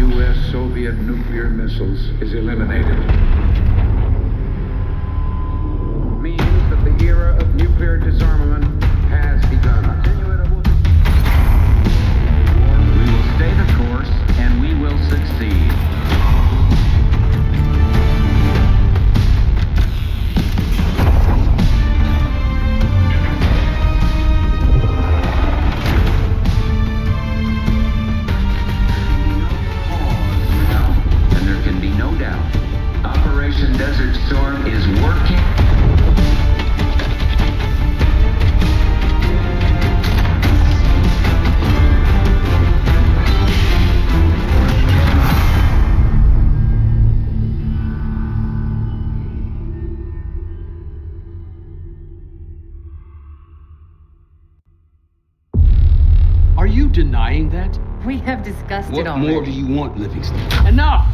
U.S.-Soviet nuclear missiles is eliminated. Means that the era of nuclear disarmament has begun. We will stay the course, and we will succeed. And there can be no doubt. Operation Desert Storm is working. Are you denying that? We have discussed it What already. more do you want, Livingston? Enough!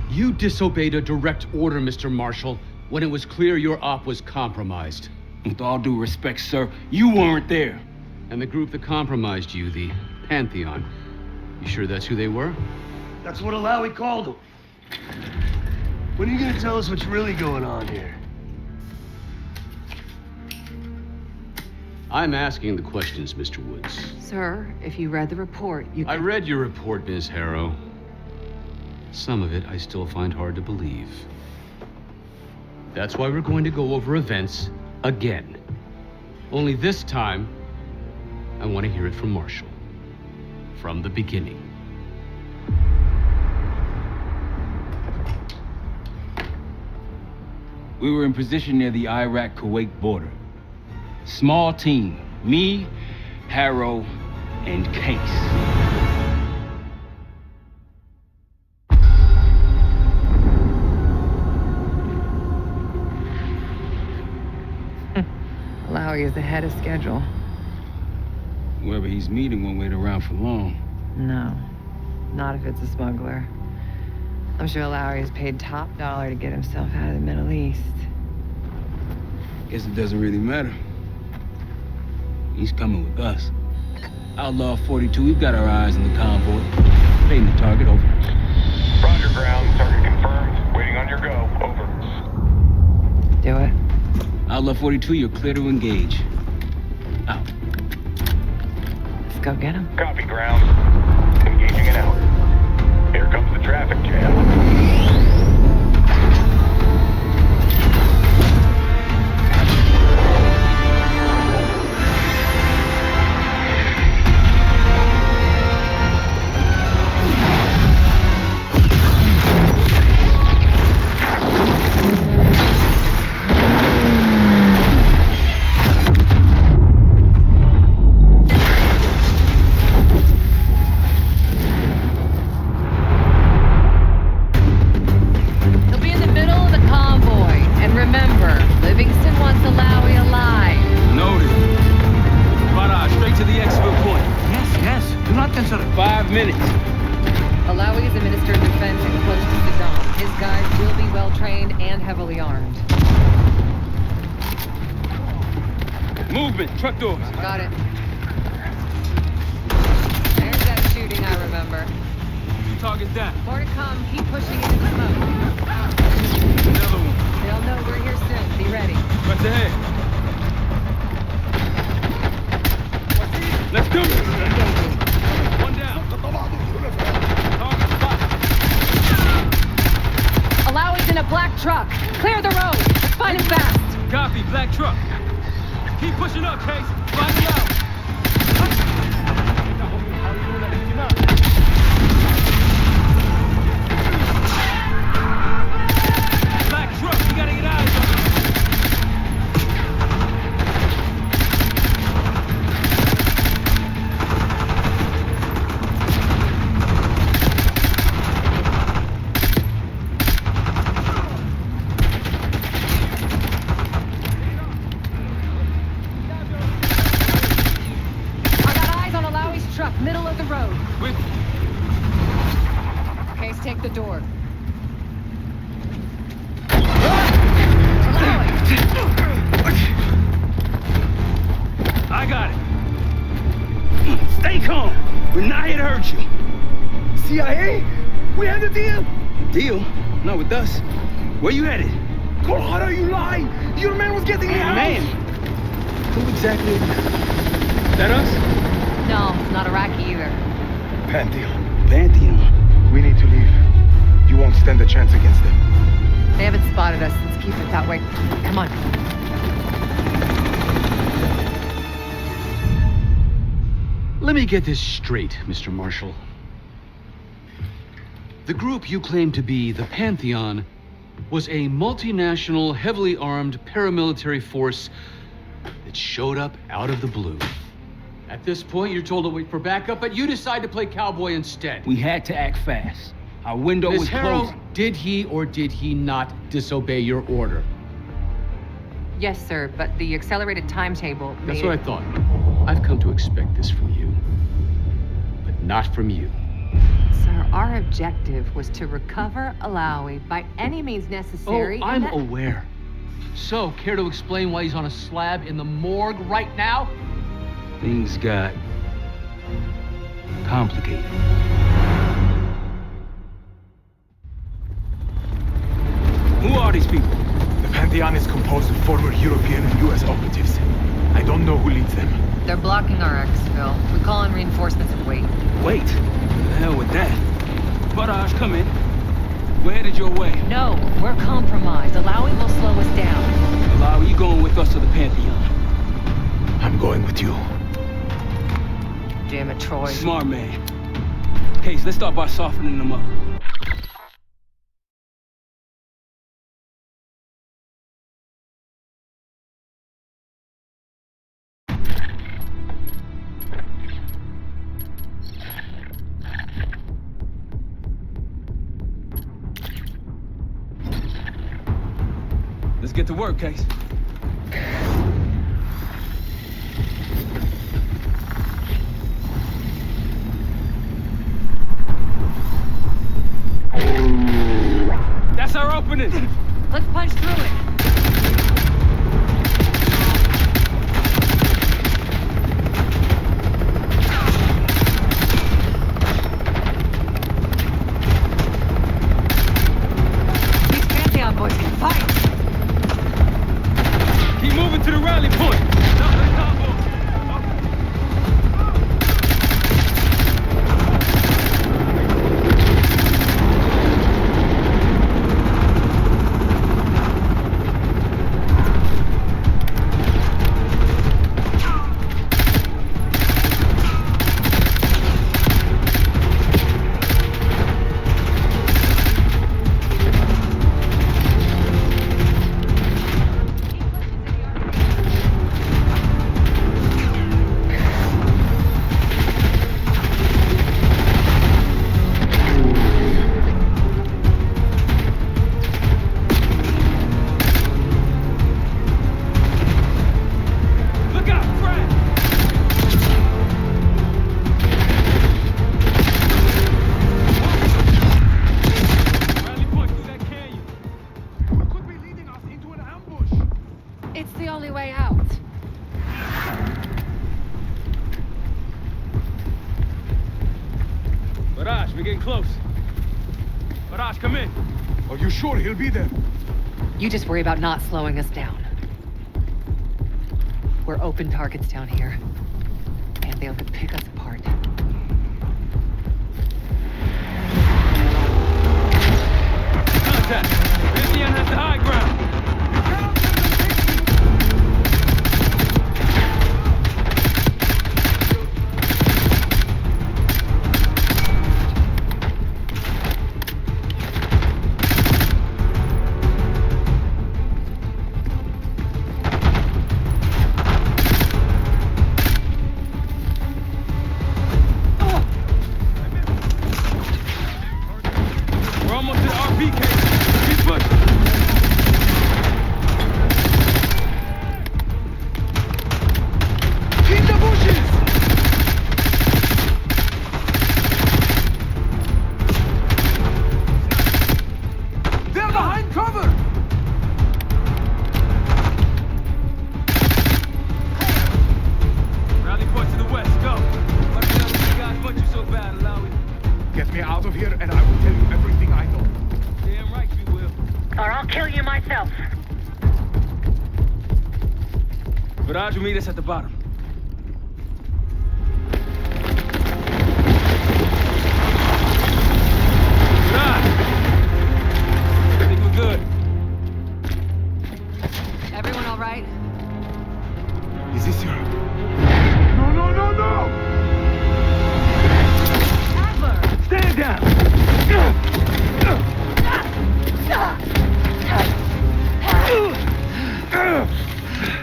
You disobeyed a direct order, Mr. Marshall, when it was clear your op was compromised. With all due respect, sir, you weren't there. And the group that compromised you, the Pantheon, you sure that's who they were? That's what Alawi called them. When are you gonna tell us what's really going on here? I'm asking the questions, Mr. Woods. Sir, if you read the report, you I can... read your report, Ms. Harrow. Some of it I still find hard to believe. That's why we're going to go over events again. Only this time, I want to hear it from Marshall. From the beginning. We were in position near the Iraq-Kuwait border. Small team. Me, Harrow, and Case. Alawi is ahead of schedule. Whoever he's meeting won't wait around for long. No, not if it's a smuggler. I'm sure Alawi is paid top dollar to get himself out of the Middle East. Guess it doesn't really matter. He's coming with us. Outlaw 42, we've got our eyes on the convoy. Paying the target, over. Roger, ground. Target confirmed. Waiting on your go. Over. Do it. Outlaw 42, you're clear to engage. Out. Let's go get him. Copy, ground. Engaging it out. Here comes the traffic jam. Truck doors. Got it. There's that shooting I remember. Target down. More to come. Keep pushing into the smoke. Another one. They'll know we're here soon. Be ready. What's ahead? Let's do it. One down. Target spot. Alawi's in a black truck. Clear the road. Let's find him fast. Copy. Black truck. Keep pushing up, Case. Find me out. Black truck, we gotta get eyes on him. Middle of the road. Case, take the door. I got it. Stay calm. We're not here to hurt you. CIA? We had a deal. Deal? Not with us. Where you headed? Cole, how are you lying? Your man was getting me out. Man! Who exactly? Is that us? No, it's not Iraqi either. Pantheon. Pantheon. We need to leave. You won't stand a chance against them. They haven't spotted us. Let's keep it that way. Come on. Let me get this straight, Mr. Marshall. The group you claim to be the Pantheon was a multinational, heavily armed paramilitary force that showed up out of the blue. At this point, you're told to wait for backup, but you decide to play cowboy instead. We had to act fast. Our window was Ms. Harrow, closing. did he or did he not disobey your order? Yes, sir, but the accelerated timetable That's made what I thought. I've come to expect this from you, but not from you. Sir, our objective was to recover Alawi by any means necessary. Oh, I'm aware. So, care to explain why he's on a slab in the morgue right now? Things got complicated. Who are these people? The Pantheon is composed of former European and US operatives. I don't know who leads them. They're blocking our exfil. We call in reinforcements and wait. Wait. The hell with that. Barrage, come in. We're headed your way. No, we're compromised. Alawi will slow us down. Alawi, you going with us to the Pantheon? I'm going with you. Damn it, Troy. Smart man. Case, let's start by softening them up. Let's get to work, Case. That's our opening. Let's punch through it. These Pantheon boys can fight. Keep moving to the rally point. Look out, friend! Rally point through that canyon. You could be leading us into an ambush. It's the only way out. Barrage, we're getting close. Barrage, come in. Are you sure he'll be there? You just worry about not slowing us down. We're open targets down here, and they'll pick us apart. Contact. Pantheon has the high ground. kill you myself. Viraj will meet us at the bottom. Viraj! I think we're good. Everyone all right? Is this your... No, no, no, no! Adler! Stand down!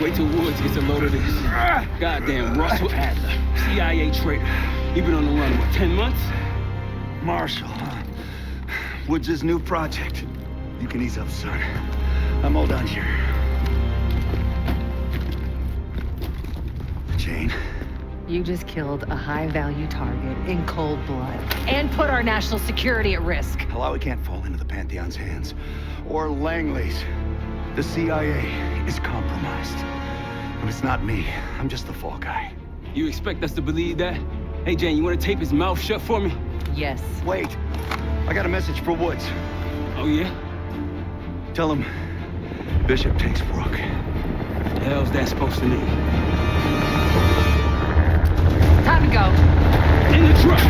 Wait till Woods gets a load of this. Goddamn Russell Adler, CIA traitor. He been on the run, what, 10 months? Marshall, huh? Woods' new project. You can ease up, son. I'm all done here. Jane? You just killed a high-value target in cold blood and put our national security at risk. Alawi can't fall into the Pantheon's hands. Or Langley's. The CIA is compromised. And it's not me. I'm just the fall guy. You expect us to believe that? Hey, Jane, you want to tape his mouth shut for me? Yes. Wait. I got a message for Woods. Oh, yeah? Tell him Bishop takes Brooke. The hell's that supposed to mean? Time to go. In the truck!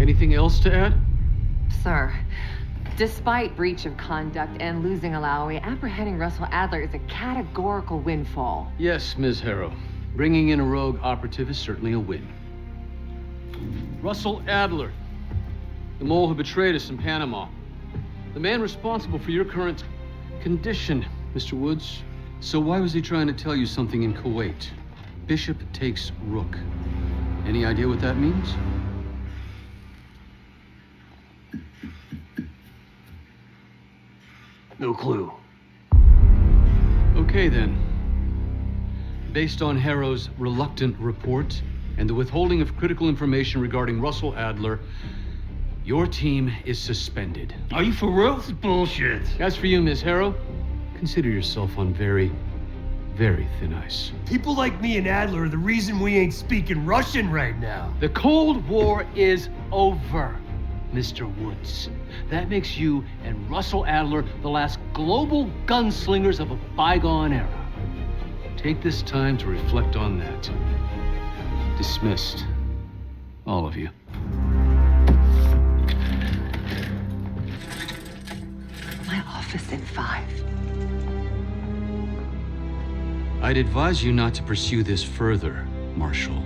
Anything else to add? Sir, despite breach of conduct and losing Alawi, apprehending Russell Adler is a categorical windfall. Yes, Ms. Harrow. Bringing in a rogue operative is certainly a win. Russell Adler, the mole who betrayed us in Panama. The man responsible for your current condition, Mr. Woods. So why was he trying to tell you something in Kuwait? Bishop takes Rook. Any idea what that means? No clue. Okay, then. Based on Harrow's reluctant report and the withholding of critical information regarding Russell Adler, your team is suspended. Are you for real? This is bullshit. As for you, Ms. Harrow, consider yourself on very, very thin ice. People like me and Adler are the reason we ain't speaking Russian right now. The Cold War is over, Mr. Woods. That makes you and Russell Adler the last global gunslingers of a bygone era. Take this time to reflect on that. Dismissed. All of you. My office in 5. I'd advise you not to pursue this further, Marshal.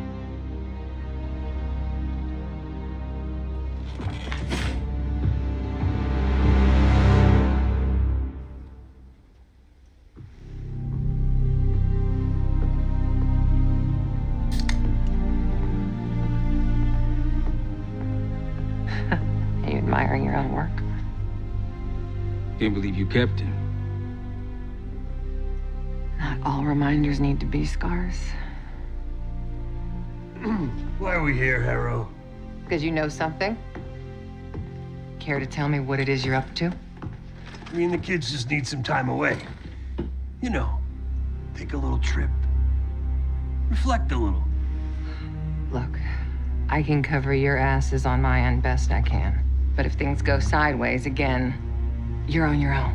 Are you admiring your own work? Can't believe you kept it. Not all reminders need to be scars. Why are we here, Harrow? Because you know something? Care to tell me what it is you're up to? Me and the kids just need some time away. You know, take a little trip. Reflect a little. Look, I can cover your asses on my end best I can. But if things go sideways again, you're on your own.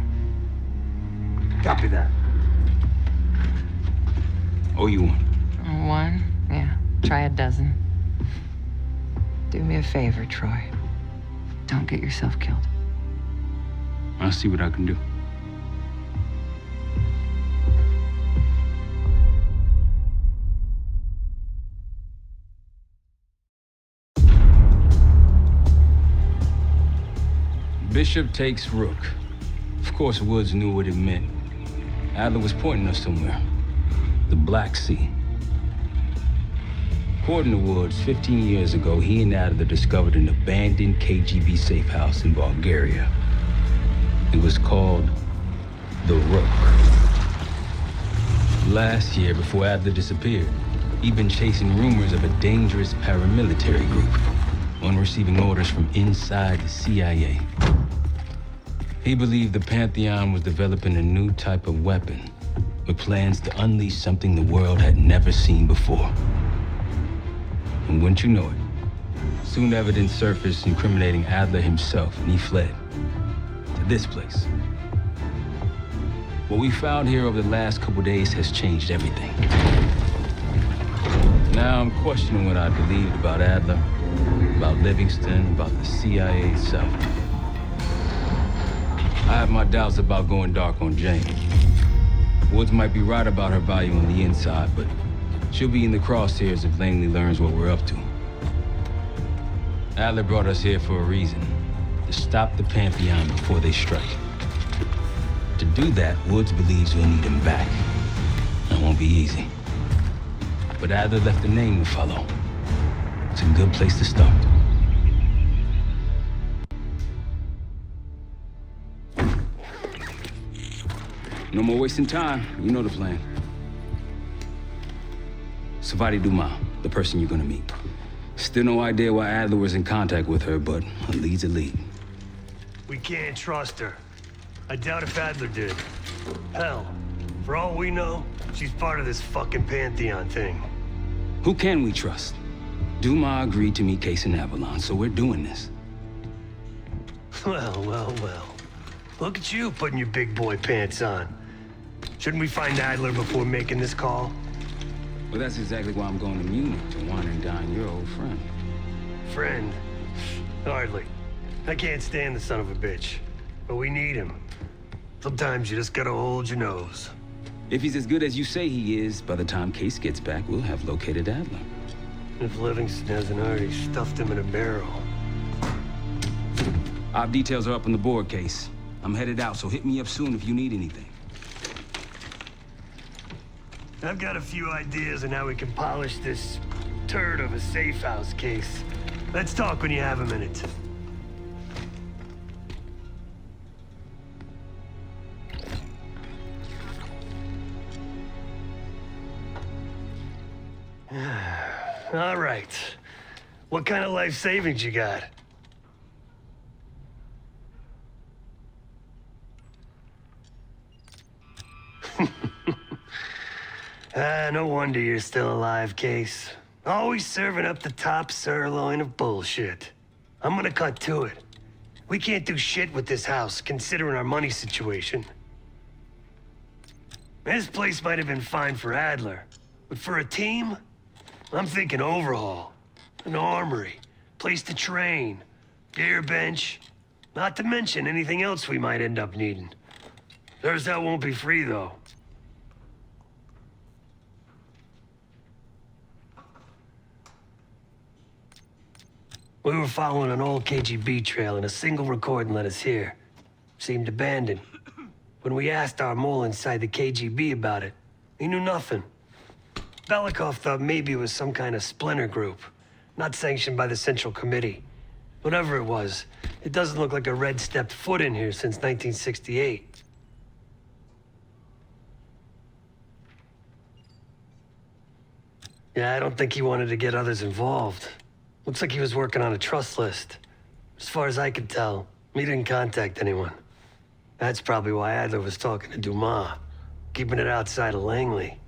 Copy that. Oh, you one. One? Yeah. Try a dozen. Do me a favor, Troy. Don't get yourself killed. I'll see what I can do. Bishop takes Rook. Of course, Woods knew what it meant. Adler was pointing us somewhere. The Black Sea. According to Woods, 15 years ago, he and Adler discovered an abandoned KGB safe house in Bulgaria. It was called the Rook. Last year, before Adler disappeared, he'd been chasing rumors of a dangerous paramilitary group, one receiving orders from inside the CIA. He believed the Pantheon was developing a new type of weapon, with plans to unleash something the world had never seen before. And wouldn't you know it, soon evidence surfaced incriminating Adler himself, and he fled to this place. What we found here over the last couple days has changed everything. Now I'm questioning what I believed about Adler, about Livingston, about the CIA itself. I have my doubts about going dark on Jane. Woods might be right about her value on the inside, but she'll be in the crosshairs if Langley learns what we're up to. Adler brought us here for a reason, to stop the Pantheon before they strike. To do that, Woods believes we'll need him back. It won't be easy. But Adler left a name to follow. It's a good place to start. No more wasting time. You know the plan. Savati Dumas, the person you're gonna meet. Still no idea why Adler was in contact with her, but a lead's a lead. We can't trust her. I doubt if Adler did. Hell, for all we know, she's part of this fucking Pantheon thing. Who can we trust? Dumas agreed to meet Case in Avalon, so we're doing this. Well. Look at you putting your big boy pants on. Shouldn't we find Adler before making this call? Well, that's exactly why I'm going to Munich to wine and dine your old friend. Friend? Hardly. I can't stand the son of a bitch. But we need him. Sometimes you just gotta hold your nose. If he's as good as you say he is, by the time Case gets back, we'll have located Adler. If Livingston hasn't already stuffed him in a barrel. Our details are up on the board, Case. I'm headed out, so hit me up soon if you need anything. I've got a few ideas on how we can polish this turd of a safe house case. Let's talk when you have a minute. All right. What kind of life savings you got? No wonder you're still alive, Case. Always serving up the top sirloin of bullshit. I'm gonna cut to it. We can't do shit with this house, considering our money situation. This place might have been fine for Adler, but for a team, I'm thinking overhaul. An armory, place to train, gear bench, not to mention anything else we might end up needing. There's that won't be free, though. We were following an old KGB trail and a single recording led us here. Seemed abandoned. When we asked our mole inside the KGB about it, he knew nothing. Belikov thought maybe it was some kind of splinter group, not sanctioned by the Central Committee. Whatever it was, it doesn't look like a red stepped foot in here since 1968. Yeah, I don't think he wanted to get others involved. Looks like he was working on a trust list. As far as I could tell, he didn't contact anyone. That's probably why Adler was talking to Dumas, keeping it outside of Langley.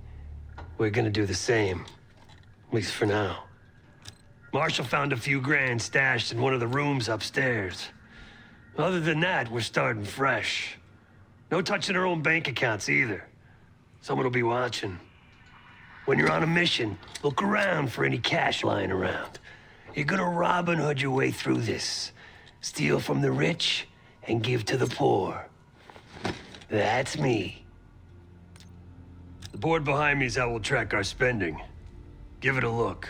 We're gonna do the same, at least for now. Marshall found a few grand stashed in one of the rooms upstairs. Other than that, we're starting fresh. No touching our own bank accounts either. Someone will be watching. When you're on a mission, look around for any cash lying around. You're gonna Robin Hood your way through this. Steal from the rich and give to the poor. That's me. The board behind me is how we'll track our spending. Give it a look.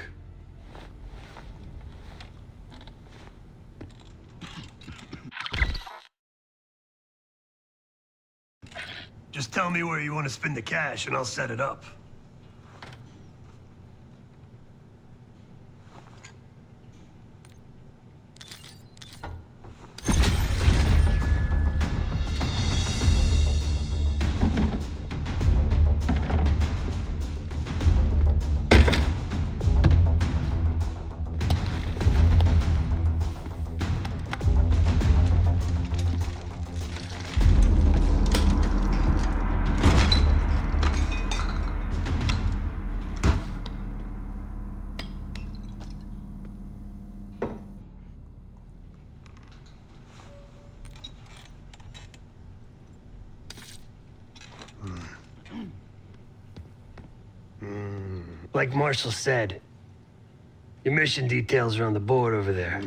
Just tell me where you want to spend the cash and I'll set it up. Like Marshall said, your mission details are on the board over there.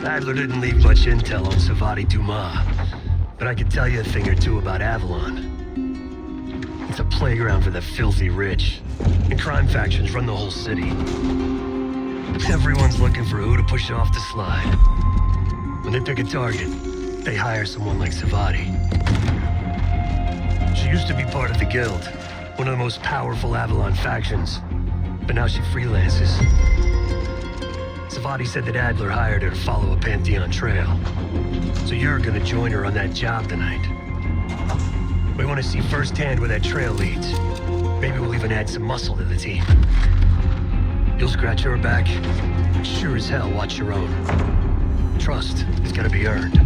Adler didn't leave much intel on Savati Dumas, but I could tell you a thing or two about Avalon. It's a playground for the filthy rich, and crime factions run the whole city. Everyone's looking for who to push off the slide. When they pick a target, they hire someone like Savati. She used to be part of the Guild, one of the most powerful Avalon factions, but now she freelances. Savati said that Adler hired her to follow a Pantheon trail. So you're gonna join her on that job tonight. We want to see firsthand where that trail leads. Maybe we'll even add some muscle to the team. You'll scratch her back, but sure as hell watch your own. Trust is gotta be earned.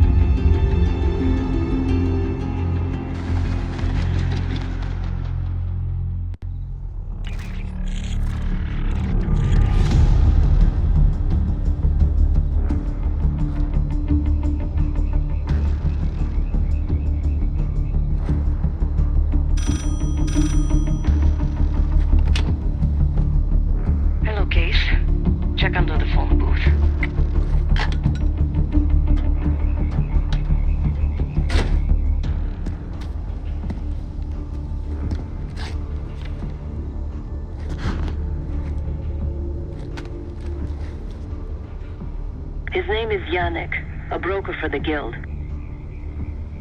His name is Yannick, a broker for the Guild.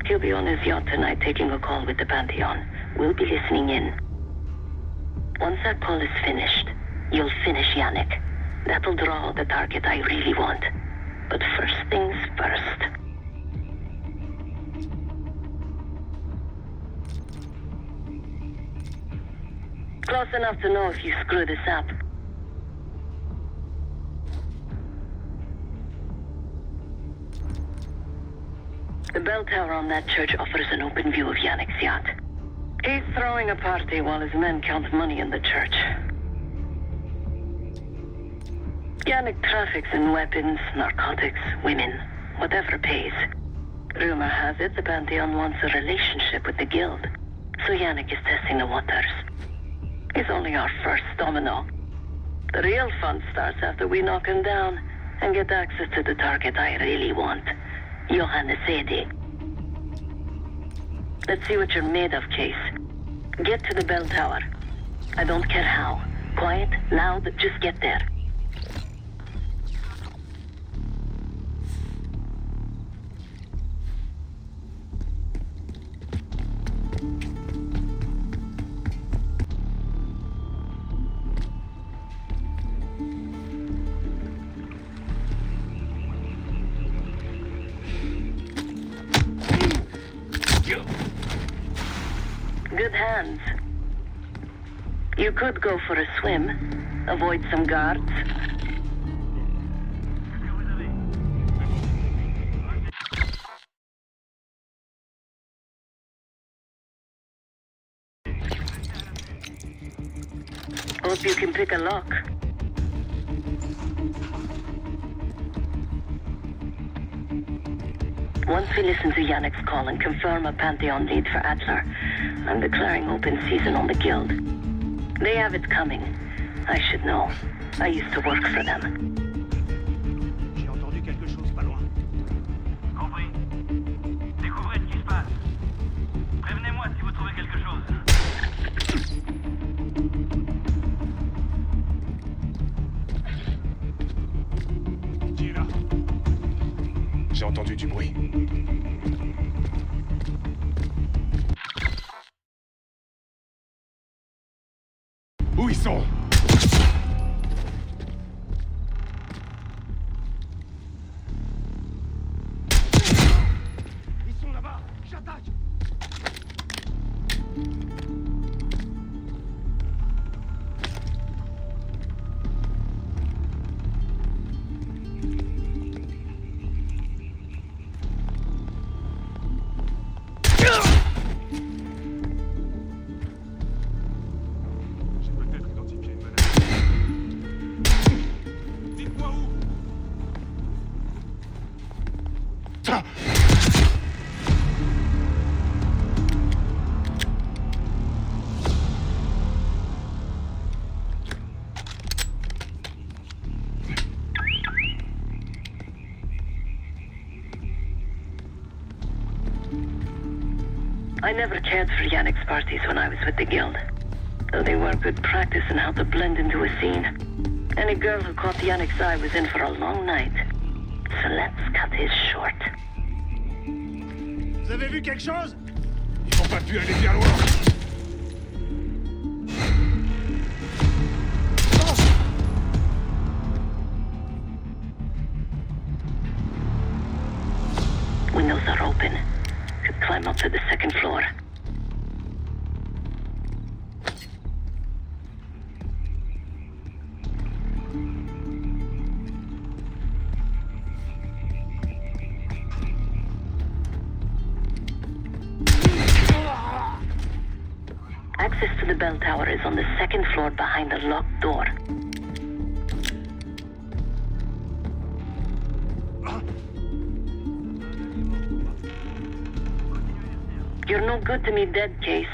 He'll be on his yacht tonight taking a call with the Pantheon. We'll be listening in. Once that call is finished, you'll finish Yannick. That'll draw the target I really want. But first things first. Close enough to know if you screw this up. The bell tower on that church offers an open view of Yannick's yacht. He's throwing a party while his men count money in the church. Yannick traffics in weapons, narcotics, women, whatever pays. Rumor has it the Pantheon wants a relationship with the Guild, so Yannick is testing the waters. He's only our first domino. The real fun starts after we knock him down and get access to the target I really want. Johannes Edi. Let's see what you're made of, Case. Get to the bell tower. I don't care how. Quiet, loud, just get there. Good hands. You could go for a swim, avoid some guards. Hope you can pick a lock. Once we listen to Yannick's call and confirm a Pantheon lead for Adler, I'm declaring open season on the Guild. They have it coming. I should know. I used to work for them. J'ai entendu quelque chose pas loin. Compris. Écoute. J'ai entendu du bruit. Où ils sont? Ils sont là-bas. J'attaque. I never cared for Yannick's parties when I was with the guild, though they were good practice in how to blend into a scene. Any girl who caught Yannick's eye was in for a long night, so let's cut his short. Vous avez vu quelque chose? Ils n'ont pas pu aller bien loin. Windows are open. Could climb up to the second floor. Access to the bell tower is on the second floor behind a locked door. You're no good to me dead, Case.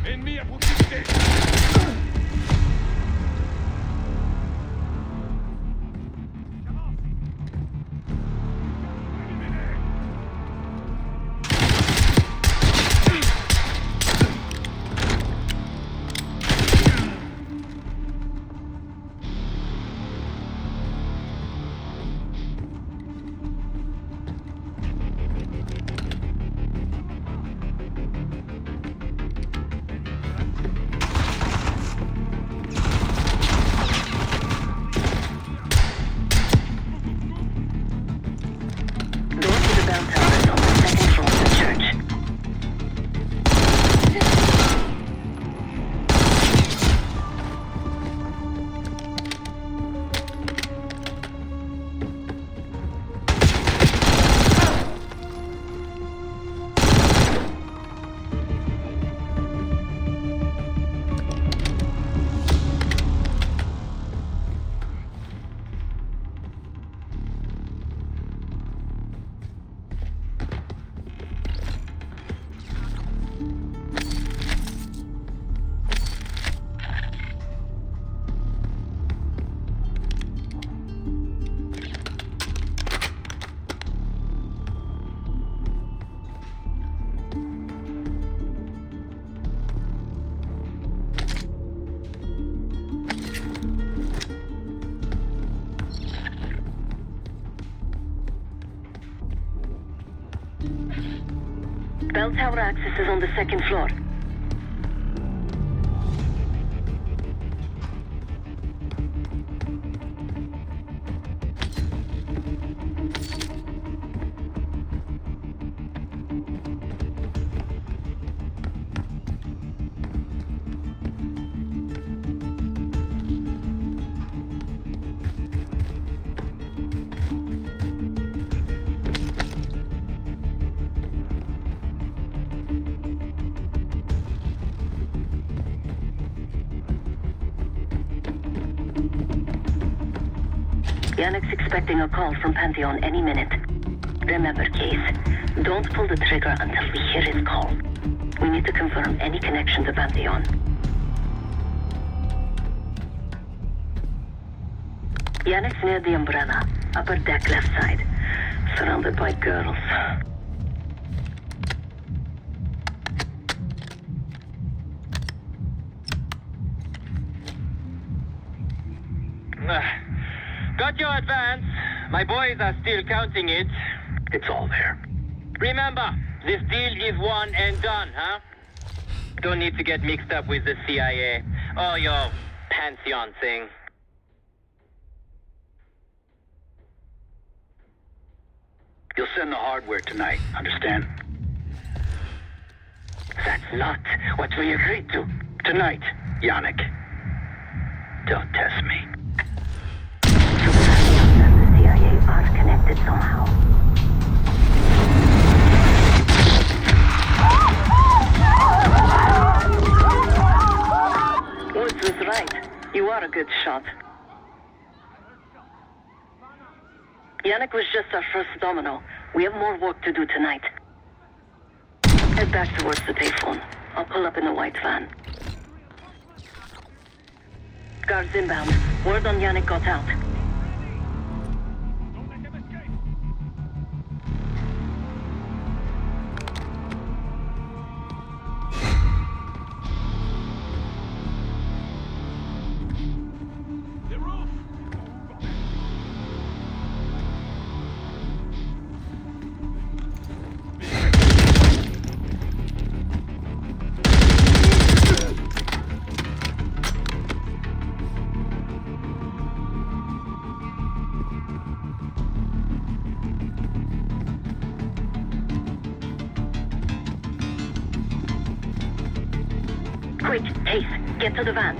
Ennemi à proximité. Bell tower access is on the second floor. Yannick's expecting a call from Pantheon any minute. Remember, Case, don't pull the trigger until we hear his call. We need to confirm any connection to Pantheon. Yannick's near the umbrella, upper deck left side, surrounded by girls. Got your advance. My boys are still counting it. It's all there. Remember, this deal is one and done, huh? Don't need to get mixed up with the CIA or your Pantheon thing. You'll send the hardware tonight, understand? That's not what we agreed to. Tonight, Yannick. Don't test me. The CIA are connected somehow. Woods was right. You are a good shot. Yannick was just our first domino. We have more work to do tonight. Head back towards the payphone. I'll pull up in a white van. Guards inbound. Word on Yannick got out. Quick, Ace, get to the van.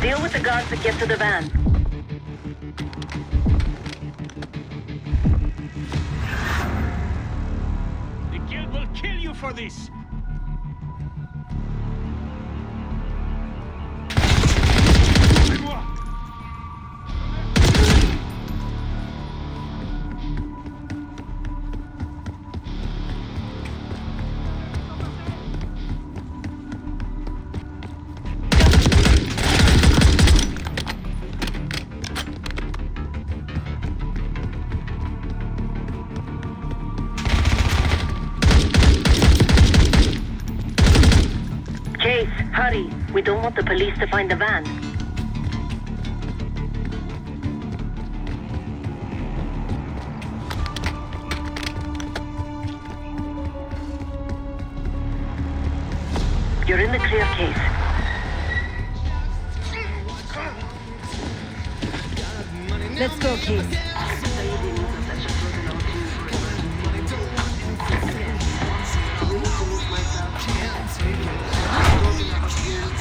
Deal with the guards that get to the van. The guild will kill you for this! Case, hurry. We don't want the police to find the van. You're in the clear, Case. Let's go, Case.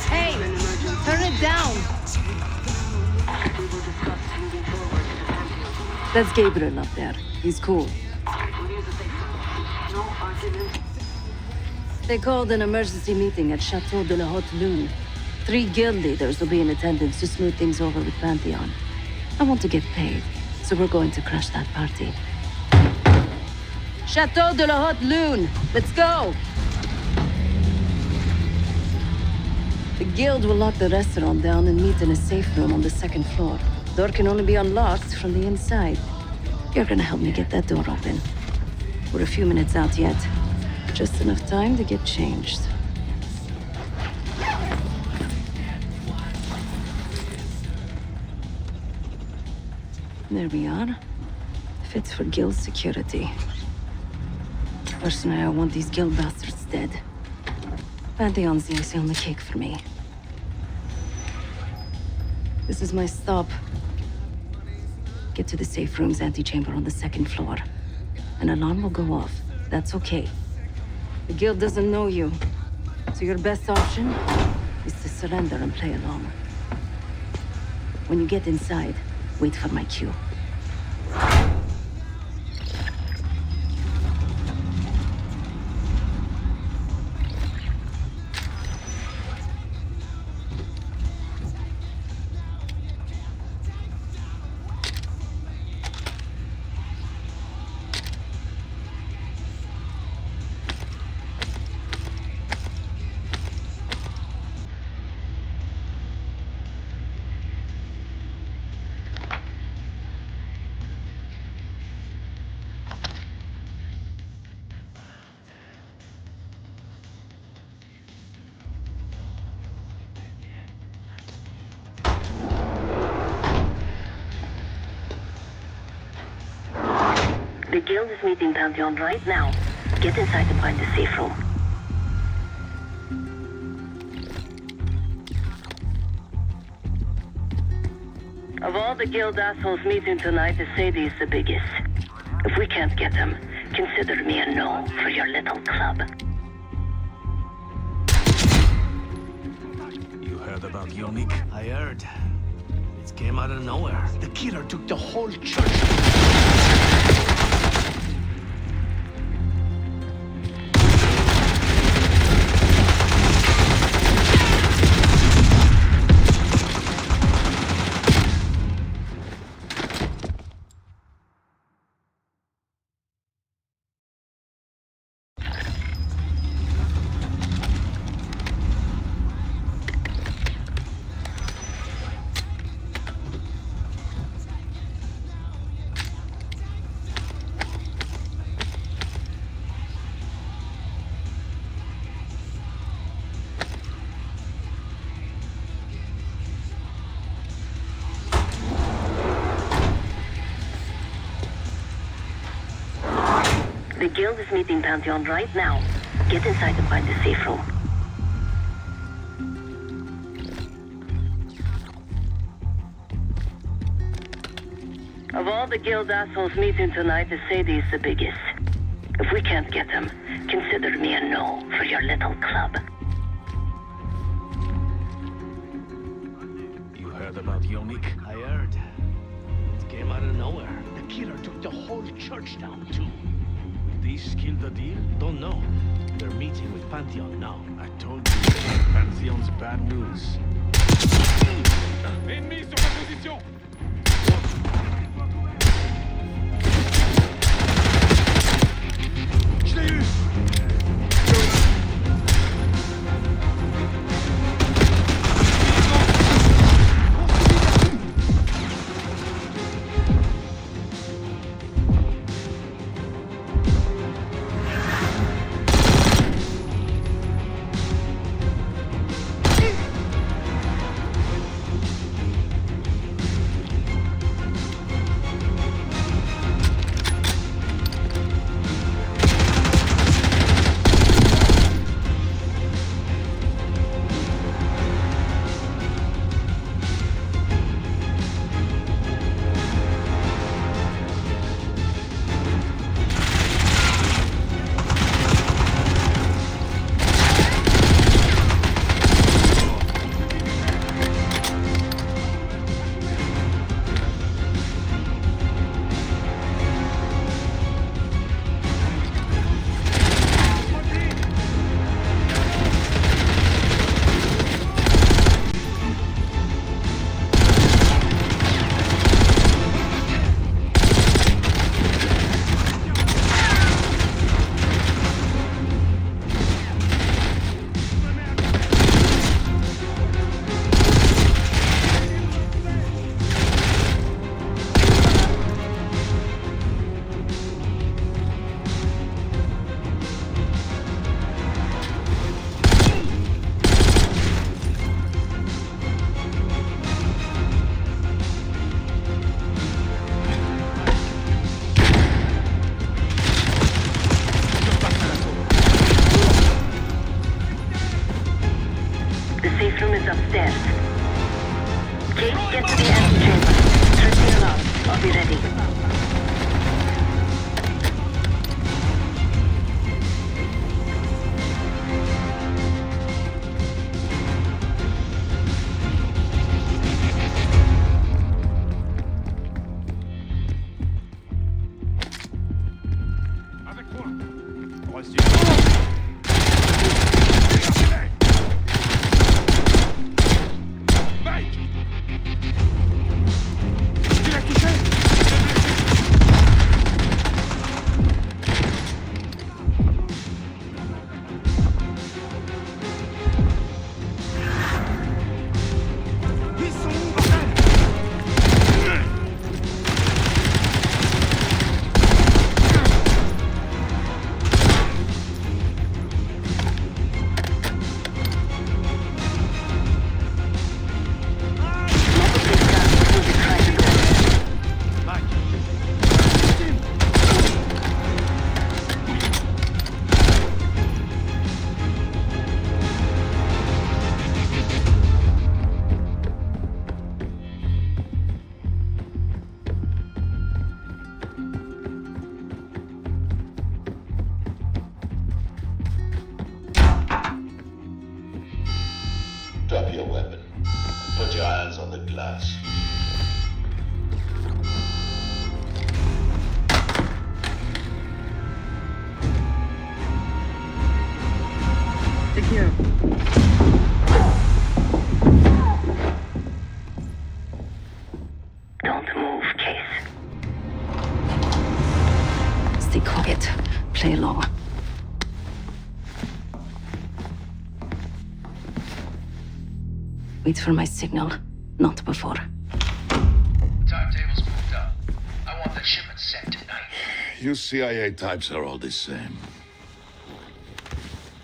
Hey, turn it down. That's Gabriel up there. He's cool. They called an emergency meeting at Chateau de la Haute Lune. 3 guild leaders will be in attendance to smooth things over with Pantheon. I want to get paid, so we're going to crash that party. Chateau de la Haute Lune! Let's go! The guild will lock the restaurant down and meet in a safe room on the 2nd floor. Door can only be unlocked from the inside. You're gonna help me get that door open. We're a few minutes out yet. Just enough time to get changed. There we are. Fits for guild security. Personally, I want these guild bastards dead. Pantheon's the icing on the cake for me. This is my stop. Get to the safe room's antechamber on the 2nd floor. An alarm will go off. That's okay. The guild doesn't know you, so your best option is to surrender and play along. When you get inside, wait for my cue. The guild is meeting Pantheon right now. Get inside and find the safe room. Of all the guild assholes meeting tonight, the Sadie's the biggest. If we can't get them, consider me a no for your little club. You heard about Yonik? I heard. It came out of nowhere. The killer took the whole church. The guild is meeting Pantheon right now. Get inside and find the safe room. Of all the guild assholes meeting tonight, the Sadie's the biggest. If we can't get them, consider me a no for your little club. You heard about Yonik? I heard. It came out of nowhere. The killer took the whole church down, too. Will these kill the deal? Don't know. They're meeting with Pantheon now. I told you, Pantheon's bad news. Ennemis sur ma position! Je l'ai eu! upstairs. Kate, get to the antechamber. Trip me along. I'll be ready. move, Case. Stay quiet. Play along. Wait for my signal, not before. Timetable's moved up. I want the shipment sent tonight. You CIA types are all the same.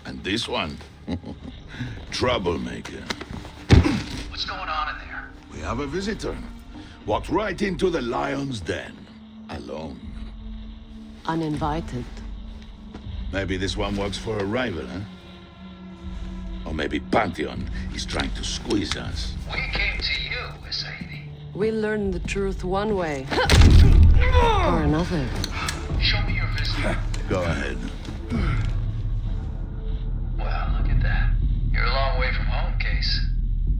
And this one? Troublemaker. What's going on in there? We have a visitor. Walked right into the lion's den. Alone. Uninvited. Maybe this one works for a rival, huh? Or maybe Pantheon is trying to squeeze us. We came to you, Sadie. We learn the truth one way. Or another. Show me your visitor. Go ahead. Well, look at that. You're a long way from home, Case.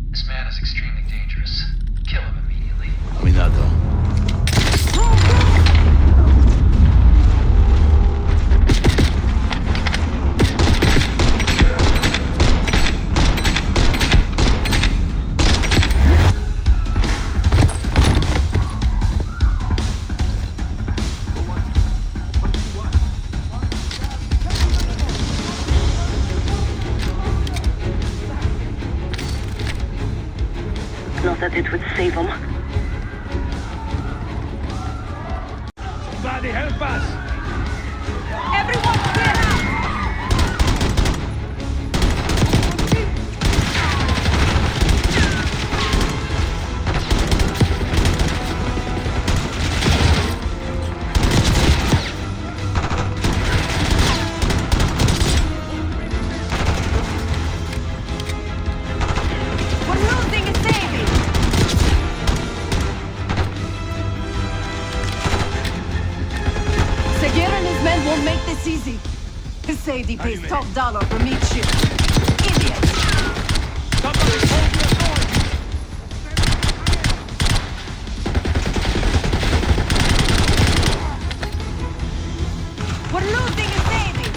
This man is extremely dangerous. Kill him immediately. Minato. Not that it would save him. Somebody help us! Everyone clear out! We're losing a Sadie! Segir and his men won't make this easy. Sadie pays top dollar for meat shit. Idiot! Somebody hold your sword! We're losing a Sadie!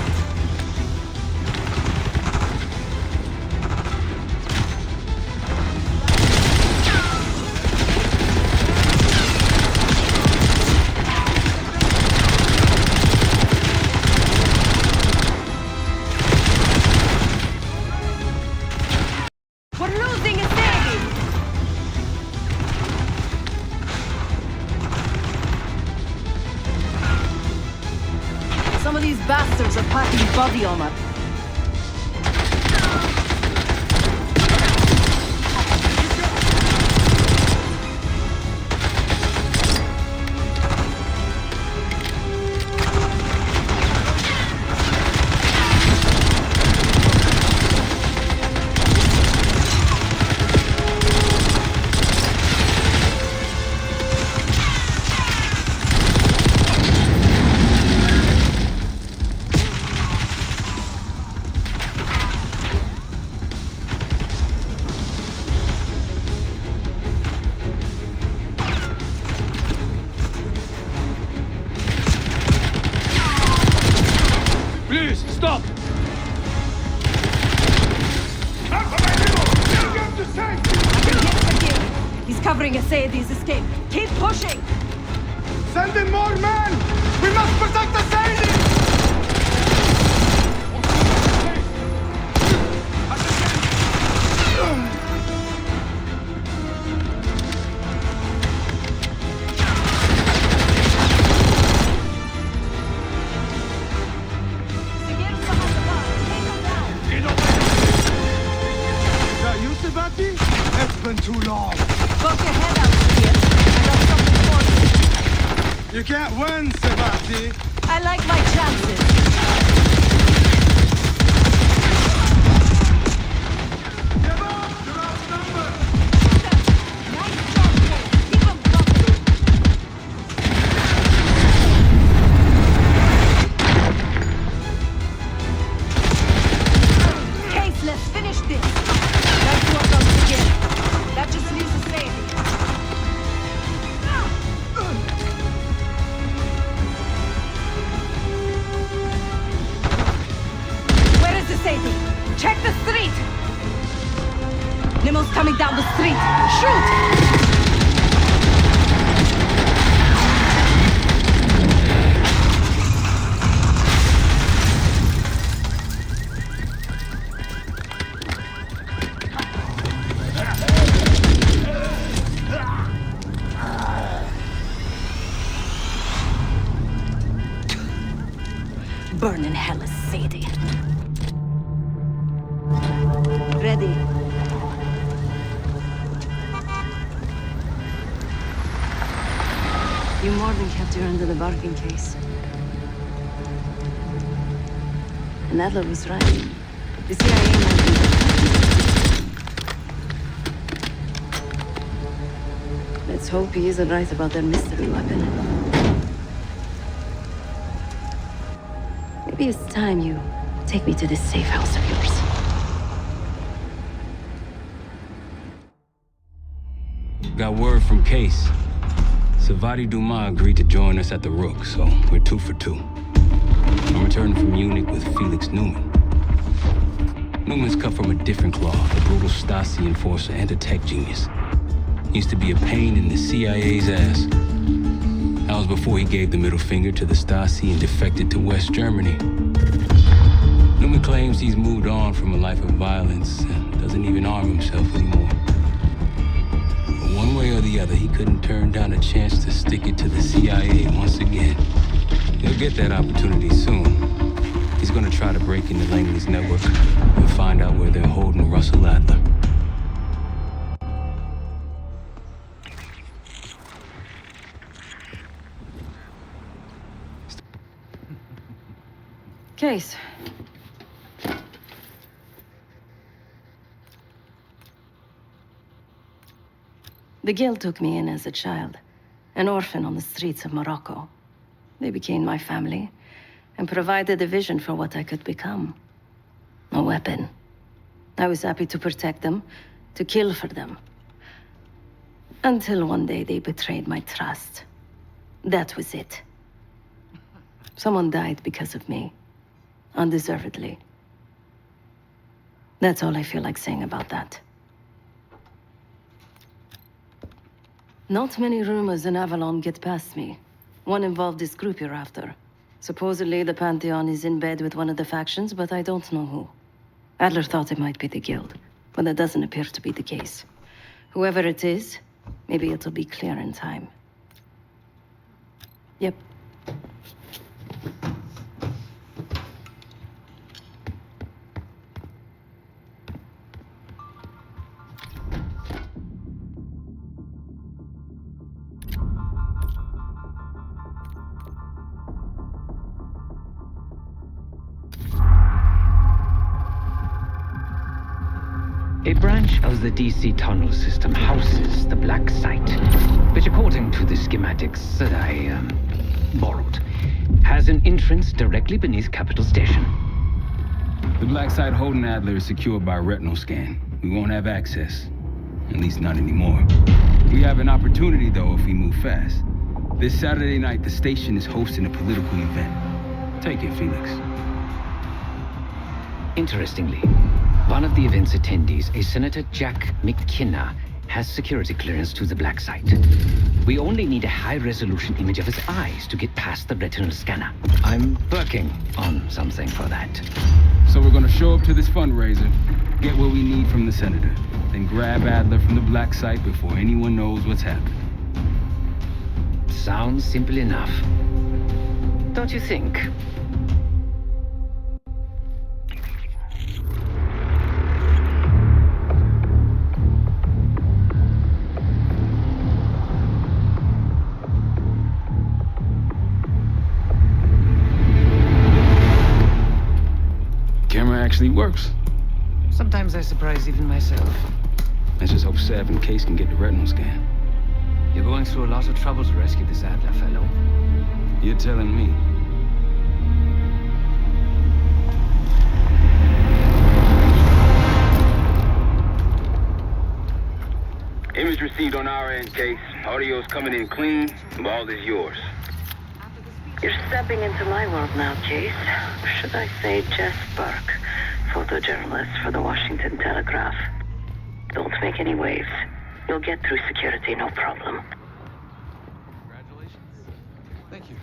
We're losing a Sadie! Some of these bastards are packing body armor. Please, stop! He's covering a Sadie's escape. Keep pushing! Send in more men! We must protect the Sadie! Is that you, Sabati? It's been too long. Poke your head out, Segir. I got something for you. You can't win, Sabati. I like my chances. Give up! You're outnumbered! Nice job, Cole. Keep 'em bumping. Case, let's finish this. Nice work on Segir. That just leaves a Sadie. Where is the Sadie? Check the street! Nemo's coming down the street! Shoot! burn in hell as Sadie. Ready. You more than kept her under the bargain case. And Adler was right. The CIA might be... Let's hope he isn't right about their mystery weapon. Maybe it's time you take me to this safe house of yours. Got word from Case. Savati Dumas agreed to join us at the Rook, so we're 2 for 2. I'm returning from Munich with Felix Newman. Newman's cut from a different cloth, a brutal Stasi enforcer and a tech genius. He used to be a pain in the CIA's ass. That was before he gave the middle finger to the Stasi and defected to West Germany. Newman claims he's moved on from a life of violence and doesn't even arm himself anymore. But one way or the other, he couldn't turn down a chance to stick it to the CIA once again. He'll get that opportunity soon. He's gonna try to break into Langley's network and find out where they're holding Russell Adler. Case. The Guild took me in as a child, an orphan on the streets of Morocco. They became my family and provided a vision for what I could become. A weapon. I was happy to protect them, to kill for them. Until one day they betrayed my trust. That was it. Someone died because of me. Undeservedly. That's all I feel like saying about that. Not many rumors in Avalon get past me. One involved this group you're after. Supposedly, the Pantheon is in bed with one of the factions, but I don't know who. Adler thought it might be the Guild, but that doesn't appear to be the case. Whoever it is, maybe it'll be clear in time. Yep. A branch of the DC tunnel system houses the Black Site, which according to the schematics that I borrowed, has an entrance directly beneath Capital Station. The Black Site holding Adler is secured by retinal scan. We won't have access. At least not anymore. We have an opportunity, though, if we move fast. This Saturday night, the station is hosting a political event. Take it, Felix. Interestingly, one of the event's attendees, a Senator Jack McKenna, has security clearance to the Black Site. We only need a high-resolution image of his eyes to get past the retinal scanner. I'm working on something for that. So we're gonna show up to this fundraiser, get what we need from the Senator, then grab Adler from the Black Site before anyone knows what's happened. Sounds simple enough. Don't you think? Actually works. Sometimes I surprise even myself. Let's just hope Sav and Case can get the retinal scan. You're going through a lot of trouble to rescue this Adler fellow. You're telling me. Image received on our end, Case. Audio's coming in clean. Ball is yours. You're stepping into my world now, Case. Should I say Jess Burke, photojournalist for the Washington Telegraph. Don't make any waves. You'll get through security, no problem. Congratulations. Thank you.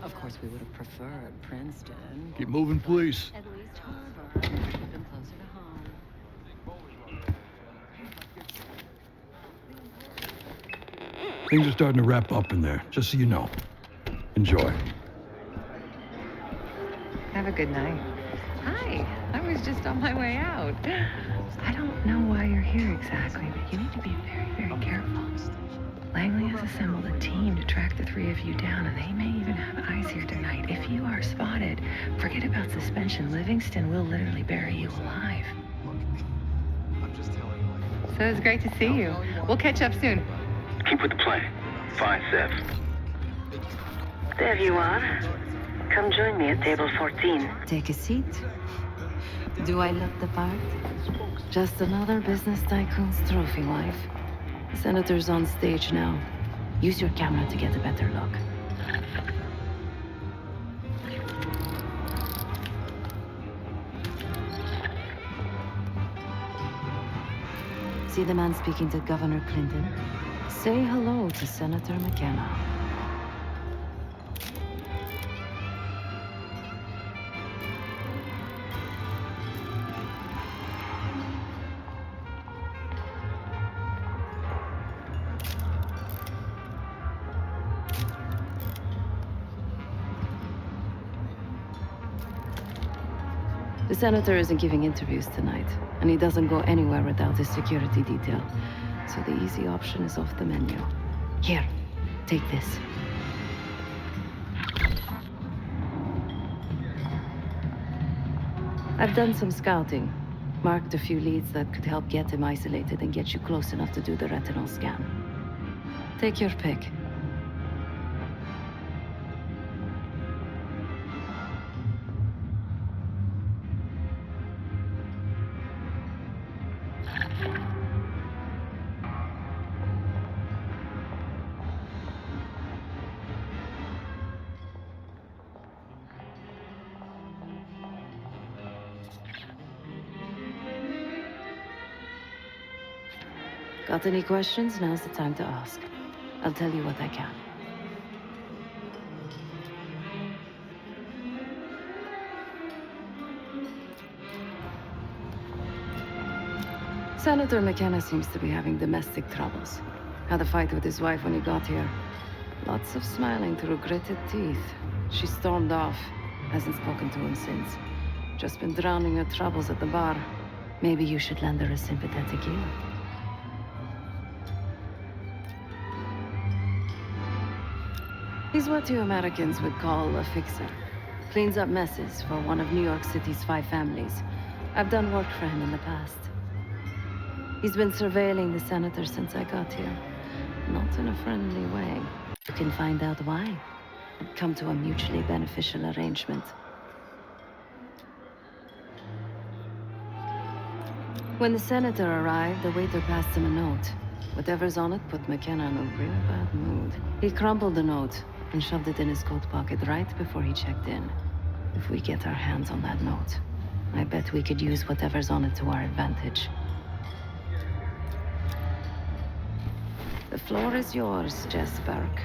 Of course, we would have preferred Princeton. Keep moving, please. At least Harvard would have been closer to home. Things are starting to wrap up in there, just so you know. Enjoy. Have a good night. Hi, I was just on my way out. I don't know why you're here exactly, but you need to be very, very careful. Langley has assembled a team to track the three of you down, and they may even have eyes here tonight. If you are spotted, forget about suspension. Livingston will literally bury you alive. So it's great to see you. We'll catch up soon. Keep with the plan. Fine, Sev. There you are. Come join me at table 14. Take a seat. Do I look the part? Just another business tycoon's trophy wife. The senator's on stage now. Use your camera to get a better look. See the man speaking to Governor Clinton? Say hello to Senator McKenna. The senator isn't giving interviews tonight, and he doesn't go anywhere without his security detail. So the easy option is off the menu. Here, take this. I've done some scouting. Marked a few leads that could help get him isolated and get you close enough to do the retinal scan. Take your pick. Got any questions? Now's the time to ask. I'll tell you what I can. Senator McKenna seems to be having domestic troubles. Had a fight with his wife when he got here. Lots of smiling through gritted teeth. She stormed off. Hasn't spoken to him since. Just been drowning her troubles at the bar. Maybe you should lend her a sympathetic ear. He's what you Americans would call a fixer. Cleans up messes for one of New York City's 5 families. I've done work for him in the past. He's been surveilling the senator since I got here. Not in a friendly way. You can find out why. Come to a mutually beneficial arrangement. When the senator arrived, the waiter passed him a note. Whatever's on it put McKenna in a real bad mood. He crumpled the note and shoved it in his coat pocket right before he checked in. If we get our hands on that note, I bet we could use whatever's on it to our advantage. The floor is yours, Jess Burke.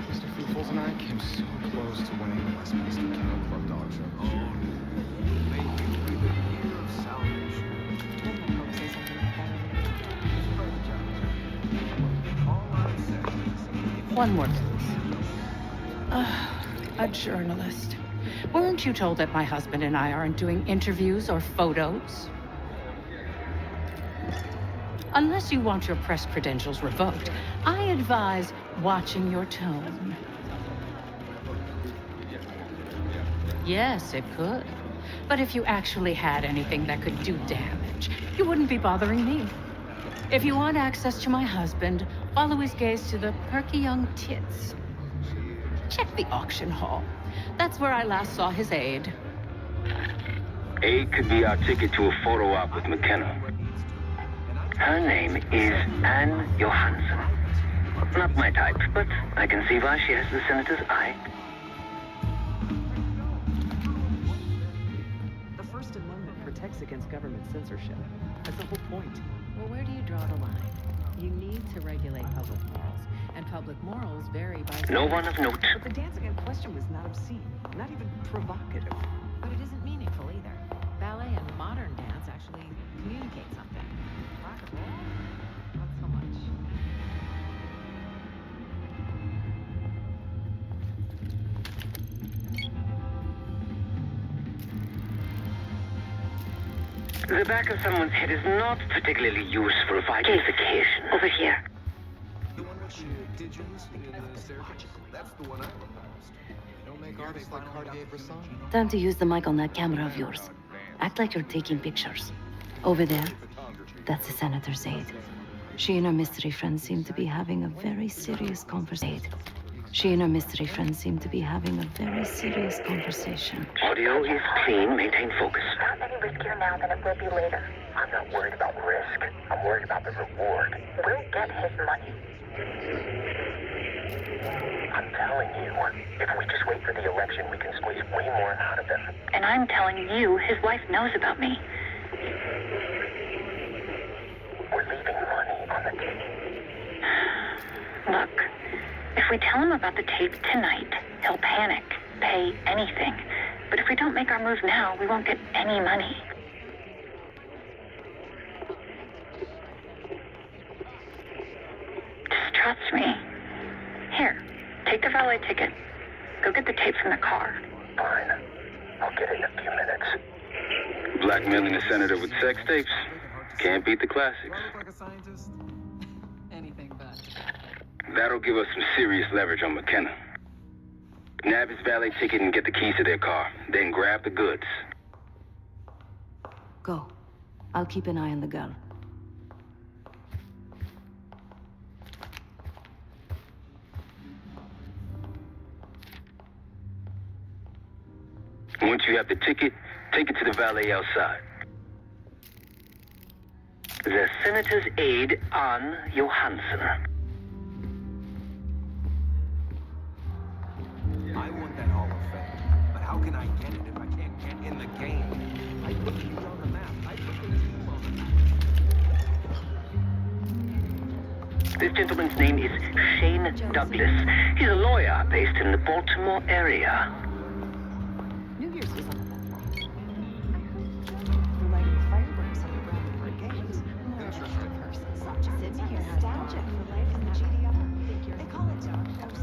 Mr. Foofles and I came so close to winning the Westminster Kennel Club dog show. One more, please. A journalist. Weren't you told that my husband and I aren't doing interviews or photos? Unless you want your press credentials revoked, I advise watching your tone. Yes, it could. But if you actually had anything that could do damage, you wouldn't be bothering me. If you want access to my husband, follow his gaze to the perky young tits. Check the auction hall. That's where I last saw his aide. Aide could be our ticket to a photo op with McKenna. Her name is Anne Johansson. Not my type, but I can see why she has the senator's eye. The First Amendment protects against government censorship. That's the whole point. Well, where do you draw the line? You need to regulate public morals, and public morals vary by... No one of note. But the dancing in question was not obscene, not even provocative. But it isn't meaningful either. Ballet and modern dance actually communicate something. Rock and roll? The back of someone's head is not particularly useful for identification. Over here. Time to use the mic on that camera of yours. Act like you're taking pictures. Over there, that's the senator's aide. She and her mystery friend seem to be having a very serious conversation. Audio is clean. Maintain focus. Not any riskier now than it will be later. I'm not worried about risk. I'm worried about the reward. We'll get his money. I'm telling you, if we just wait for the election, we can squeeze way more out of him. And I'm telling you, his wife knows about me. We're leaving money on the table. Look, if we tell him about the tape tonight, he'll panic, pay anything. But if we don't make our move now, we won't get any money. Just trust me. Here, take the valet ticket. Go get the tape from the car. Fine. I'll get it in a few minutes. Blackmailing a senator with sex tapes. Can't beat the classics. Anything but. That'll give us some serious leverage on McKenna. Nab his valet ticket and get the keys to their car. Then grab the goods. Go. I'll keep an eye on the girl. Once you have the ticket, take it to the valet outside. The senator's aide, Ann Johansson. I want that Hall of Fame, but how can I get it if I can't get in the game? I put you on the map. I put the team on the map. This gentleman's name is Shane Douglas. He's a lawyer based in the Baltimore area. New Year's was on the They're lighting fireworks on the Brandenburg Gate. Sitting here nostalgic for life in the GDR. They call it dark horse.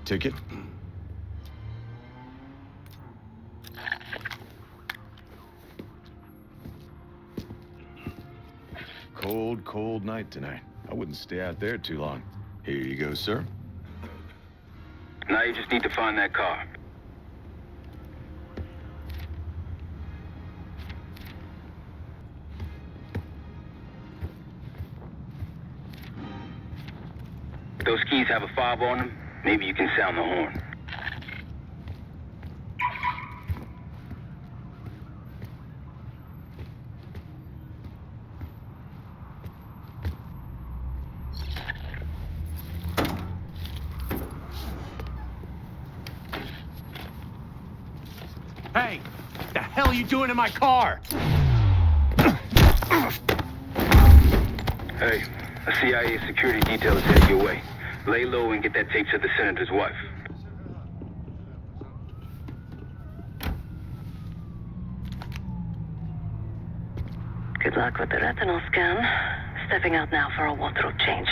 Ticket? Cold, cold night tonight. I wouldn't stay out there too long. Here you go, sir. Now you just need to find that car. If those keys have a fob on them, maybe you can sound the horn. Hey, the hell are you doing in my car? Hey, a CIA security detail is headed your way. Lay low and get that tape to the senator's wife. Good luck with the retinal scan. Stepping out now for a wardrobe change.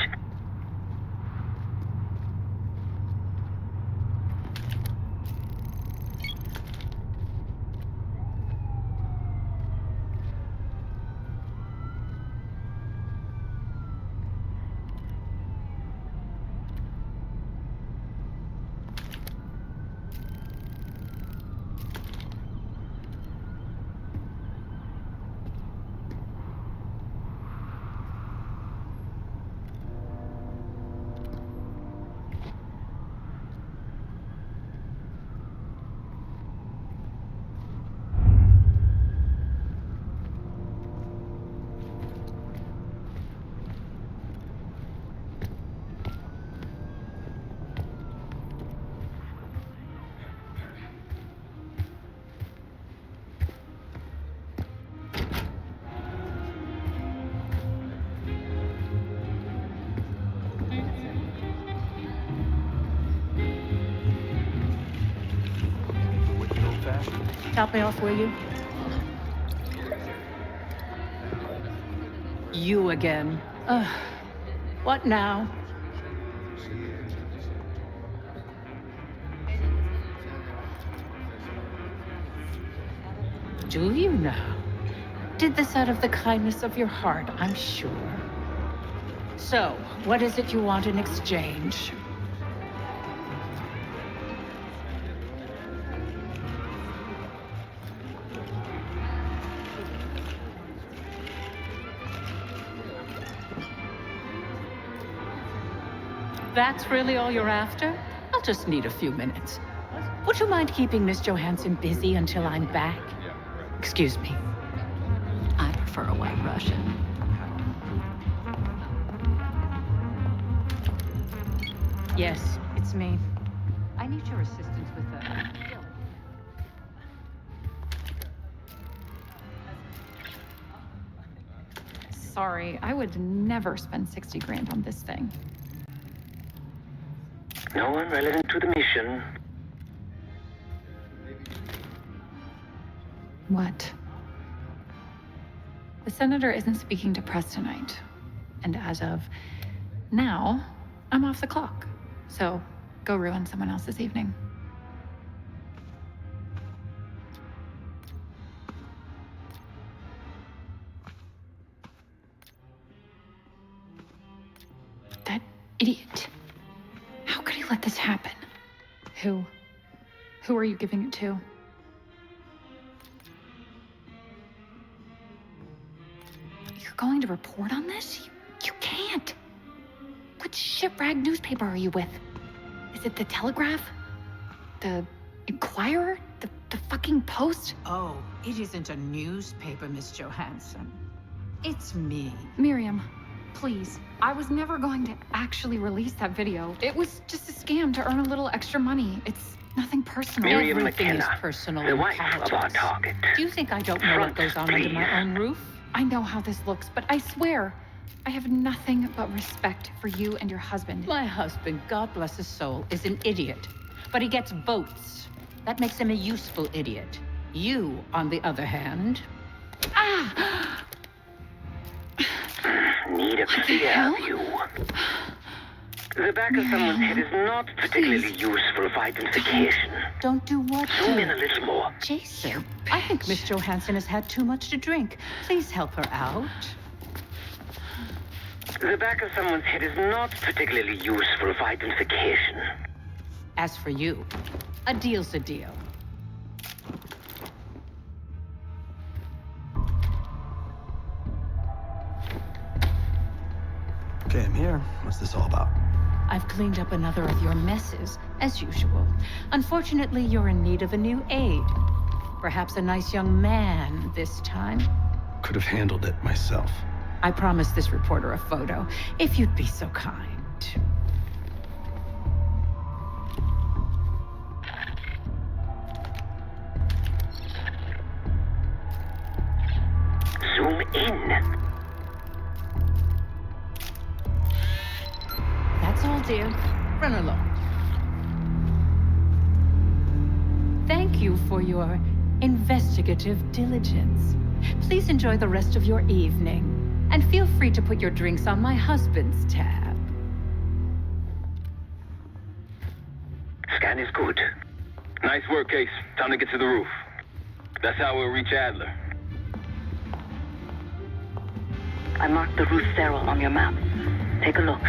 Top me off, will you? You again. What now? Do you now? Did this out of the kindness of your heart, I'm sure. So, what is it you want in exchange? That's really all you're after? I'll just need a few minutes. Would you mind keeping Miss Johansson busy until I'm back? Excuse me. I prefer a white Russian. Yes, it's me. I need your assistance with the... Sorry, I would never spend 60 grand on this thing. No one relevant to the mission. What? The senator isn't speaking to press tonight. And as of now, I'm off the clock. So go ruin someone else's evening. That idiot. How could he let this happen? Who? Who are you giving it to? You're going to report on this? You can't. What shitrag newspaper are you with? Is it the Telegraph? The Inquirer? The fucking Post? Oh, it isn't a newspaper, Miss Johansson. It's me. Miriam, please. I was never going to actually release that video. It was just a scam to earn a little extra money. It's nothing personal. Miriam Everything is McKenna, personal the in wife politics. of our target. Do you think I don't know what goes on under my own roof? I know how this looks, but I swear, I have nothing but respect for you and your husband. My husband, God bless his soul, is an idiot. But he gets votes. That makes him a useful idiot. You, on the other hand... Need a clear view. The back of someone's head is not particularly useful for identification. Don't do what? Zoom in a little more. Jason, I think Miss Johansson has had too much to drink. Please help her out. The back of someone's head is not particularly useful for identification. As for you, a deal's a deal. Okay, I'm here. What's this all about? I've cleaned up another of your messes, as usual. Unfortunately, you're in need of a new aide. Perhaps a nice young man this time. Could have handled it myself. I promised this reporter a photo, if you'd be so kind. Zoom in. That's all, dear. Run along. Thank you for your investigative diligence. Please enjoy the rest of your evening. And feel free to put your drinks on my husband's tab. Scan is good. Nice work, Case. Time to get to the roof. That's how we'll reach Adler. I marked the roof sterile on your map. Take a look.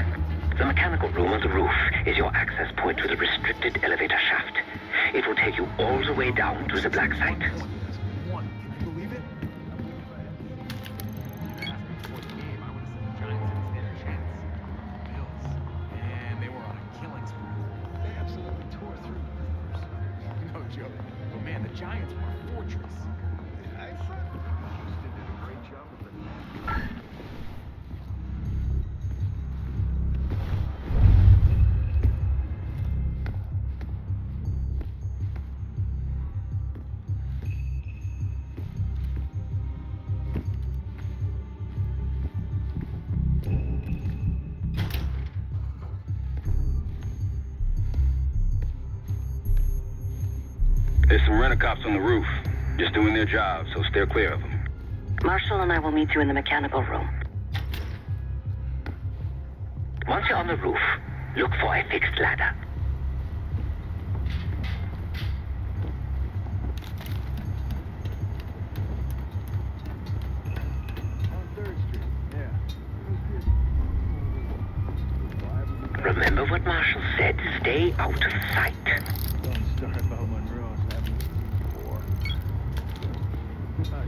The mechanical room on the roof is your access point to the restricted elevator shaft. It will take you all the way down to the black site. There's some rent-a-cops on the roof. Just doing their job, so steer clear of them. Marshall and I will meet you in the mechanical room. Once you're on the roof, look for a fixed ladder. Remember what Marshall said, stay out of sight. Don't start about Monroe. It's happened before. I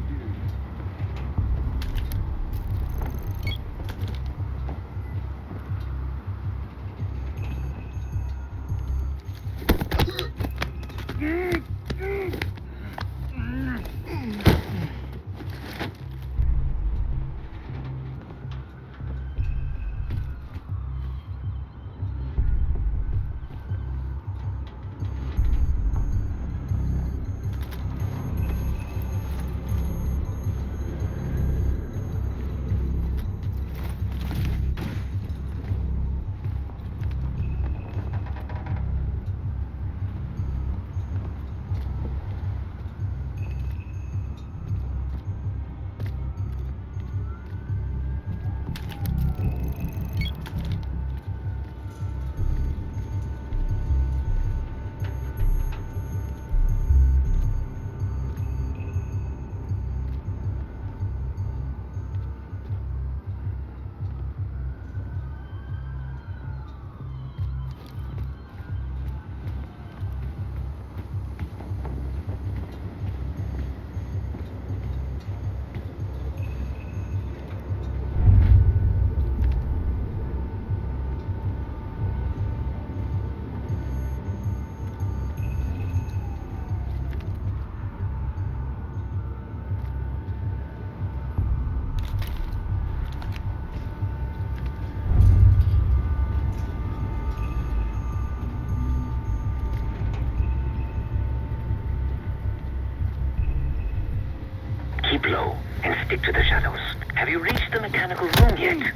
Keep low and stick to the shadows. Have you reached the mechanical room yet?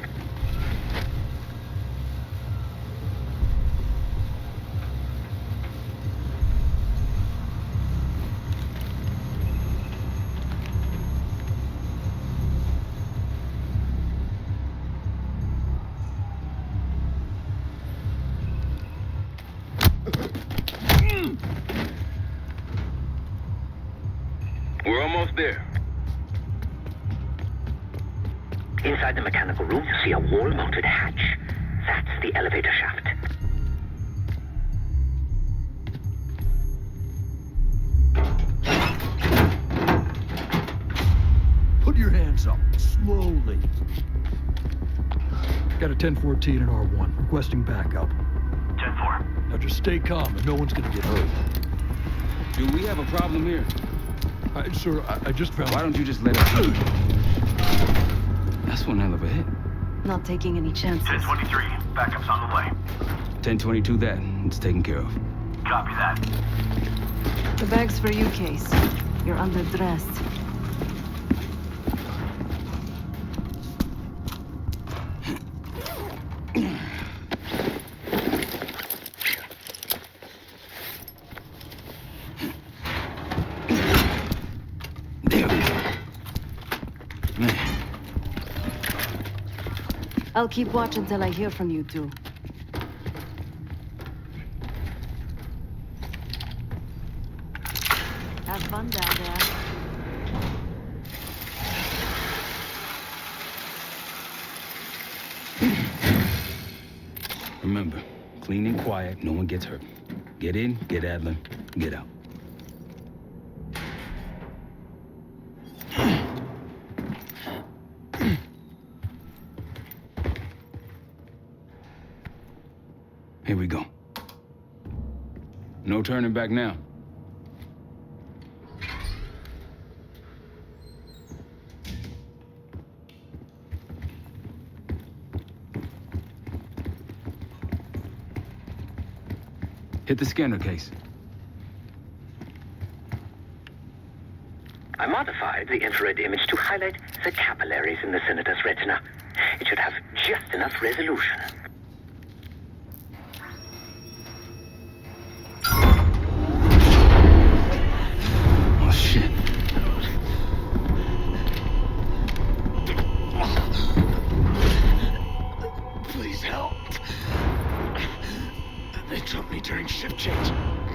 almost there. Inside the mechanical room, you see a wall-mounted hatch. That's the elevator shaft. Put your hands up, slowly. Got a 1014 and R1, requesting backup. 10-4. Now just stay calm and no one's gonna get hurt. Do we have a problem here? Sir, I just found... Why don't you just let us in? That's one hell of a hit. Not taking any chances. 1023, backup's on the way. 1022 that. It's taken care of. Copy that. The bag's for you, Case. You're underdressed. I'll keep watch until I hear from you two. Have fun down there. Remember, clean and quiet, no one gets hurt. Get in, get Adler, get out. Here we go. No turning back now. Hit the scanner case. I modified the infrared image to highlight the capillaries in the senator's retina. It should have just enough resolution. Oh, shit. Please help. They took me during shift change.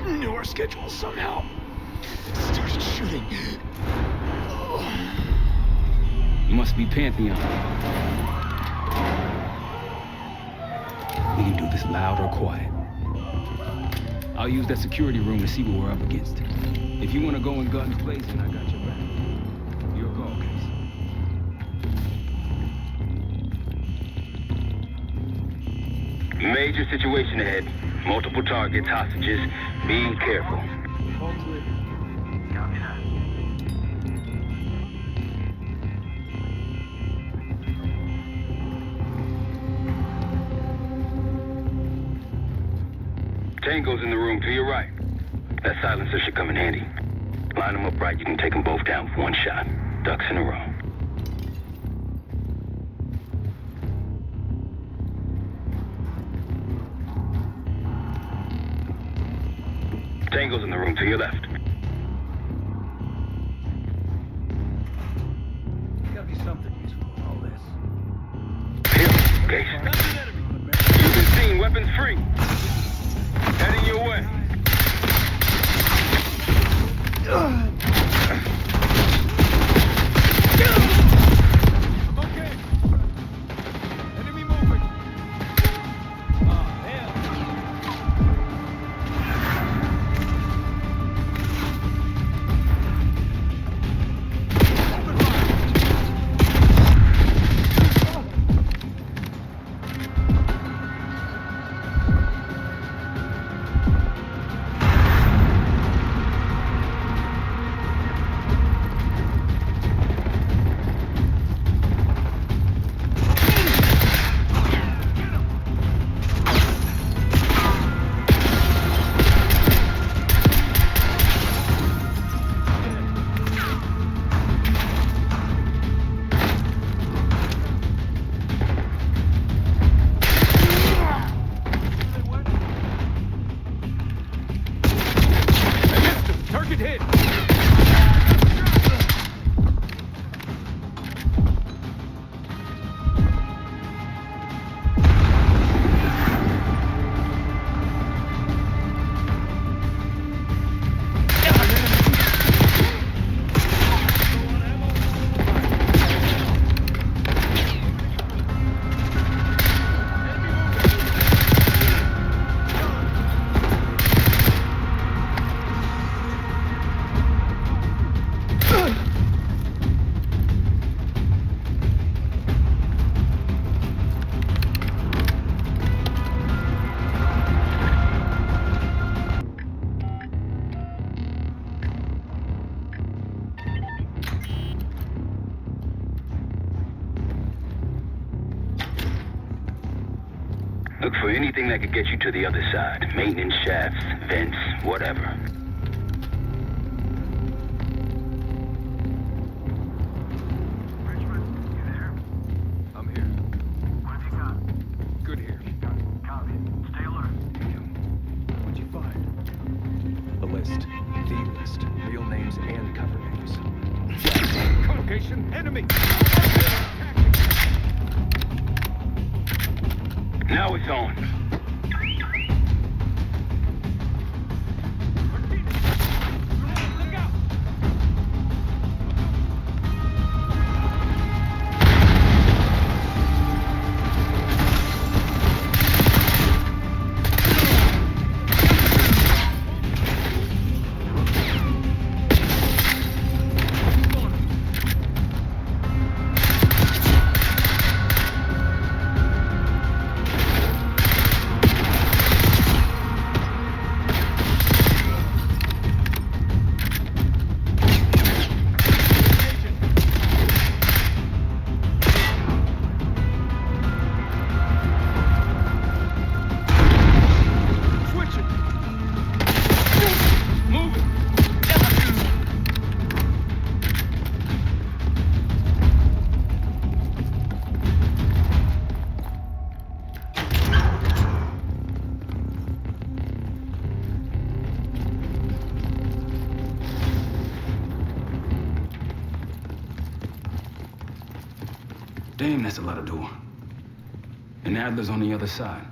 Knew our schedule somehow. Started shooting. Must be Pantheon. We can do this loud or quiet. I'll use that security room to see what we're up against. If you want to go in guns blazing, I got your back. Your call, Case. Major situation ahead. Multiple targets, hostages. Be careful. Copy that. Tango's in the room to your right. That silencer should come in handy. Line them up right, you can take them both down with one shot. Ducks in a row. Tango's in the room to your left. Gotta be something useful in all this. Here, Case. You've been seen, weapons free. Heading your way. Okay. Enemy moving. Oh, hell. Look for anything that could get you to the other side. Maintenance shafts, vents, whatever. I'm here. What have you got? Good here. Copy. Stay alert. What'd you find? A list. The list. Real names and cover names. Collocation enemy! Now it's on. Damn, that's a lot of door. And Adler's on the other side.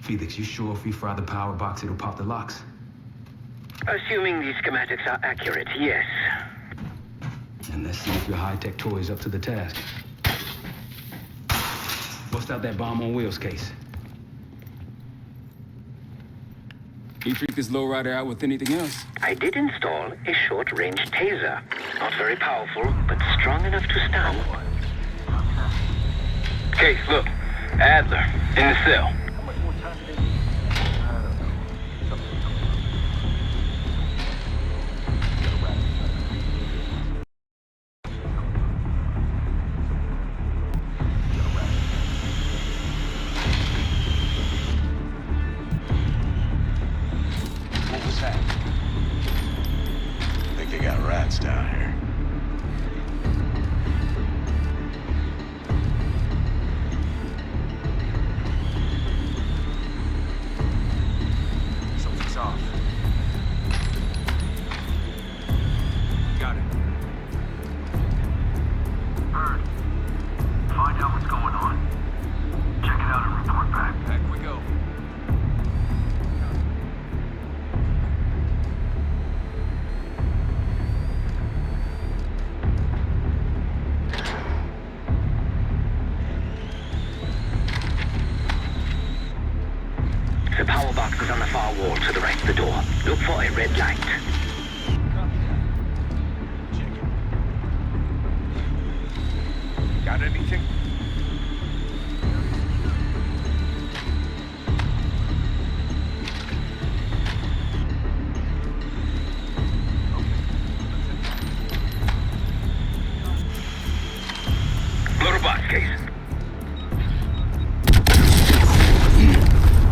Felix, you sure if we fry the power box, it'll pop the locks? Assuming these schematics are accurate, yes. And let's see if your high-tech toy is up to the task. Bust out that bomb on wheels case. You freak this lowrider out with anything else? I did install a short-range taser. Not very powerful, but strong enough to stun. Case, look. Adler, in the cell. What was that? Think they got rats down here. Something's off. Got it. Bird, find out what's going on. Check it out and report back. Back we go. The power box is on the far wall to the right of the door. Look for a red light. Got anything? Little box case.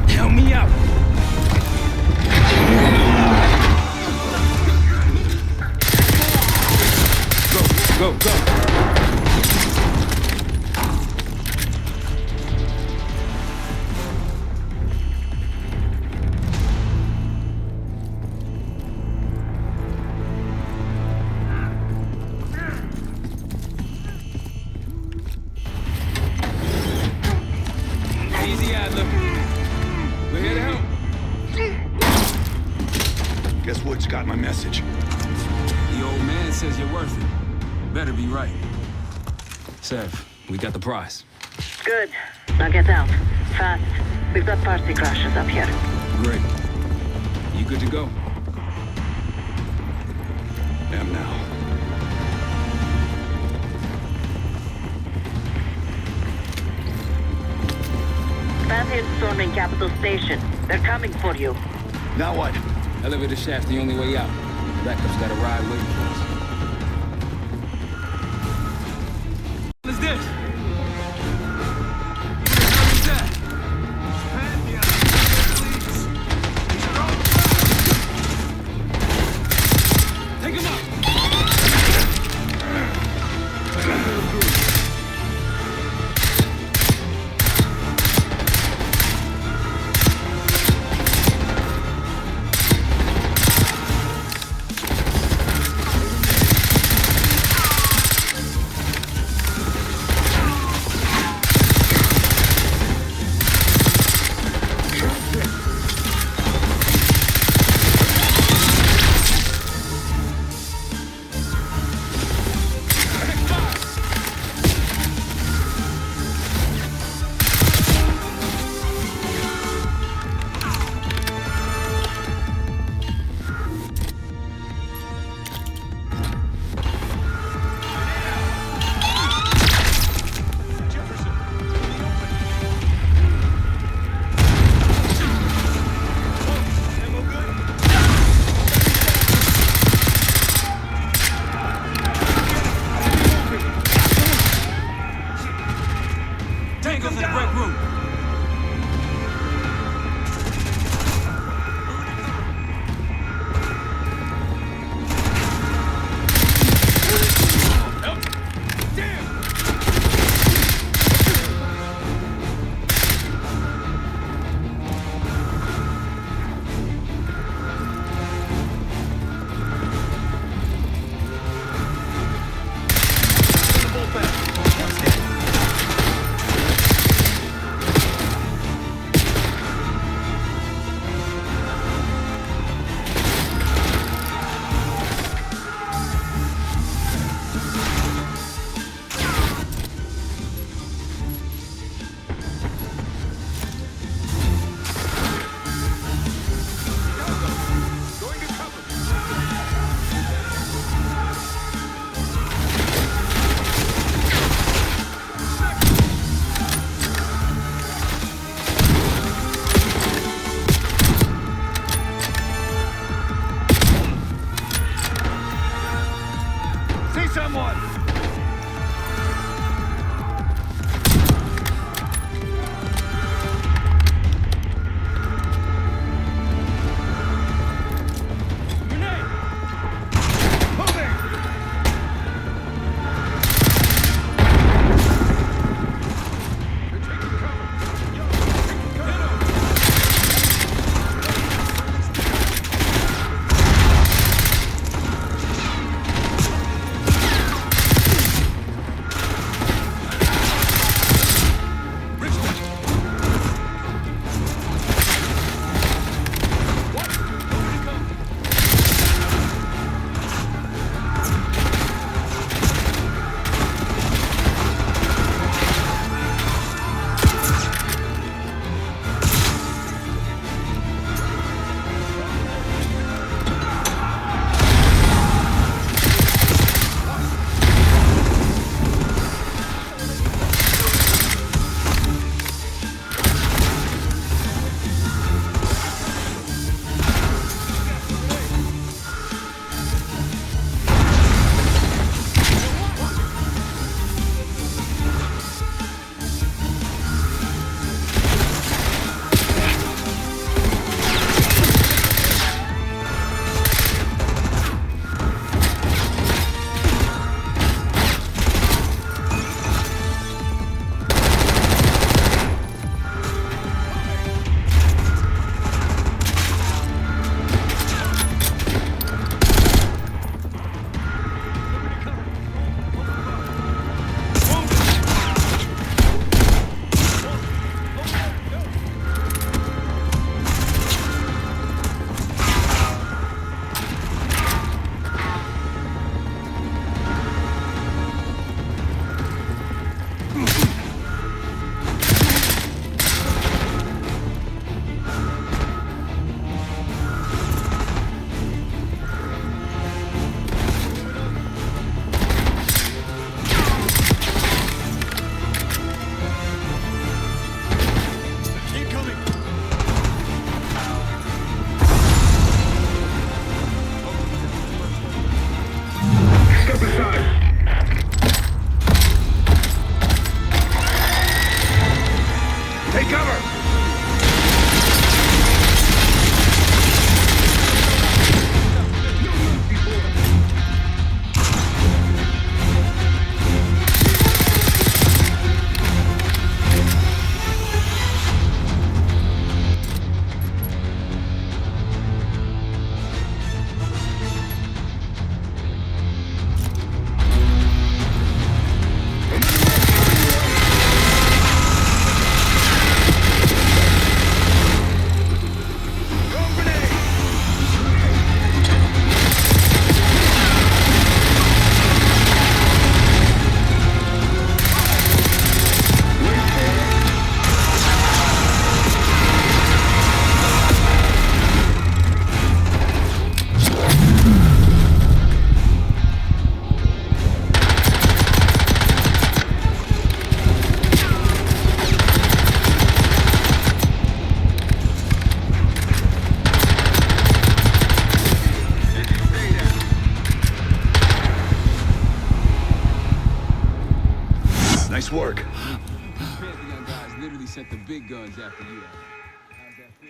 Help me out! Go, go, go! Easy, Adler. We're here to help. Guess Wood's got my message. The old man says you're worth it. Better be right. Sev, we got the prize. Good. Now get out. Fast. We've got party crashers up here. Great. You good to go? Am now. Bandits storming Capitol Station. They're coming for you. Now what? Elevator shaft the only way out. Backup's got a ride waiting for us. What is this? What is that? Nice work. Pantheon guys literally sent the big guns after you. How's that feel?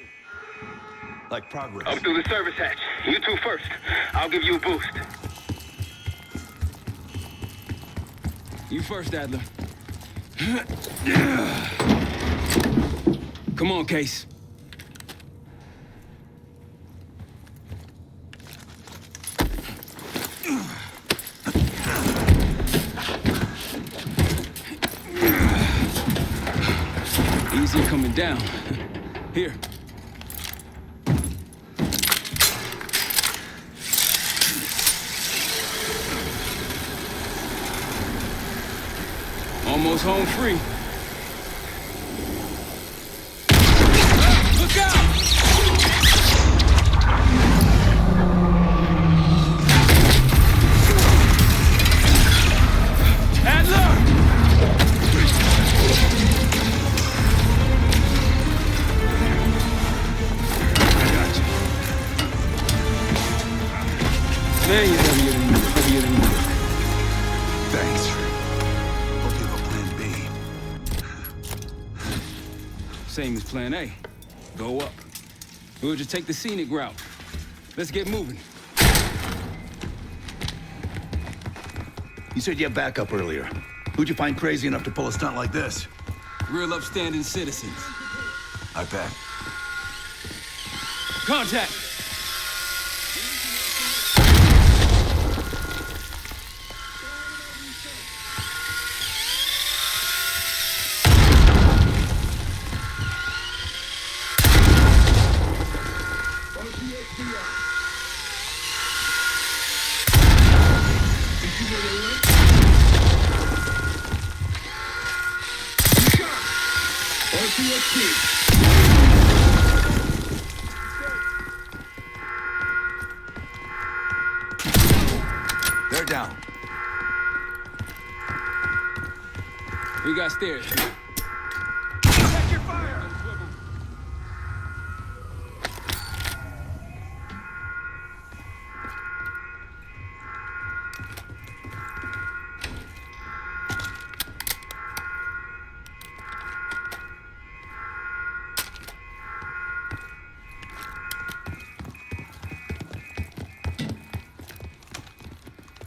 Like progress. Up through the service hatch. You two first. I'll give you a boost. You first, Adler. Come on, Case. Easier coming down. Here. Almost home free. Look out! Adler! Man, you're heavier than you. Thanks. Hope you have a plan B. Same as plan A. Go up. We'll just take the scenic route. Let's get moving. You said you had backup earlier. Who'd you find crazy enough to pull a stunt like this? Real upstanding citizens. I bet. Contact! They're down. We got stairs. Check your fire!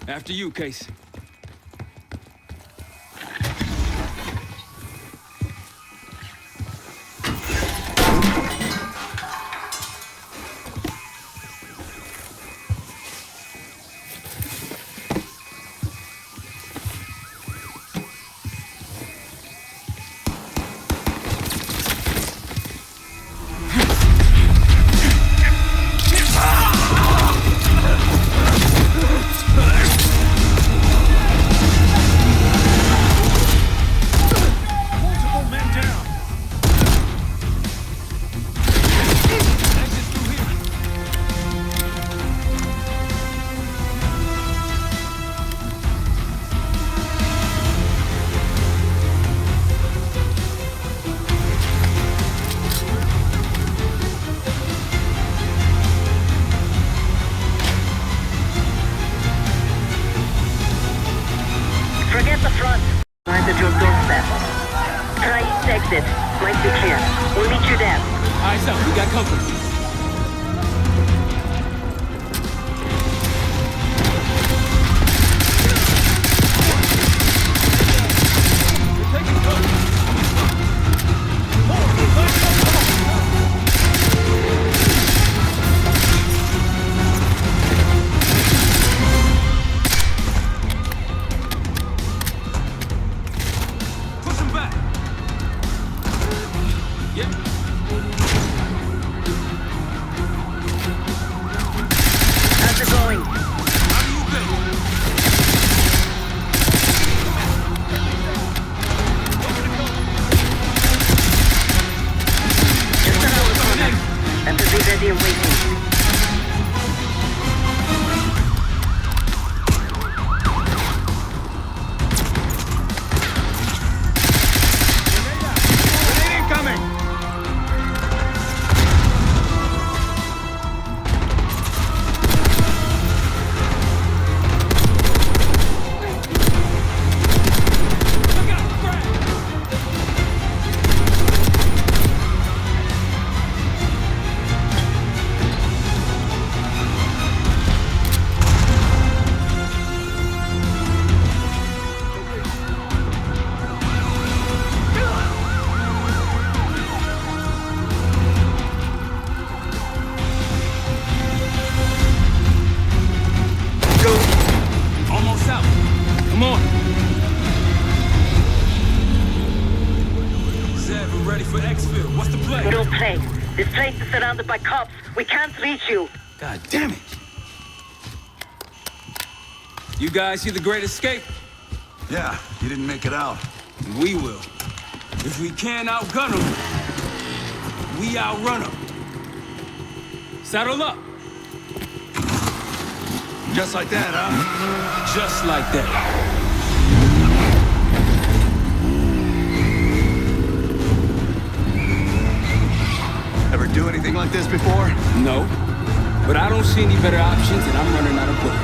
After you, Case. Forget the front. Mine's at your doorstep. Try east exit. Might be clear. We'll meet you there. Eyes up, we got company. Push him back. Yep. How's it going? How you been? Just around the corner. And to be ready and waiting. Almost out. Come on. Zed, we're ready for exfil. What's the play? No play. This place is surrounded by cops. We can't reach you. God damn it. You guys see the Great Escape? Yeah, you didn't make it out. We will. If we can't outgun them, we outrun them. Saddle up. Just like that, huh? Just like that. Ever do anything like this before? No. But I don't see any better options, and I'm running out of bullets.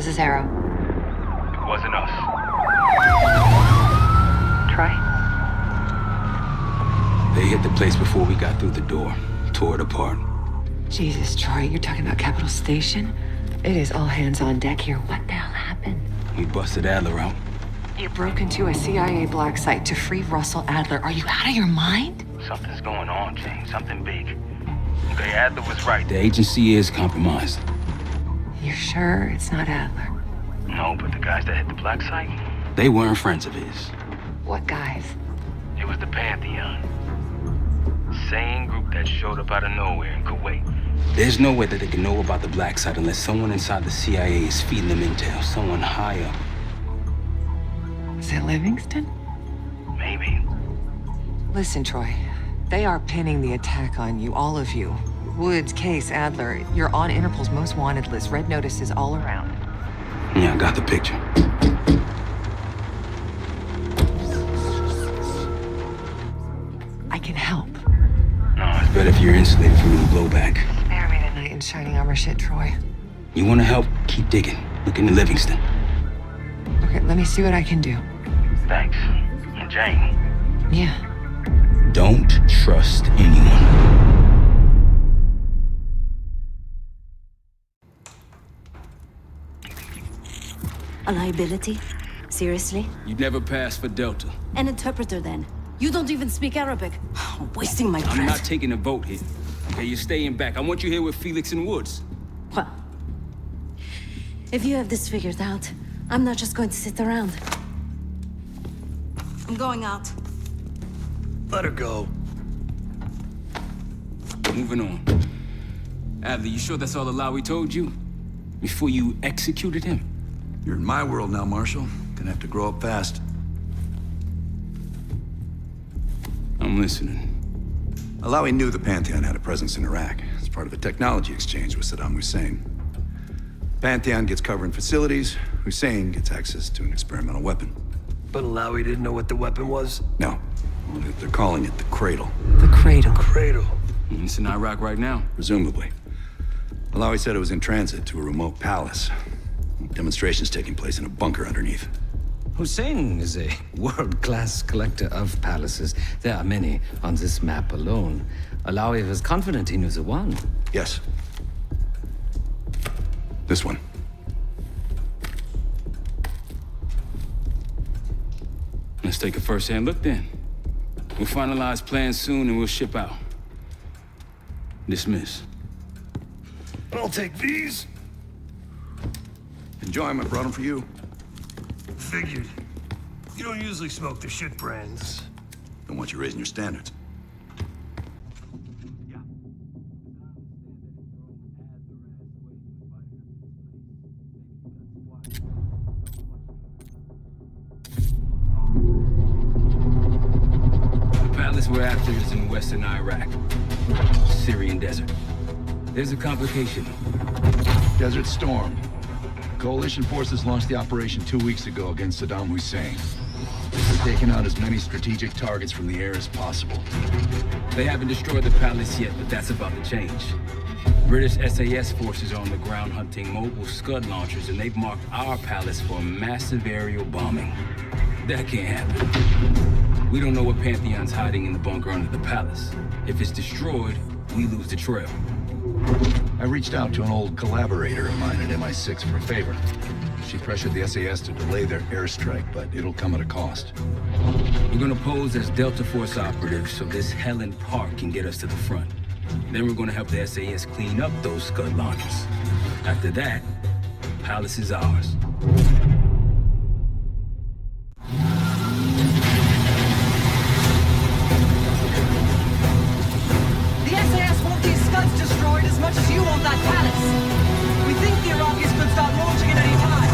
This is Arrow. It wasn't us. Troy? They hit the place before we got through the door. Tore it apart. Jesus, Troy, you're talking about Capital Station? It is all hands on deck here. What the hell happened? We busted Adler out. You broke into a CIA black site to free Russell Adler. Are you out of your mind? Something's going on, Jane. Something big. Okay, Adler was right. The agency is compromised. You're sure it's not Adler? No, but the guys that hit the black site, They weren't friends of his. What guys? it was the Pantheon. Same group that showed up out of nowhere in Kuwait. There's no way that they can know about the black site unless someone inside the CIA is feeding them intel. Someone high up. Is it Livingston? Maybe. Listen, Troy. They are pinning the attack on you, all of you. Woods, Case, Adler. You're on Interpol's most wanted list. Red notices all around. Yeah, I got the picture. I can help. No, it's better if you're insulated from any blowback. Spare me tonight in shining armor shit, Troy. You want to help? Keep digging. Look into Livingston. Okay, let me see what I can do. Thanks. And Jane. Yeah. Don't trust anyone. A liability? Seriously? You'd never pass for Delta. An interpreter then? You don't even speak Arabic. Wasting my breath. I'm not taking a vote here. Okay, you're staying back. I want you here with Felix and Woods. Well, if you have this figured out, I'm not just going to sit around. I'm going out. Let her go. Moving on. Adler, you sure that's all the lie we told you? Before you executed him? You're in my world now, Marshal. Gonna have to grow up fast. I'm listening. Alawi knew the Pantheon had a presence in Iraq. It's part of a technology exchange with Saddam Hussein. Pantheon gets cover in facilities. Hussein gets access to an experimental weapon. But Alawi didn't know what the weapon was? No. They're calling it the Cradle. The Cradle. Cradle. It's in Iraq right now. Presumably. Alawi said it was in transit to a remote palace. Demonstrations taking place in a bunker underneath. Hussein is a world-class collector of palaces. There are many on this map alone. Alawi was confident he knew the one. Yes. This one. Let's take a first-hand look then. We'll finalize plans soon and we'll ship out. Dismiss. I'll take these. Enjoy them. I brought them for you. Figured. You don't usually smoke the shit brands. Don't want you raising your standards. The palace we're after is in western Iraq. Syrian desert. There's a complication. Desert Storm. Coalition forces launched the operation 2 weeks ago against Saddam Hussein. They're taking out as many strategic targets from the air as possible. They haven't destroyed the palace yet, but that's about to change. British SAS forces are on the ground hunting mobile Scud launchers, and they've marked our palace for a massive aerial bombing. That can't happen. We don't know what Pantheon's hiding in the bunker under the palace. If it's destroyed, we lose the trail. I reached out to an old collaborator of mine at MI6 for a favor. She pressured the SAS to delay their airstrike, but it'll come at a cost. We're gonna pose as Delta Force operatives so this Helen Park can get us to the front. Then we're gonna help the SAS clean up those Scud launchers. After that, Palace is ours. The SAS want these Scuds destroyed as much as you want that palace. We think the Iraqis could start launching at any time.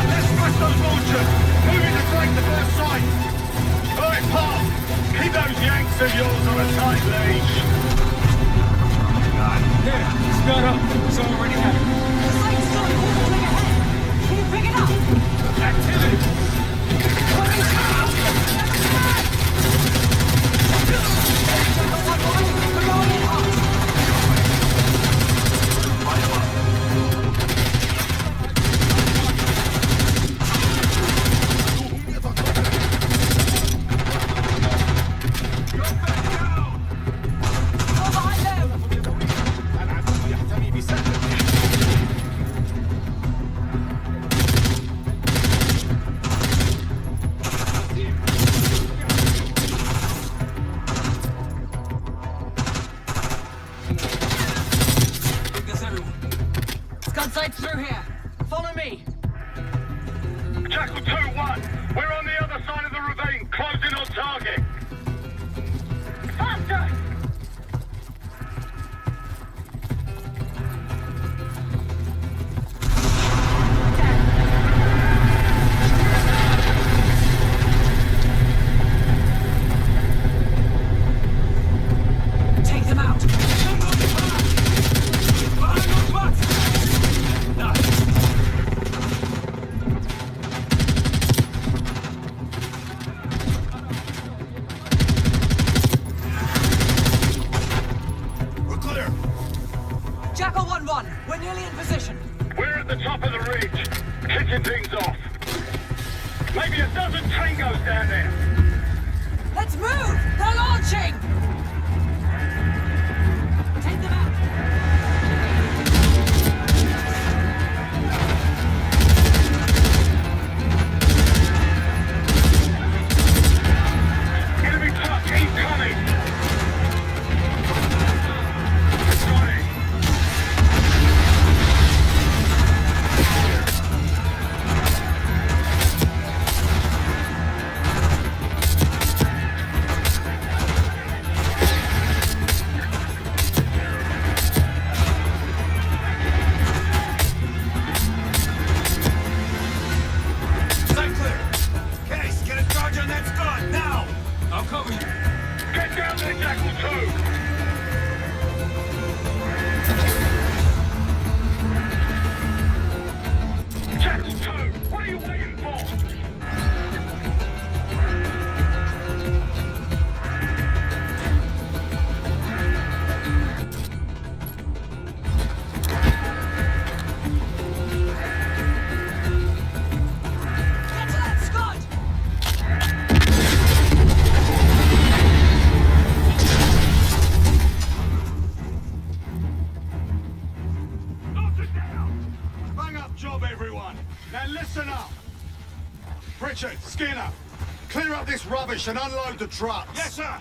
Let's smash those launchers! Moving to take the first sight! Alright, Pop! Keep those Yanks of yours on a tight leash! There, Scud up. It's already happening. The site's still a quarter click ahead. Can you pick it up? Activity! top of the ridge, kicking things off. Maybe a dozen tangos down there. Let's move! They're launching! Take them out! Enemy truck incoming! Got it! Sight clear. Case, get a charge on that Scud, now! I'll cover you. Get down there, Jackal 2! Jackal 2, what are you waiting for? Get to that Scud! Knock it down! Bang up job, everyone! Now listen up! Pritchard, Skinner, clear up this rubbish and unload the trucks. Yes, sir!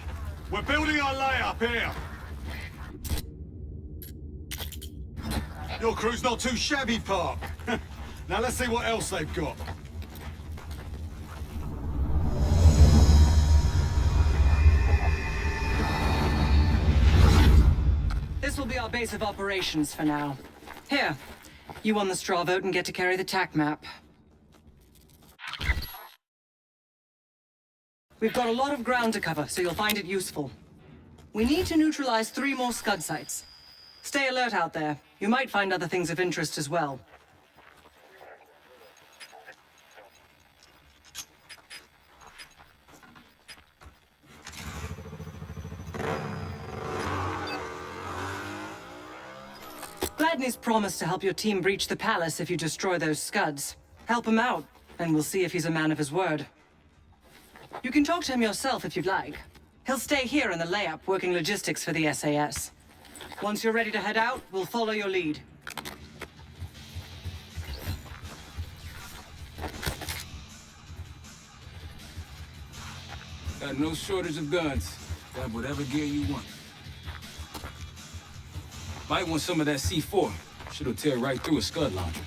We're building our layup here. Your crew's not too shabby, Park. Now let's see what else they've got. This will be our base of operations for now. Here, you won the straw vote and get to carry the TAC map. We've got a lot of ground to cover, so you'll find it useful. We need to neutralize 3 more Scud sites. Stay alert out there. You might find other things of interest as well. Gladney's promised to help your team breach the palace if you destroy those Scuds. Help him out, and we'll see if he's a man of his word. You can talk to him yourself if you'd like. He'll stay here in the layup, working logistics for the SAS. Once you're ready to head out, we'll follow your lead. Got no shortage of guns. Got whatever gear you want. Might want some of that C4. Shit'll tear right through a Scud launcher.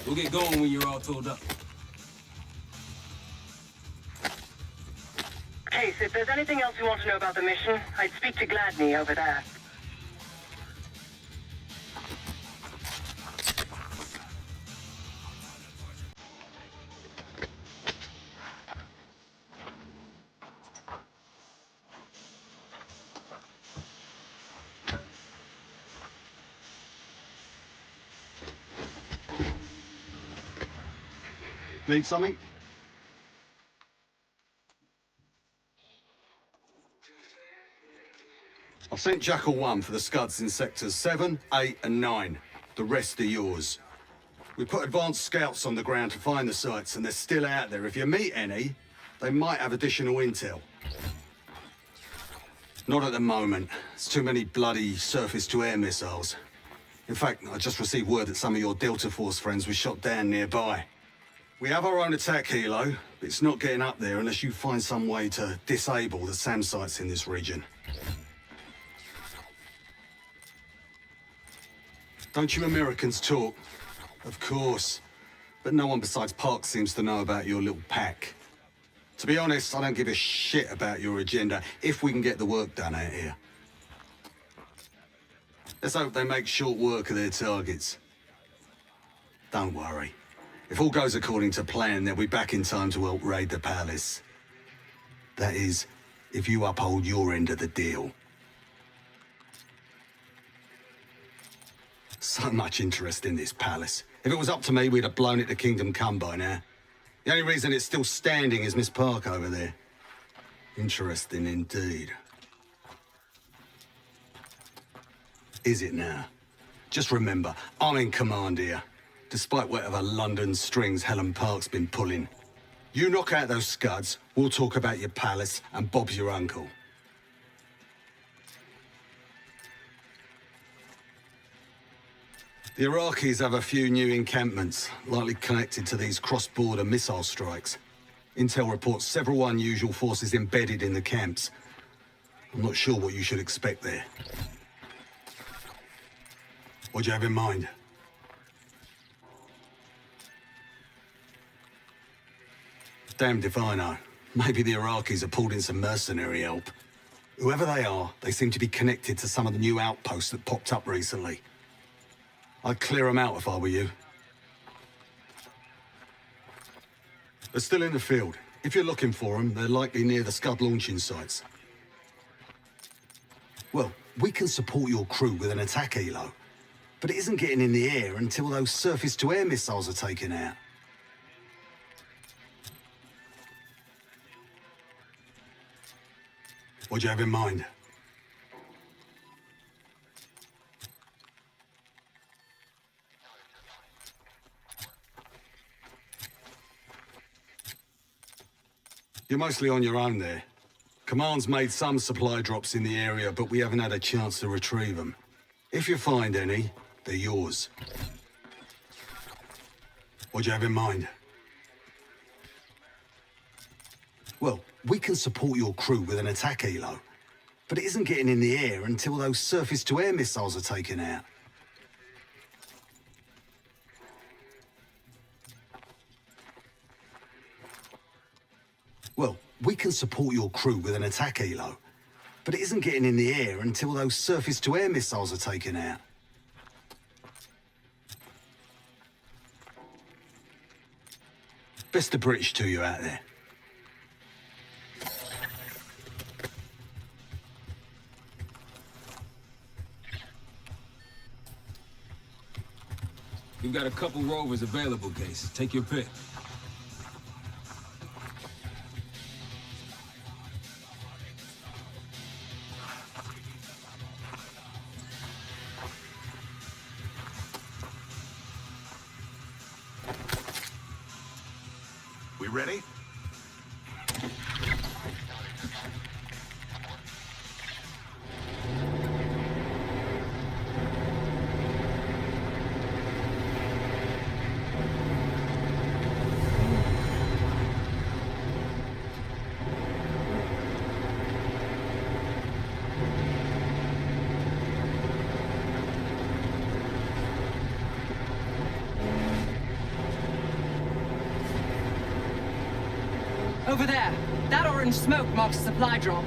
We'll get going when you're all tooled up. Case, if there's anything else you want to know about the mission, I'd speak to Gladney over there. Need something? I've sent Jackal 1 for the Scuds in sectors 7, 8, and 9. The rest are yours. We put advanced scouts on the ground to find the sites, and they're still out there. If you meet any, they might have additional intel. Not at the moment. It's too many bloody surface-to-air missiles. In fact, I just received word that some of your Delta Force friends were shot down nearby. We have our own attack helo, but it's not getting up there unless you find some way to disable the SAM sites in this region. Don't you Americans talk? Of course. But no one besides Park seems to know about your little pack. To be honest, I don't give a shit about your agenda if we can get the work done out here. Let's hope they make short work of their targets. Don't worry. If all goes according to plan, they'll be back in time to help raid the palace. That is, if you uphold your end of the deal. So much interest in this palace. If it was up to me, we'd have blown it to Kingdom Come by now. The only reason it's still standing is Miss Park over there. Interesting indeed. Is it now? Just remember, I'm in command here. Despite whatever London strings Helen Park's been pulling. You knock out those scuds, we'll talk about your palace and Bob's your uncle. The Iraqis have a few new encampments, likely connected to these cross-border missile strikes. Intel reports several unusual forces embedded in the camps. I'm not sure what you should expect there. What do you have in mind? Damned if I know. Maybe the Iraqis have pulled in some mercenary help. Whoever they are, they seem to be connected to some of the new outposts that popped up recently. I'd clear them out if I were you. They're still in the field. If you're looking for them, they're likely near the Scud launching sites. Well, we can support your crew with an attack helo, but it isn't getting in the air until those surface-to-air missiles are taken out. What do you have in mind? You're mostly on your own there. Command's made some supply drops in the area, but we haven't had a chance to retrieve them. If you find any, they're yours. What do you have in mind? Well, we can support your crew with an attack helo, but it isn't getting in the air until those surface-to-air missiles are taken out. Well, we can support your crew with an attack helo, but it isn't getting in the air until those surface-to-air missiles are taken out. Best of British to you out there. We've got a couple rovers available, Case. Take your pick. We ready? Over there. That orange smoke marks a supply drop.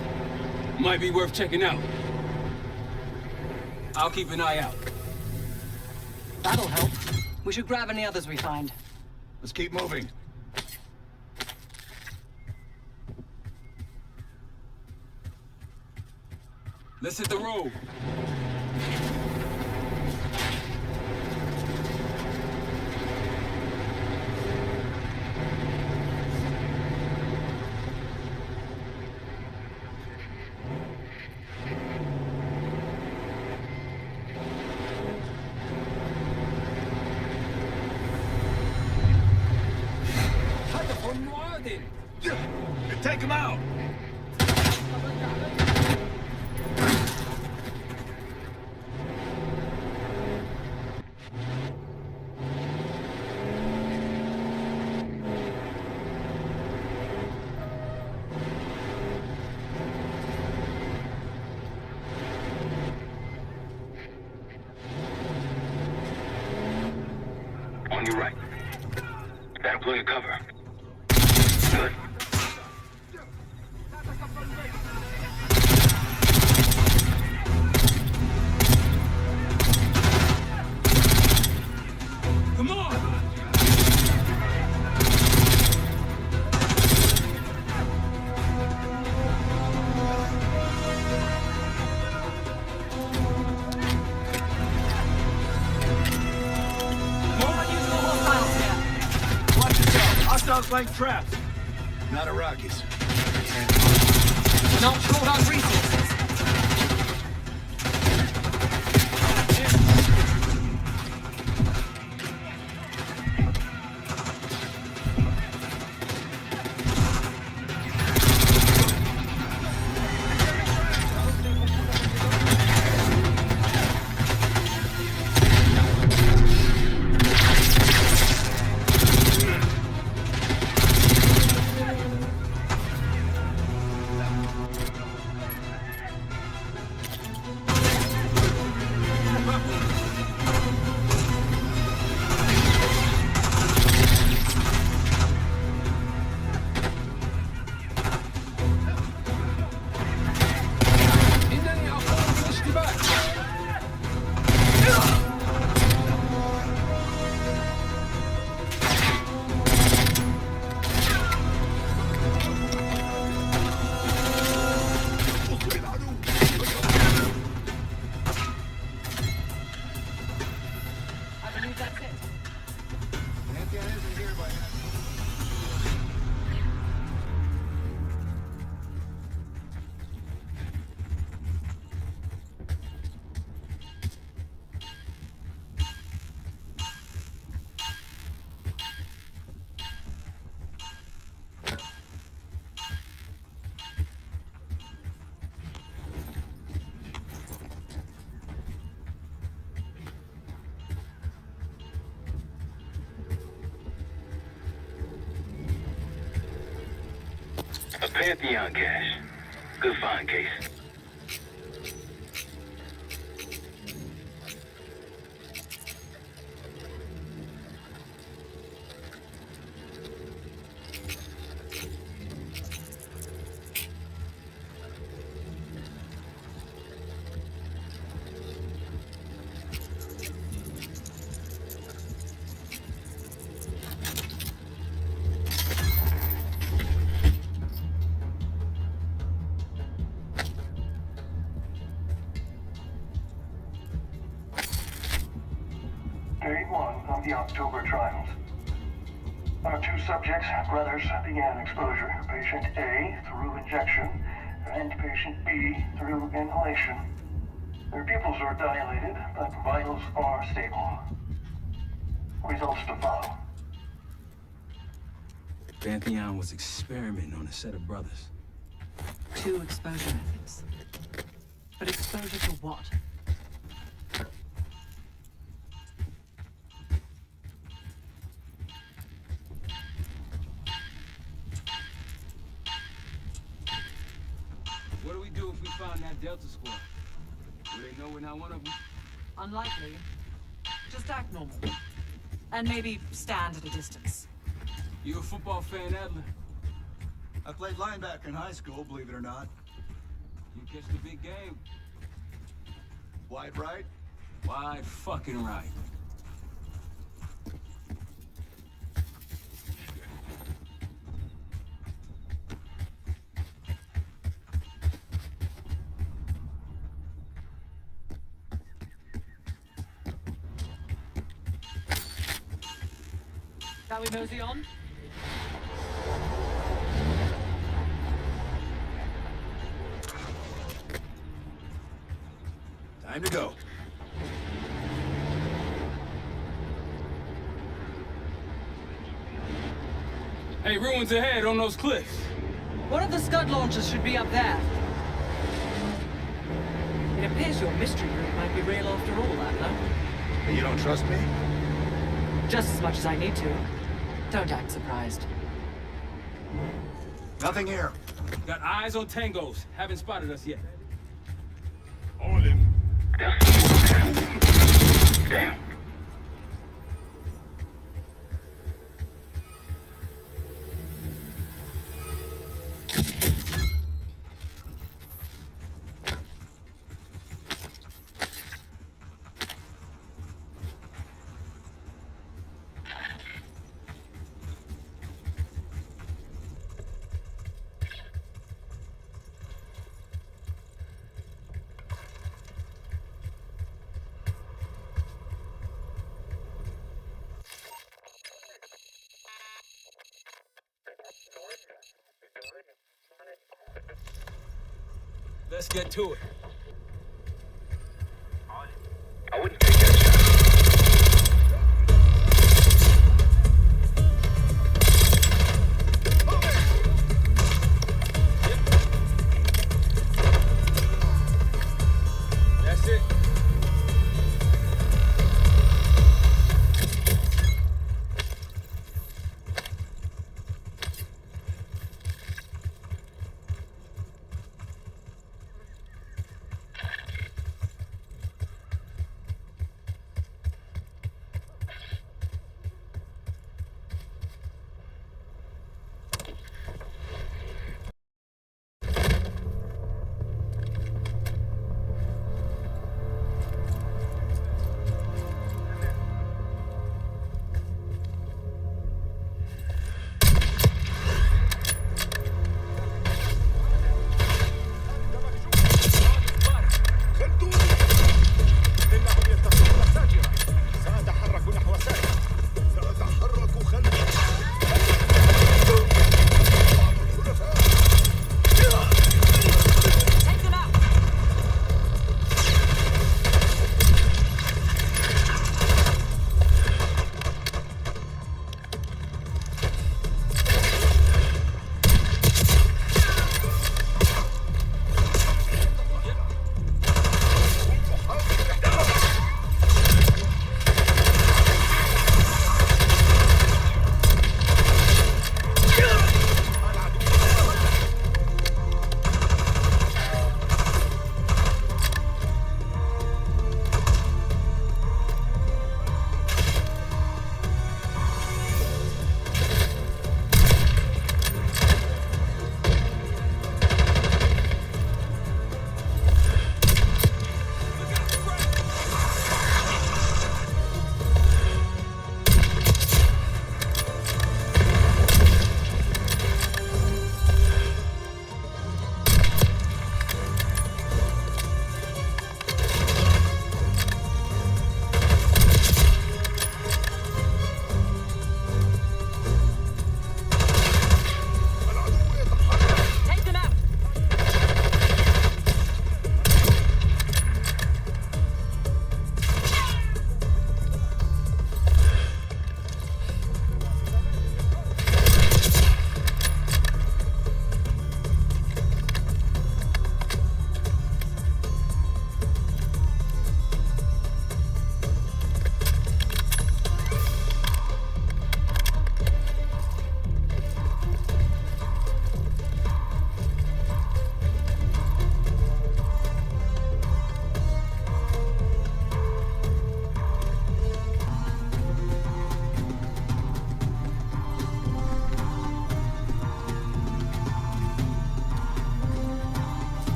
Might be worth checking out. I'll keep an eye out. That'll help. We should grab any others we find. Let's keep moving. Let's hit the road. Take him out! On your right. That'll blow your cover. Good. Come on! Hostiles laying traps. Not Iraqis. Not short on resources. Pantheon cache. Good find, Case. Day 1 of the October trials. Our two subjects, brothers, began exposure. Patient A through injection, and patient B through inhalation. Their pupils are dilated, but vitals are stable. Results to follow. Pantheon was experimenting on a set of brothers. 2 exposure methods. But exposure to what? What do we do if we find that Delta squad? Do they know we're not one of them? Unlikely. Just act normal. And maybe stand at a distance. You a football fan, Adler? I played linebacker in high school, believe it or not. You catch the big game. Wide right? Wide fucking right. Shall we mosey on? Time to go. Hey, ruins ahead on those cliffs. One of the Scud launchers should be up there. It appears your mystery group might be real after all, Adler. You don't trust me? Just as much as I need to. Don't act surprised. Nothing here. Got eyes on tangos. Haven't spotted us yet. All in. Damn. Let's get to it. I wouldn't take that shot. That's it.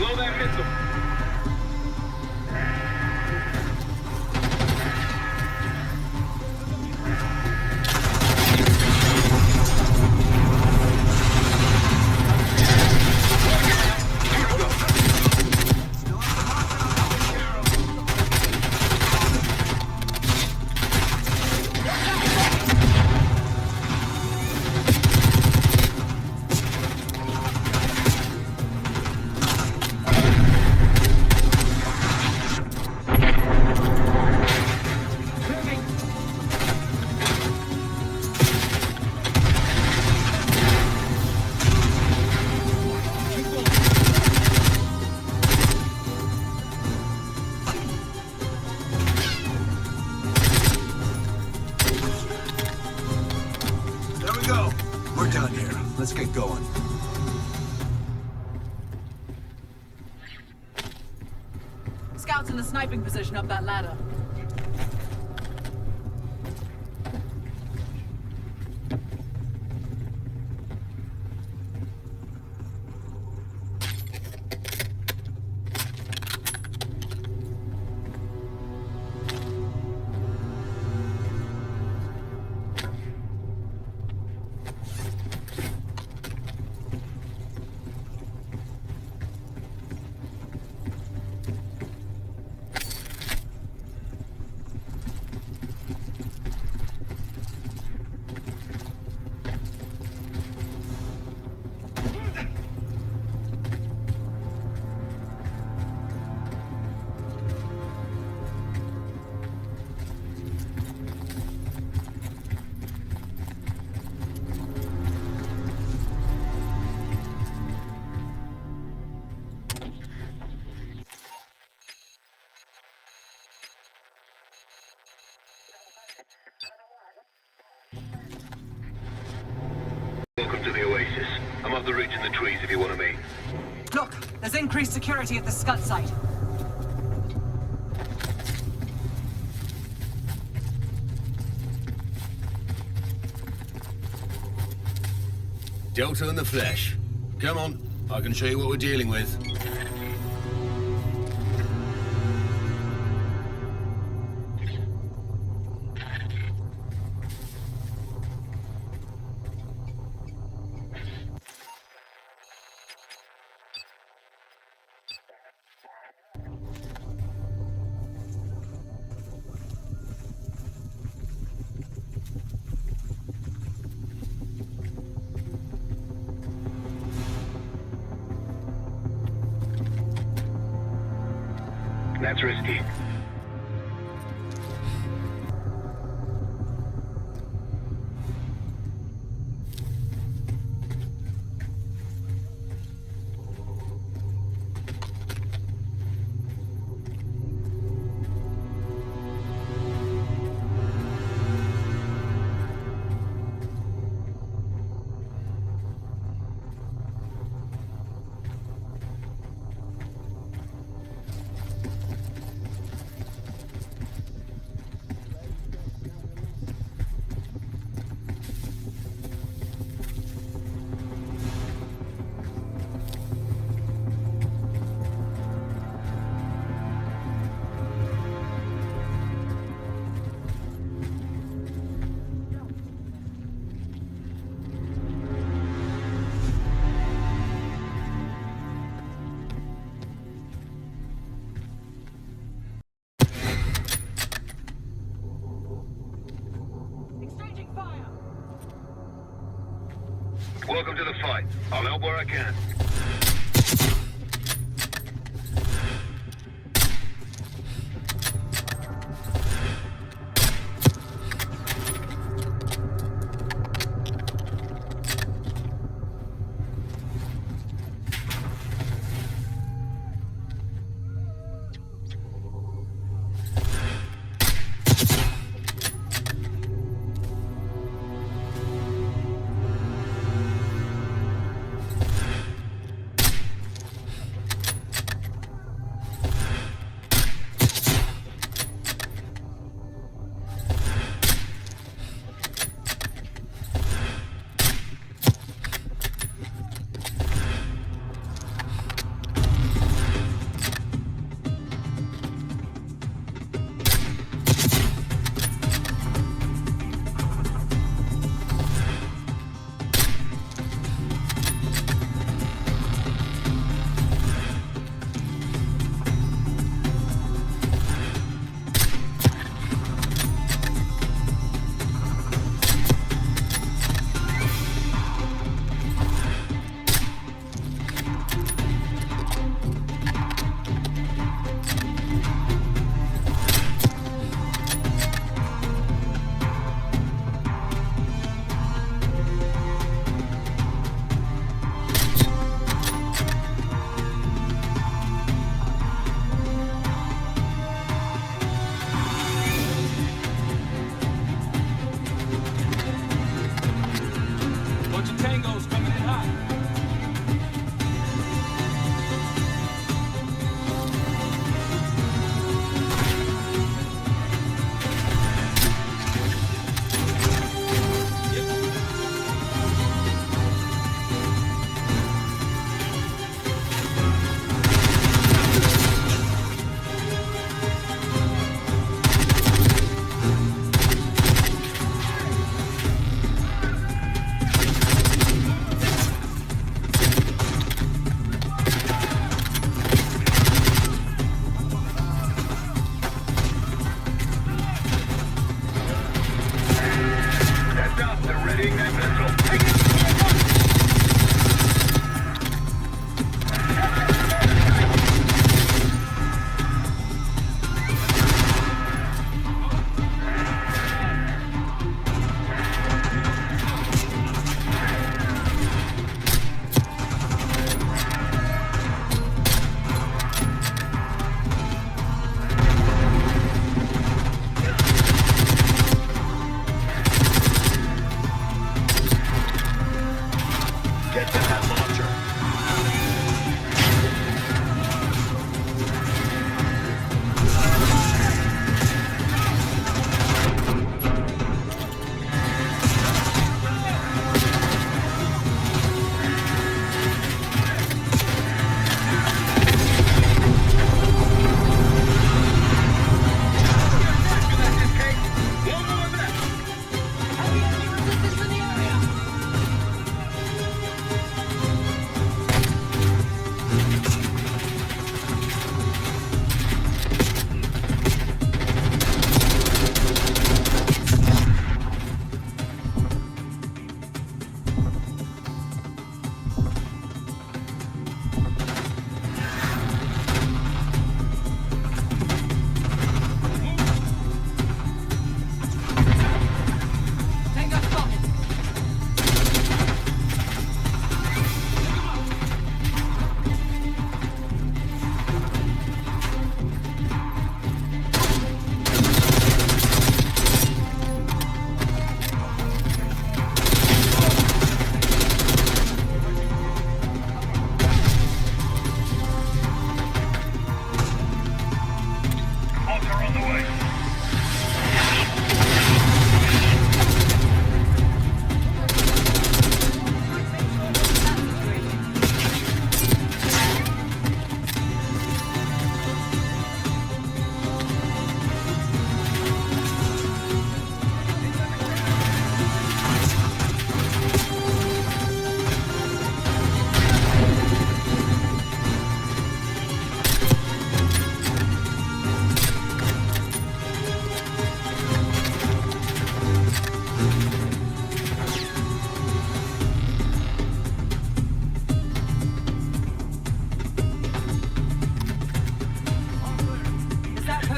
Blow that missile. Let's get going. Scouts in the sniping position up that ladder. Welcome to the Oasis. I'm up the ridge in the trees if you want to meet. Look, there's increased security at the Scud site. Delta in the flesh. Come on, I can show you what we're dealing with. That's risky. Welcome to the fight. I'll help where I can.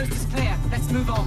coast is clear. Let's move on.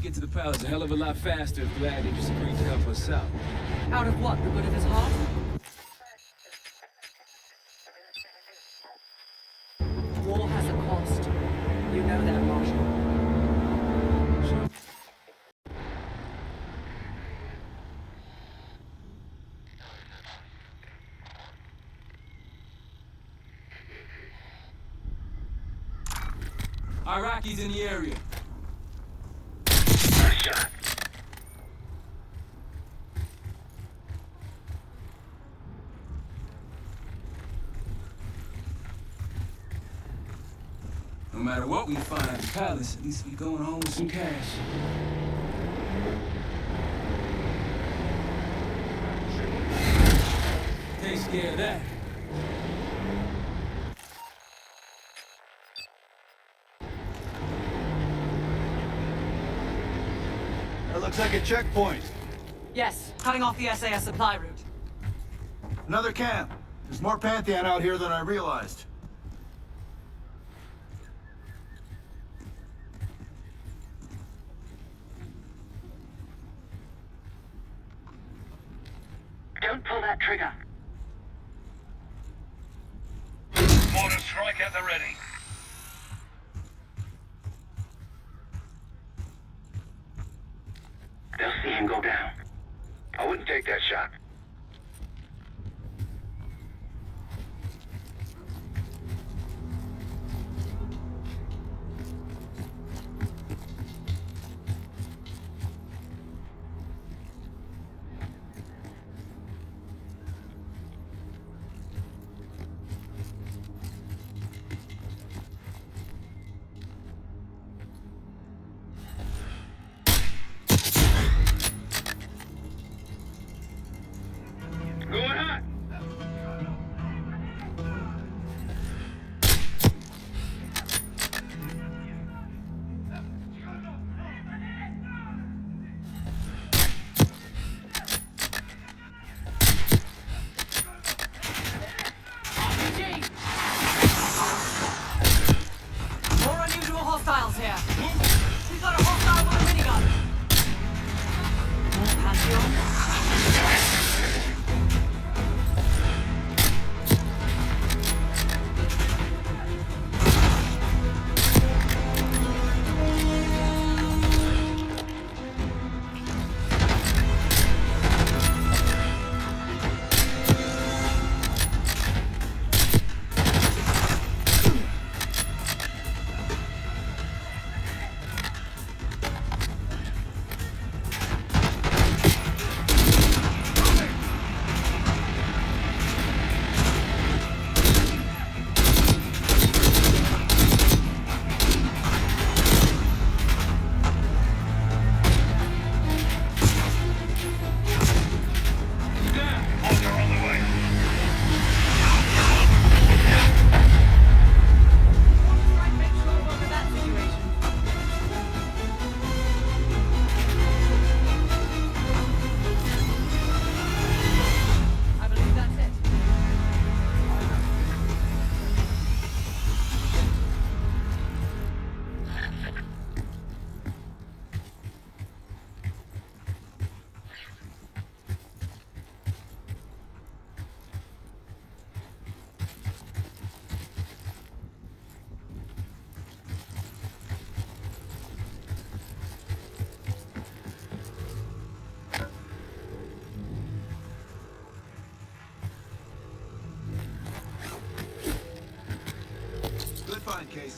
Get to the palace a hell of a lot faster if Glad just agreed to help us out. Out of what? The good of his heart? War has a cost. You know that, Marshal. Iraqis in the area. No matter what we find at the palace, at least we going home with some cash. Ain't scared of that. That looks like a checkpoint. Yes, cutting off the SAS supply route. Another camp. There's more Pantheon out here than I realized. Don't pull that trigger. Mortar strike at the ready. They'll see him go down. I wouldn't take that shot.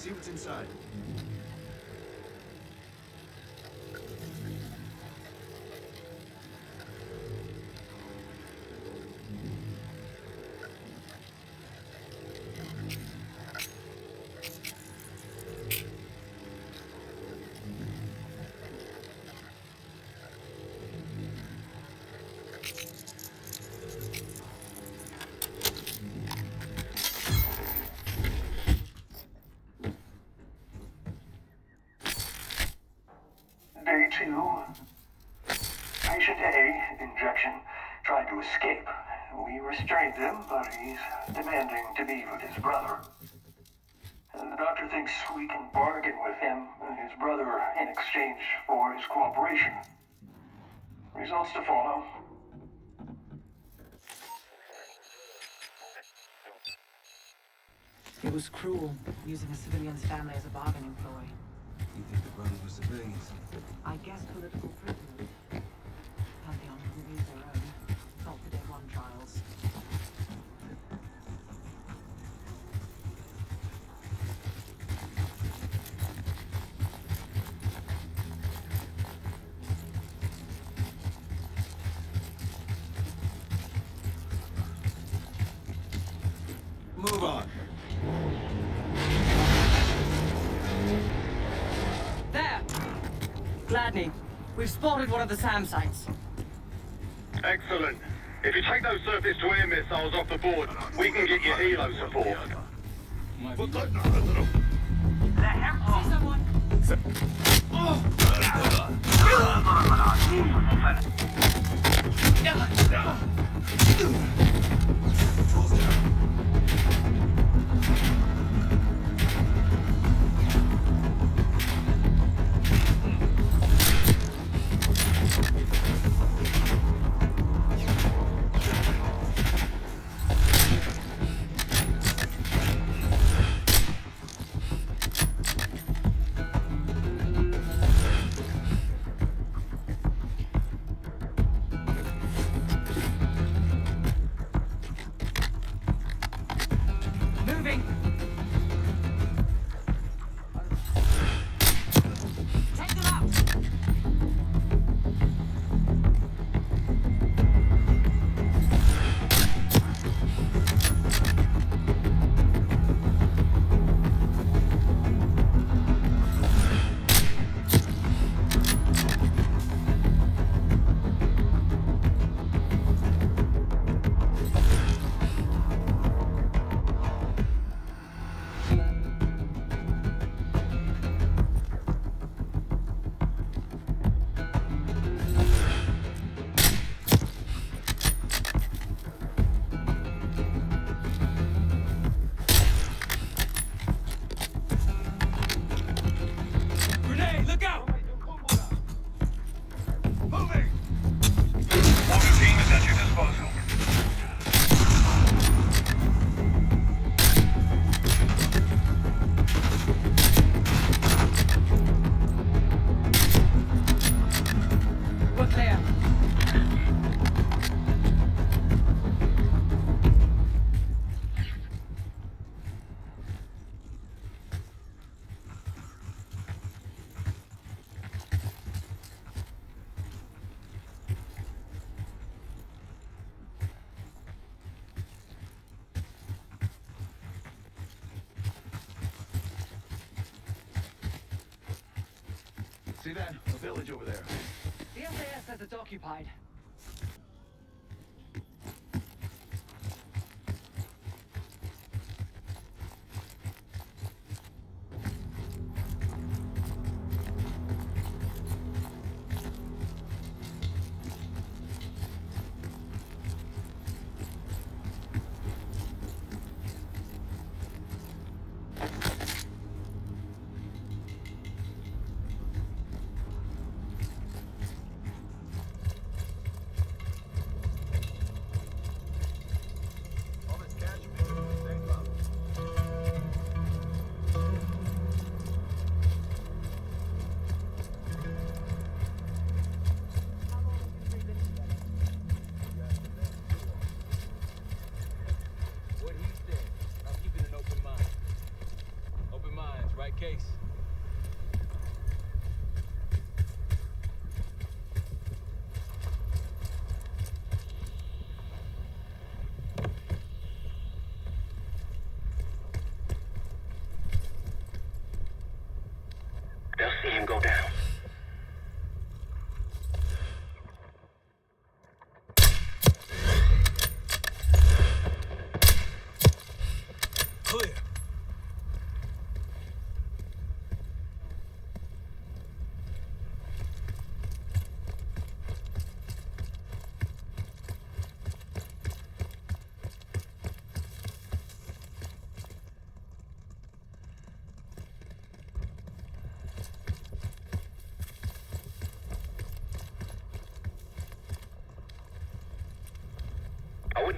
see what's inside. Day 2. Patient A, injection, tried to escape. We restrained him, but he's demanding to be with his brother. The doctor thinks we can bargain with him and his brother in exchange for his cooperation. Results to follow. It was cruel, using a civilian's family as a bargaining ploy. You think the brothers were civilians? I guess political prisoners. Pantheon couldn't use their own. Not for day 1 trials. Move on. There! Gladney, we've spotted one of the SAM sites. Excellent. If you take those surface-to-air missiles off the board, we can get you helo support. See someone? Moving! Take them out! Grenade, look out! Moving! Water team is at your disposal. We're clear. See that? A village over there. The SAS says it's occupied.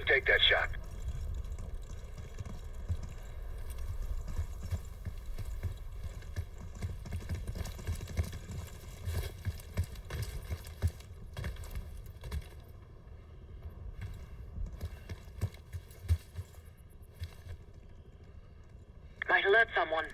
take that shot. Might alert someone.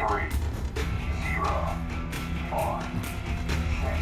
3, 0, 4, 6.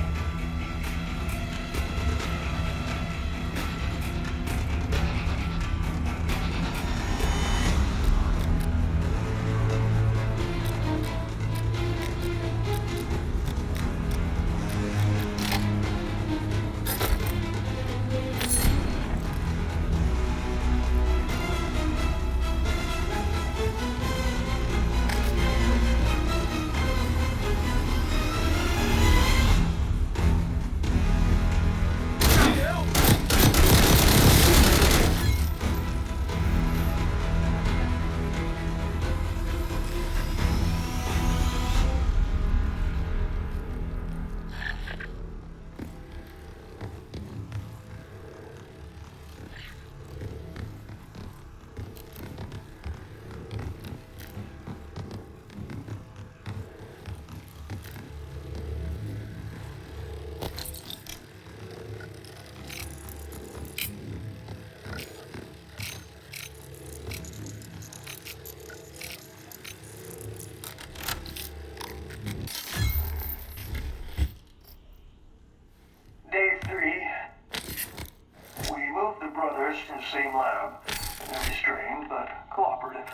Day 3. We moved the brothers to the same lab. They're restrained, but cooperative.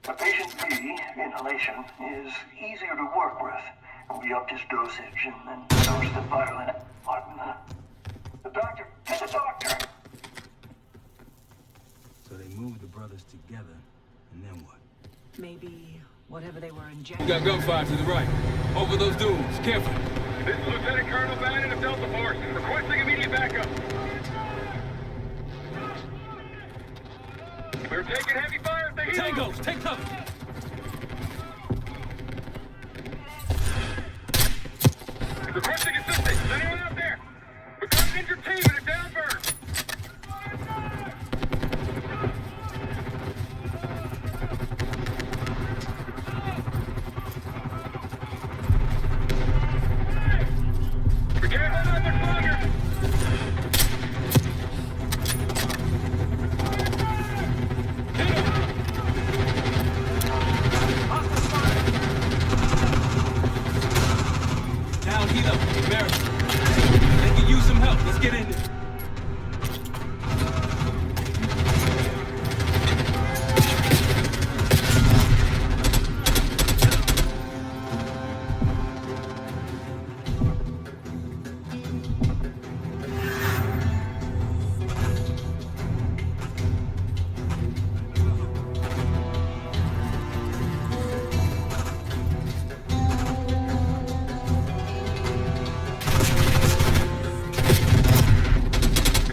The patient B, inhalation, is easier to work with. We upped his dosage and then dosed the violin. The doctor! Get the doctor! So they moved the brothers together, and then what? Maybe whatever they were We injecting. got gunfire to the right. Over those dunes. Careful. This is Lieutenant Colonel Bannon of Delta Force, requesting immediate backup. We're taking heavy fire at the heel. Tangos, take cover. Requesting assistance. Is anyone out there? We've got an injured team in a downburn. We can't hold on much longer. Down, heat up. Barrel. They can use some help. Let's get in there.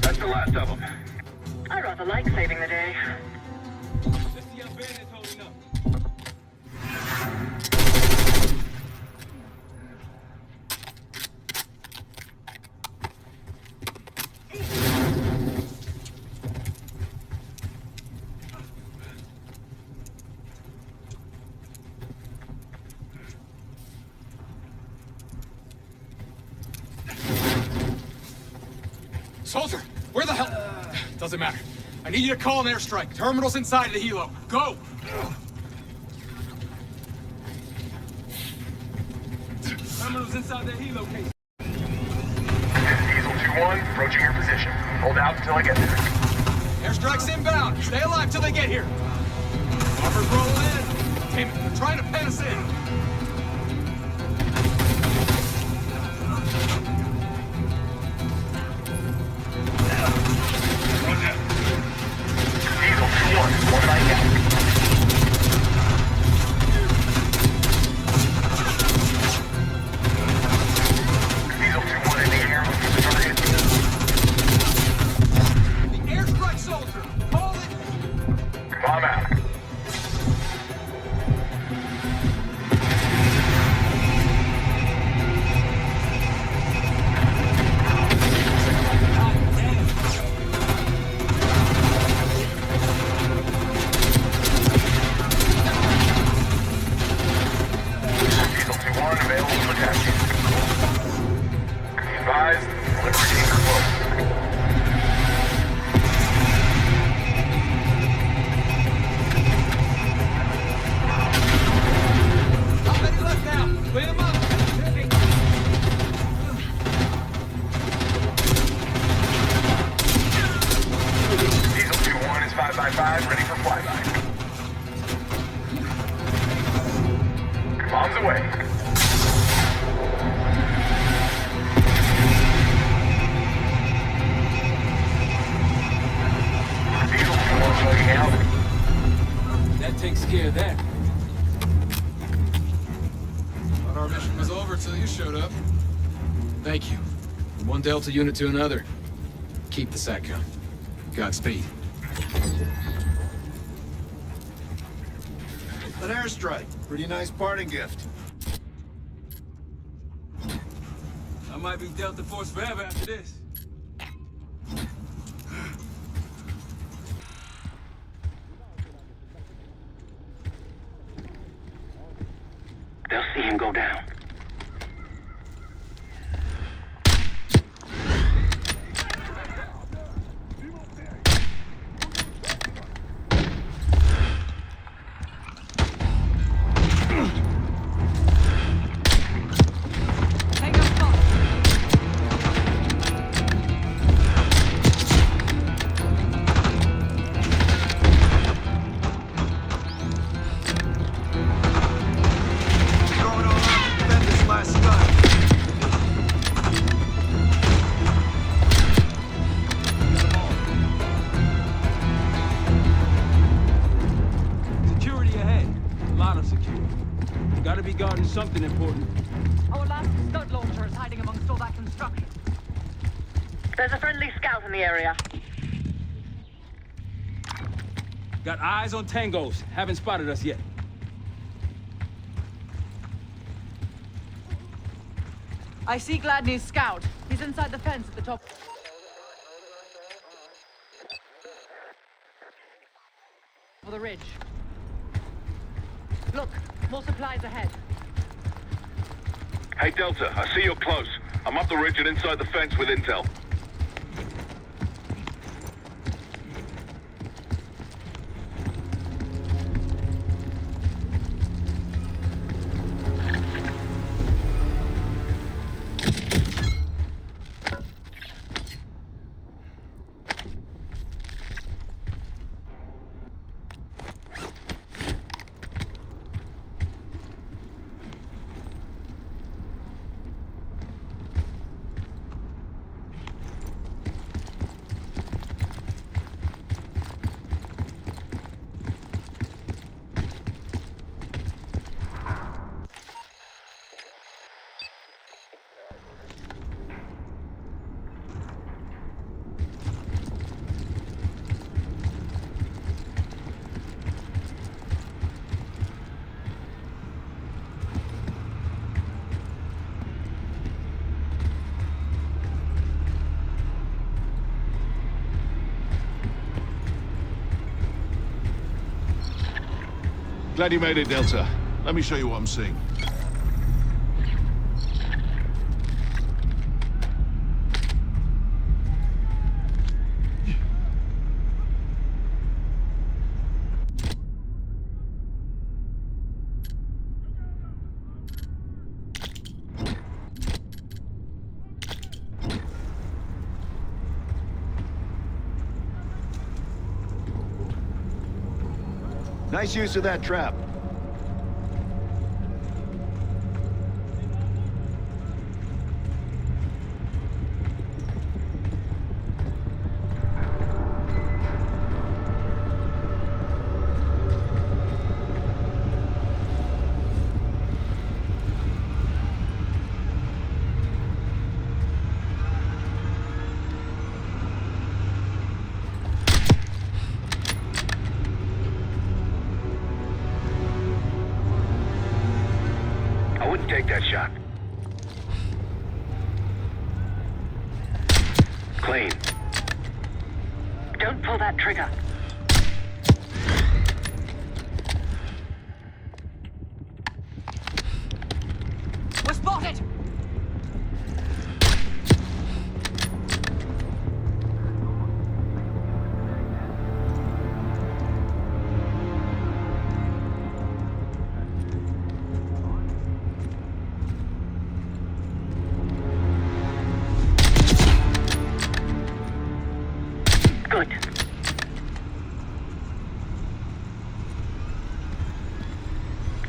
That's the last of them. I rather like saving the day. Let's see how Bannon's holding up. Soldier, where the hell? Doesn't matter. I need you to call an airstrike. Terminal's inside of the helo. Go! Terminal's inside the helo case. Diesel 2-1, approaching your position. Hold out until I get there. Airstrike's inbound. Stay alive till they get here. Offers rolling in. Damn it, they're trying to pen us in. Diesel 2-1, one night out. Diesel 2-1 in the air, looking for target. The airstrike soldier. Hold it. Bomb out. runway. That takes care of that. Thought our mission was over till you showed up. Thank you. From one Delta unit to another. Keep the SATCOM. Godspeed. An airstrike. Pretty nice parting gift. I might be Delta Force forever after this. They'll see him go down. Something important. Our last scud launcher is hiding amongst all that construction. There's a friendly scout in the area. Got eyes on tangos. Haven't spotted us yet. I see Gladney's scout. He's inside the fence at the top. For the ridge. Look, more supplies ahead. Hey, Delta, I see you're close. I'm up the ridge and inside the fence with intel. Glad you made it, Delta. Let me show you what I'm seeing. Nice use of that trap. Take that shot. Clean. Don't pull that trigger. We're spotted! Good.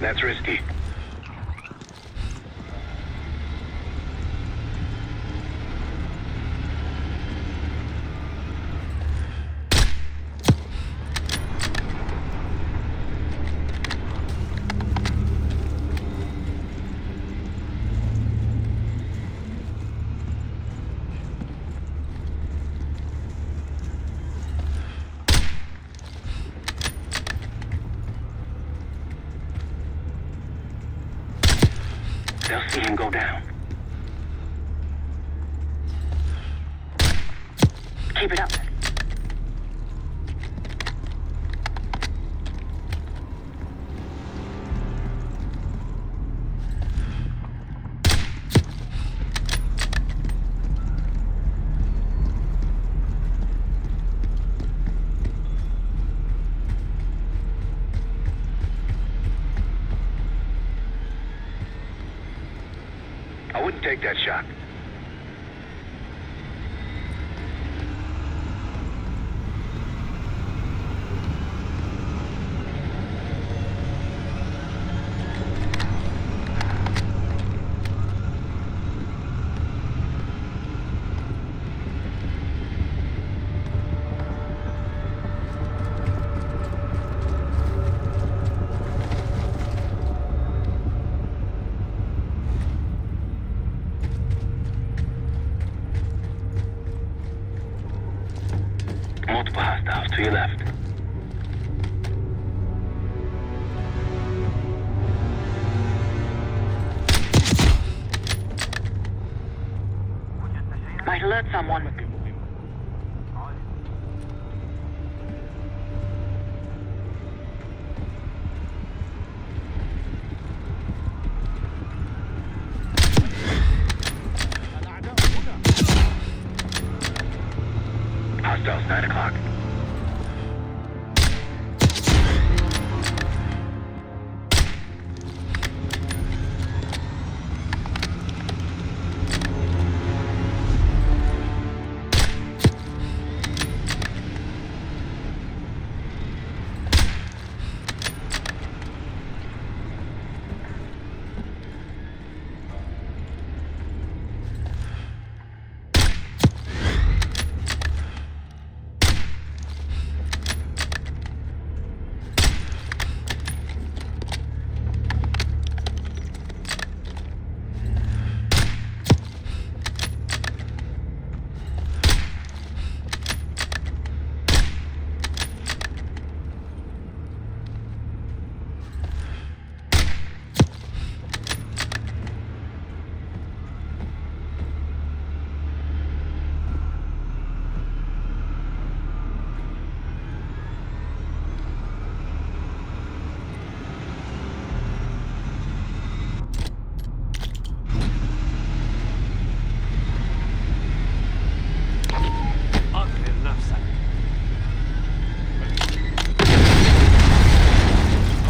That's risky. They'll see him go down. Keep it up. I wouldn't take that shot. Multiple hostiles to your left. Might alert someone. Hostiles 9 o'clock.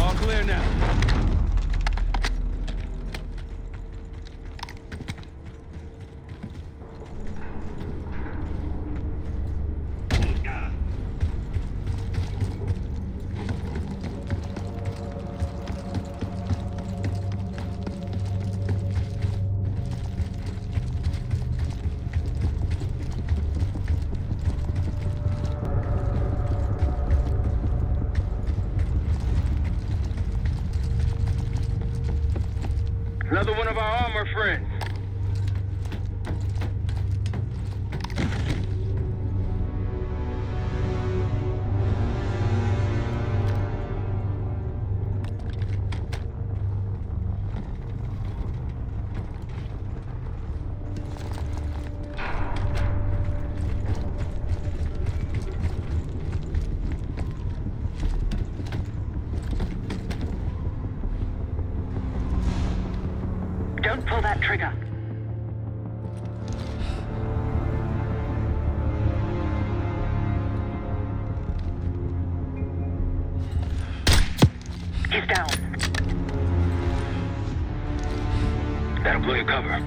All clear now. Another one of our armor friends. Don't pull that trigger. He's down. That'll blow your cover.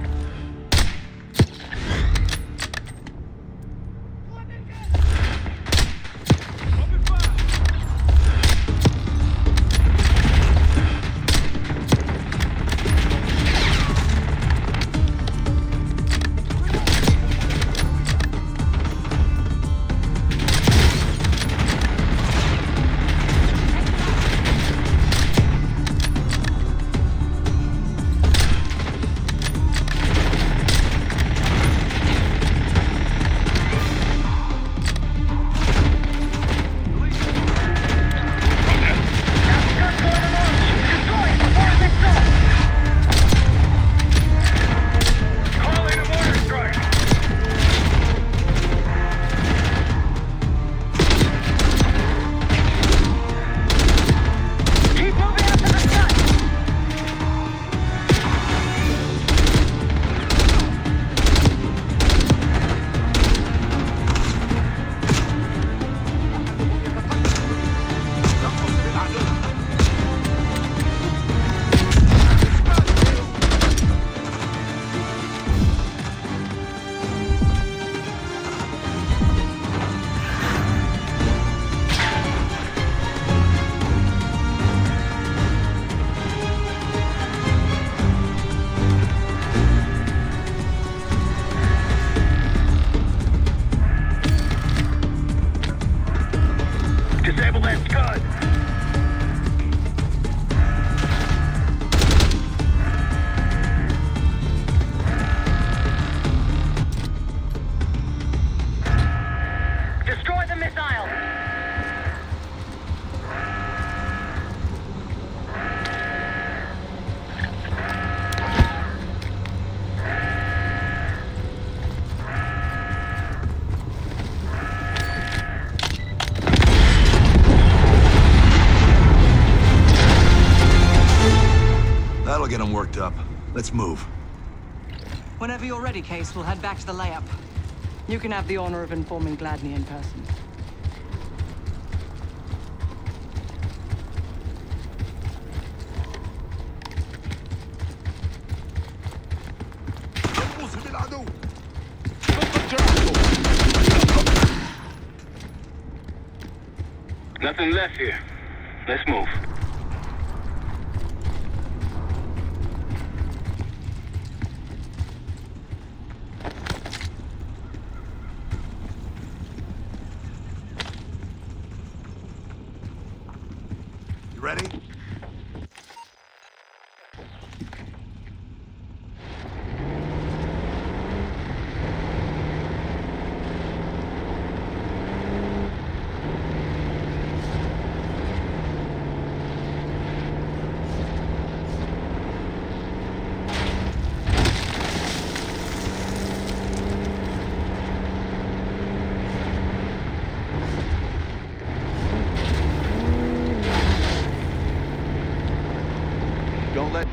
I'm worked up. Let's move. Whenever you're ready, Case, we'll head back to the layup. You can have the honor of informing Gladney in person. Nothing left here. Let's move. You ready? Don't let...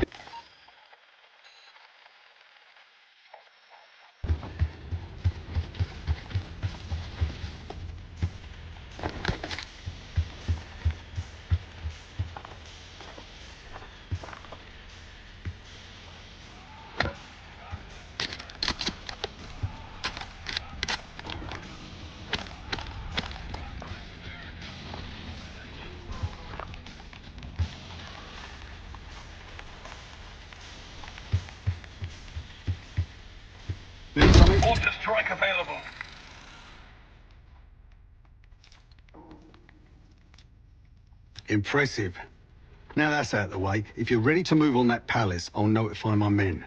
Order strike available. Impressive. Now that's out of the way, if you're ready to move on that palace, I'll notify my men.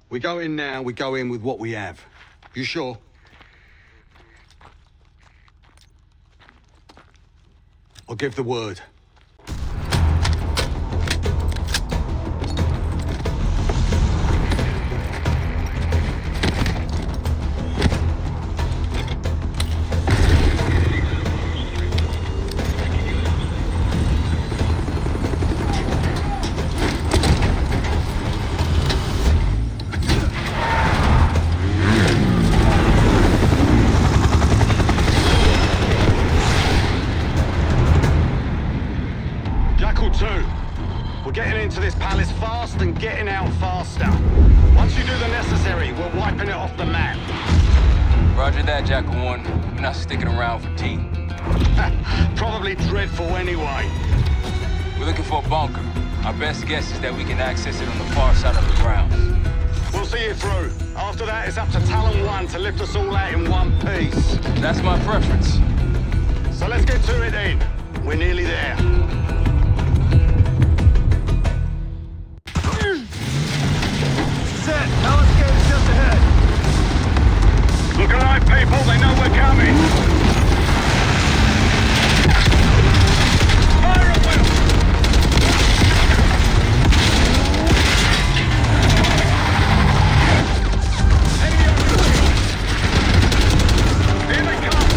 We go in now, we go in with what we have. You sure? I'll give the word. We're getting into this palace fast and getting out faster. Once you do the necessary, we're wiping it off the map. Roger that, Jackal 1. We're not sticking around for tea. Probably dreadful anyway. We're looking for a bunker. Our best guess is that we can access it on the far side of the grounds. We'll see you through. After that, it's up to Talon 1 to lift us all out in one piece. That's my preference. So let's get to it then. We're nearly there. Set! Palace gate is just ahead! Look alive, people! They know we're coming! Fire at will! Enemy on the way! Here they come!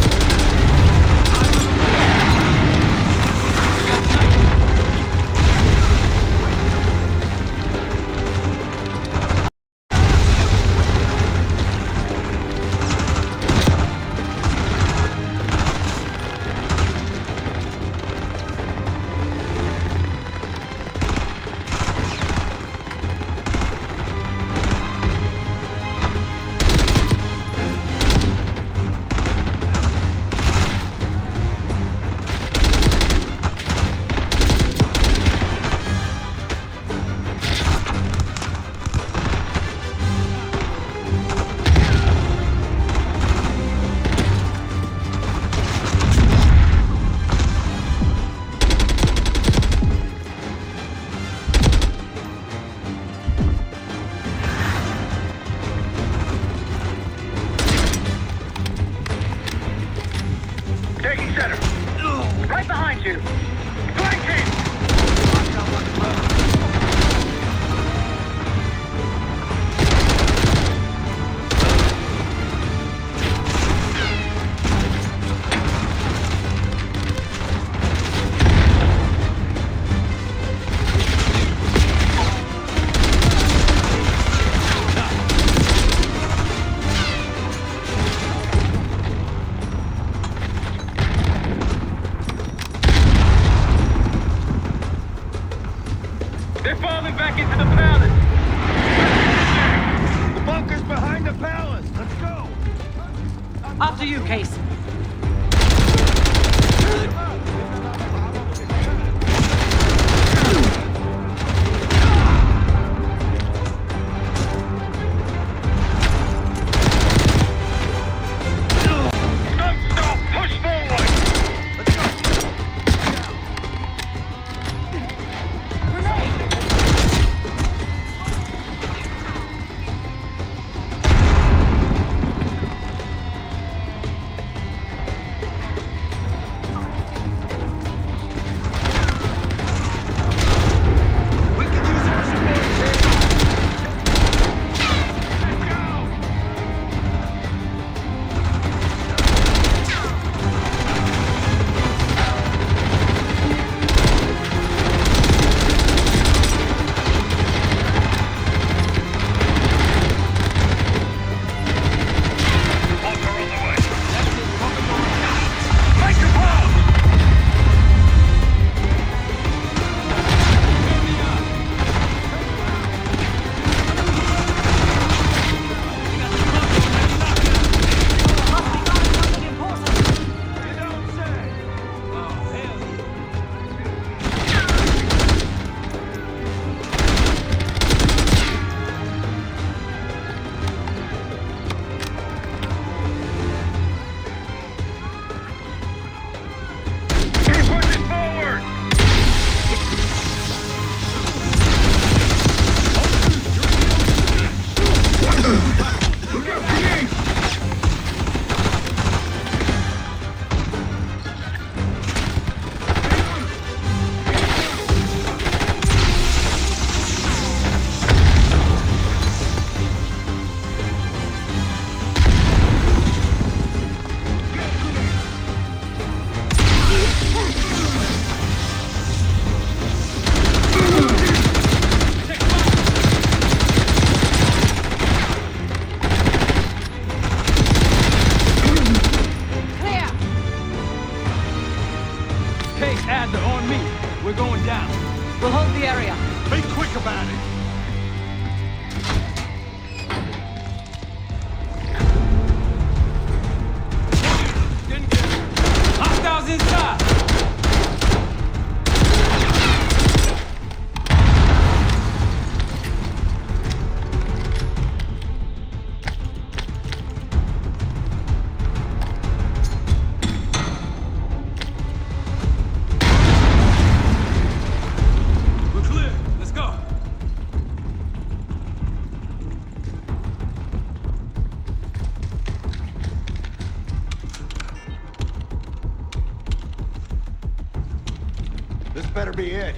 They're falling back into the palace! The bunker's behind the palace! Let's go! After you, Case. Better be it.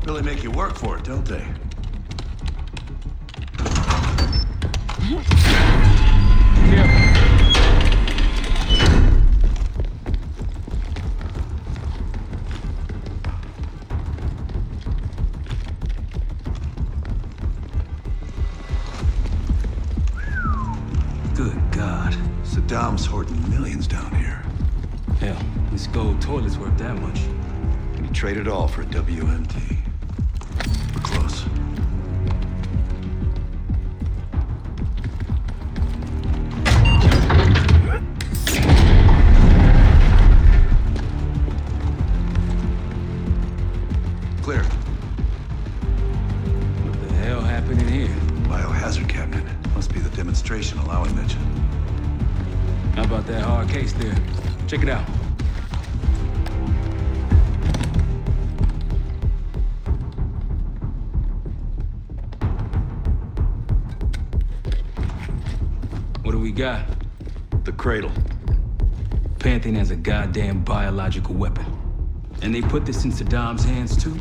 Really make you work for it, don't they? Saddam's hoarding millions down here. Hell, this gold toilet's worth that much. And he traded all for a WMD. We're close. Clear. What the hell happened in here? Biohazard cabinet. Must be the demonstration Alawi mentioned. How about that hard case there? Check it out. What do we got? The cradle. Pantheon has a goddamn biological weapon. And they put this in Saddam's hands too?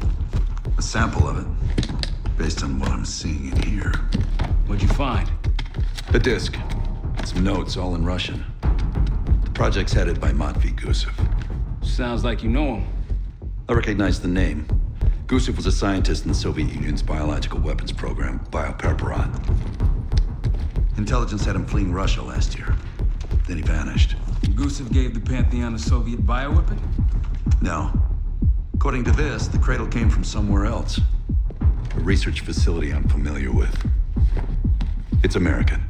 A sample of it, based on what I'm seeing in here. What'd you find? A disc. Some notes, all in Russian. The project's headed by Matvey Gusev. Sounds like you know him. I recognize the name. Gusev was a scientist in the Soviet Union's biological weapons program, Biopreparat. Intelligence had him fleeing Russia last year. Then he vanished. Gusev gave the Pantheon a Soviet bioweapon? No. According to this, the cradle came from somewhere else. A research facility I'm familiar with. It's American.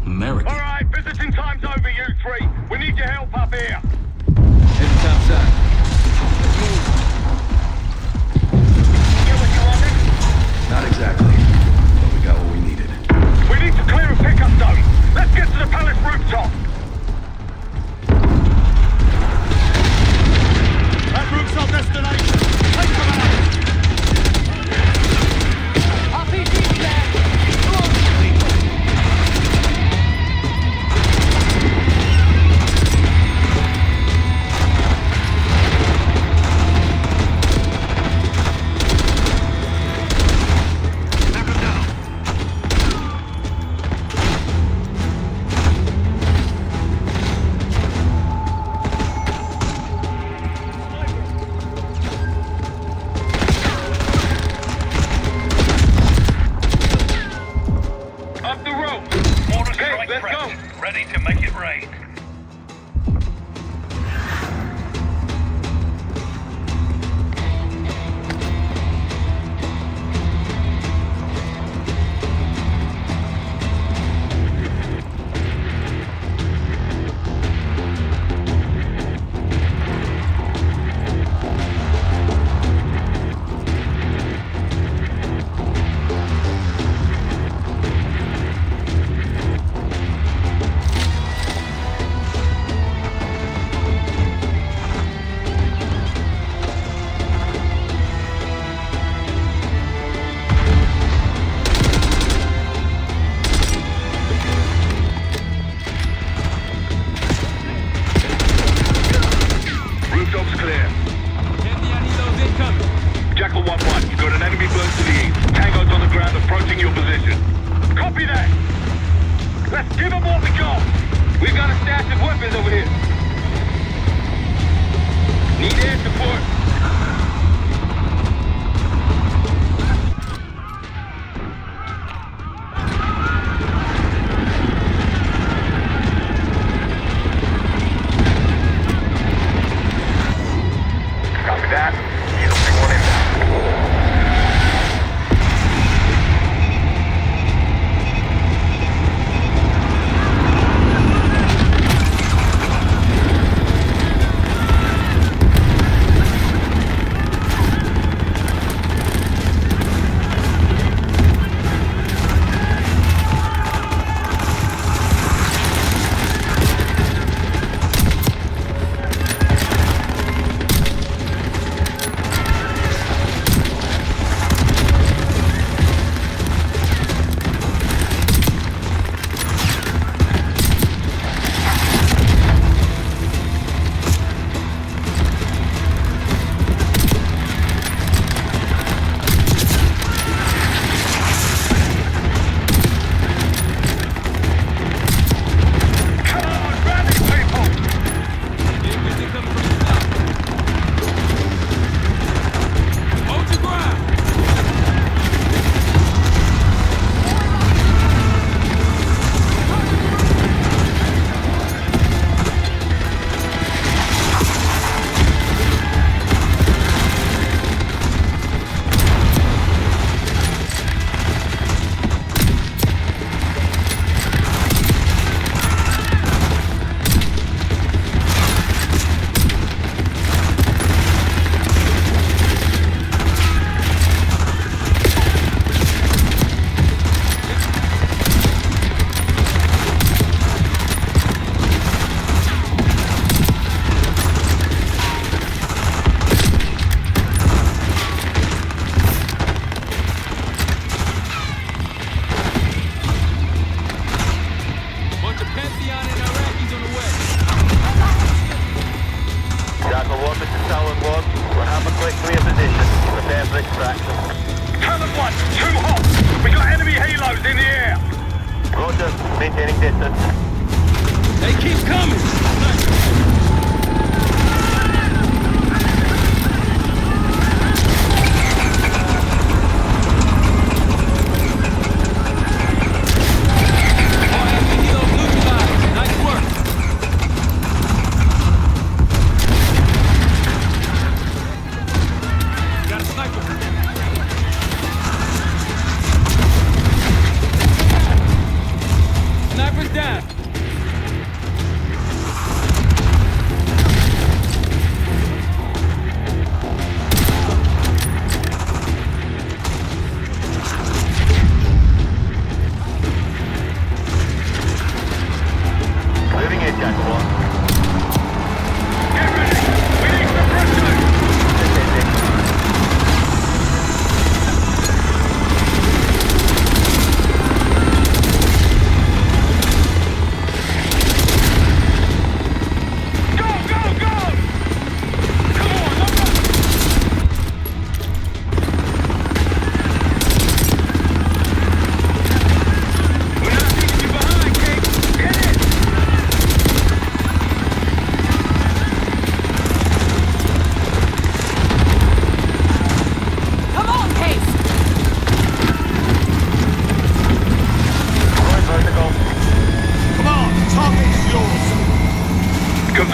American? All right, visiting time's over, you three. We need your help up here. Head topside. Let's move. Get what you wanted? Not exactly, but we got what we needed. We need to clear a pickup zone. Let's get to the palace rooftop. That route's our destination. Take them out. RPG's there. Come on.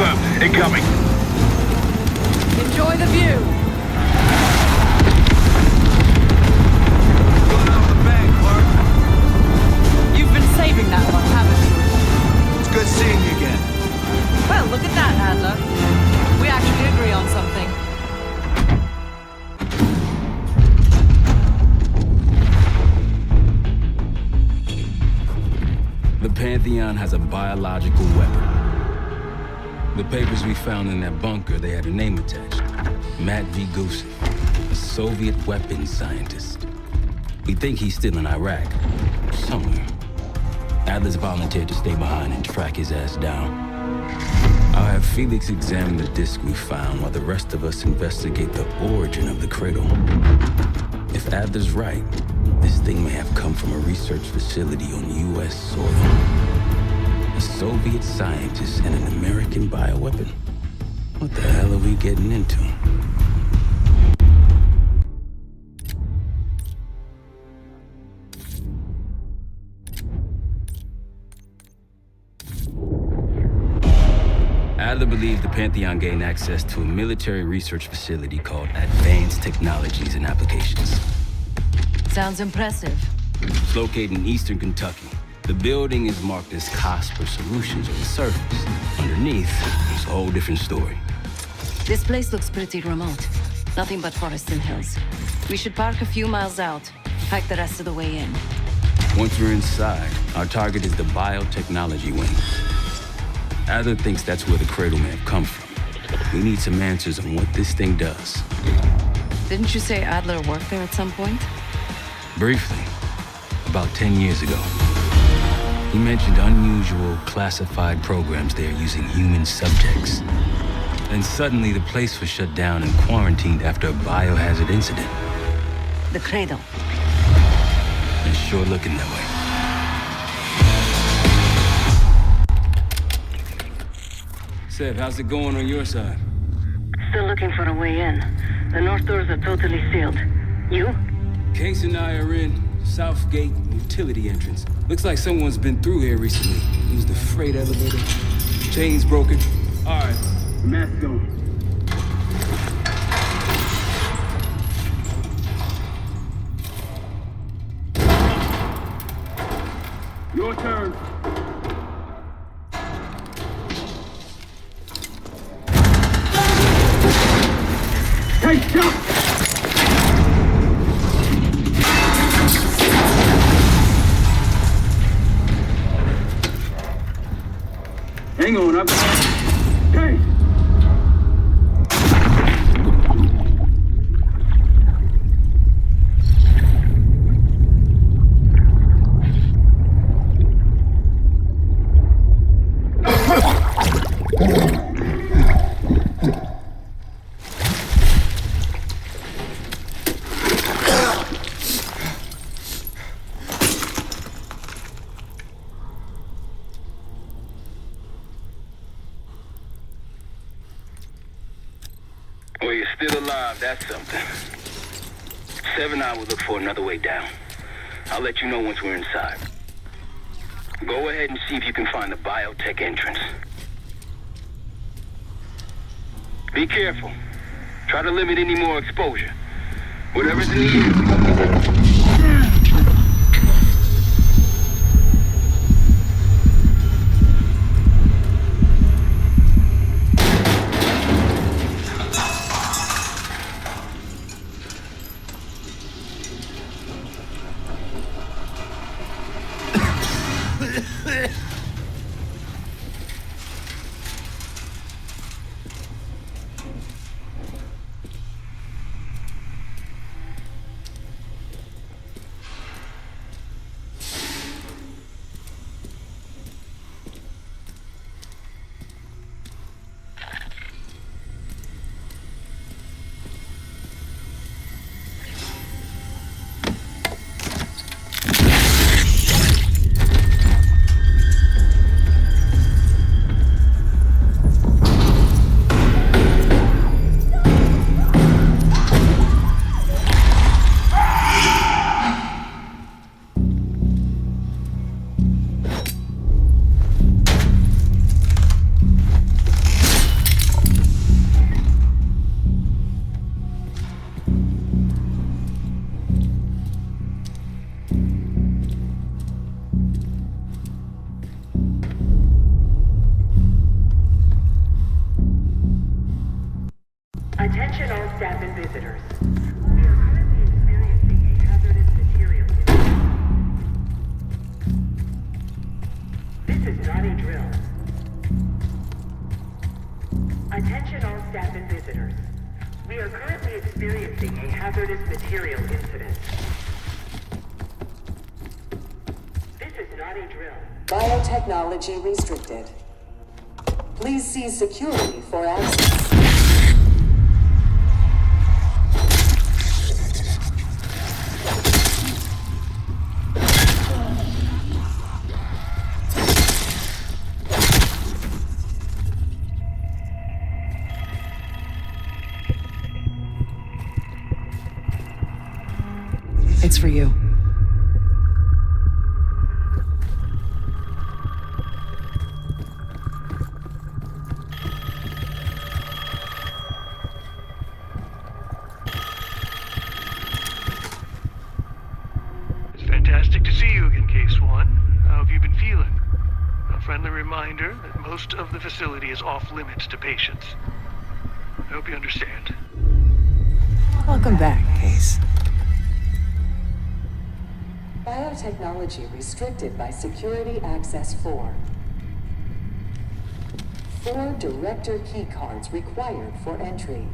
Confirmed. Incoming. Enjoy the view. Going out the bank, Clark. You've been saving that one, haven't you? It's good seeing you again. Well, look at that, Adler. We actually agree on something. The Pantheon has a biological weapon. The papers we found in that bunker, they had a name attached. Matt V. Gusev, a Soviet weapons scientist. We think he's still in Iraq, somewhere. Adler's volunteered to stay behind and track his ass down. I'll have Felix examine the disk we found while the rest of us investigate the origin of the cradle. If Adler's right, this thing may have come from a research facility on U.S. soil. A Soviet scientist and an American bioweapon. What the hell are we getting into? Adler believed the Pantheon gained access to a military research facility called Advanced Technologies and Applications. Sounds impressive. It's located in eastern Kentucky. The building is marked as Cosper Solutions on the surface. Underneath, it's a whole different story. This place looks pretty remote. Nothing but forests and hills. We should park a few miles out, hike the rest of the way in. Once we're inside, our target is the biotechnology wing. Adler thinks that's where the cradle may have come from. We need some answers on what this thing does. Didn't you say Adler worked there at some point? Briefly, about 10 years ago. He mentioned unusual, classified programs there using human subjects. Then suddenly the place was shut down and quarantined after a biohazard incident. The cradle. It's sure looking that way. Sev, how's it going on your side? Still looking for a way in. The north doors are totally sealed. You? Case and I are in Southgate utility entrance. Looks like someone's been through here recently. Used the freight elevator. Chain's broken. All right, mask going. Your turn. Hey, jump! Hang on, I'm... Hey! Well, you're still alive, that's something. 7 I will look for another way down. I'll let you know once we're inside. Go ahead and see if you can find the biotech entrance. Be careful. Try to limit any more exposure. Whatever's in the air. Attention all staff and visitors. We are currently experiencing a hazardous material incident. This is not a drill. Attention all staff and visitors. We are currently experiencing a hazardous material incident. This is not a drill. Biotechnology restricted. Please see security for access. It's for you. It's fantastic to see you again, Case 1. How have you been feeling? A friendly reminder that most of the facility is off limits to patients. I hope you understand. Welcome back, Case. Biotechnology restricted by Security Access 4. 4 director keycards required for entry.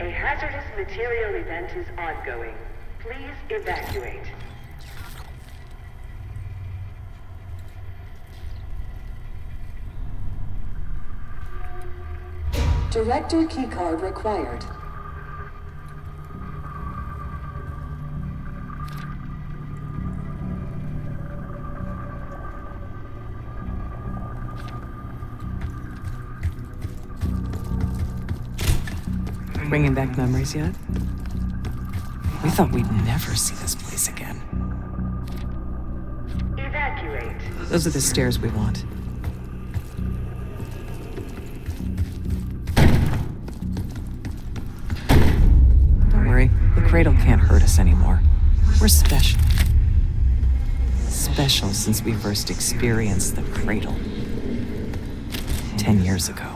A hazardous material event is ongoing. Please evacuate. Director keycard required. Bringing back memories yet? We thought we'd never see this place again. Evacuate. Those are the stairs we want. Don't worry, the cradle can't hurt us anymore. We're special. Special since we first experienced the cradle. 10 years ago.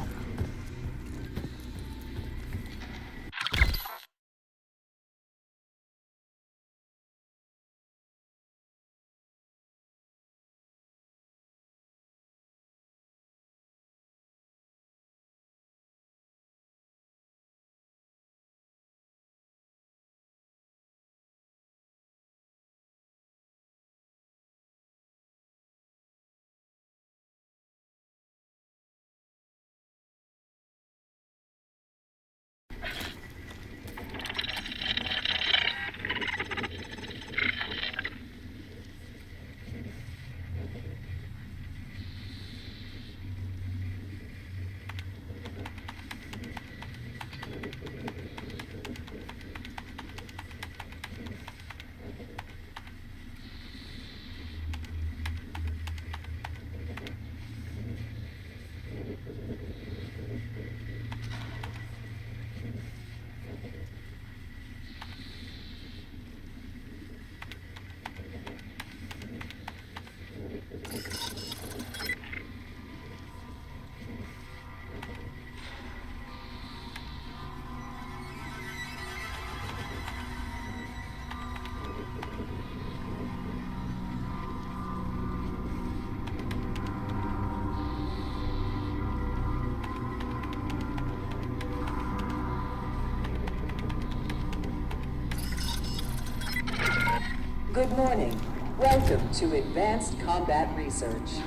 Good morning. Welcome to Advanced Combat Research.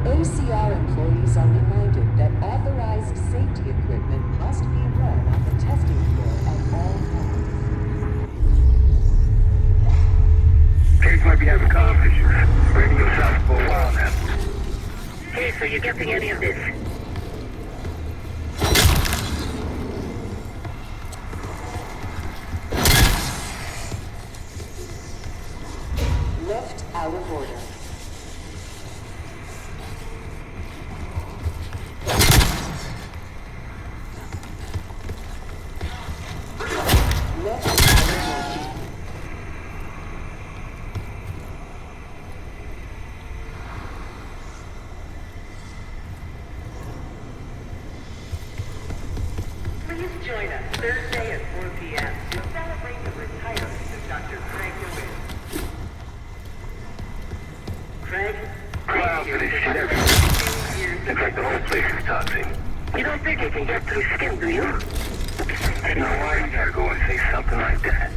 ACR employees are reminded that authorized safety equipment must be worn on the testing floor at all times. Case might be having comm issues. Radio south for a while now. Case, are you getting any of this? Left out of order. Left power working. Please join us Thursday at 4 p.m. to celebrate the retirement of Dr. Craig DeWitt. Craig? Clouds in his shit everywhere. Looks like the whole place is toxic. You don't think it can get through skin, do you? I know why you gotta go and say something like that.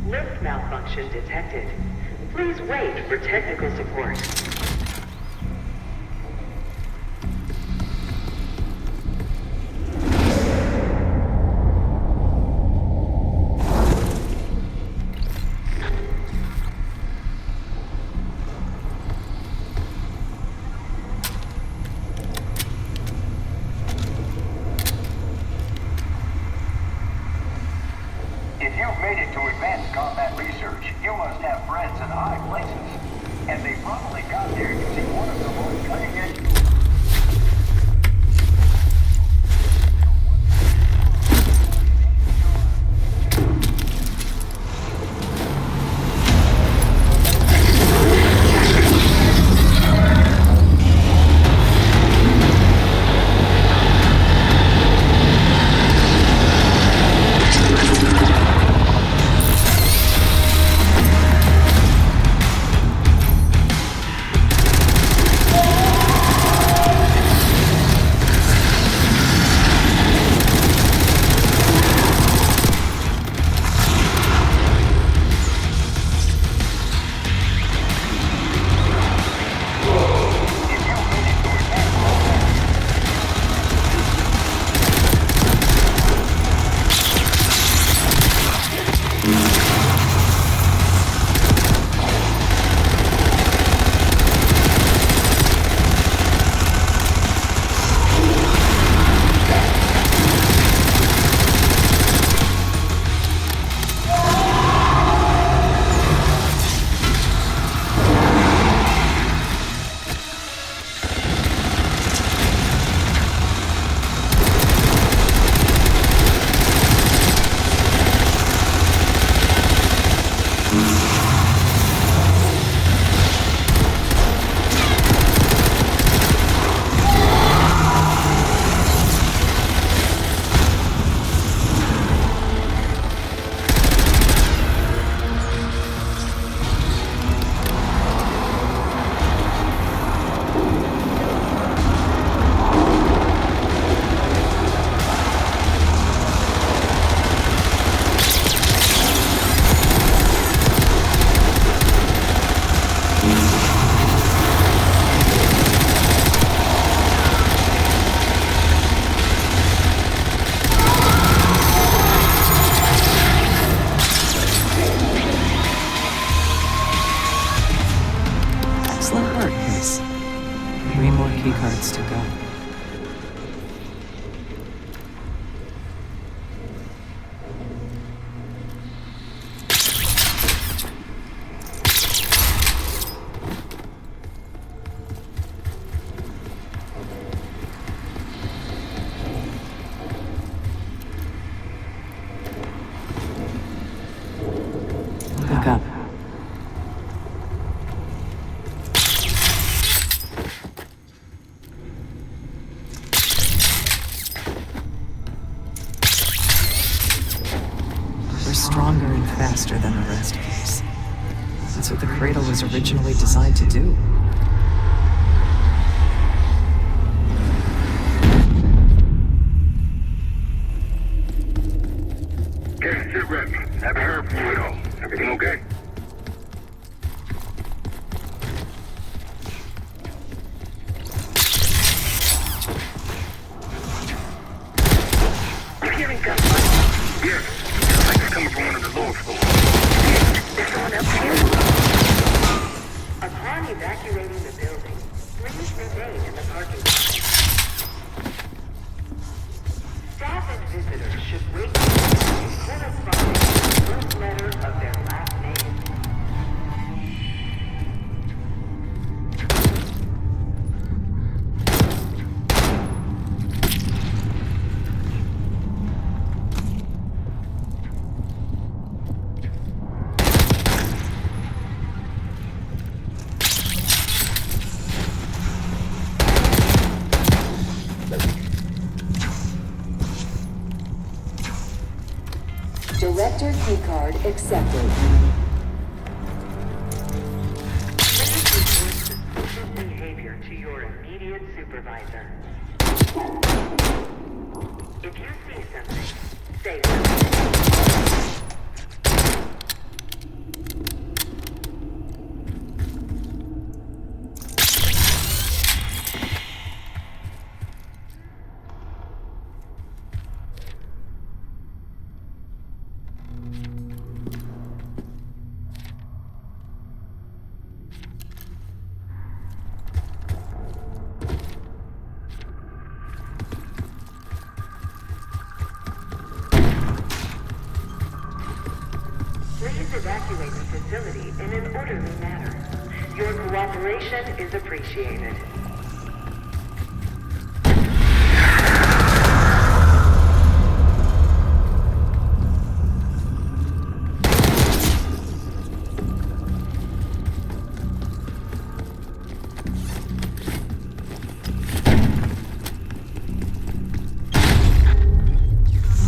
Lift malfunction detected. Please wait for technical support. If you've made it to advanced combat research, you must have friends in high places. And they probably got there using one of the most cutting-edge tools. keycards to go. Look up. We're stronger and faster than the rest of us. That's what the cradle was originally designed to do. Okay, sit rep. Haven't heard from you at all. Everything okay? You hearing gunfire? Yes. like it's coming from one of the lower floors. There's someone else here. Upon evacuating the building, please remain in the parking lot. Staff and visitors should wait corresponding to the first letter of their last name. Director keycard accepted. Please report suspicious behavior to your immediate supervisor. If you see something, say something. Please evacuate the facility in an orderly manner. Your cooperation is appreciated.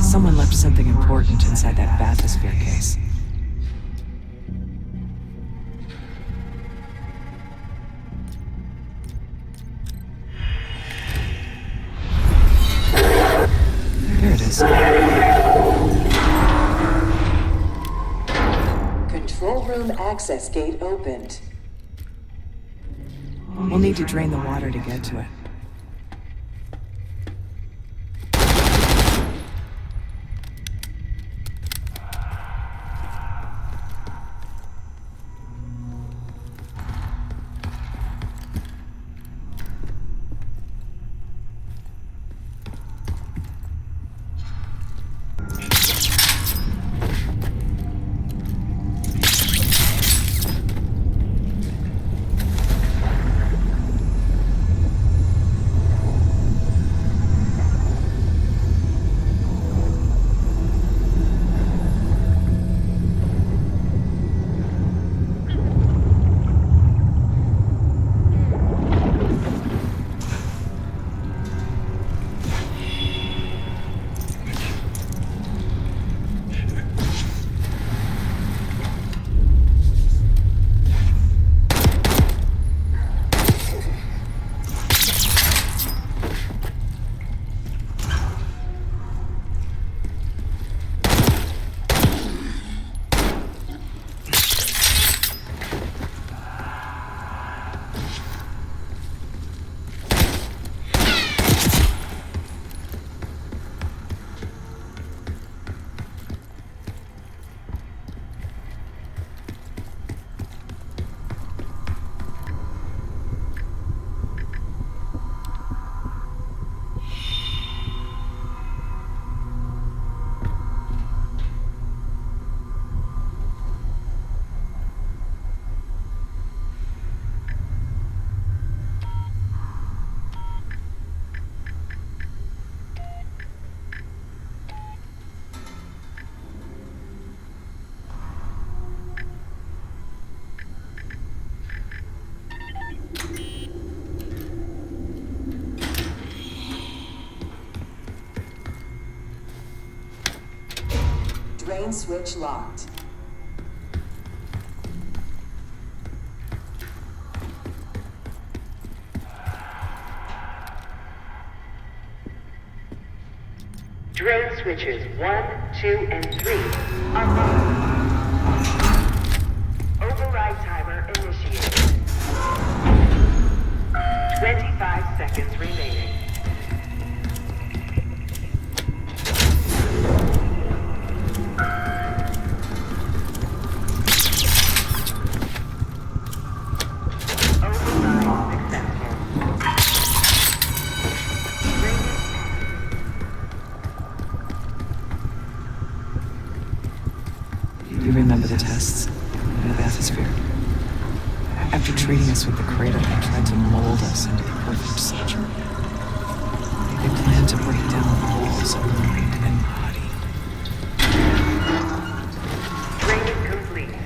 Someone left something important inside that bathysphere case. Here it is. Control room access gate opened. We'll need to drain the water to get to it. Drain switch locked. Drain switches 1, 2, and 3 are locked. Override timer initiated. 25 seconds remaining. remember the tests in the bathysphere? After treating us with the cradle, they tried to mold us into the perfect soldier. They planned to break down the walls of mind and body. Training complete.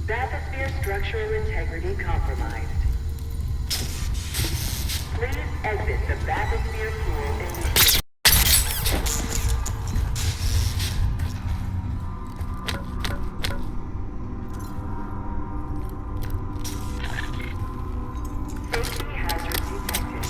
Bathysphere structural integrity compromised. Please exit the bathysphere pool immediately. Safety hazard detected.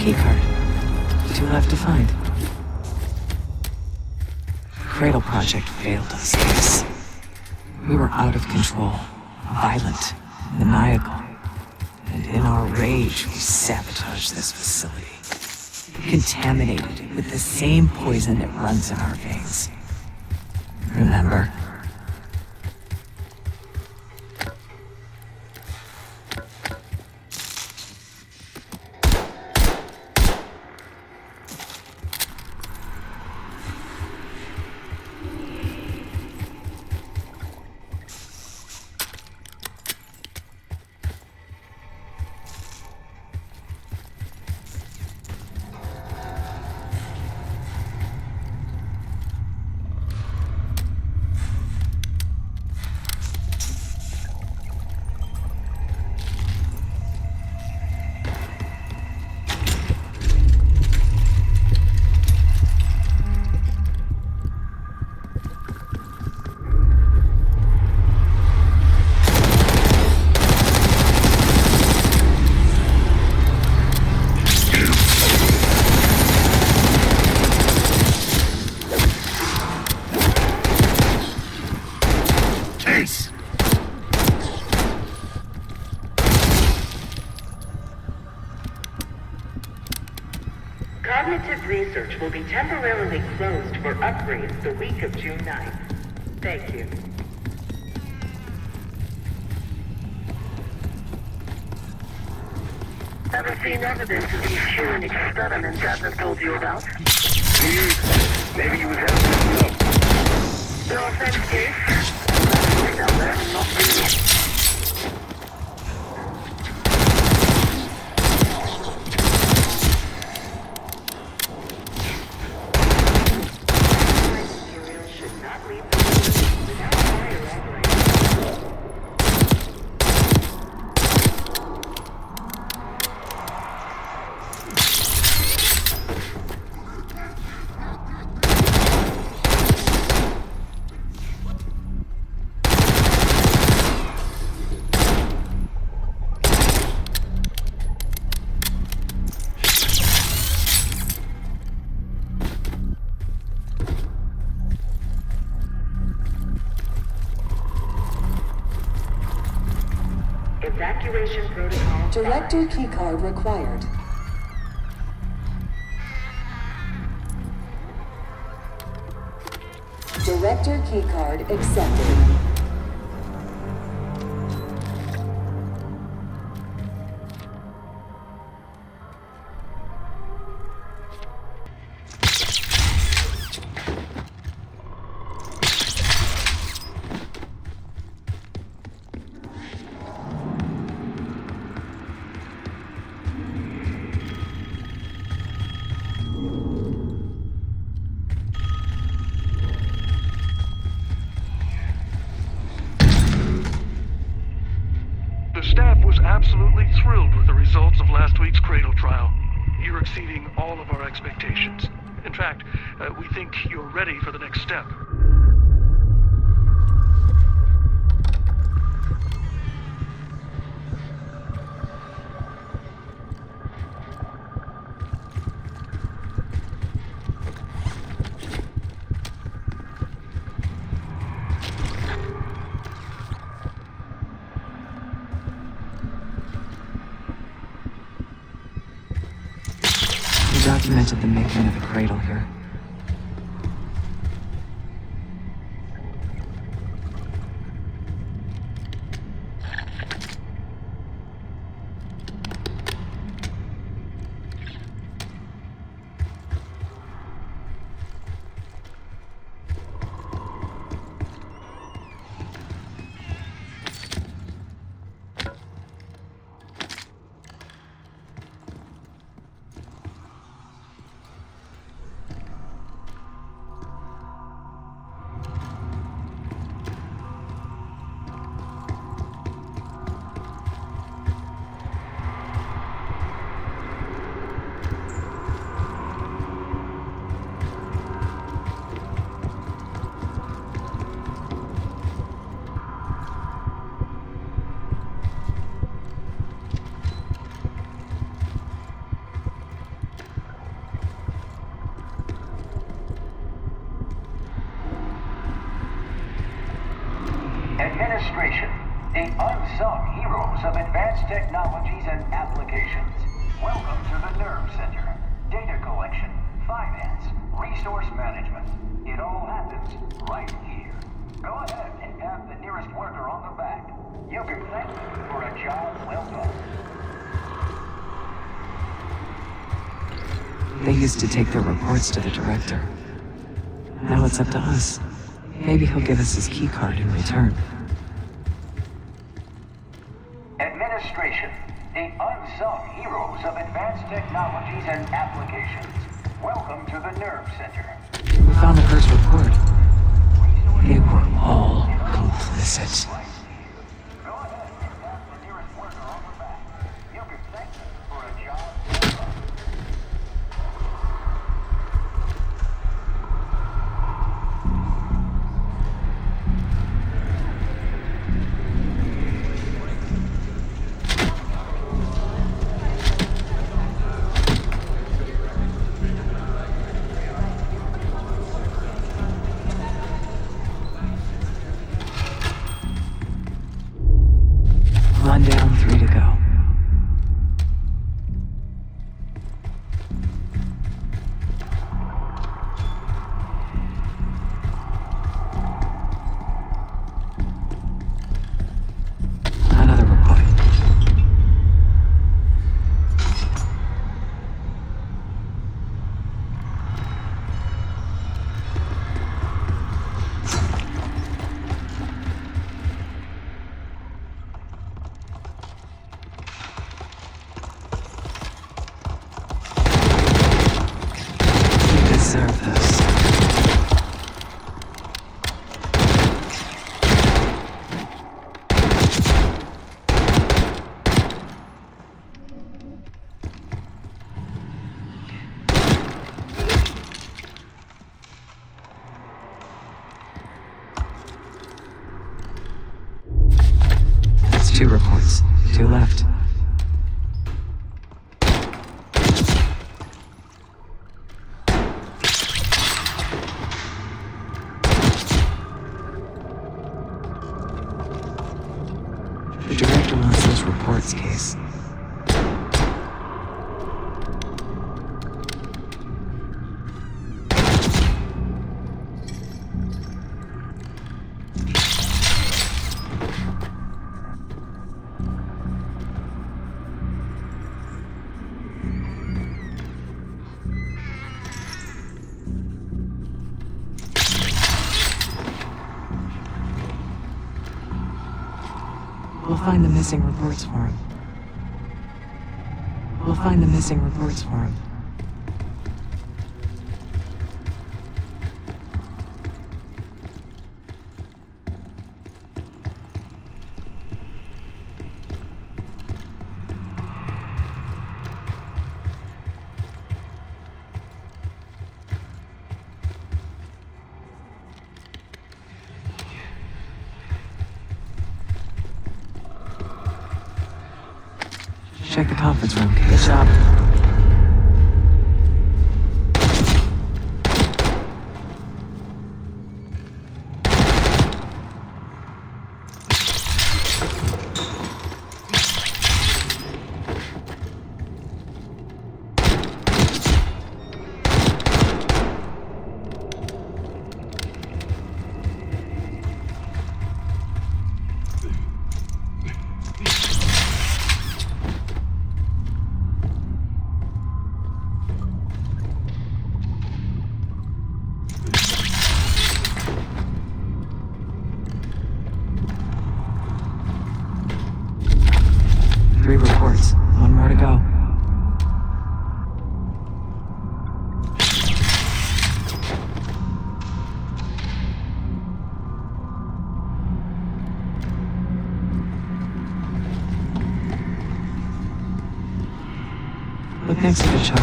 keycard. 2 left to find. Cradle Project failed us, yes. We were out of control, violent, maniacal. And in our rage, we sabotaged this facility. contaminated with the same poison that runs in our veins. Remember? Cognitive research will be temporarily closed for upgrades the week of June 9th. Thank you. Ever seen evidence of these human experiments Adler told you about? Maybe he was helping. No offense, Case. Down there, not really. Evacuation protocol. Director keycard required. Director keycard accepted. Staff was absolutely thrilled with the results of last week's Cradle trial. You're exceeding all of our expectations. In fact, we think you're ready for the next step. Documented the making of the cradle here. Administration, the unsung heroes of advanced technologies and applications. Welcome to the Nerve Center. Data They used to take their reports to the director. Now it's up to us. Maybe he'll give us his keycard in return. Administration, the unsung heroes of advanced technologies and applications. Welcome to the Nerve Center. We found the first report. They were all complicit. One down, 3 to go. Another report. You deserve this. That's 2 reports. 2 left. The director wants those reports, Case. We'll find the missing reports for him. We'll find the missing reports for him. Check the conference room. Good job. Three reports. One more to go. Look next to the child.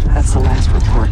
That's the last report.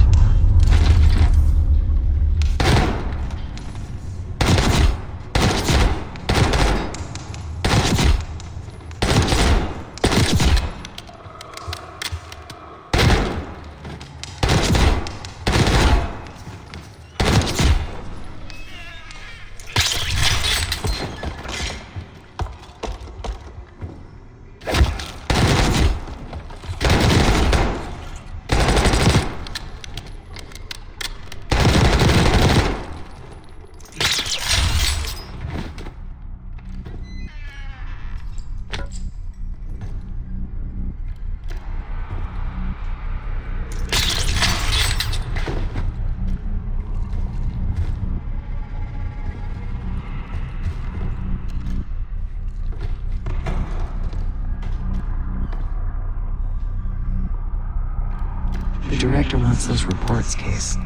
director wants those reports, Case.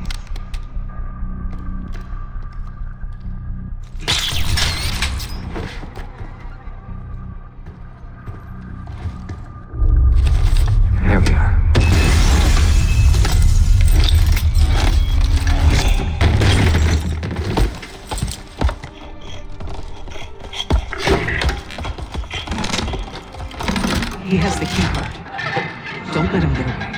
There we are. He has the key card. Don't let him get away.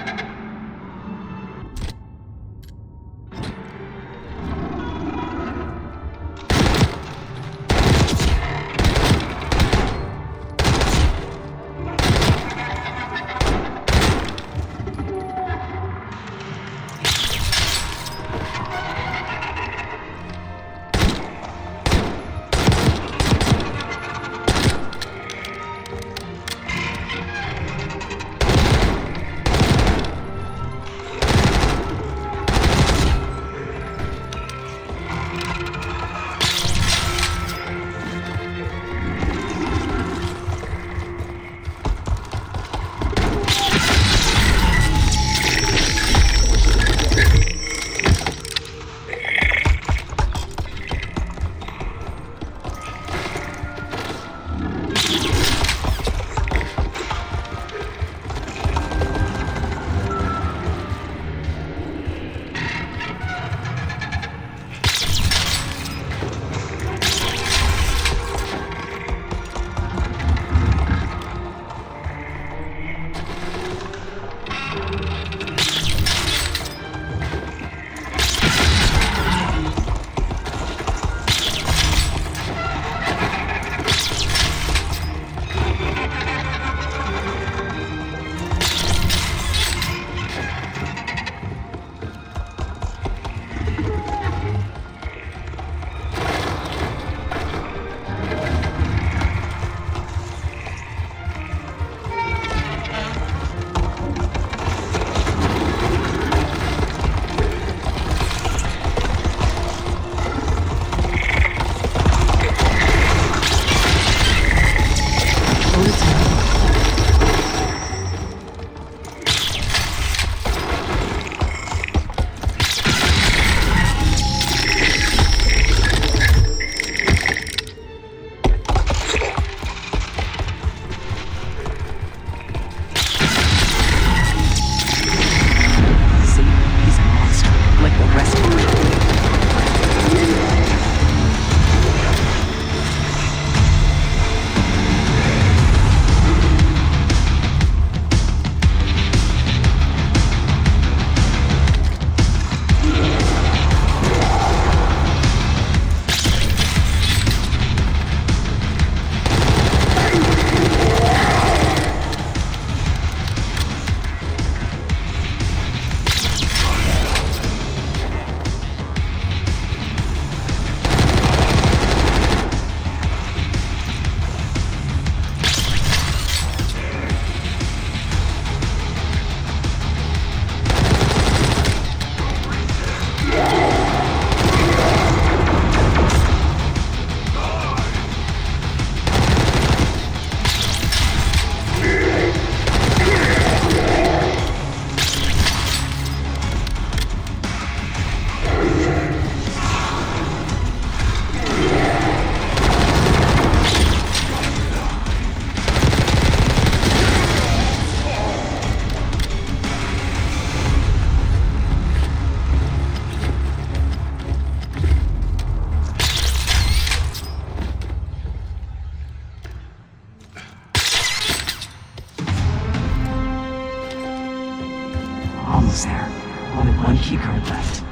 Almost there. Only one keycard left.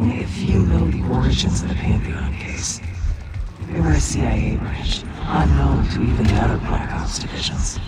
If you know the origins of the Pantheon case, they were a CIA branch, unknown to even the other Black Ops divisions.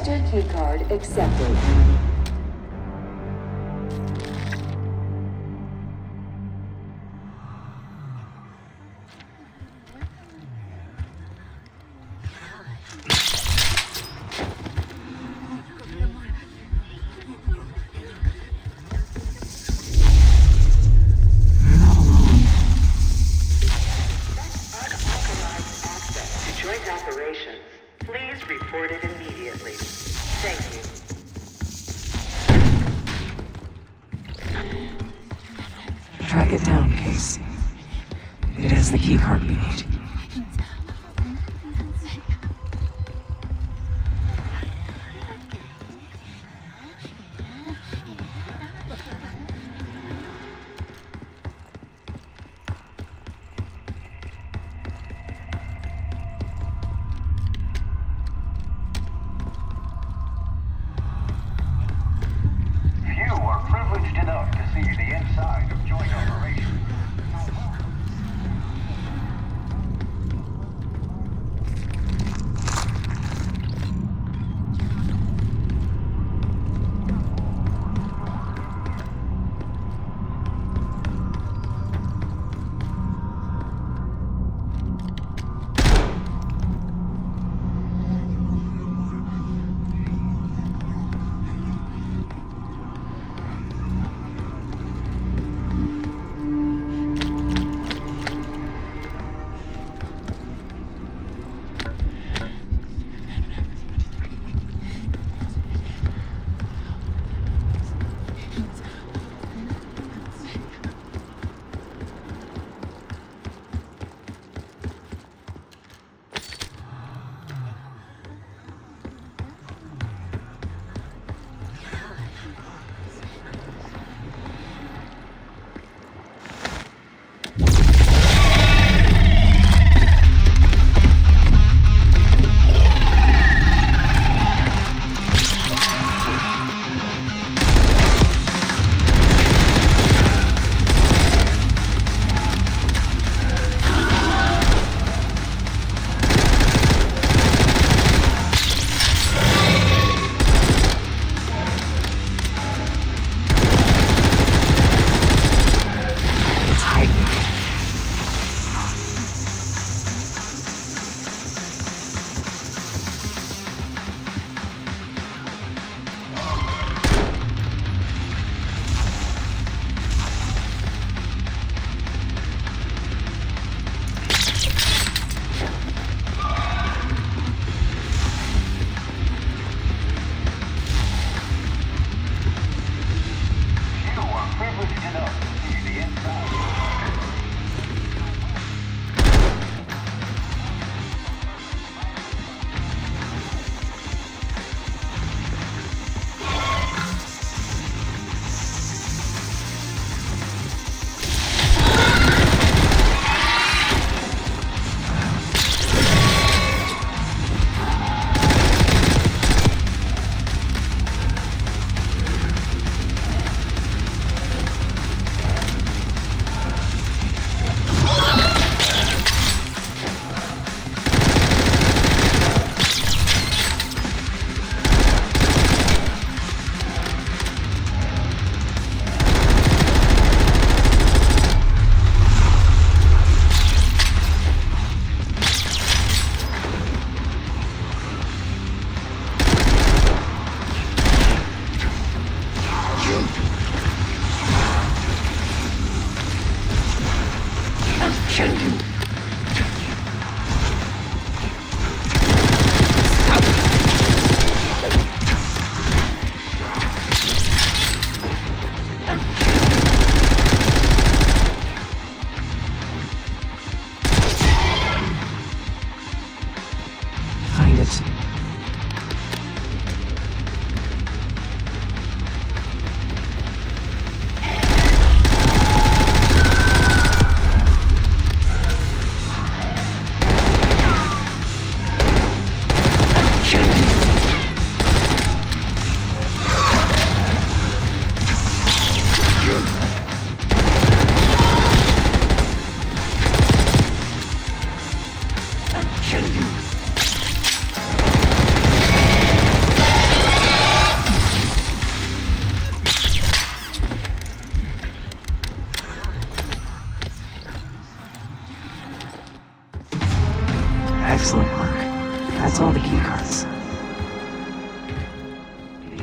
Sector keycard accepted. Joint operations. Please report it immediately. Thank you. Track it down, Case. It has the keycard we need. Few are privileged enough to see the inside of joint operations.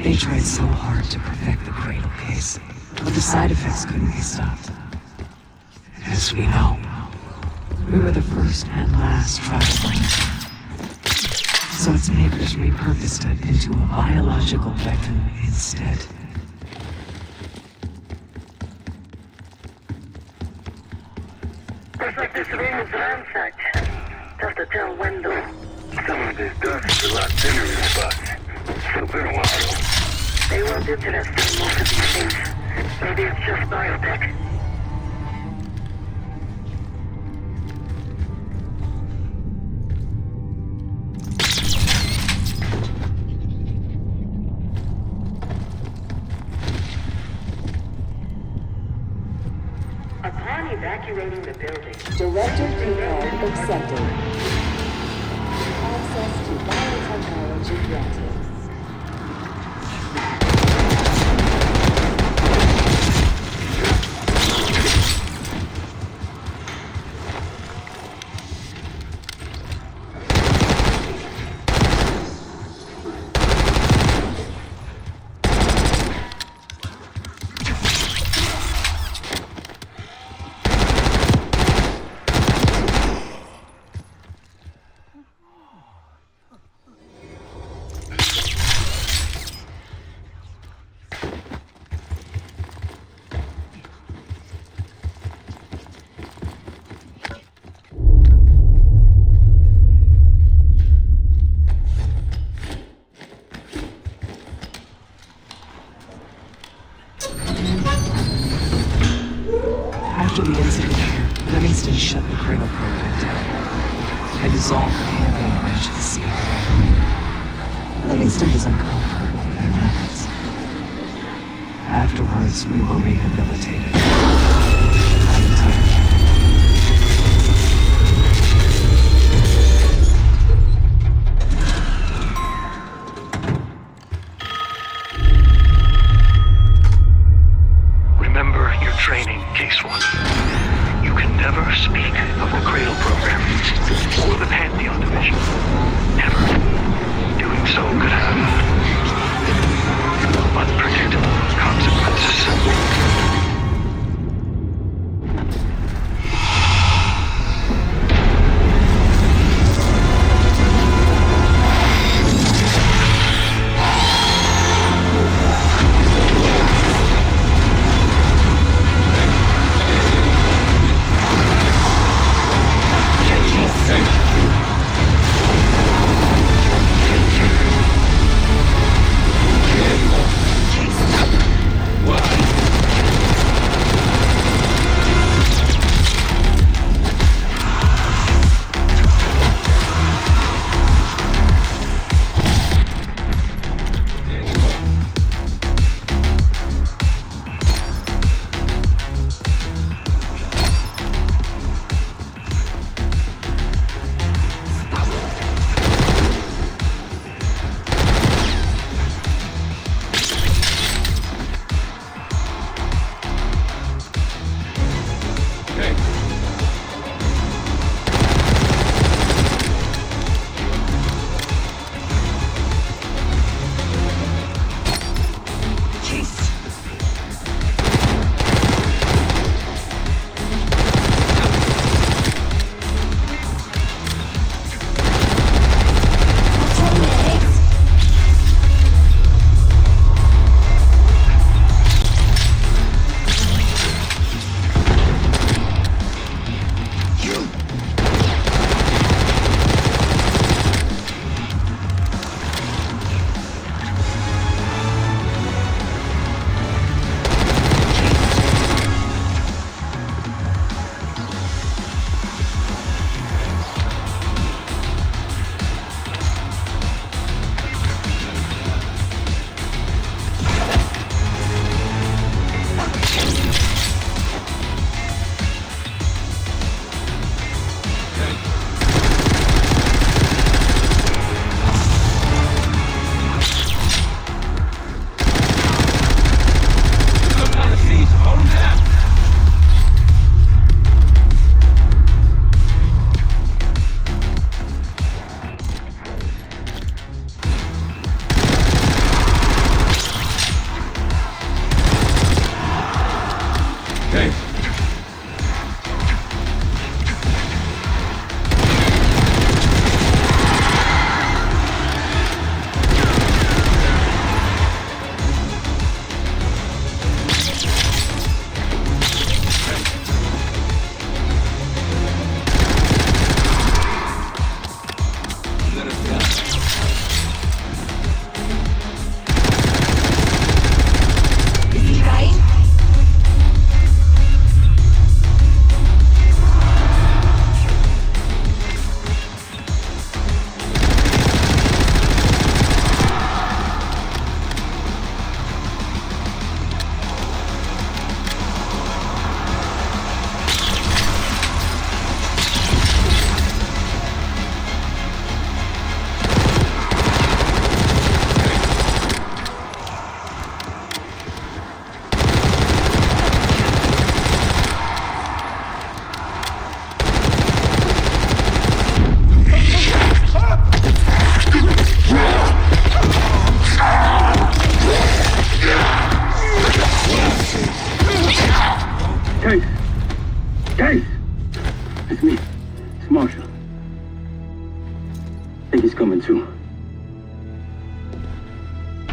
They tried so hard to perfect the cradle case, but the side effects couldn't be stopped. As we know, we were the first and last trial. So its makers repurposed it into a biological weapon instead. Looks like this room is ransacked. Tough to tell when though. Some of this dust is a lot thinner in spots. It's been a while. They weren't interested in most of these things. Maybe it's just biotech. Upon evacuating the building, directive payload accepted. Access to biotechnology granted. After the incident here, Livingston shut the cradle program down. I dissolved the campaign branch of the CIA. Livingston was uncomfortable with their methods. Afterwards, we were rehabilitated. I'm tired. Remember your training, Case 1. You can never speak of the Cradle Program or the Pantheon Division. Never. Doing so could have unpredictable consequences.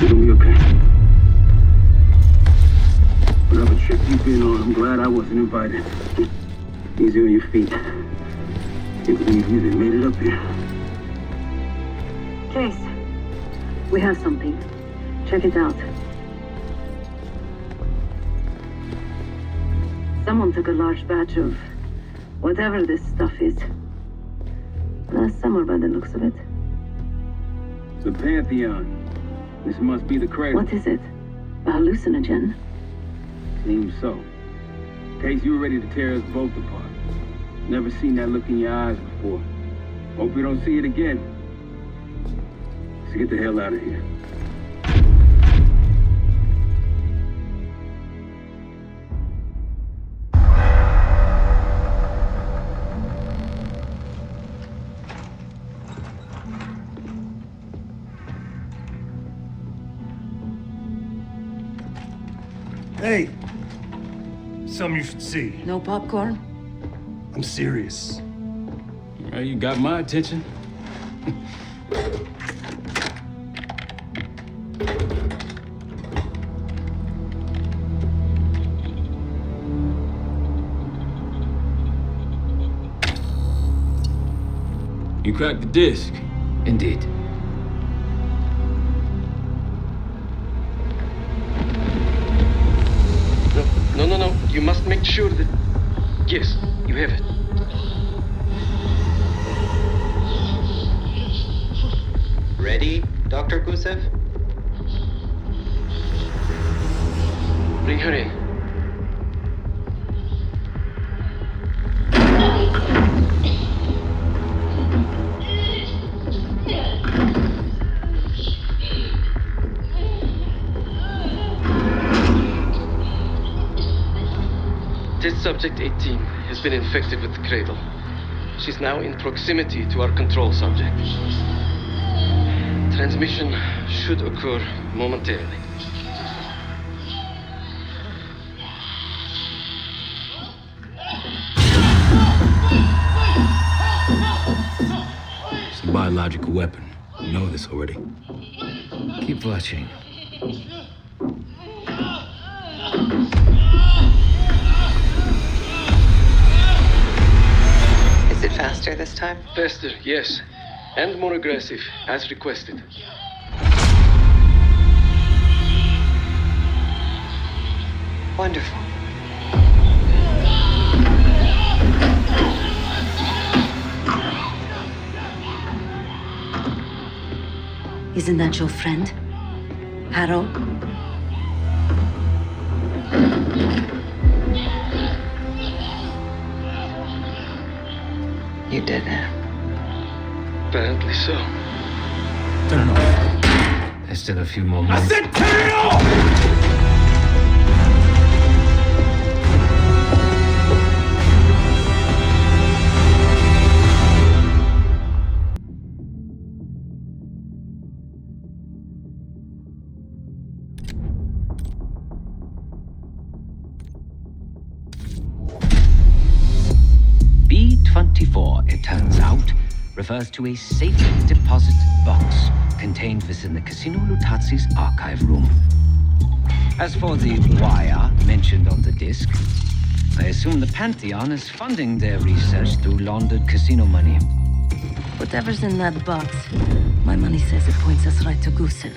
You're gonna be okay. Whatever trip you've been on, I'm glad I wasn't invited. Easy on your feet. Can't believe you even made it up here. Chase, we have something. Check it out. Someone took a large batch of whatever this stuff is. Last summer, by the looks of it. The Pantheon. This must be the cradle. What is it? A hallucinogen? Seems so. Case, you were ready to tear us both apart. Never seen that look in your eyes before. Hope we don't see it again. Let's get the hell out of here. Hey, something you should see. No popcorn? I'm serious. Well, you got my attention. You cracked the disc. Indeed. No. You must make sure that... Yes, you have it. Ready, Dr. Gusev? Bring her in. Test subject 18 has been infected with the cradle. She's now in proximity to our control subject. Transmission should occur momentarily. It's a biological weapon. You know this already. Keep watching. Is it faster this time? Faster, yes. And more aggressive, as requested. Wonderful. Isn't that your friend? Harrow? You did it. Apparently so. Turn it off. There's still a few more minutes. I said turn it off! B-24, it turns out, refers to a safe deposit box contained within the Casino Lutazzi's archive room. As for the wire mentioned on the disc, I assume the Pantheon is funding their research through laundered casino money. Whatever's in that box, my money says it points us right to Gusev.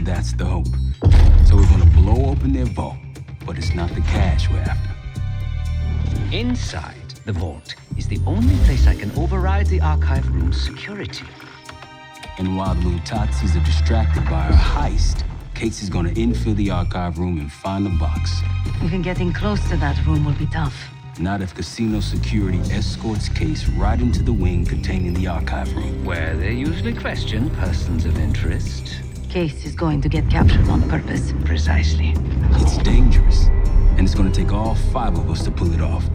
That's the hope. So we're gonna blow open their vault, but it's not the cash we're after. Inside the vault is the only place I can override the archive room's security. And while the Lutazzis are distracted by our heist, Case is gonna infill the archive room and find the box. Even getting close to that room will be tough. Not if casino security escorts Case right into the wing containing the archive room. Where they usually question persons of interest. Case is going to get captured on purpose. Precisely. It's dangerous, and it's gonna take all 5 of us to pull it off.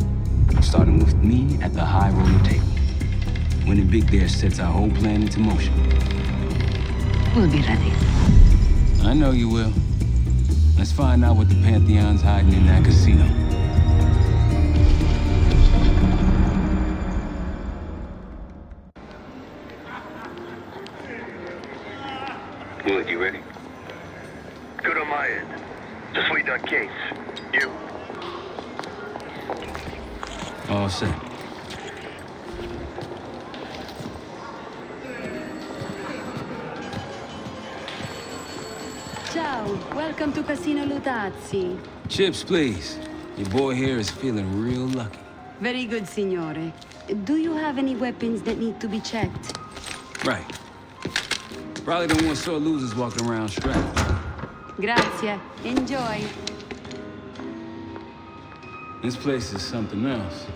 Starting with me at the high roller table. Winning big there sets our whole plan into motion. We'll be ready. I know you will. Let's find out what the Pantheon's hiding in that casino. Wood, you ready? Good on my end. Just waiting on Case. You? All set. Ciao, welcome to Casino Lutazzi. Chips, please. Your boy here is feeling real lucky. Very good, signore. Do you have any weapons that need to be checked? Right. Probably don't want sore losers walking around strapped. Grazie. Enjoy. This place is something else.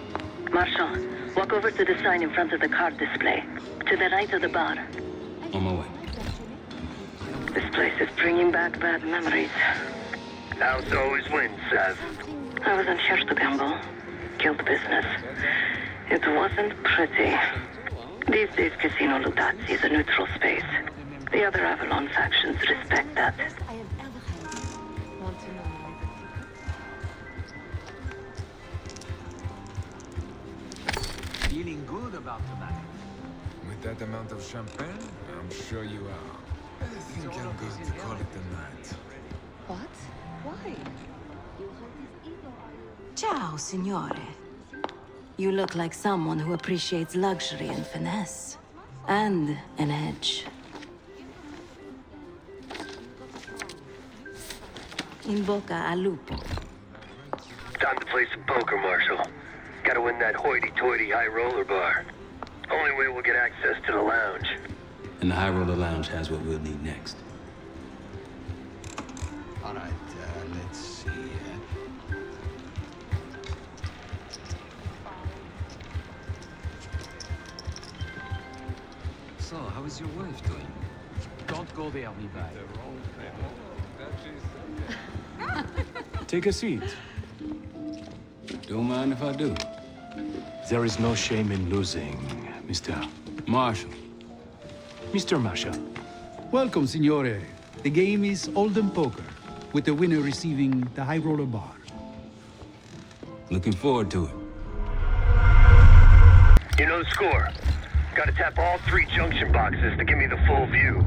Marshal, walk over to the sign in front of the card display. To the right of the bar. On my way. This place is bringing back bad memories. House always wins, Sav. I wasn't here to gamble. Guild business. It wasn't pretty. These days, Casino Lutazzi is a neutral space. The other Avalon factions respect that. Feeling good about tonight? With that amount of champagne, I'm sure you are. I think I'm going to call it a night. What? Why? Ciao, signore. You look like someone who appreciates luxury and finesse. And an edge. In bocca al lupo. Time to play some poker, Marshal. Gotta win that hoity-toity high roller bar. Only way we'll get access to the lounge. And the High Roller Lounge has what we'll need next. All right, let's see. So, how is your wife doing? Don't go there, Levi. Take a seat. Don't mind if I do. There is no shame in losing, Mr. Marshall. Mr. Marshall. Welcome, signore. The game is Hold'em Poker, with the winner receiving the High Roller Bar. Looking forward to it. You know the score. Gotta tap all 3 junction boxes to give me the full view.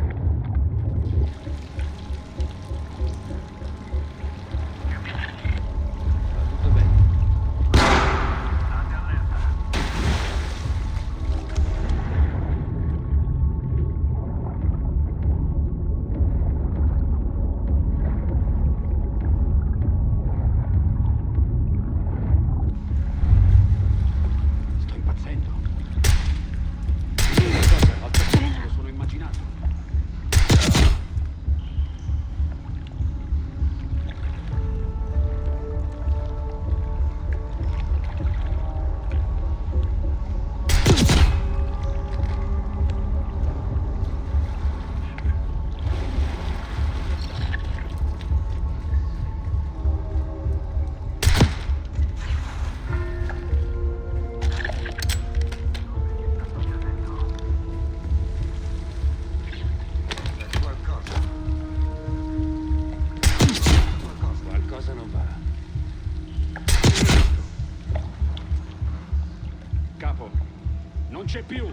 Non c'è più!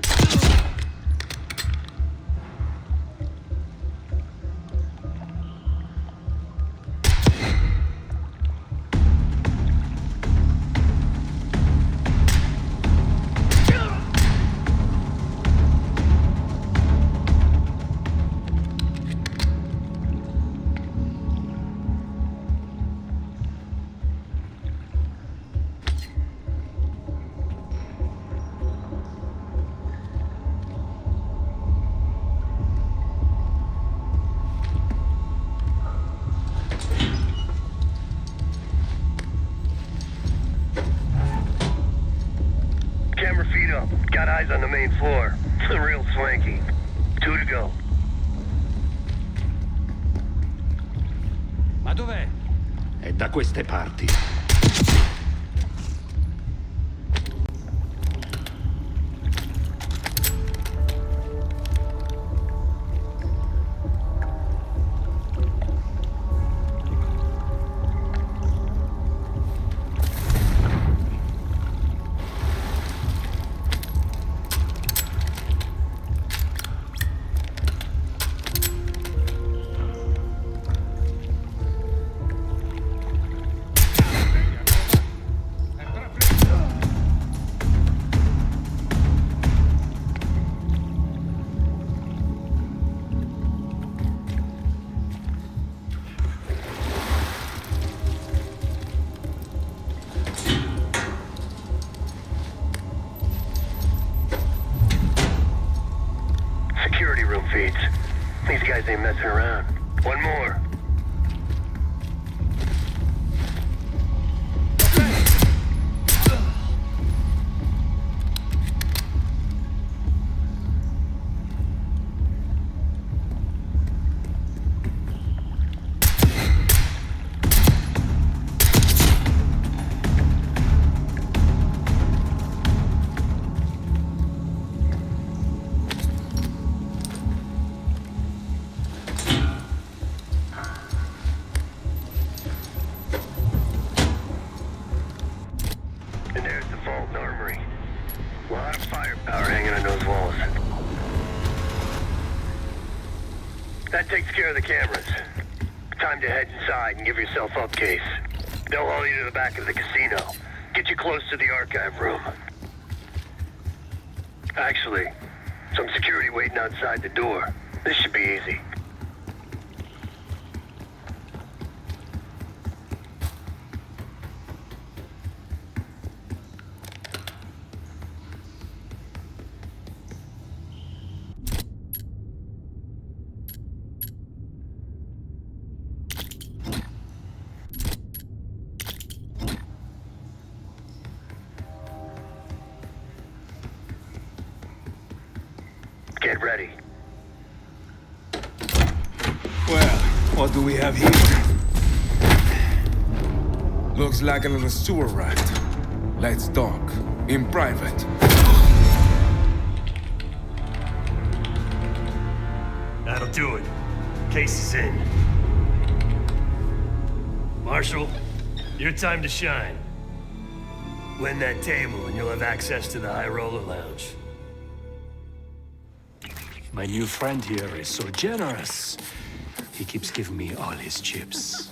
Camera feet up. Got eyes on the main floor. Real swanky. 2 to go. Ma dov'è? È da queste parti. ain't messing around. One more. And there's the vault and armory. A lot of firepower hanging on those walls. That takes care of the cameras. Time to head inside and give yourself up, Case. They'll haul you to the back of the casino. Get you close to the archive room. Actually, some security waiting outside the door. This should be easy. Get ready. Well, what do we have here? Looks like a little sewer rat. Let's talk. In private. That'll do it. Case is in. Marshal, your time to shine. Win that table and you'll have access to the High Roller Lounge. My new friend here is so generous. He keeps giving me all his chips.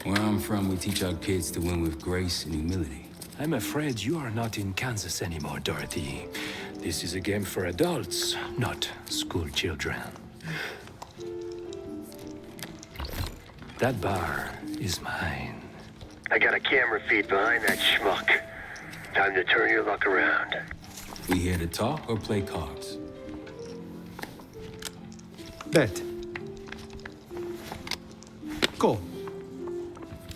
Where I'm from, we teach our kids to win with grace and humility. I'm afraid you are not in Kansas anymore, Dorothy. This is a game for adults, not school children. That bar is mine. I got a camera feed behind that schmuck. Time to turn your luck around. We here to talk or play cards? Bet. Go.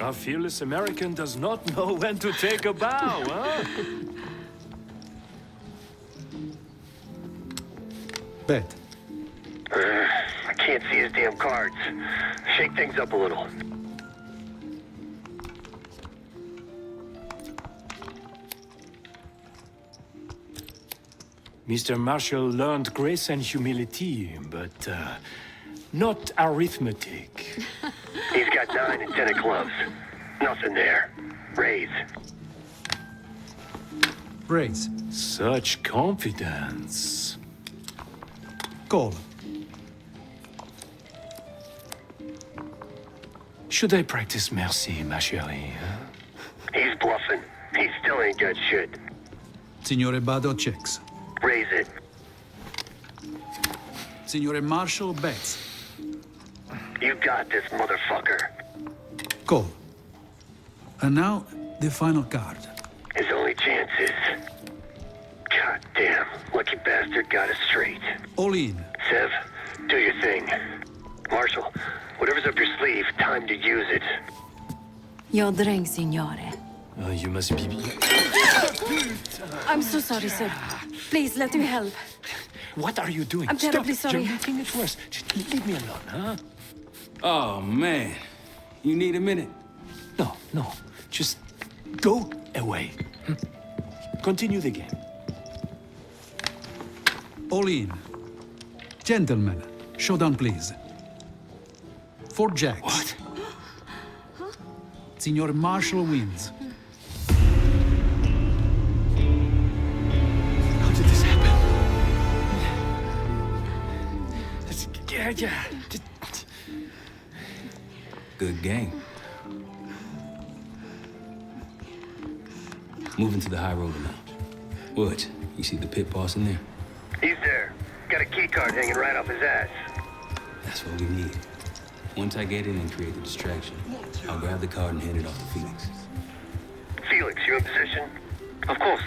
A fearless American does not know when to take a bow, huh? Bet. I can't see his damn cards. Shake things up a little. Mr. Marshall learned grace and humility, but not arithmetic. He's got 9 and 10 of clubs. Nothing there. Raise. Raise. Such confidence. Call. Should I practice mercy, ma chérie? He's bluffing. He still ain't got shit. Signore Bado checks. Raise it. Signore Marshall bets. You got this, motherfucker. Call. And now, the final card. His only chance is... God damn, lucky bastard got us straight. All in. Sev, do your thing. Marshall, whatever's up your sleeve, time to use it. Your drink, signore. You must be... I'm so sorry, sir. Please, let me help. What are you doing? I'm terribly Stop. sorry. You're making it worse. Just leave me alone, huh? Oh, man. You need a minute? No. Just go away. Continue the game. All in. Gentlemen, showdown, please. 4 jacks. What? Signor Marshall wins. How did this happen? Yeah. Good game. Moving to the High Roller Lounge. What? You see the pit boss in there? He's there. Got a key card hanging right off his ass. That's what we need. Once I get in and create the distraction, I'll grab the card and hand it off to Felix. Felix, you in position? Of course.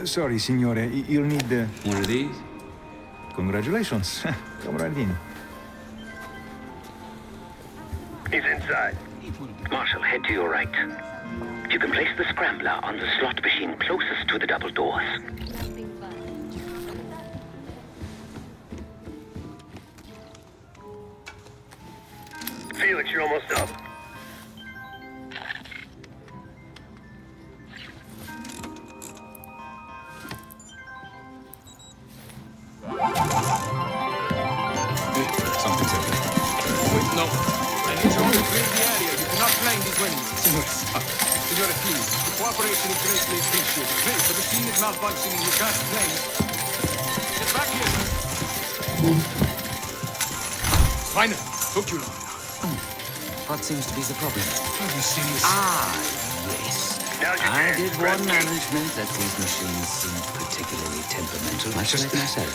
Sorry, signore. You'll need... One of these? Congratulations. Come right in. He's inside. Marshal, head to your right. You can place the scrambler on the slot machine closest to the double doors. Felix, you're almost up. Something's up there. Wait, no. I need you all to clear the area. You cannot climb these windows. Signore, please. The cooperation is greatly appreciated. Please, the machine is malfunctioning. You can't climb. Get back here. Fine. Took you long. What seems to be the problem? Have you seen this? Yes. I did warn management that these machines seem particularly temperamental, much like myself.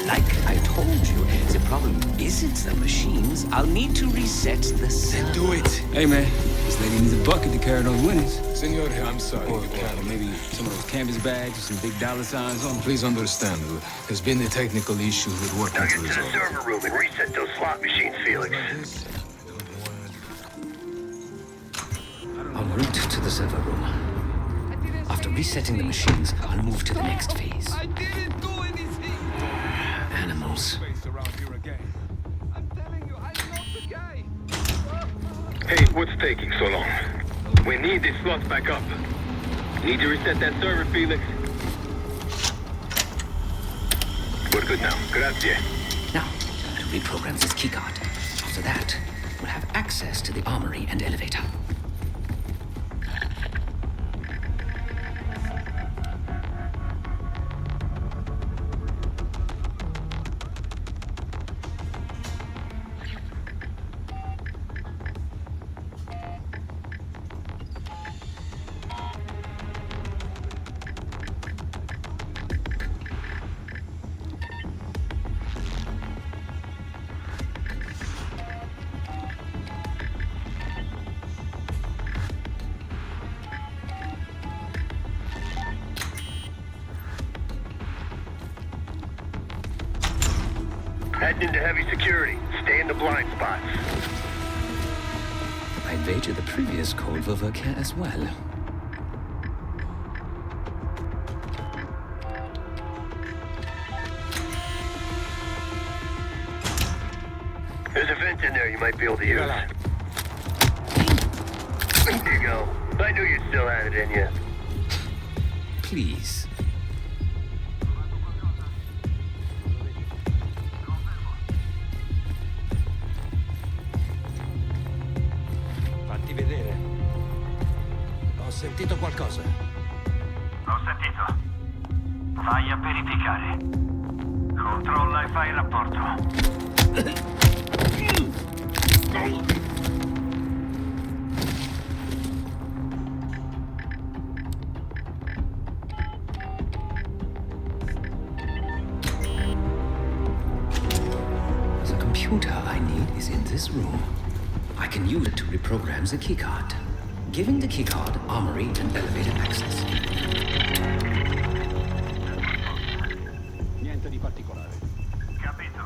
Like I told you, the problem isn't the machines. I'll need to reset the server. Do it. Hey, man. This lady needs a bucket to carry those winnings. Signore, I'm sorry. Or maybe some of those canvas bags with some big dollar signs on them. Please understand, there's been a technical issue we're working Now to get to the resolve. server room and reset those slot machines, Felix. En route to the server room. After resetting the machines, I'll move to the next phase. I didn't do anything. Animals. Hey, what's taking so long? We need these slots back up. Need to reset that server, Felix. We're good now. Grazie. Now, to reprogram this keycard. After that, we'll have access to the armory and elevator. Heading into heavy security. Stay in the blind spots. I'd wager the previous code will work here as well. There's a vent in there you might be able to use. There you go. I knew you still had it in you. Please. Fatti vedere. Ho sentito qualcosa. Ho sentito. Vai a verificare. Controlla e fai il rapporto. The computer I need is in this room. I can use it to reprogram the keycard, giving the keycard armory and elevator access. Niente di particolare. Capito.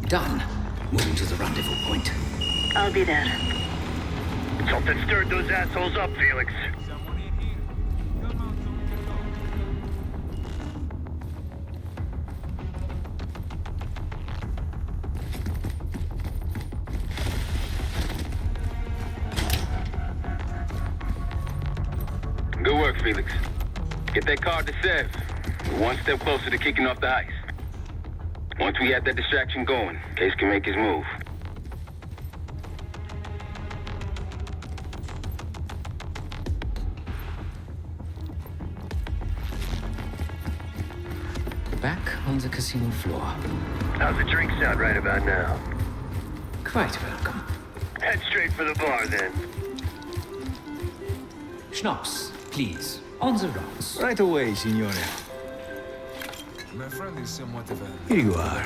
Done. Moving to the rendezvous point. I'll be there. Something stirred those assholes up, Felix. Good work, Felix. Get that card to Sev. We're one step closer to kicking off the heist. Once we have that distraction going, Case can make his move. Back on the casino floor. How's the drink sound right about now? Quite welcome. Head straight for the bar, then. Schnapps, please. On the rocks. Right away, signore. My friend is somewhat of a... Here you are.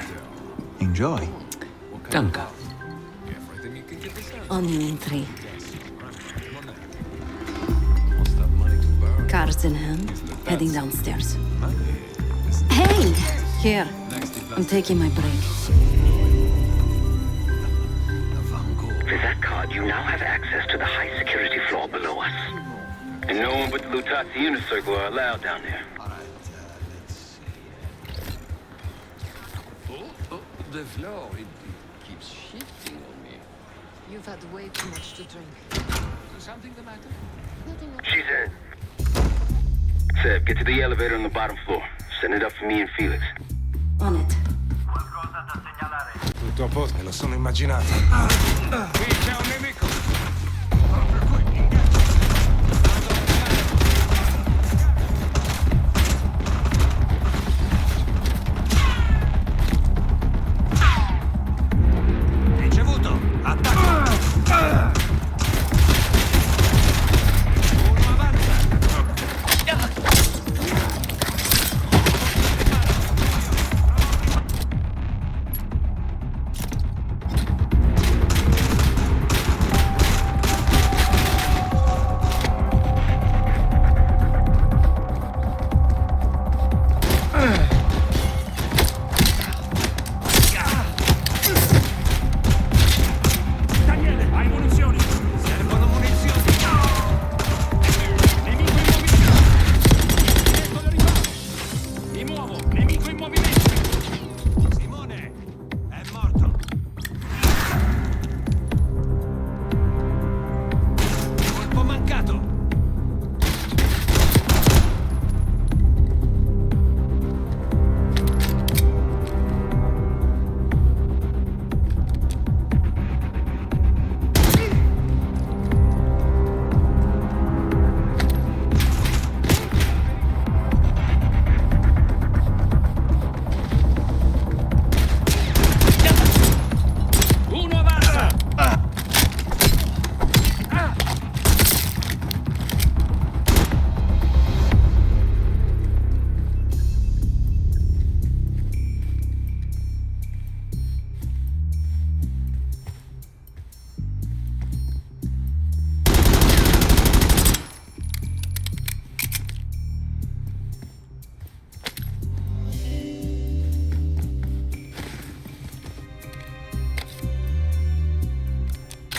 Enjoy. Danke. On you in 3. Cards in hand, heading downstairs. Hey! Here. I'm taking my break. With that card, you now have access to the high-security floor below us. And no one but the Lutazzi Inner Circle are allowed down there. The floor, it keeps shifting on me. You've had way too much to drink. Something the matter? She's in. Seb, get to the elevator on the bottom floor. Send it up for me and Felix. On it. Tutto a posto, me lo sono immaginato. Qui c'è un nemico! Proprio qui! Ricevuto! Attacco! Uno avanza! Daniele, hai munizioni? Servono munizioni! Nemico in movimento! Mi muovo! Nemico in movimento! Simone! È morto! Colpo mancato! Uno avanza!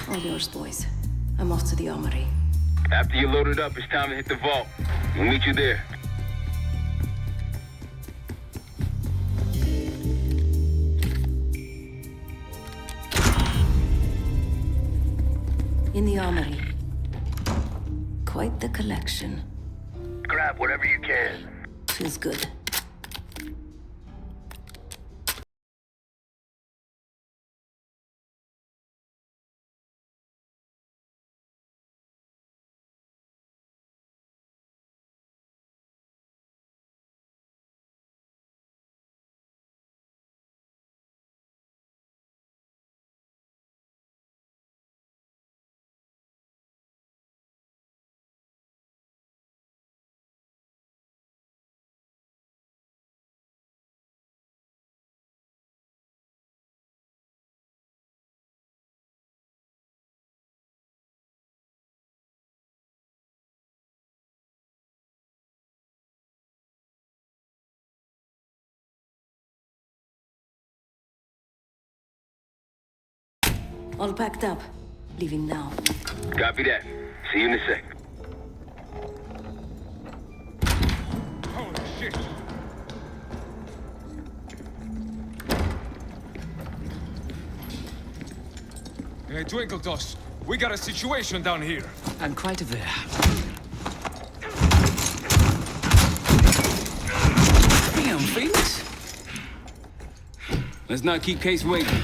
All yours, boys. I'm off to the armory. After you load it up, it's time to hit the vault. We'll meet you there. In the armory. Quite the collection. Grab whatever you can. Feels good. All packed up. Leaving now. Copy that. See you in a sec. Holy shit! Hey, Twinkletos, we got a situation down here. I'm quite aware. Damn, Felix. Let's not keep Case waiting.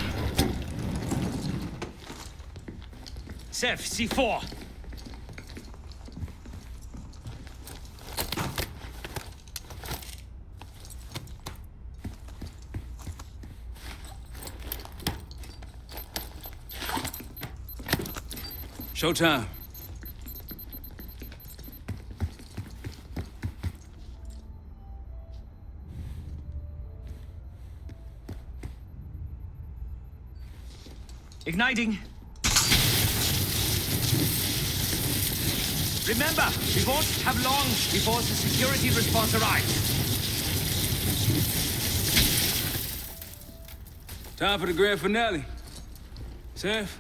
Sev, C4! Showtime. Igniting. Remember, we won't have long before the security response arrives. Time for the grand finale. Seth?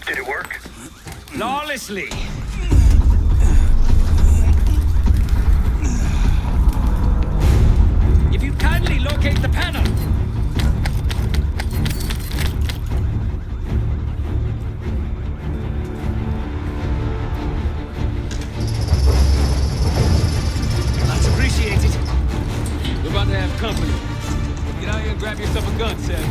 Did it work? Flawlessly. If you kindly locate the panel. Much appreciated. We're about to have company. Get out here and grab yourself a gun, Seth.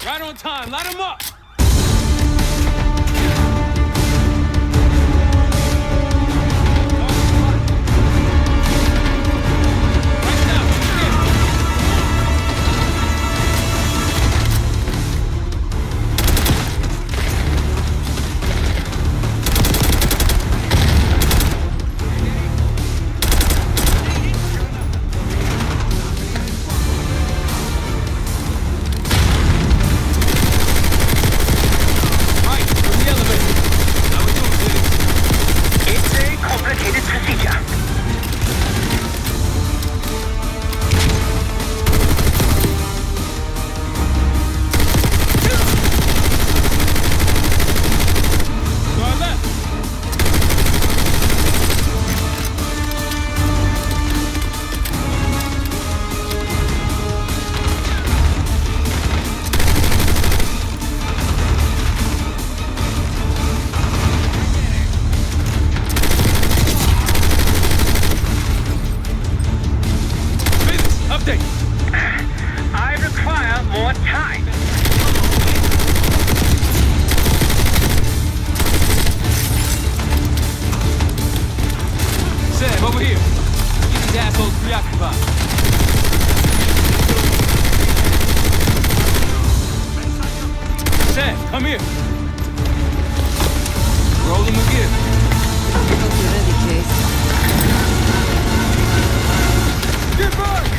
Right on time, light him up! I require more time. Sam, over here. Get these assholes preoccupied. Sam, come here. Roll them again. Hope you're ready, Case. Get back!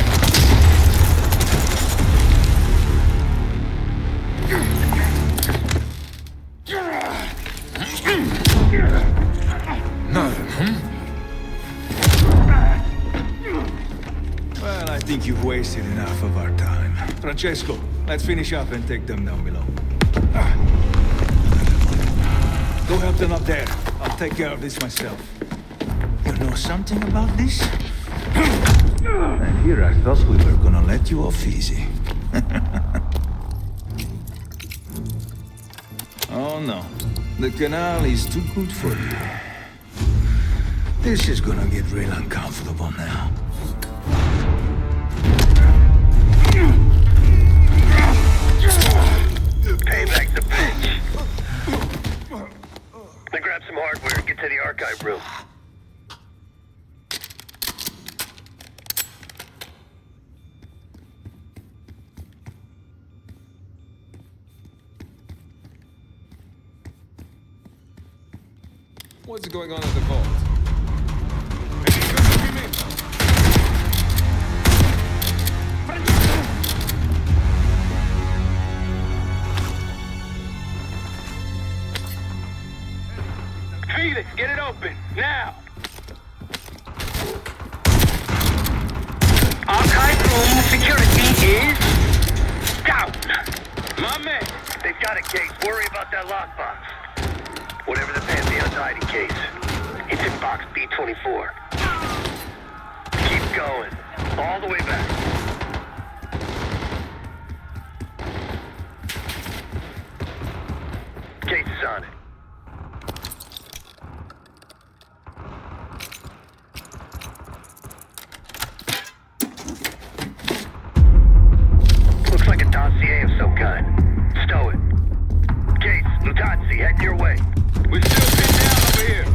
Nothing, Well, I think you've wasted enough of our time. Francesco, let's finish up and take them down below. Go help them up there. I'll take care of this myself. You know something about this? And here I thought we were gonna let you off easy. Oh no, the canal is too good for you. This is gonna get real uncomfortable now. Payback's a bitch. Then grab some hardware and get to the archive room. What's going on at the vault? Felix, get it open, now! Archive room security is down. My man, they've got a case. Worry about that lockbox. Whatever the Pantheon's hiding case. It's in box B24. Keep going. All the way back. Case is on it. Looks like a dossier of some kind. Stow it. Case, Lutazzi, heading your way. We're still pinned down over here.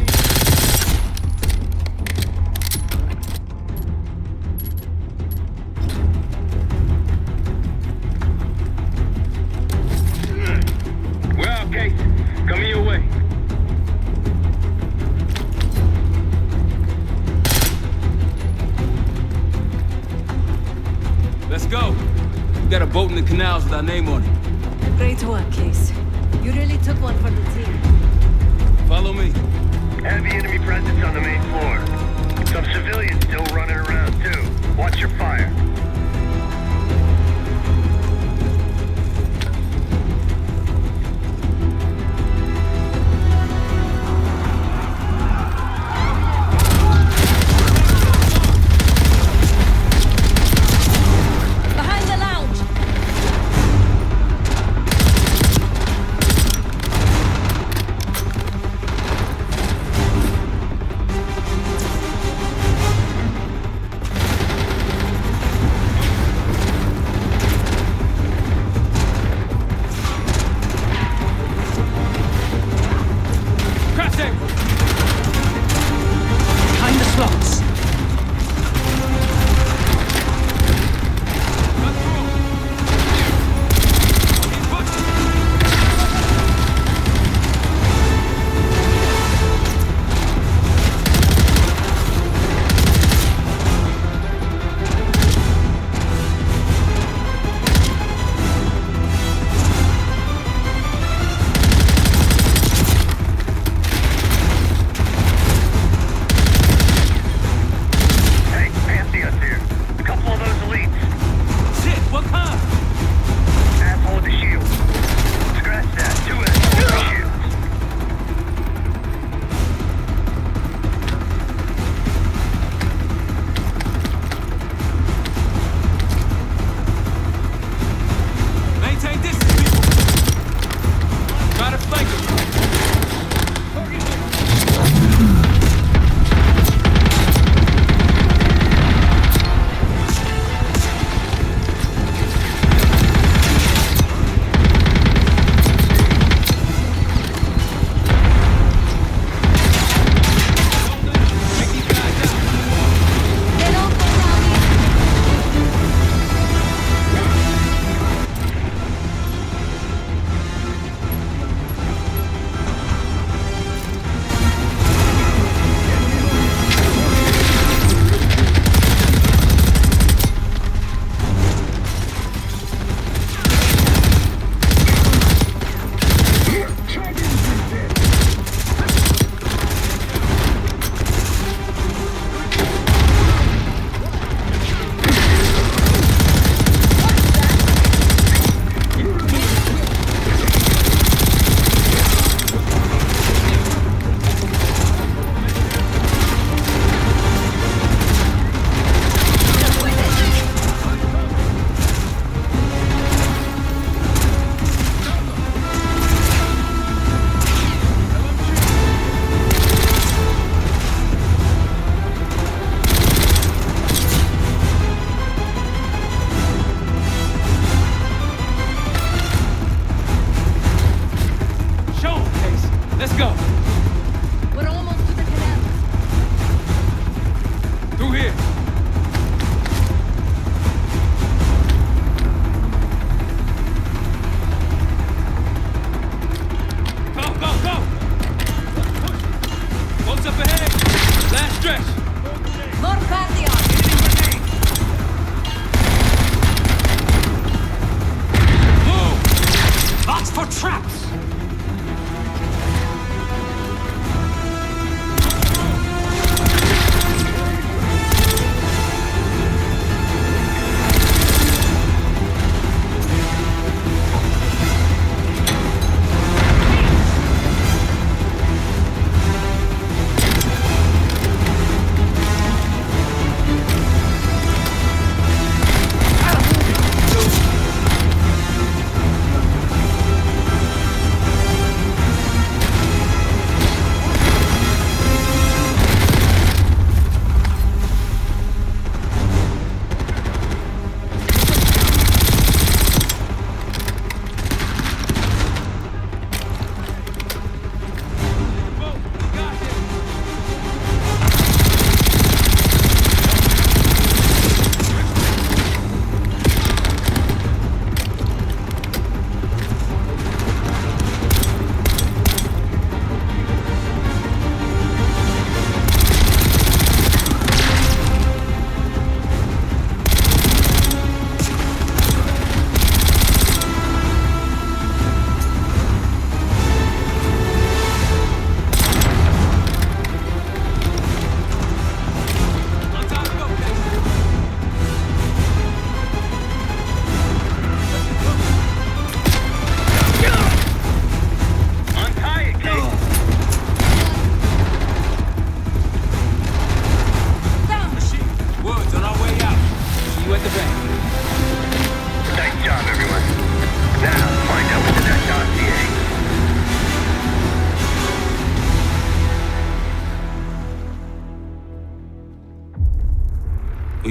boat in the canals with our name on it. Great work, Case. You really took one for the team. Follow me. Heavy enemy presence on the main floor. Some civilians still running around, too. Watch your fire. Behind the lounge! Behind the slots. Hey, Pantheon's here. A couple of those elites. Shit, what kind? Asshole with the shield. Scratch that. 2 assholes with the shields. Maintain distance, people. Try to flank them. Show 'em, Case. Let's go. We're almost to the canal. Through here. Go, go, go! Boats up ahead. Last stretch. More Pantheon! Move! Box for traps.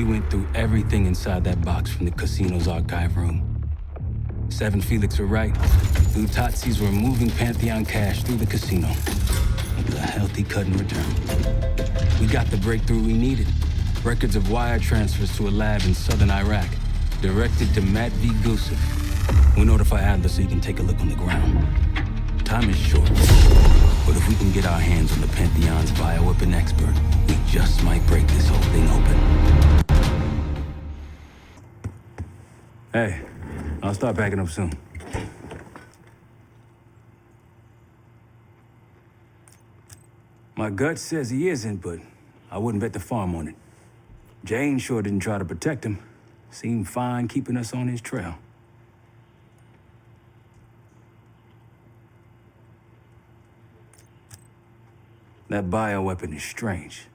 went through everything inside that box from the casino's archive room. 7 Felix were right. The Utazis were moving Pantheon cash through the casino with a healthy cut in return. We got the breakthrough we needed. Records of wire transfers to a lab in southern Iraq, directed to Matt V. Gusev. We'll notify Adler so he can take a look on the ground. Time is short, but if we can get our hands on the Pantheon's bioweapon expert, we just might break this whole thing open. Hey, I'll start packing up soon. My gut says he isn't, but I wouldn't bet the farm on it. Jane sure didn't try to protect him. Seemed fine keeping us on his trail. That bioweapon is strange.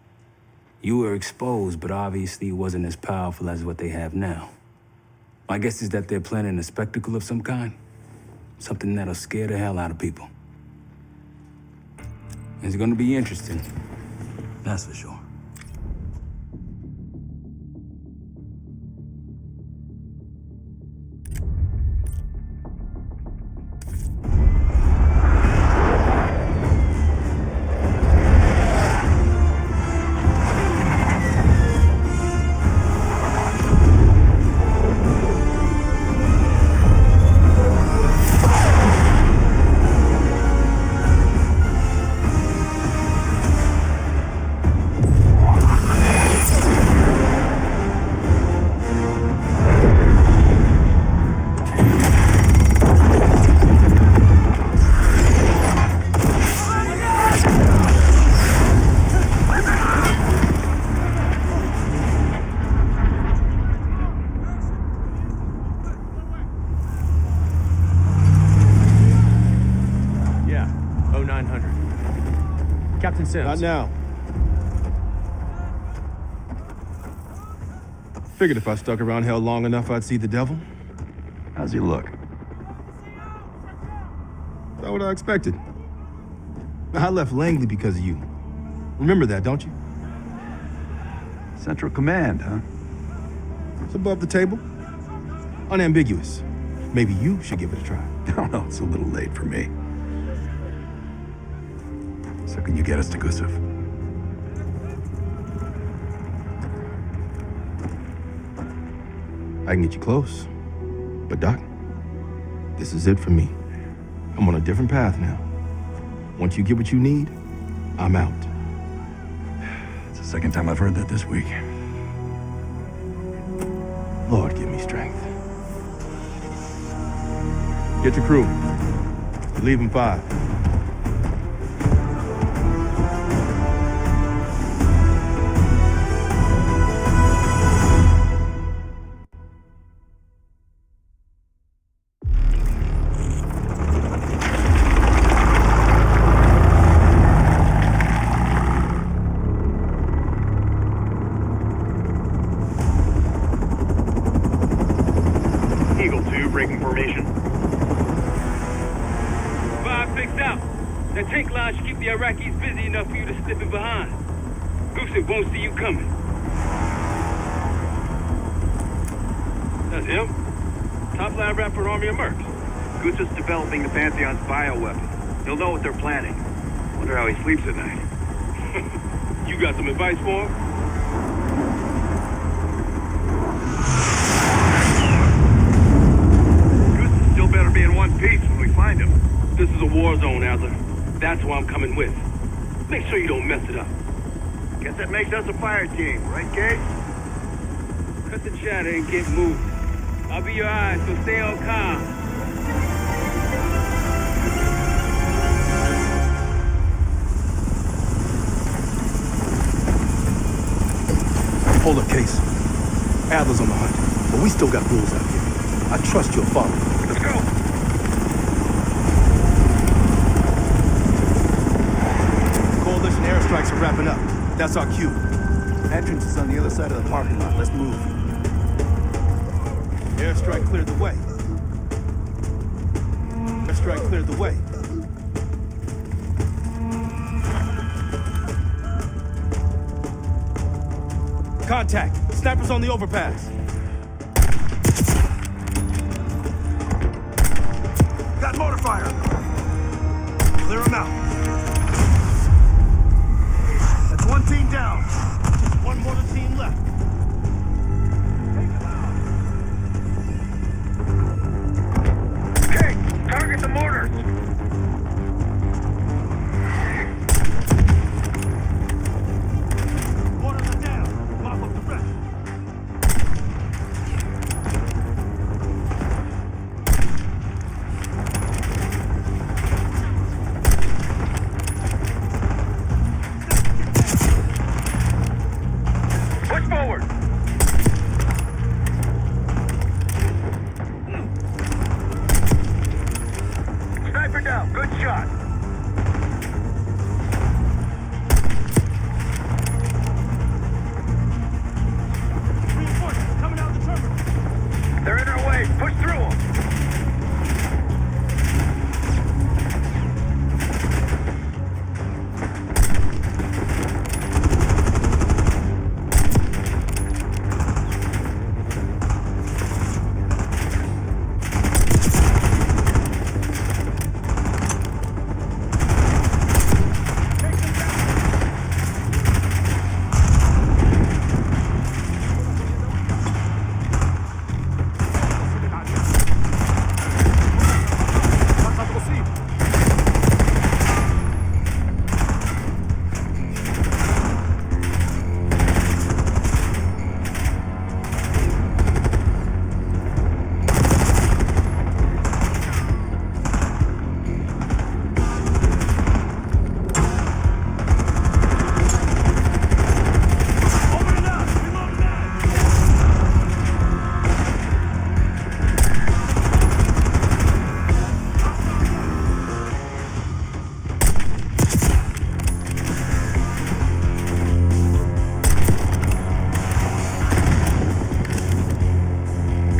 You were exposed, but obviously it wasn't as powerful as what they have now. My guess is that they're planning a spectacle of some kind. Something that'll scare the hell out of people. It's gonna be interesting, that's for sure. Not now. Figured if I stuck around hell long enough, I'd see the devil. How's he look? That's what I expected. I left Langley because of you. Remember that, don't you? Central Command, huh? It's above the table. Unambiguous. Maybe you should give it a try. I don't know, it's a little late for me. So can you get us to Gusev? I can get you close. But Doc, this is it for me. I'm on a different path now. Once you get what you need, I'm out. It's the second time I've heard that this week. Lord, give me strength. Get your crew. Leave in 5. Iraqis busy enough for you to slip in behind. Gusev won't see you coming. That's him. Top line rap for Army of Mercs. Gusev's developing the Pantheon's bioweapon. He'll know what they're planning. Wonder how he sleeps at night. You got some advice for him? Gusev still better be in one piece when we find him. This is a war zone, Adler. That's who I'm coming with. Make sure you don't mess it up. Guess that makes us a fire team, right, Case? Cut the chatter and get moving. I'll be your eyes, so stay on calm. Hold up, Case. Adler's on the hunt, but we still got rules out here. I trust you'll follow. Let's go. Coalition airstrikes are wrapping up. That's our cue. Entrance is on the other side of the parking lot. Let's move. Airstrike cleared the way. Airstrike cleared the way. Contact. Snipers on the overpass. Got mortar fire. Clear them out. That's one team down. Just one mortar team left. Okay, target the mortars. Mortars are down. Mop up the rest. Push forward. Sniper down. Good shot. Reinforcements coming out the terminal. They're in our way. Push through them.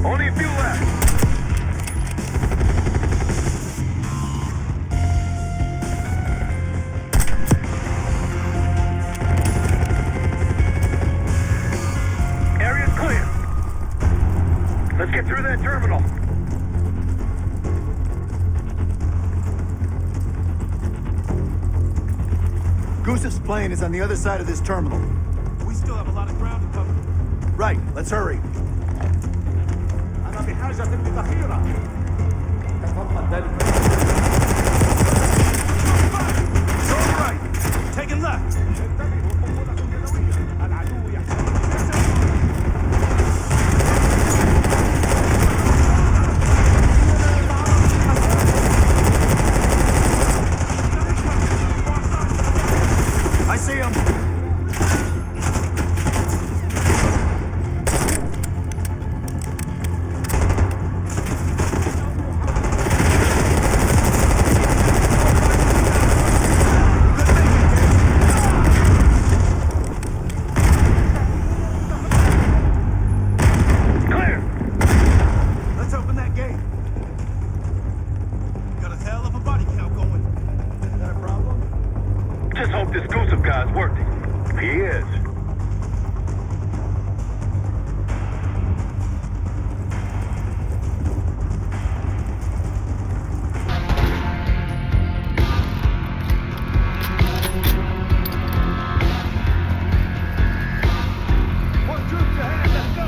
Only a few left. Area's clear. Let's get through that terminal. Gusev's plane is on the other side of this terminal. We still have a lot of ground to cover. Right, let's hurry. أنا بحاجة للذخيرة. Going right. Taking left. العدو I see him. Let's open that gate. Got a hell of a body count going. Is that a problem? Just hope this Gusev guy's working. He is. More troops ahead. Let's go.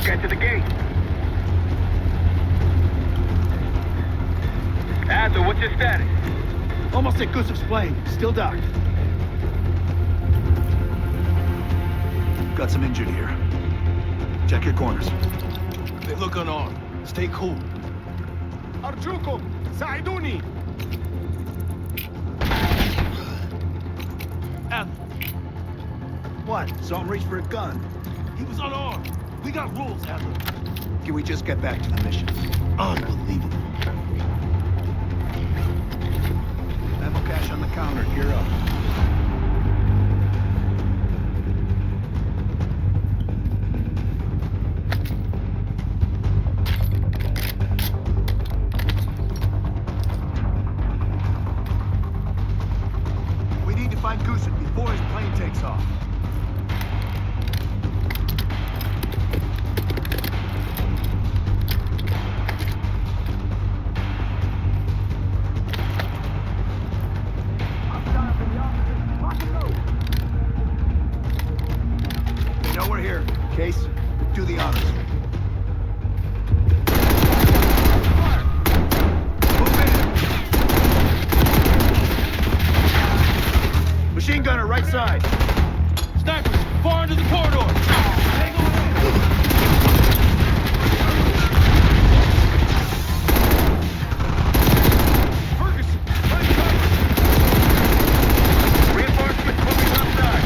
Get to the gate. Adler, what's your status? Almost at Gusev's plane. Still docked. Got some injured here. Check your corners. They look unarmed. Stay cool. أرجوكم ساعدوني. Adler. What? Saw him reach for a gun. He was unarmed. We got rules, Adler. Can we just get back to the mission? Unbelievable. Ammo cache on the counter. Gear up. We need to find Gusev before his plane takes off. They know we're here. Case, do the honors. Move in. Machine gunner, right side. Snipers, far into the corridor. Ferguson, right side. Reinforcements moving left side.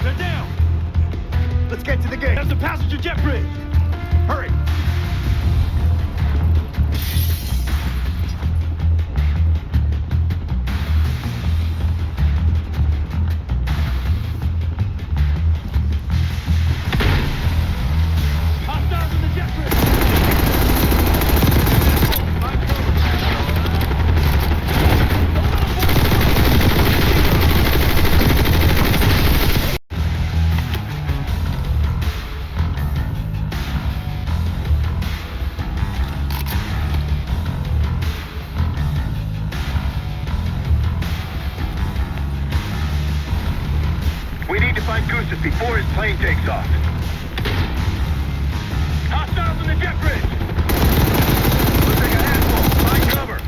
They're down. Let's get to the gate. There's the passenger jet bridge. Hurry. Hostiles in the jet bridge. We need to find Gusev before his plane takes off. Hostiles in the jet bridge. Looks like a handful. Find cover.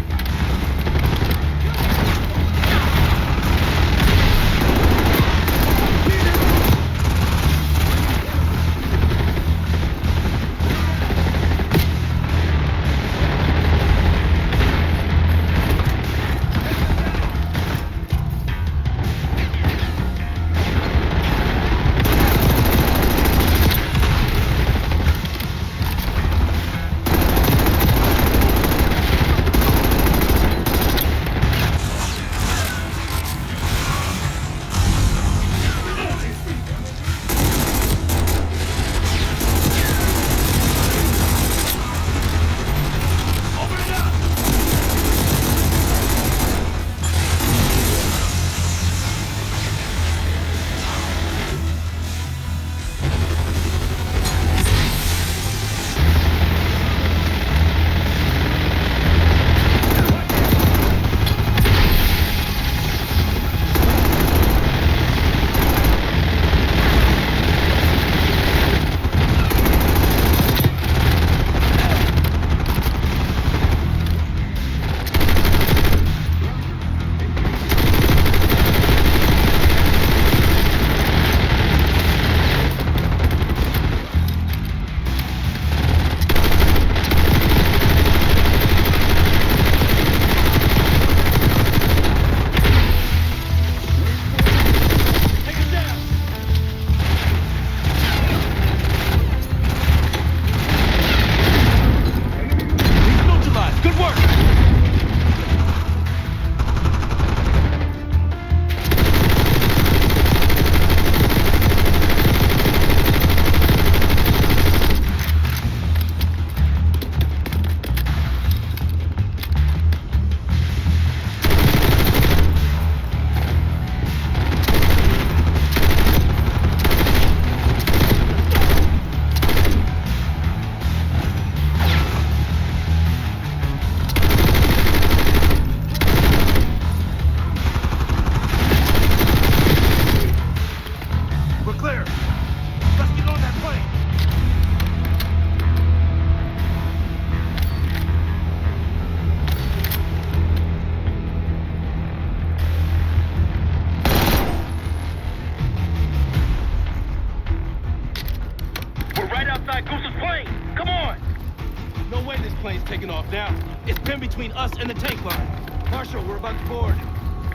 taking off now. It's pinned between us and the tank line. Marshal, we're about to board.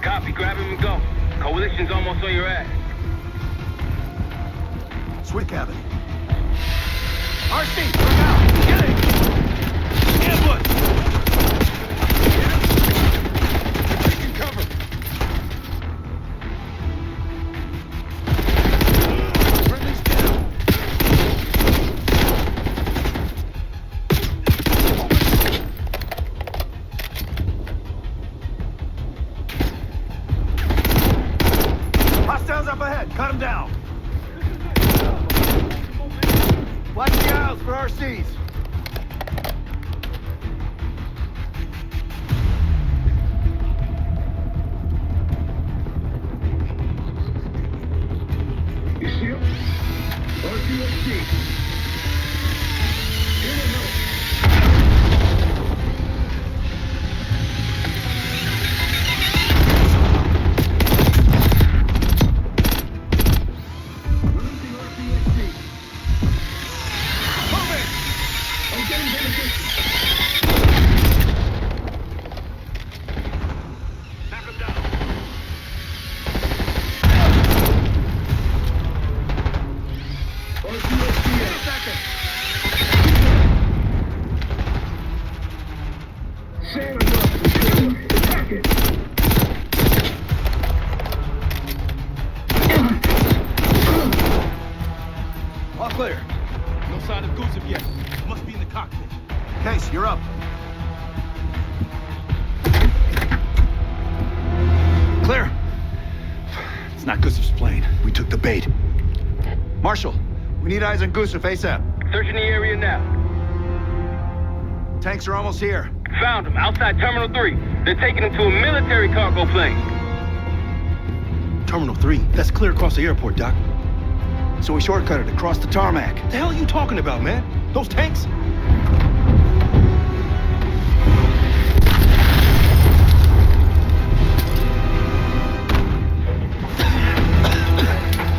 Copy, grab him and go. Coalition's almost on your ass. Sweet cabin. RC, look out! Get it! Ambush! Taking cover. Friendly's down. Hostiles up ahead. Cut them down. Watch the aisles for RCs. You see him? UHD. All clear. No sign of Gusev yet. Must be in the cockpit. Case, you're up. Clear. It's not Gusev's plane. We took the bait. Marshal, we need eyes on Gusev ASAP. Searching the area now. Tanks are almost here. Found him, outside Terminal 3. They're taking him to a military cargo plane. Terminal 3. That's clear across the airport, Doc. So we shortcutted across the tarmac. The hell are you talking about, man? Those tanks?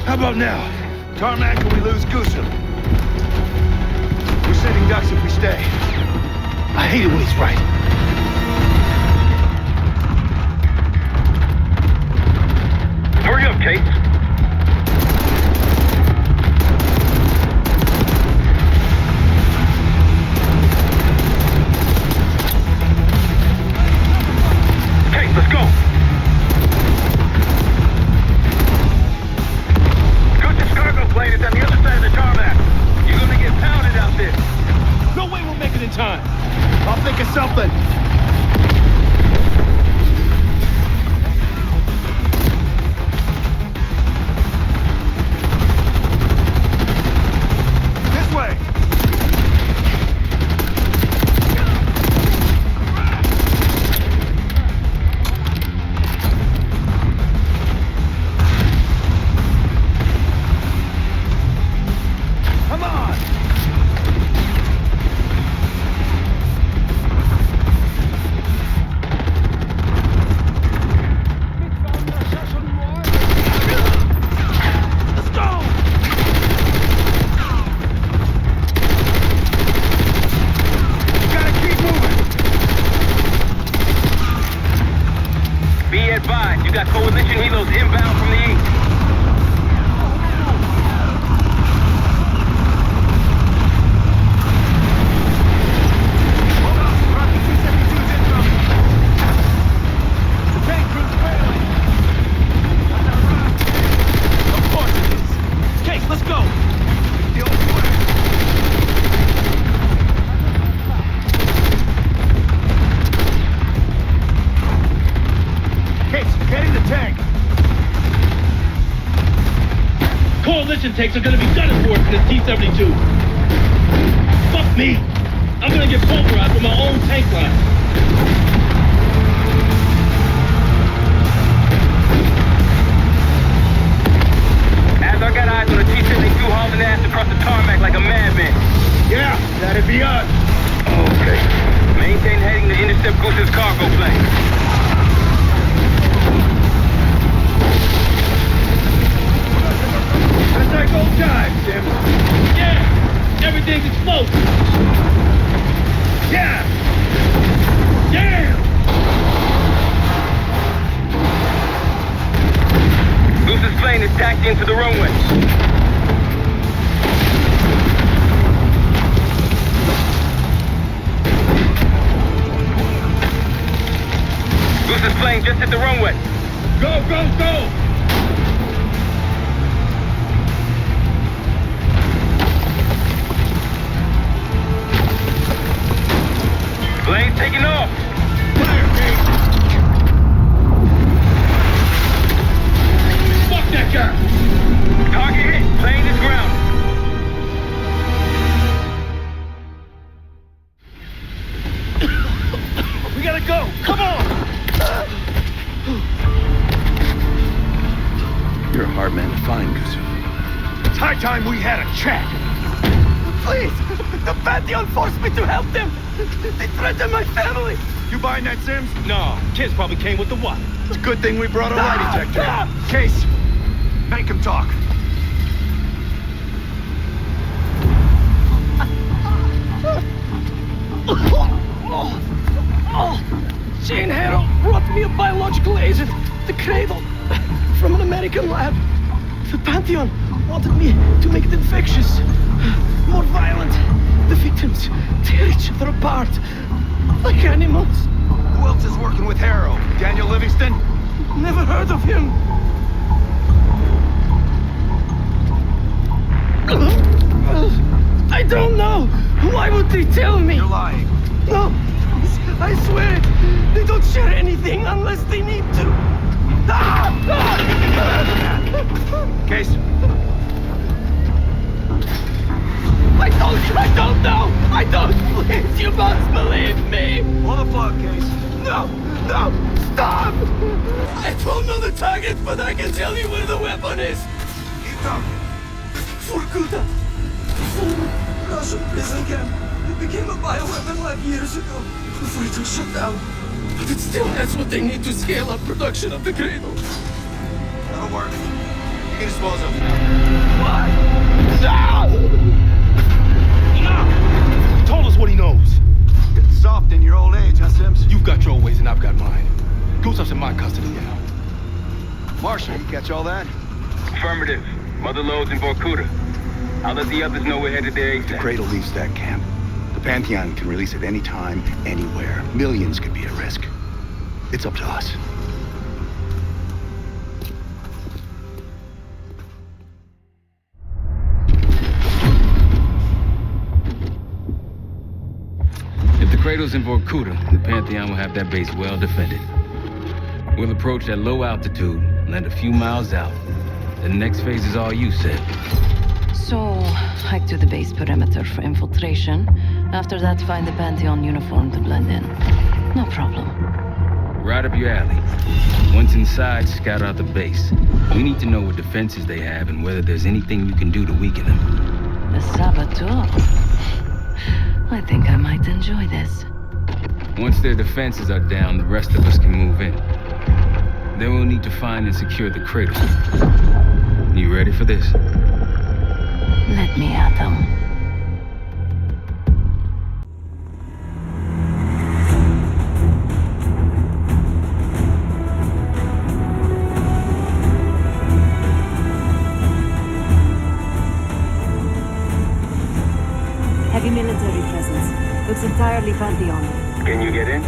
How about now? Tarmac, or we lose Gusev. We're sending ducks if we stay. I hate it when he's right. Hurry up, Kate. Kate, let's go. Gusev's cargo plane is on the other side of the tarmac. You're gonna get pounded out there. No way we'll make it in time. I'll think of something. This way. Come on. Let's go! Gotta keep moving. Be advised, you got coalition helos inbound from the east. Hold on, Rocky 272's incoming. The tank crew's failing. Got that right? Of course it is. Case, let's go! It's the only way. Case, getting the tank. Coalition tanks are gonna be gunning for us in this T-72. Fuck me! I'm gonna get pulverized with my own tank line. As I got eyes on a T-72 hauling ass across the tarmac like a madman. Yeah, that'd be us. Okay. Maintain heading to intercept Gusev's cargo plane. That's like old times, Tim. Yeah! Everything's explosive! Yeah! plane is taxiing to the runway. Goose is plane just hit the runway. Go, go, go! Plane's taking off. Fire, Kate. Fuck that guy. Target hit. Plane is grounded. We gotta go. Come on. You're a hard man to find, Gusu. It's high time we had a chat. Please! The Pantheon forced me to help them! They threatened my family! You buying that, Sims? No, kids probably came with the what? It's a good thing we brought a lie detector. Case, make him talk. Jane Harrow brought me a biological agent, the Cradle, from an American lab. The Pantheon wanted me to make it infectious, more violent. The victims tear each other apart, like animals. Who else is working with Harrow? Daniel Livingston? Never heard of him. I don't know. Why would they tell me? You're lying. No, I swear it. They don't share anything unless they need to. Case. I don't know. I don't. Please, you must believe me. Pull the plug, Case. No, stop. I don't know the target, but I can tell you where the weapon is. Keep talking. Vorkuta. Former Russian prison camp. It became a bioweapon 5 years ago, before it was shut down. But it still has what they need to scale up production of the Cradle. That'll work. You can dispose of him. Why? No! He told us what he knows. Getting soft in your old age, huh, Sims? You've got your ways and I've got mine. Goosup's in my custody now. Marshall, you catch all that? Affirmative. Mother loads in Vorkuta. I'll let the others know we're headed there ASAP. The Cradle leaves that camp. The Pantheon can release it any time, anywhere. Millions could be at risk. It's up to us. If the Cradle's in Vorkuta, the Pantheon will have that base well defended. We'll approach at low altitude, land a few miles out. The next phase is all you said. So, hike to the base perimeter for infiltration. After that, find the Pantheon uniform to blend in. No problem. Right up your alley. Once inside, scout out the base. We need to know what defenses they have and whether there's anything you can do to weaken them. The saboteur. I think I might enjoy this. Once their defenses are down, the rest of us can move in. Then we'll need to find and secure the Cradle. You ready for this? Let me at them. Heavy military presence. Looks entirely Pantheon. Can you get in?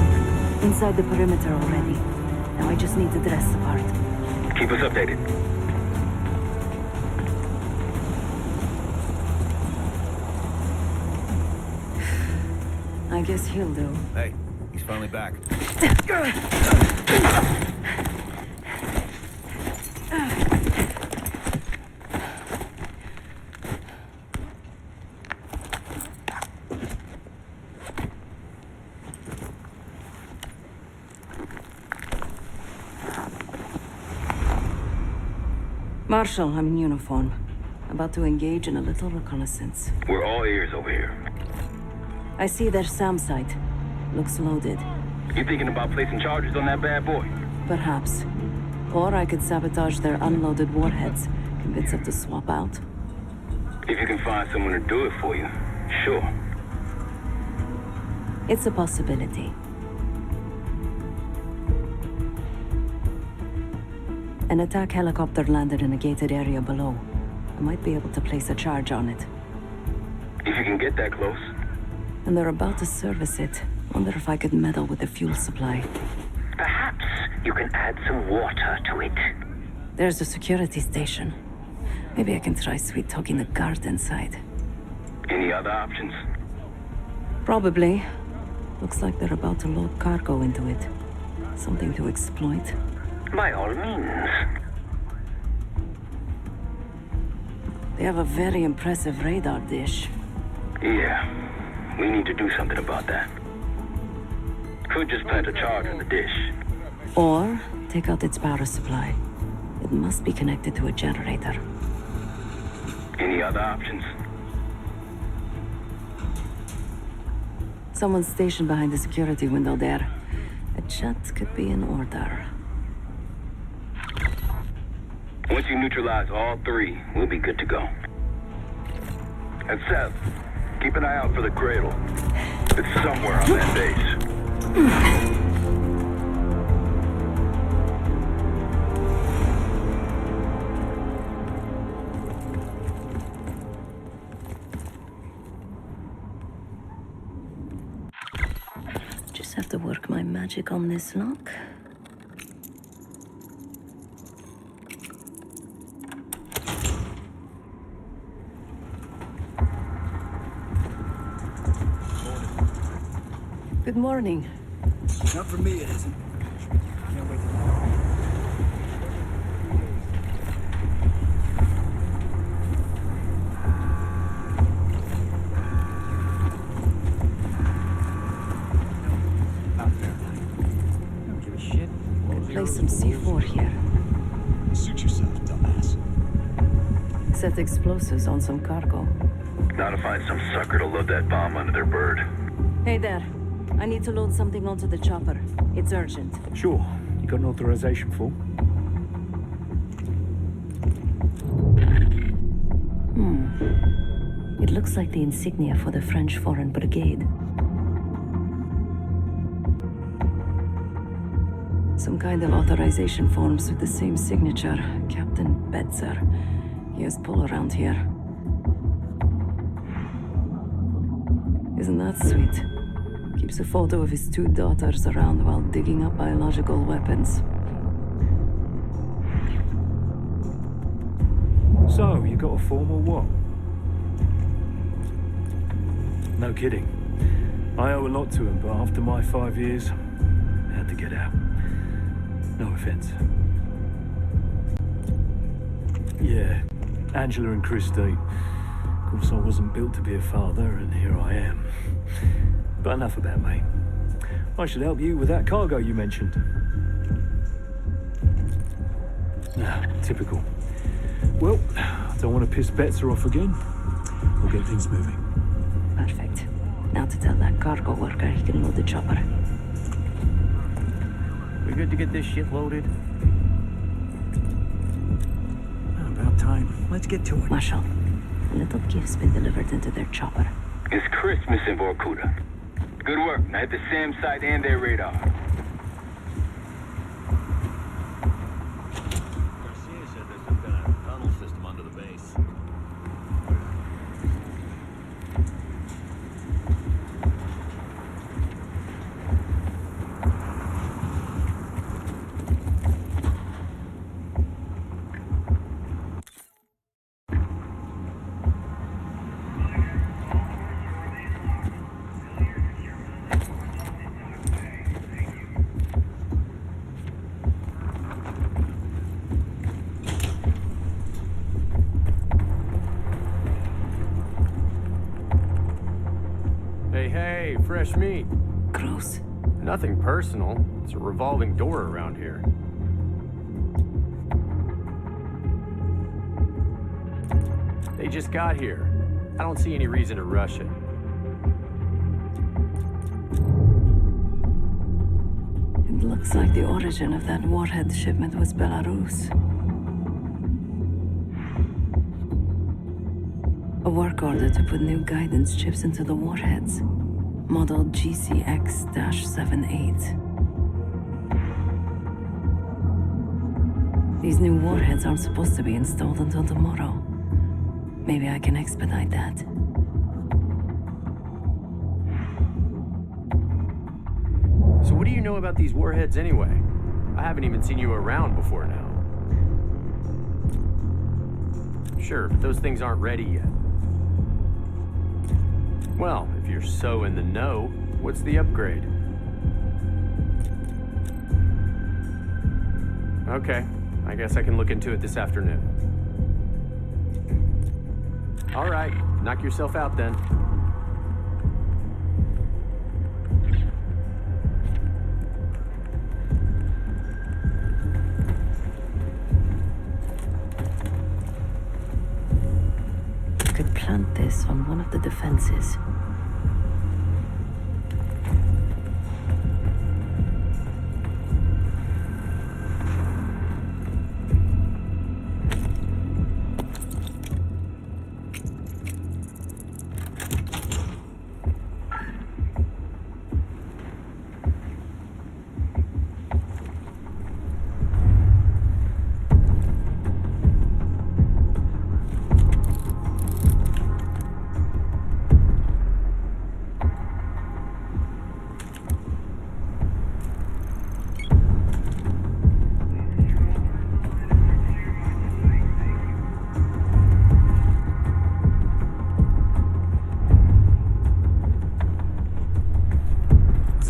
Inside the perimeter already. Now I just need to dress the part. Keep us updated. I guess he'll do. Hey, he's finally back. Marshal, I'm in uniform. About to engage in a little reconnaissance. We're all ears over here. I see their SAM site. Looks loaded. You thinking about placing charges on that bad boy? Perhaps. Or I could sabotage their unloaded warheads. Convince them to swap out. If you can find someone to do it for you, sure. It's a possibility. An attack helicopter landed in a gated area below. I might be able to place a charge on it. If you can get that close. And they're about to service it. Wonder if I could meddle with the fuel supply. Perhaps you can add some water to it. There's a security station. Maybe I can try sweet-talking the guard inside. Any other options? Probably. Looks like they're about to load cargo into it. Something to exploit. By all means. They have a very impressive radar dish. Yeah, we need to do something about that. Could just plant a charge on the dish. Or take out its power supply. It must be connected to a generator. Any other options? Someone's stationed behind the security window there. A chat could be in order. Once you neutralize all three, we'll be good to go. And Seth, keep an eye out for the cradle. It's somewhere on that base. Just have to work my magic on this lock. Good morning. Not for me, it isn't. Can't wait Place some C4 here. Suit yourself, dumbass. Set explosives on some cargo. Now to find some sucker to load that bomb under their bird. Hey there. I need to load something onto the chopper. It's urgent. Sure. You got an authorization form? It looks like the insignia for the French Foreign Brigade. Some kind of authorization forms with the same signature. Captain Betzer. He has pull around here. Isn't that sweet? Keeps a photo of his two daughters around while digging up biological weapons. So, you got a form or what? No kidding. I owe a lot to him, but after my 5 years, I had to get out. No offense. Yeah, Angela and Christine. Of course, I wasn't built to be a father, and here I am. But enough about me. I should help you with that cargo you mentioned. Typical. Well, I don't want to piss Betzer off again. We'll get things moving. Perfect. Now to tell that cargo worker he can load the chopper. We good to get this shit loaded? About time. Let's get to it. Marshal, a little gift's been delivered into their chopper. It's Christmas in Vorkuta. Good work. Now hit the SAM site and their radar. Garcia said there's some kind of tunnel system under the base. Hey, fresh meat. Gross. Nothing personal. It's a revolving door around here. They just got here. I don't see any reason to rush it. It looks like the origin of that warhead shipment was Belarus. A work order to put new guidance chips into the warheads. Model GCX-78. These new warheads aren't supposed to be installed until tomorrow. Maybe I can expedite that. So what do you know about these warheads anyway? I haven't even seen you around before now. Sure, but those things aren't ready yet. Well, if you're so in the know, what's the upgrade? Okay, I guess I can look into it this afternoon. All right, knock yourself out then. Could plant this on one of the defenses.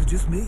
Just me?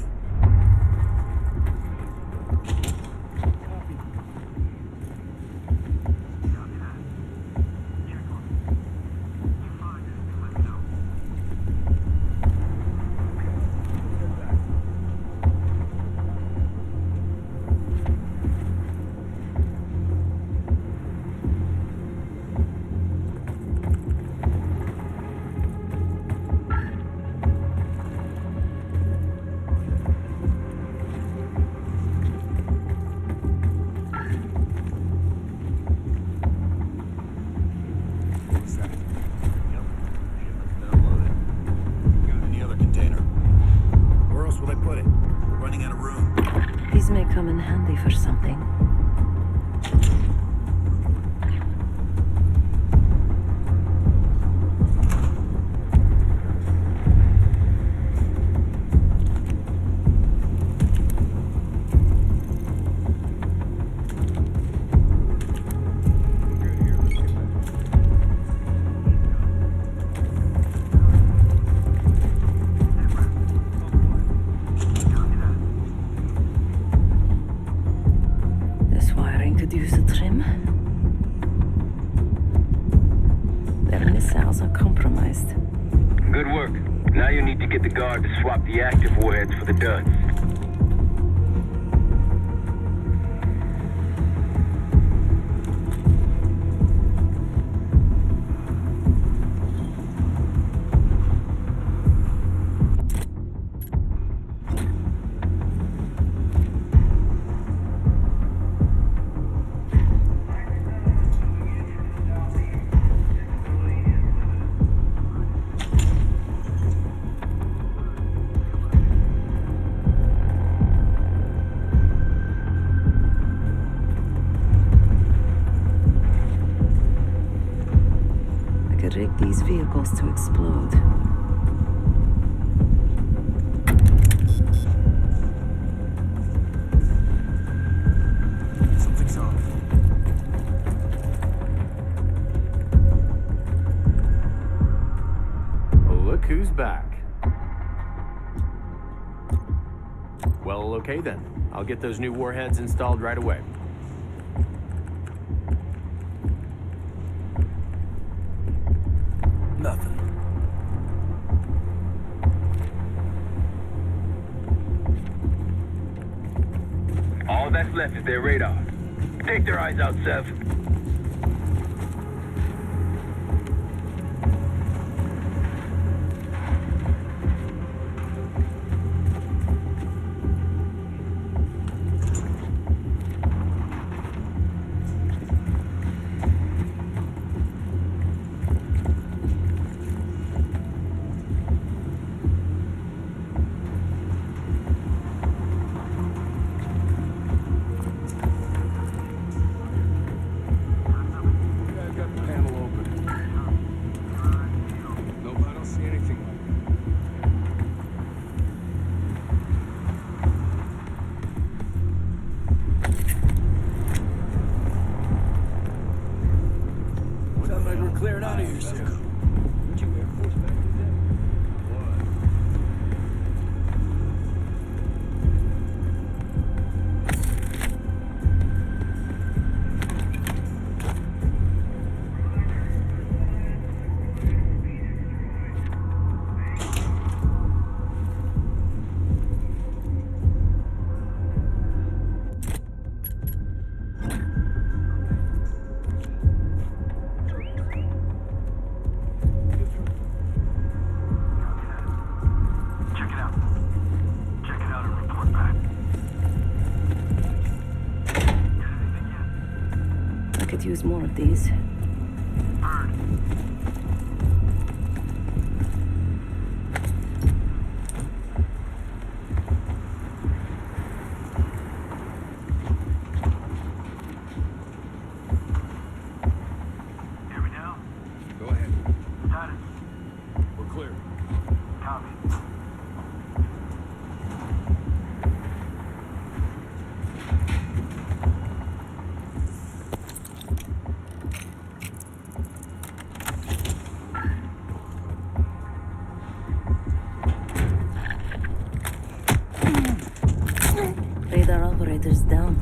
These may come in handy for something. Could use a trim. Their missiles are compromised. Good work. Now you need to get the guard to swap the active warheads for the duds. Rig these vehicles to explode. Something's off. Well, look who's back. Well, okay then. I'll get those new warheads installed right away. Nothing. All that's left is their radar. Take their eyes out, Sev. clearing out of here soon. Use more of these. Go ahead. We're clear. Radar operator's down.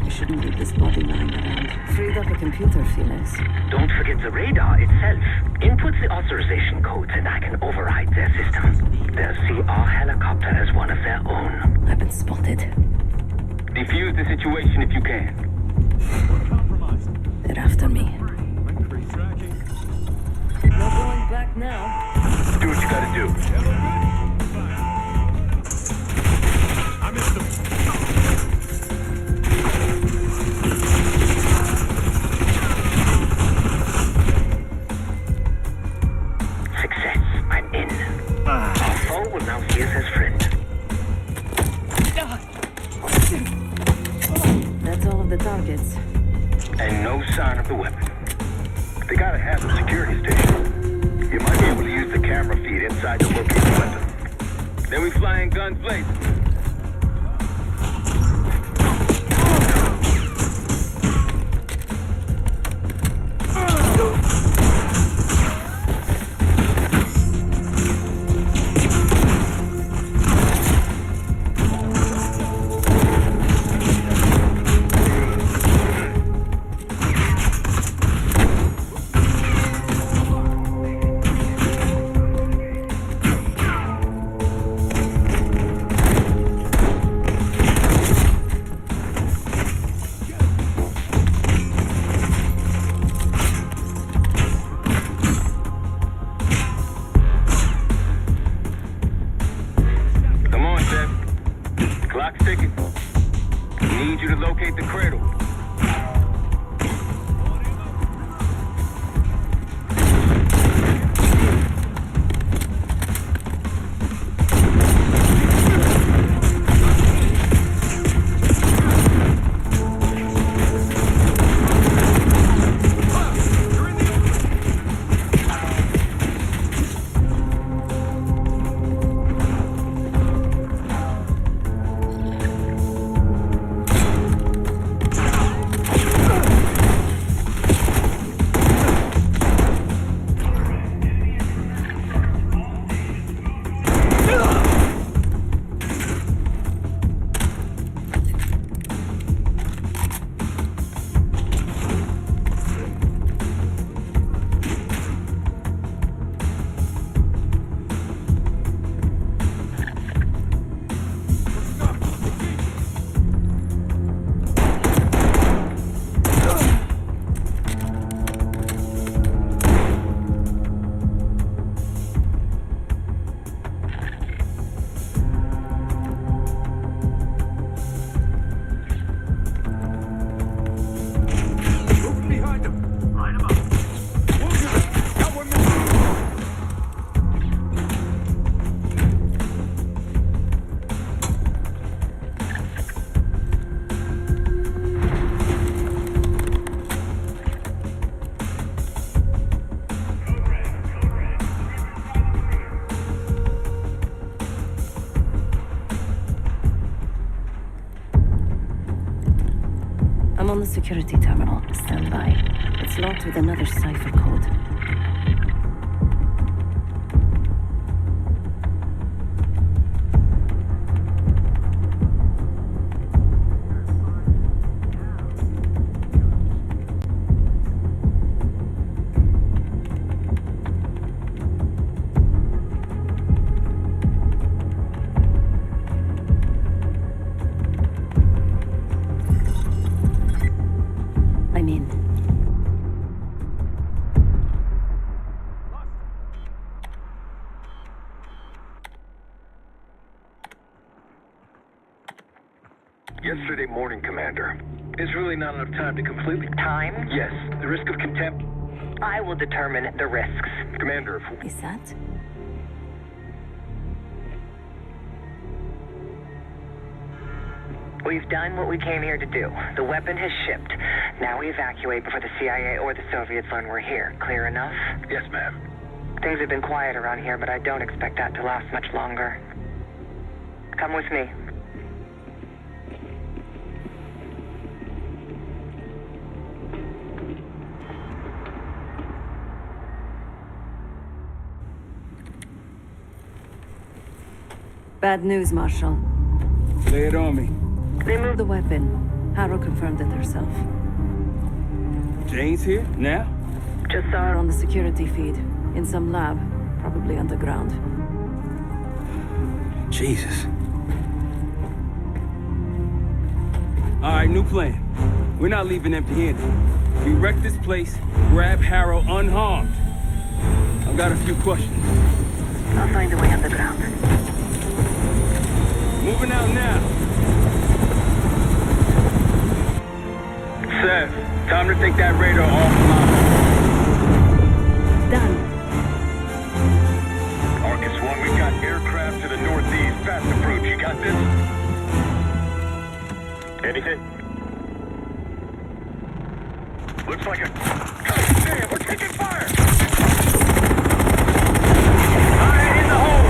I shouldn't leave this body lying around. Freed up a computer, Felix. Don't forget the radar itself. Input the authorization codes and I can override their system. They'll see our helicopter as one of their own. I've been spotted. Defuse the situation if you can. They're after me. No going back now. Do what you gotta do. I missed him. Success. I'm in. Our foe will now see us as friends. That's all of the targets. And no sign of the weapon. They gotta have a security station. You might be able to use the camera feed inside to locate the weapon. Then we fly in guns blazing. Clock's ticking. Need you to locate the cradle. I'm on the security terminal. Stand by. Let's It's locked with another cipher code. I'm in. Yesterday morning, Commander. There's really not enough time to completely... Time? Yes. The risk of contempt... I will determine the risks. Commander, if... Is that? We've done what we came here to do. The weapon has shipped. Now we evacuate before the CIA or the Soviets learn we're here. Clear enough? Yes, ma'am. Things have been quiet around here, but I don't expect that to last much longer. Come with me. Bad news, Marshal. Lay it on me. They moved the weapon. Harrow confirmed it herself. Jane's here? Now? Just saw her on the security feed. In some lab, probably underground. Jesus. Alright, new plan. We're not leaving empty-handed. We wreck this place, grab Harrow unharmed. I've got a few questions. I'll find a way underground. Moving out now. Seth, time to take that radar offline. Done. Arcus 1, we've got aircraft to the northeast. Fast approach. You got this? Anything? Looks like a... God damn, we're taking fire! Fire in the hole!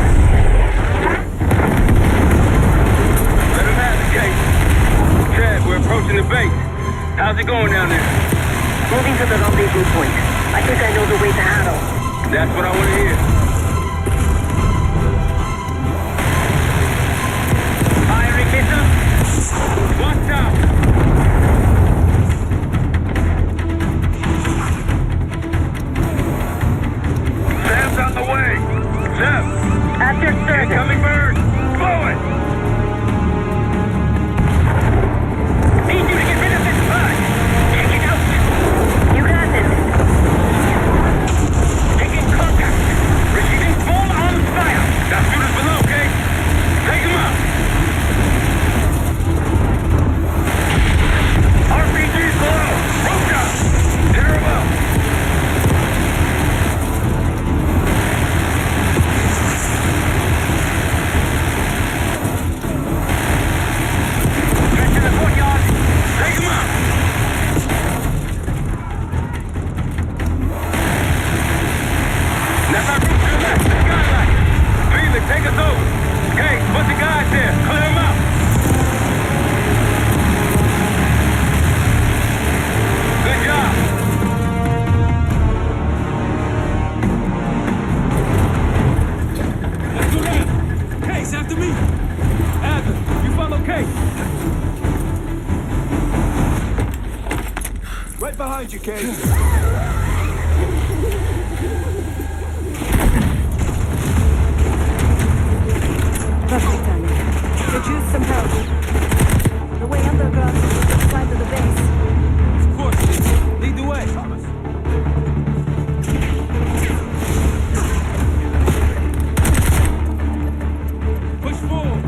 Let him have the case. Chad, we're approaching the base. How's it going down there? Moving to the rendezvous point. I think I know the way to Harrow. That's what I want to hear. Firing missiles? Watch out! Sam's on the way! Sam! At your service. Incoming bird! Blow it! Need you to get rid of this bug! Check it out! You got this! Taking contact! Receiving full on fire! Now shoot us below, okay? Take him out! RPG's below! Rope down! Tear him out! Get to the courtyard! Take him out! That's our route to the left, the skylight. Felix, take us over. Okay, put the guys there. Clear them out. Good job. Let's go down. Case, after me. Adler, you follow Case. Right behind you, Case. Perfect timing. Could use some help. The way underground is the other side of the base. Of course, lead the way. Push forward.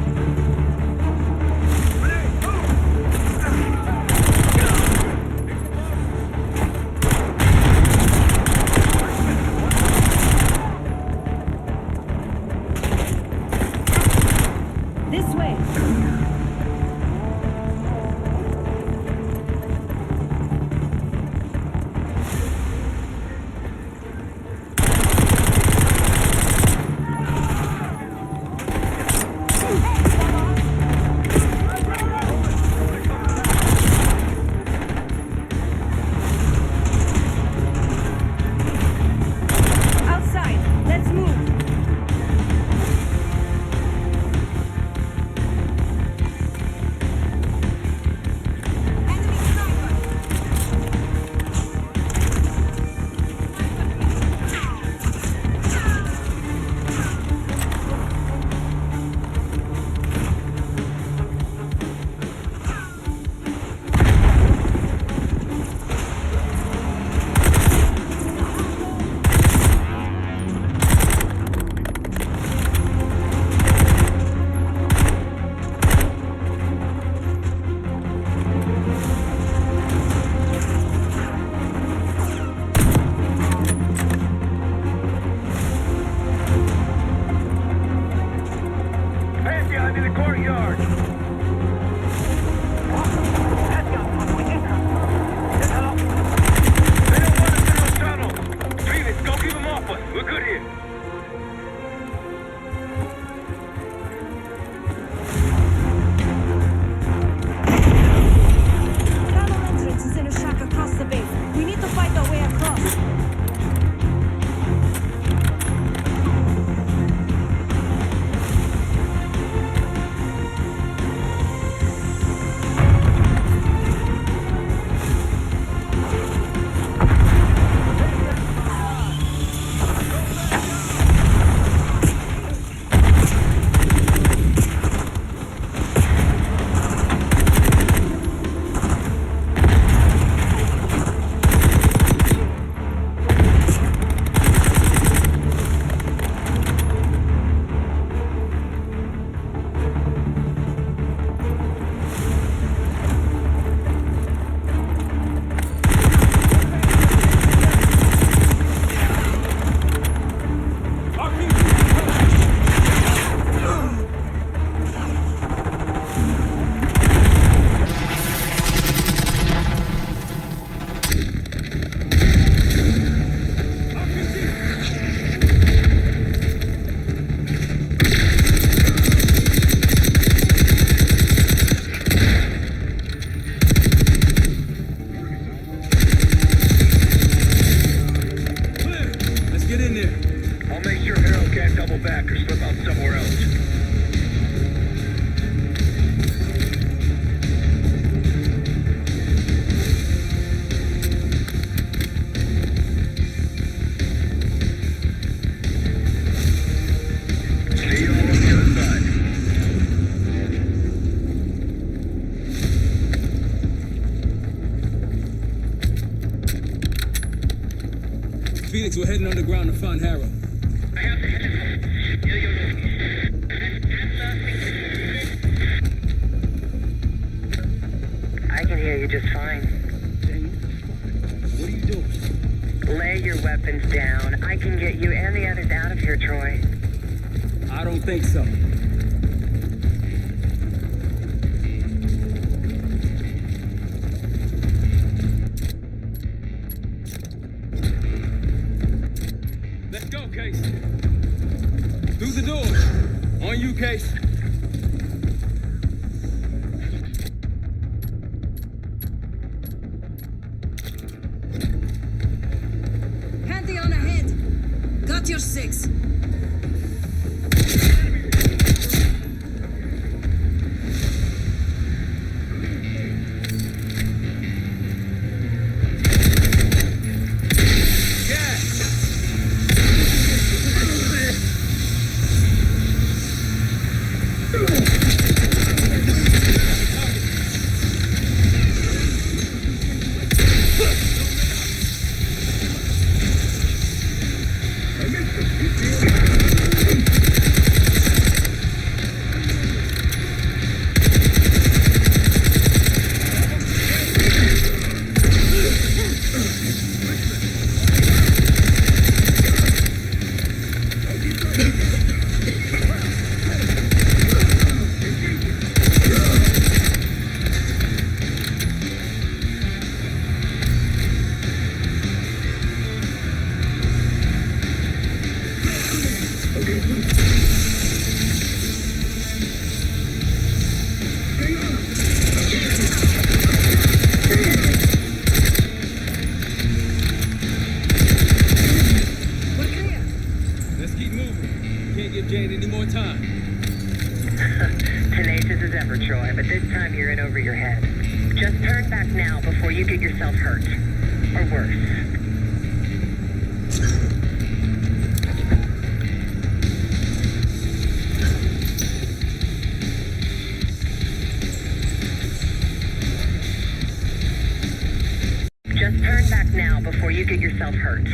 This way. there. I'll make sure Harold can't double back or slip out somewhere else. See you all on the other side. Felix, we're heading underground to find Harold. I can hear you just fine. What are you doing? Lay your weapons down. I can get you and the others out of here, Troy. I don't think so. Let's go, Case. Through the door. On you, Case. Pantheon ahead. Got your 6. Let's keep moving. Can't give Jane any more time. Tenacious as ever, Troy, but this time you're in over your head. Just turn back now before you get yourself hurt. Or worse. Just turn back now before you get yourself hurt.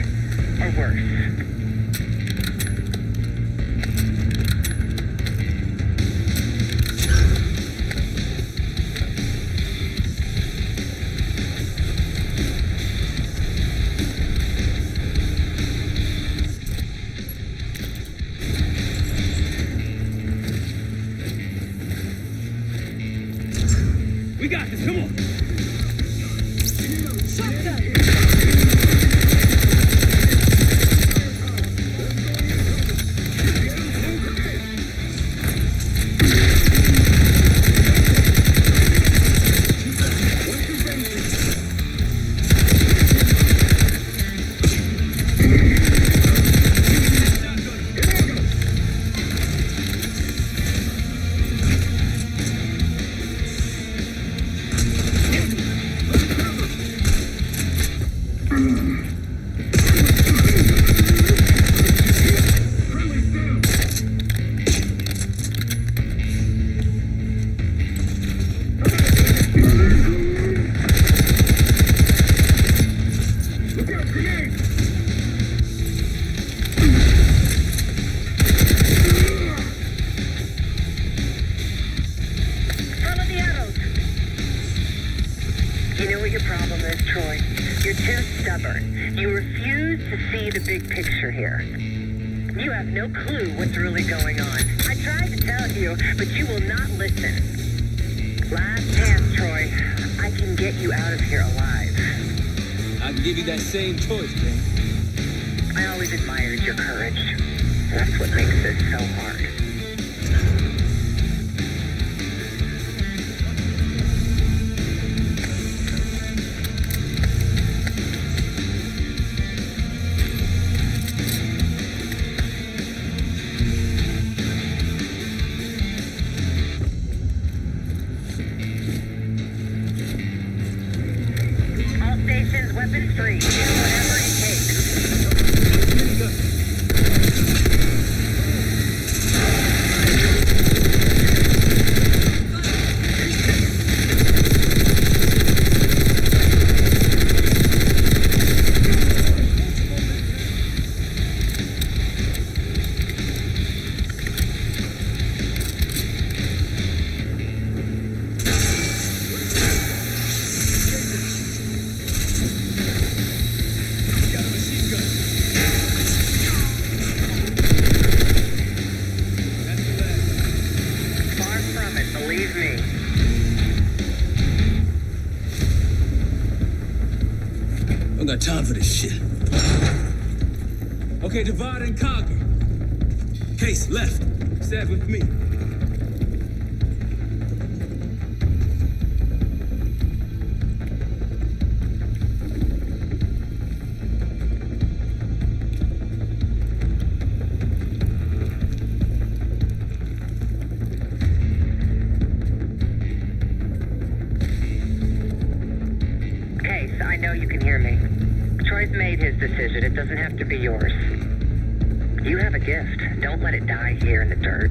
Or worse. We got this, come on. You're too stubborn. You refuse to see the big picture here. You have no clue what's really going on. I tried to tell you, but you will not listen. Last chance, Troy. I can get you out of here alive. I can give you that same choice, Jane. I always admired your courage. That's what makes this so hard. I don't got time for this shit. Okay, divide and conquer. Case left. Stand with me. Case, I know you can hear me. Troy's made his decision. It doesn't have to be yours. You have a gift. Don't let it die here in the dirt.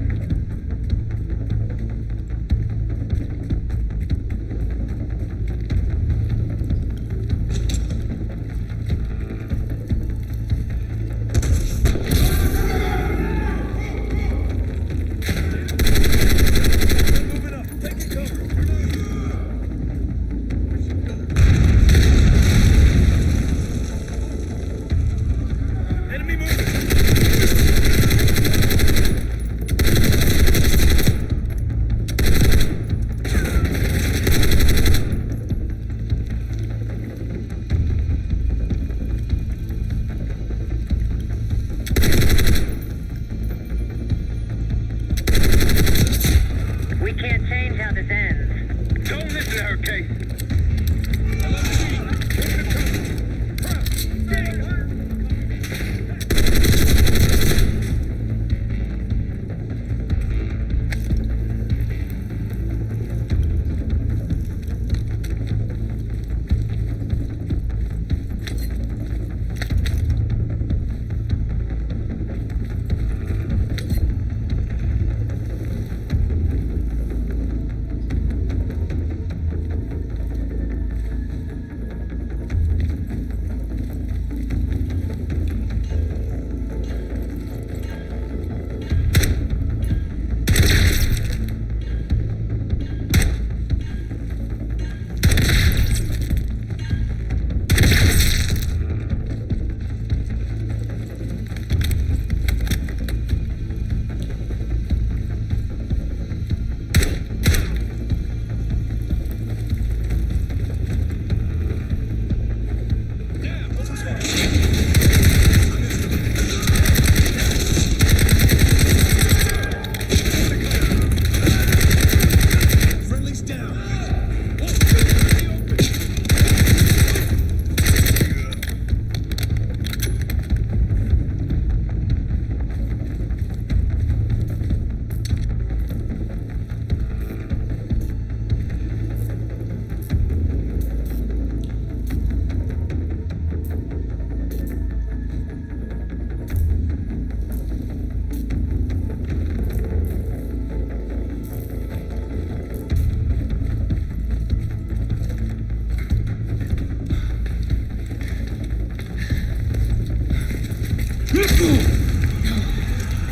We can't change how this ends. Don't listen to her, Case.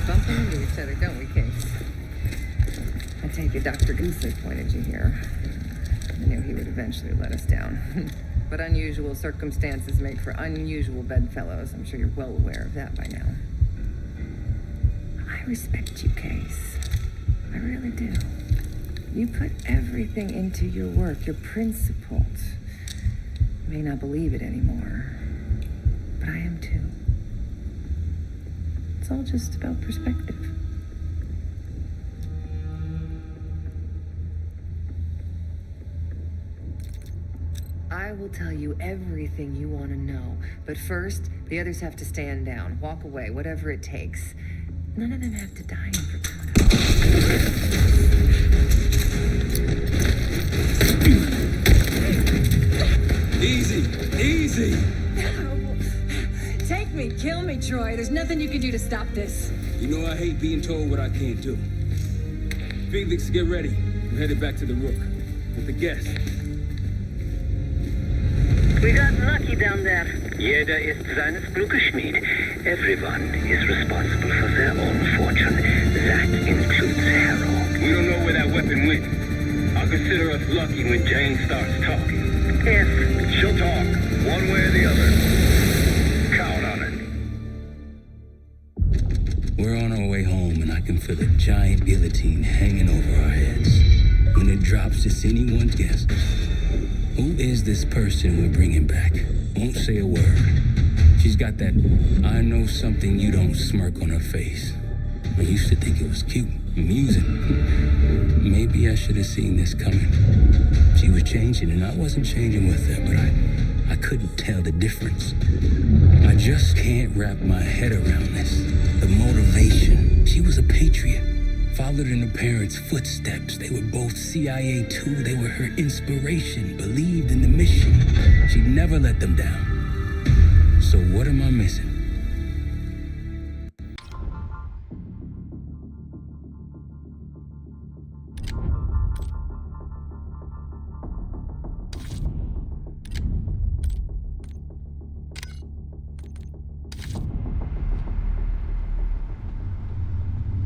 Bumping into each other, don't we, Case? I take it Dr. Goosley pointed you here. I knew he would eventually let us down. But unusual circumstances make for unusual bedfellows. I'm sure you're well aware of that by now. I respect you, Case. I really do. You put everything into your work. You're principled. You may not believe it anymore, but I am too. It's all just about perspective. I will tell you everything you want to know, but first, the others have to stand down, walk away, whatever it takes. None of them have to die in Vertuno. Easy, easy. No. Kill me, Troy. There's nothing you can do to stop this. You know I hate being told what I can't do. Felix, get ready. We're headed back to the Rook with the guests. We got lucky down there. Jeder ist seines Glückes Schmied. Everyone is responsible for their own fortune. That includes Harrow. We don't know where that weapon went. I'll consider us lucky when Jane starts talking. Yes. She'll talk, one way or the other. Count on it. We're on our way home, and I can feel a giant guillotine hanging over our heads. When it drops, it's anyone's guess. Who is this person we're bringing back? Won't say a word. She's got that I know something you don't smirk on her face. I used to think it was cute, amusing. Maybe I should have seen this coming. She was changing, and I wasn't changing with her, but I couldn't tell the difference. I just can't wrap my head around this. The motivation. She was a patriot. Followed in her parents' footsteps. They were both CIA too. They were her inspiration. Believed in the mission. She'd never let them down. So what am I missing?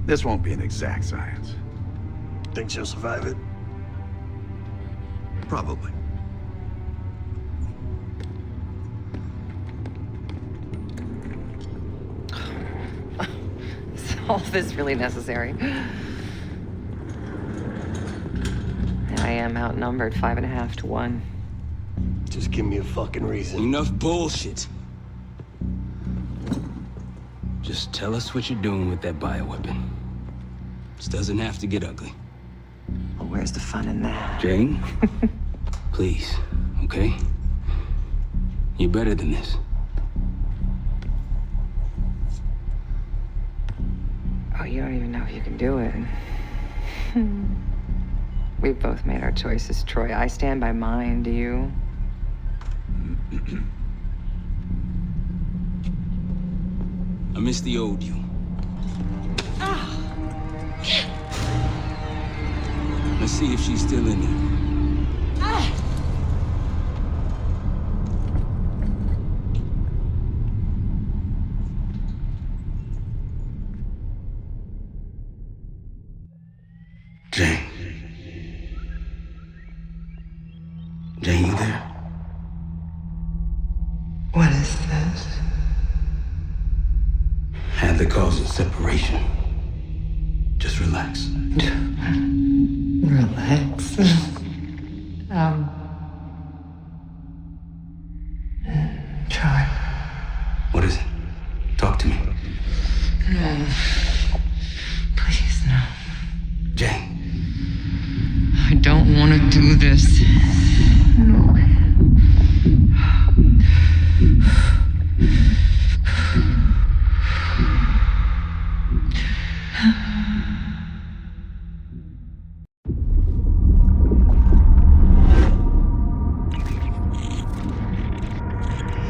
This won't be an exact science. Think she'll survive it? Probably. Is all this really necessary? I am outnumbered 5.5 to 1. Just give me a fucking reason. Enough bullshit. Just tell us what you're doing with that bioweapon. This doesn't have to get ugly. Well, where's the fun in that? Jane, please, okay? You're better than this. Oh, you don't even know if you can do it. We've both made our choices, Troy. I stand by mine, do you? I miss the old you. Let's see if she's still in there. Jane. Jane, you there? What is this? Had the cause of separation. Just relax. Relax. Try. What is it? Talk to me. No. Please, no. Jane. I don't want to do this. No.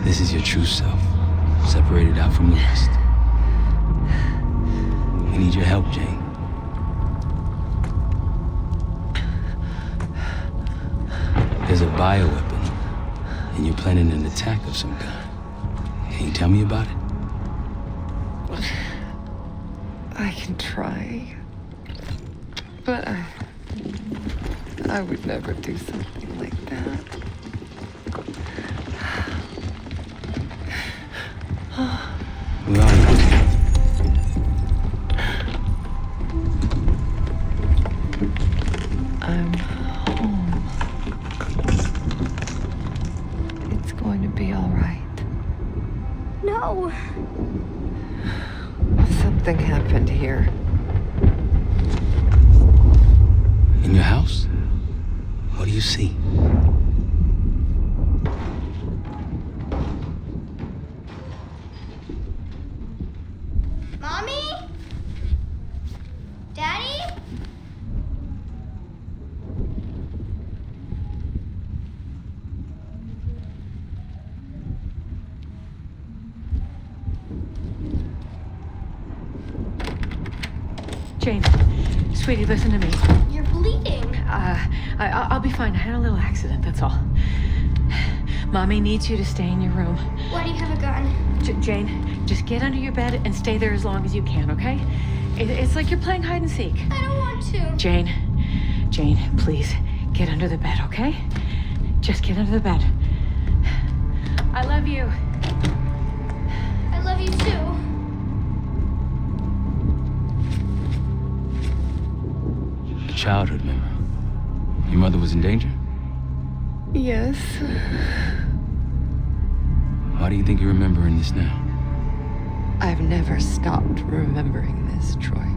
This is your true self, separated out from the rest. We need your help, Jane. There's a bioweapon, and you're planning an attack of some kind. Can you tell me about it? I can try. But I would never do something like that. Where are you? I'm home. It's going to be all right. No. Something happened here. In your house? What do you see? Mommy? Daddy? Jane, sweetie, listen to me. You're bleeding. I'll be fine. I had a little accident, that's all. Mommy needs you to stay in your room. Why do you have a gun? Jane, just get under your bed and stay there as long as you can, okay? It's like you're playing hide and seek. I don't want to. Jane, please, get under the bed, okay? Just get under the bed. I love you. I love you too. A childhood memory. Your mother was in danger? Yes. Why do you think you're remembering this now? I've never stopped remembering this, Troy.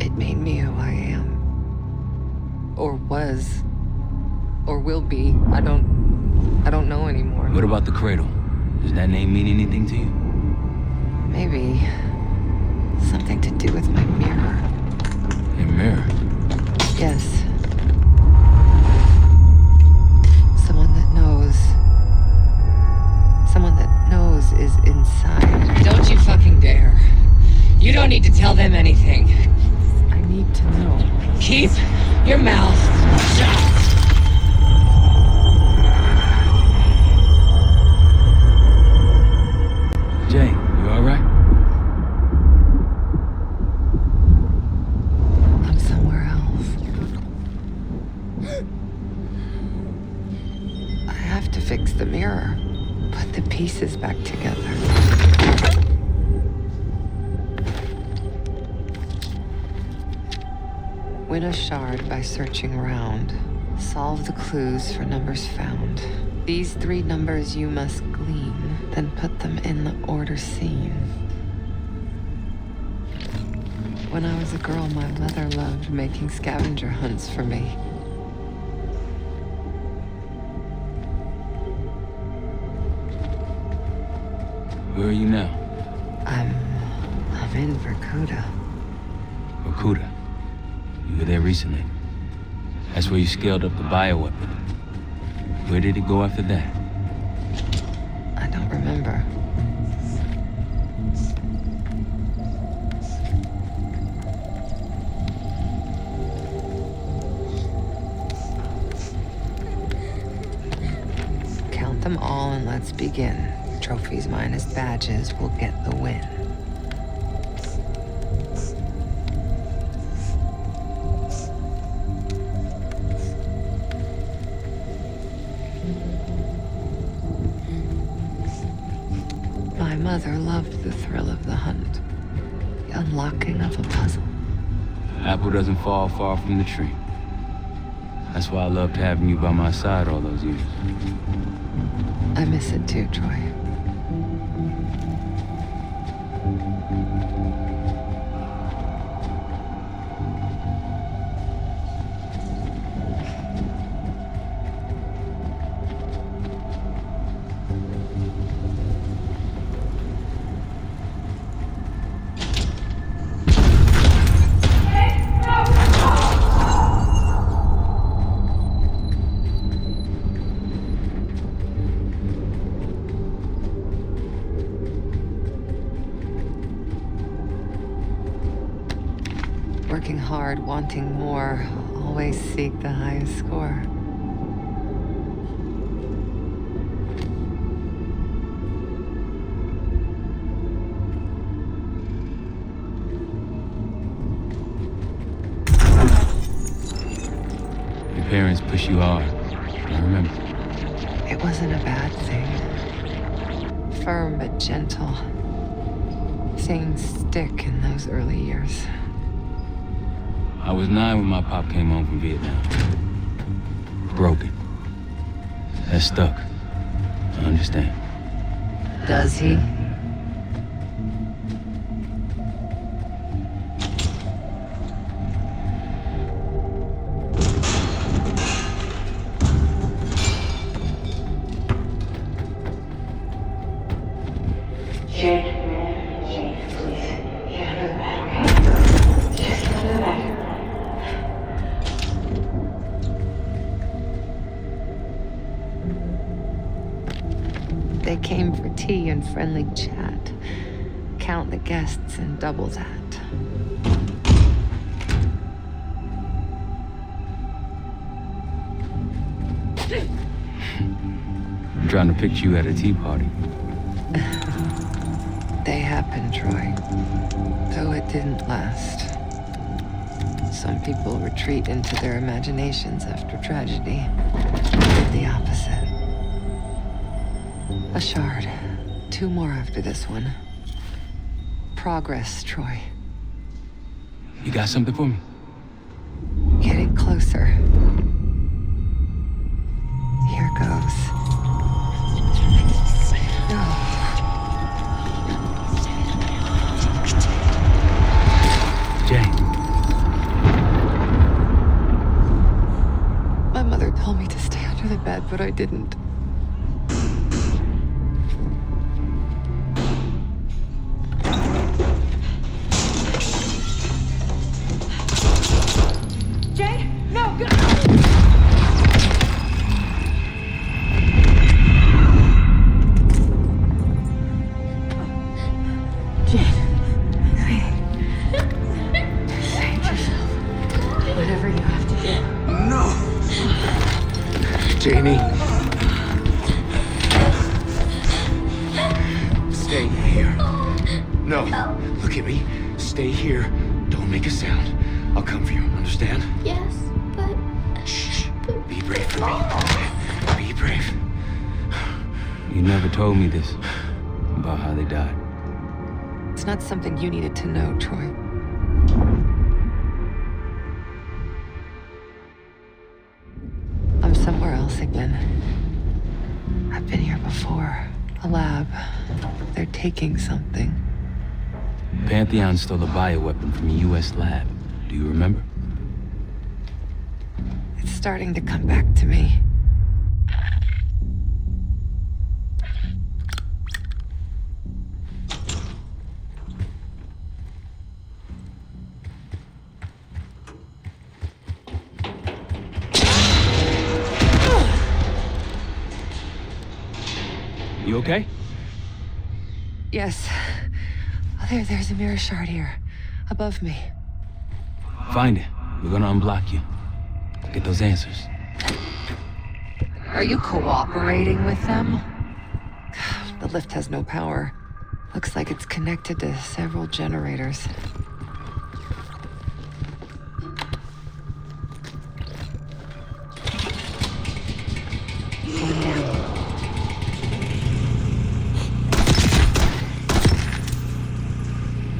It made me who I am. Or was. Or will be. I don't know anymore. What about the cradle? Does that name mean anything to you? Maybe something to do with my mirror. Your mirror? Yes. Someone that knows. Someone that knows is inside. Don't you fucking dare. You don't need to tell them anything. I need to know. Keep your mouth shut. Jane, you all right? I'm somewhere else. I have to fix the mirror. Put the pieces back together. Win a shard by searching around. Solve the clues for numbers found. These 3 numbers you must glean, then put them in the order seen. When I was a girl, my mother loved making scavenger hunts for me. Where are you now? I'm in Vorkuta. Vorkuta. You were there recently. That's where you scaled up the bioweapon. Where did it go after that? I don't remember. Count them all and let's begin. Trophies minus badges will get the win. My mother loved the thrill of the hunt, the unlocking of a puzzle. Apple doesn't fall far from the tree. That's why I loved having you by my side all those years. I miss it too, Troy. Working hard, wanting more, always seek the highest score. Your parents push you hard. I remember. It wasn't a bad thing. Firm but gentle. Things stick in those early years. I was 9 when my pop came home from Vietnam. Broken. That stuck. I understand. Does he? They came for tea and friendly chat. Count the guests and double that. I'm trying to picture you at a tea party. They happened, Troy. Though it didn't last. Some people retreat into their imaginations after tragedy. I did the opposite. A shard. 2 more after this one. Progress, Troy. You got something for me? Getting closer. Here goes. Jay. My mother told me to stay under the bed, but I didn't. Jay, no, good. Jane, save yourself. Whatever you have to do. No! Janie. Stay here. No, look at me. Stay here. Don't make a sound. I'll come for you, understand? Yes, but... Shh. Be brave for me. Be brave. You never told me this about how they died. It's not something you needed to know, Troy. I'm somewhere else again. I've been here before. A lab. They're taking something. Pantheon stole a bioweapon from a U.S. lab. Do you remember? It's starting to come back to me. You okay? Yes. Oh, there's a mirror shard here. Above me. Find it. We're gonna unblock you. Get those answers. Are you cooperating with them? The lift has no power. Looks like it's connected to several generators. One down.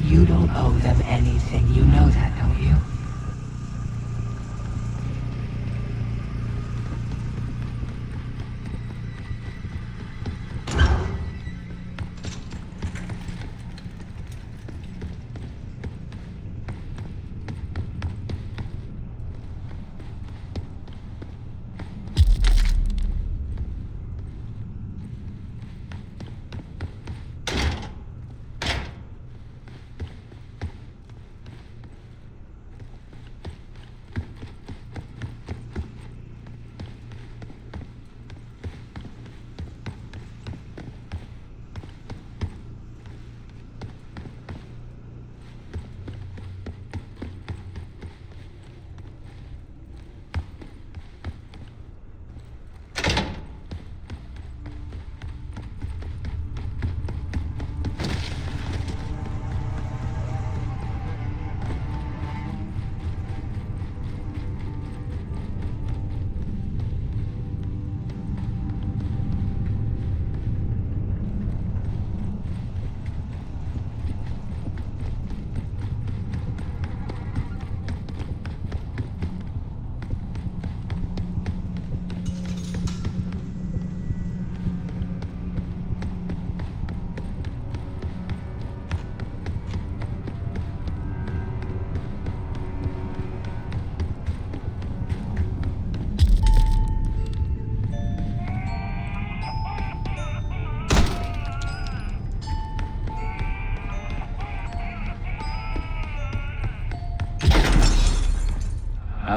You don't owe them anything. You know that, don't you?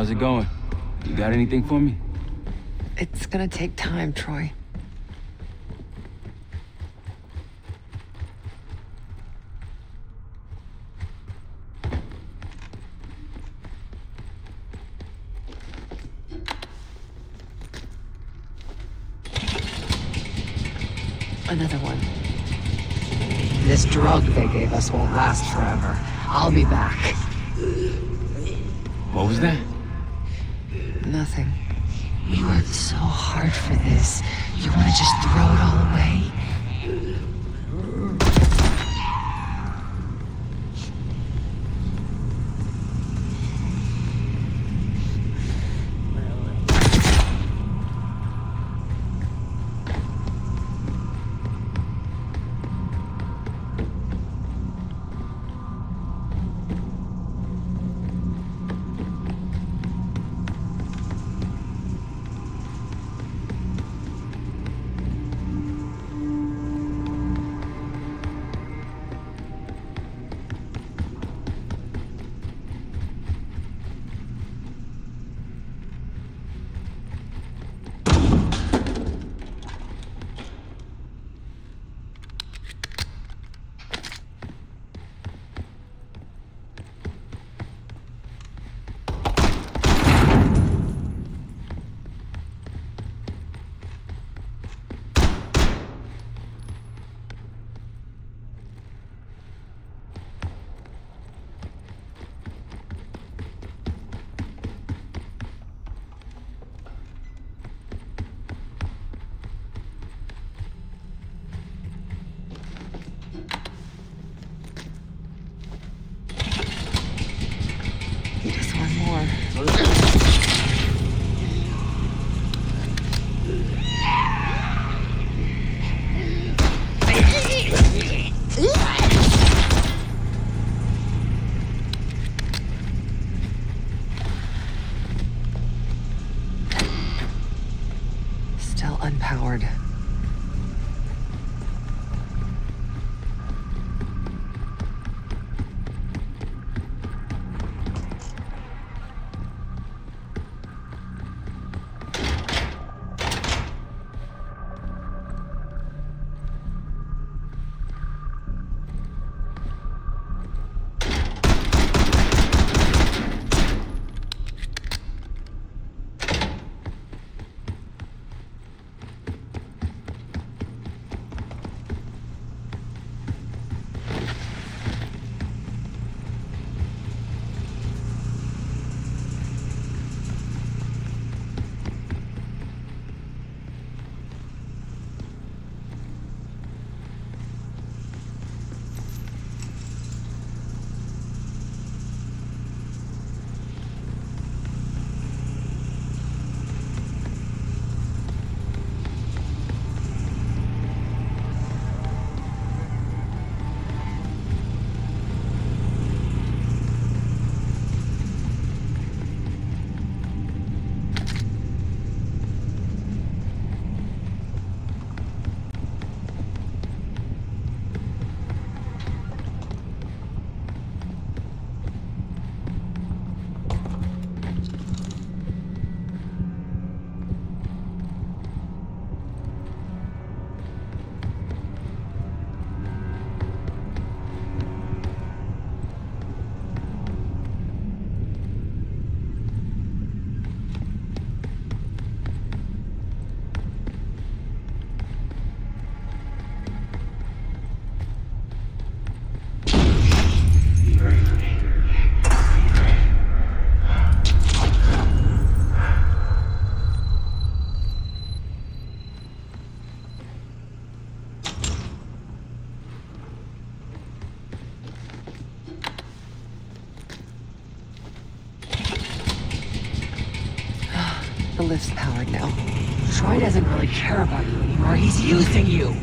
How's it going? You got anything for me? It's gonna take time, Troy. Another one. This drug they gave us won't last forever. I'll be back. What was that? Nothing. We worked so hard for this. You want to just throw it all away? Just one more. Still unpowered. The lift's powered now. Troy doesn't really care about you anymore. He's using you.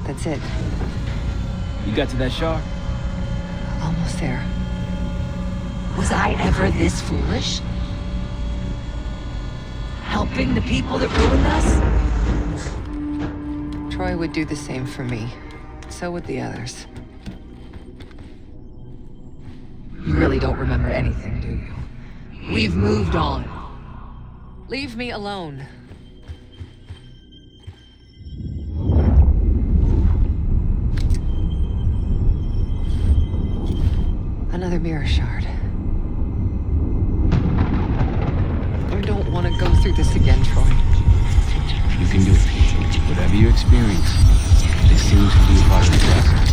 That's it. You got to that shard? Almost there. Was I ever this foolish? Helping the people that ruined us? Troy would do the same for me. so would the others. You really don't remember anything, do you? We've moved on. Leave me alone. Another mirror shard. I don't want to go through this again, Troy. You can do it. Whatever you experience, this seems to be a part of the process.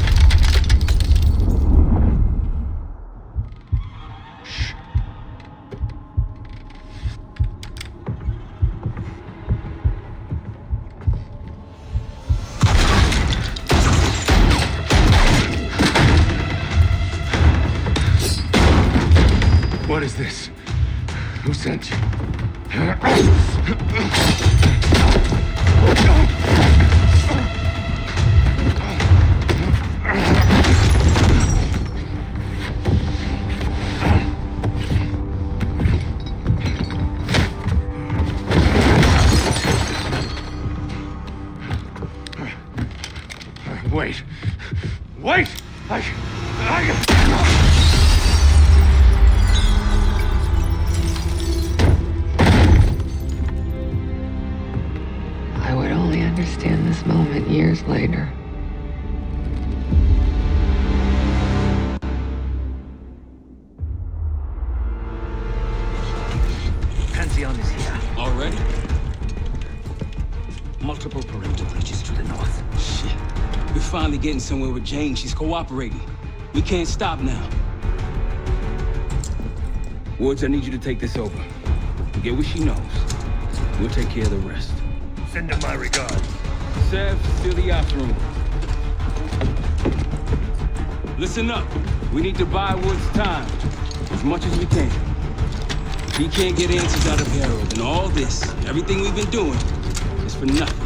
What is this? Who sent you? Wait. Wait! I would only understand this moment years later. Pantheon is here. Already? Multiple perimeter breaches to the north. Shit. We're finally getting somewhere with Jane. She's cooperating. We can't stop now. Woods, I need you to take this over. Get what she knows. We'll take care of the rest. Send her my regards. Sev, seal the yacht room. Listen up. We need to buy Woods time. As much as we can. If he can't get answers out of Harold, and all this, everything we've been doing, is for nothing.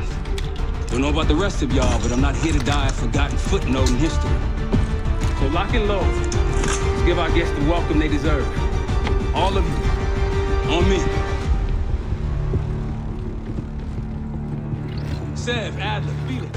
Don't know about the rest of y'all, but I'm not here to die a forgotten footnote in history. So lock and load. Let's give our guests the welcome they deserve. All of you. On me. Sev, Adler, Felix.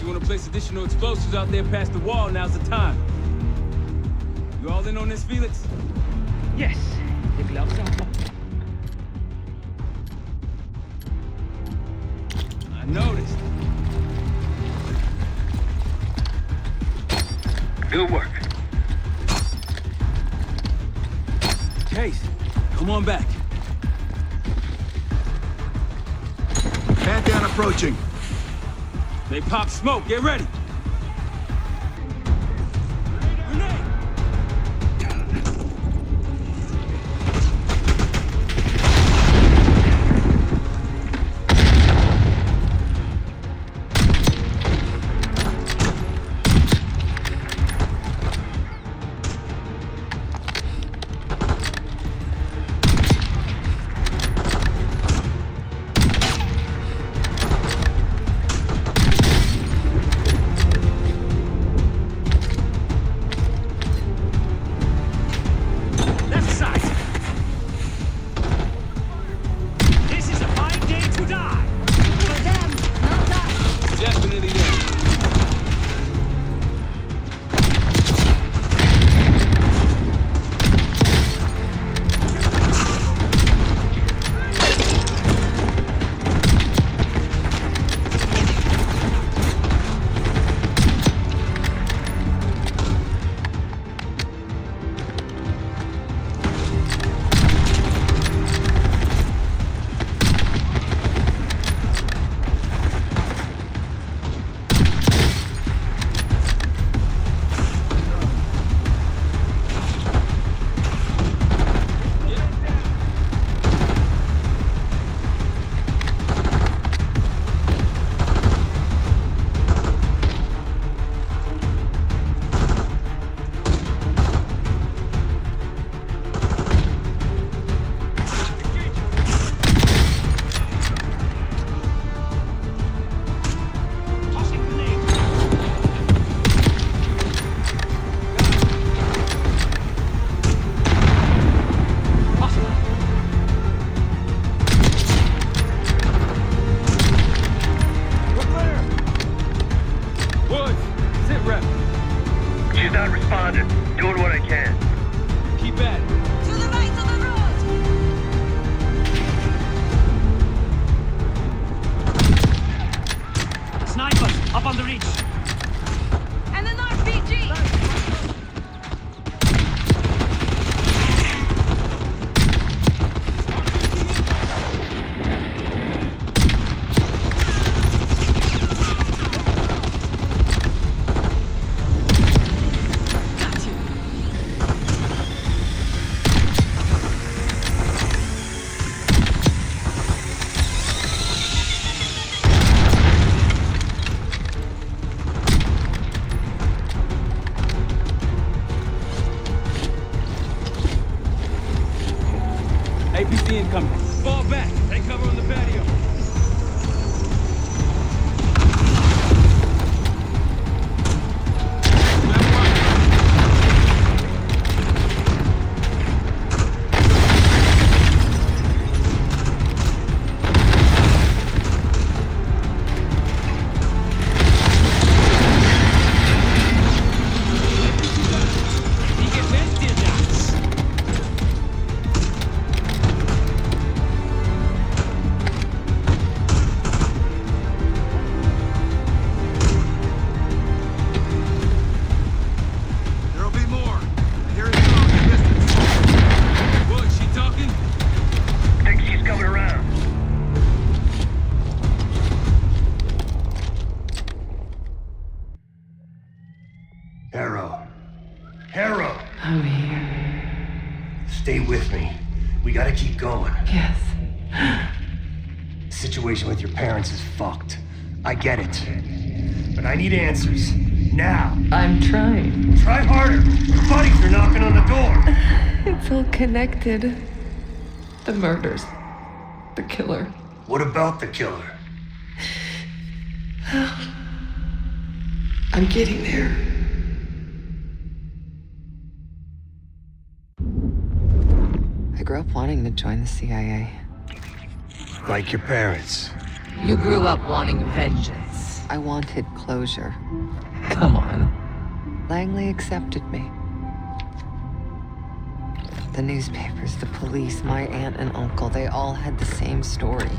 You want to place additional explosives out there past the wall, now's the time. You all in on this, Felix? Yes, the gloves are on. I noticed. Good work. Case, come on back. Pantheon approaching. They pop smoke, get ready. not responding. Doing what I can. Keep at it. To the right of the road! Snipers, up on the ridge. And an RPG! APC incoming. Fall back. Take cover on the patio. There'll be more. I hear it from the distance. What, she talking? Think she's coming around. Harrow. Harrow! I'm here. Stay with me. We gotta keep going. Yes. The situation with your parents is fucked. I get it. But I need answers. Now. I'm trying. Try harder. Your buddies are knocking on the door. It's all connected. The murders. The killer. What about the killer? I'm getting there. I grew up wanting to join the CIA. Like your parents. You grew up wanting vengeance. I wanted closure. Come on. Langley accepted me. The newspapers, the police, my aunt and uncle, they all had the same story.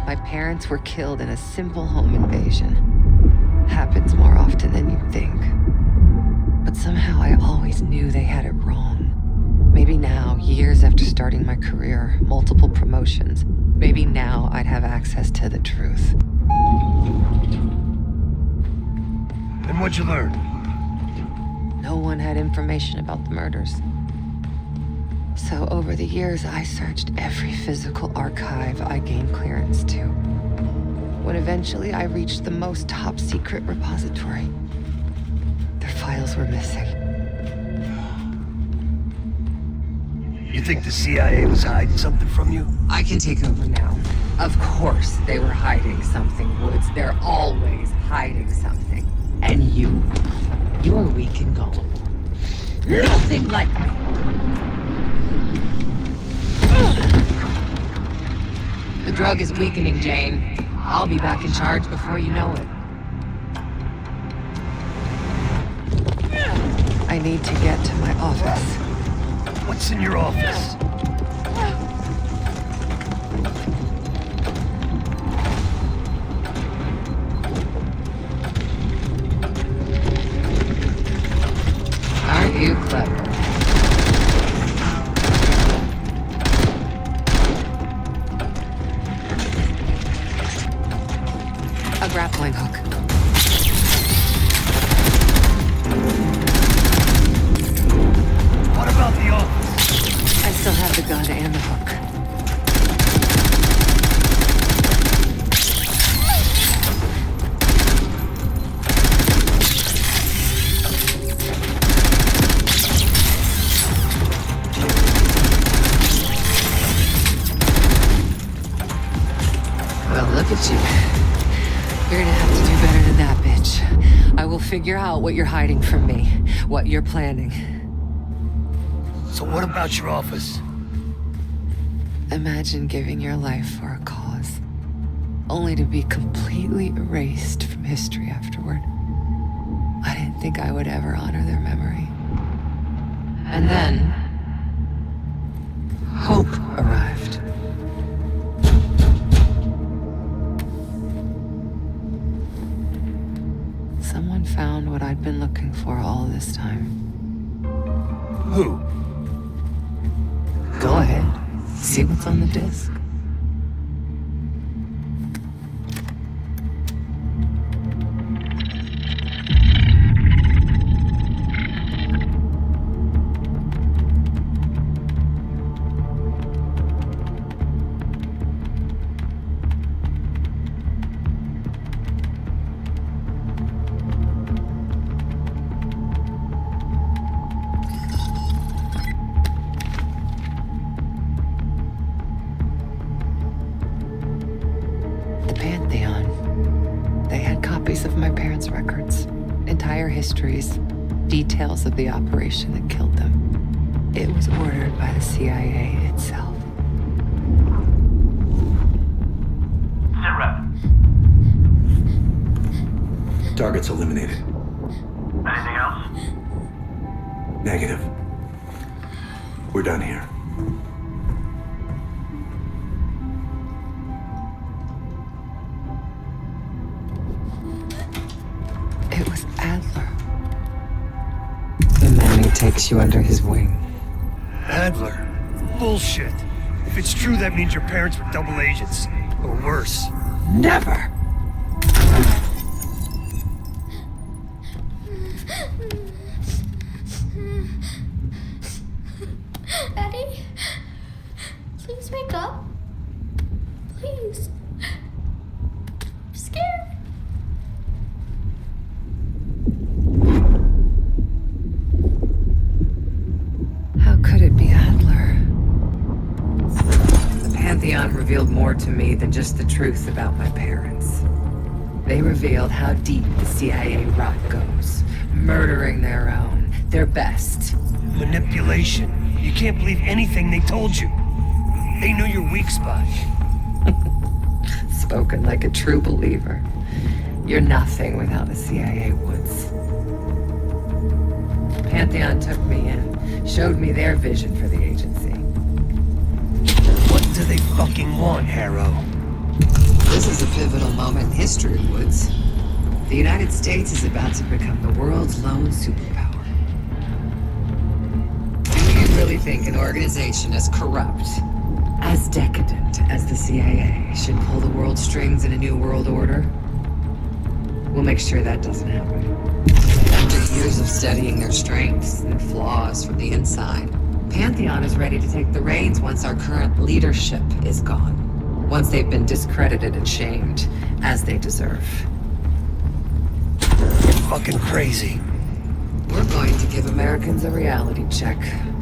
My parents were killed in a simple home invasion. Happens more often than you'd think. But somehow I always knew they had it wrong. Maybe now, years after starting my career, multiple promotions, maybe now I'd have access to the truth. And what'd you learn? No one had information about the murders. So over the years, I searched every physical archive I gained clearance to. When eventually I reached the most top-secret repository, their files were missing. You think the CIA was hiding something from you? I can take over now. Of course they were hiding something, Woods. They're always hiding something. And you're weak and gullible. Nothing like me. The drug is weakening, Jane. I'll be back in charge before you know it. I need to get to my office. What's in your office? Aren't you clever? A grappling hook. What about the office? I still have the gun and the hook. Well, look at you. You're gonna have to do better than that, bitch. I will figure out what you're hiding from me, what you're planning. So what about your office? Imagine giving your life for a cause, only to be completely erased from history afterward. I didn't didn't think I would ever honor their memory. And then, hope arrived. Someone found what I'd been looking for all this time. Who? Go ahead. See what's on the disc. Histories, details of the operation that killed them. It was ordered by the CIA itself. Sit rep. Target's eliminated. Anything else? Negative. We're done here. It was Adler. The man who takes you under his wing. Adler? Bullshit. If it's true, that means your parents were double agents. Or worse. Never! Daddy? Please wake up. Please. I'm scared. How could it be Adler? The Pantheon revealed more to me than just the truth about my parents. They revealed how deep the CIA rot goes, murdering their own, their best. Manipulation. You can't believe anything they told you. They knew your weak spot. Spoken like a true believer. You're nothing without the CIA Woods. Pantheon took me in, showed me their vision for the agency. What do they fucking want, Harrow? This is a pivotal moment in history, Woods. The United States is about to become the world's lone superpower. Do you really think an organization as corrupt, as decadent as the CIA should pull the world's strings in a new world order? We'll make sure that doesn't happen. After years of studying their strengths and flaws from the inside, Pantheon is ready to take the reins once our current leadership is gone. Once they've been discredited and shamed, as they deserve. You're fucking crazy. We're going to give Americans a reality check.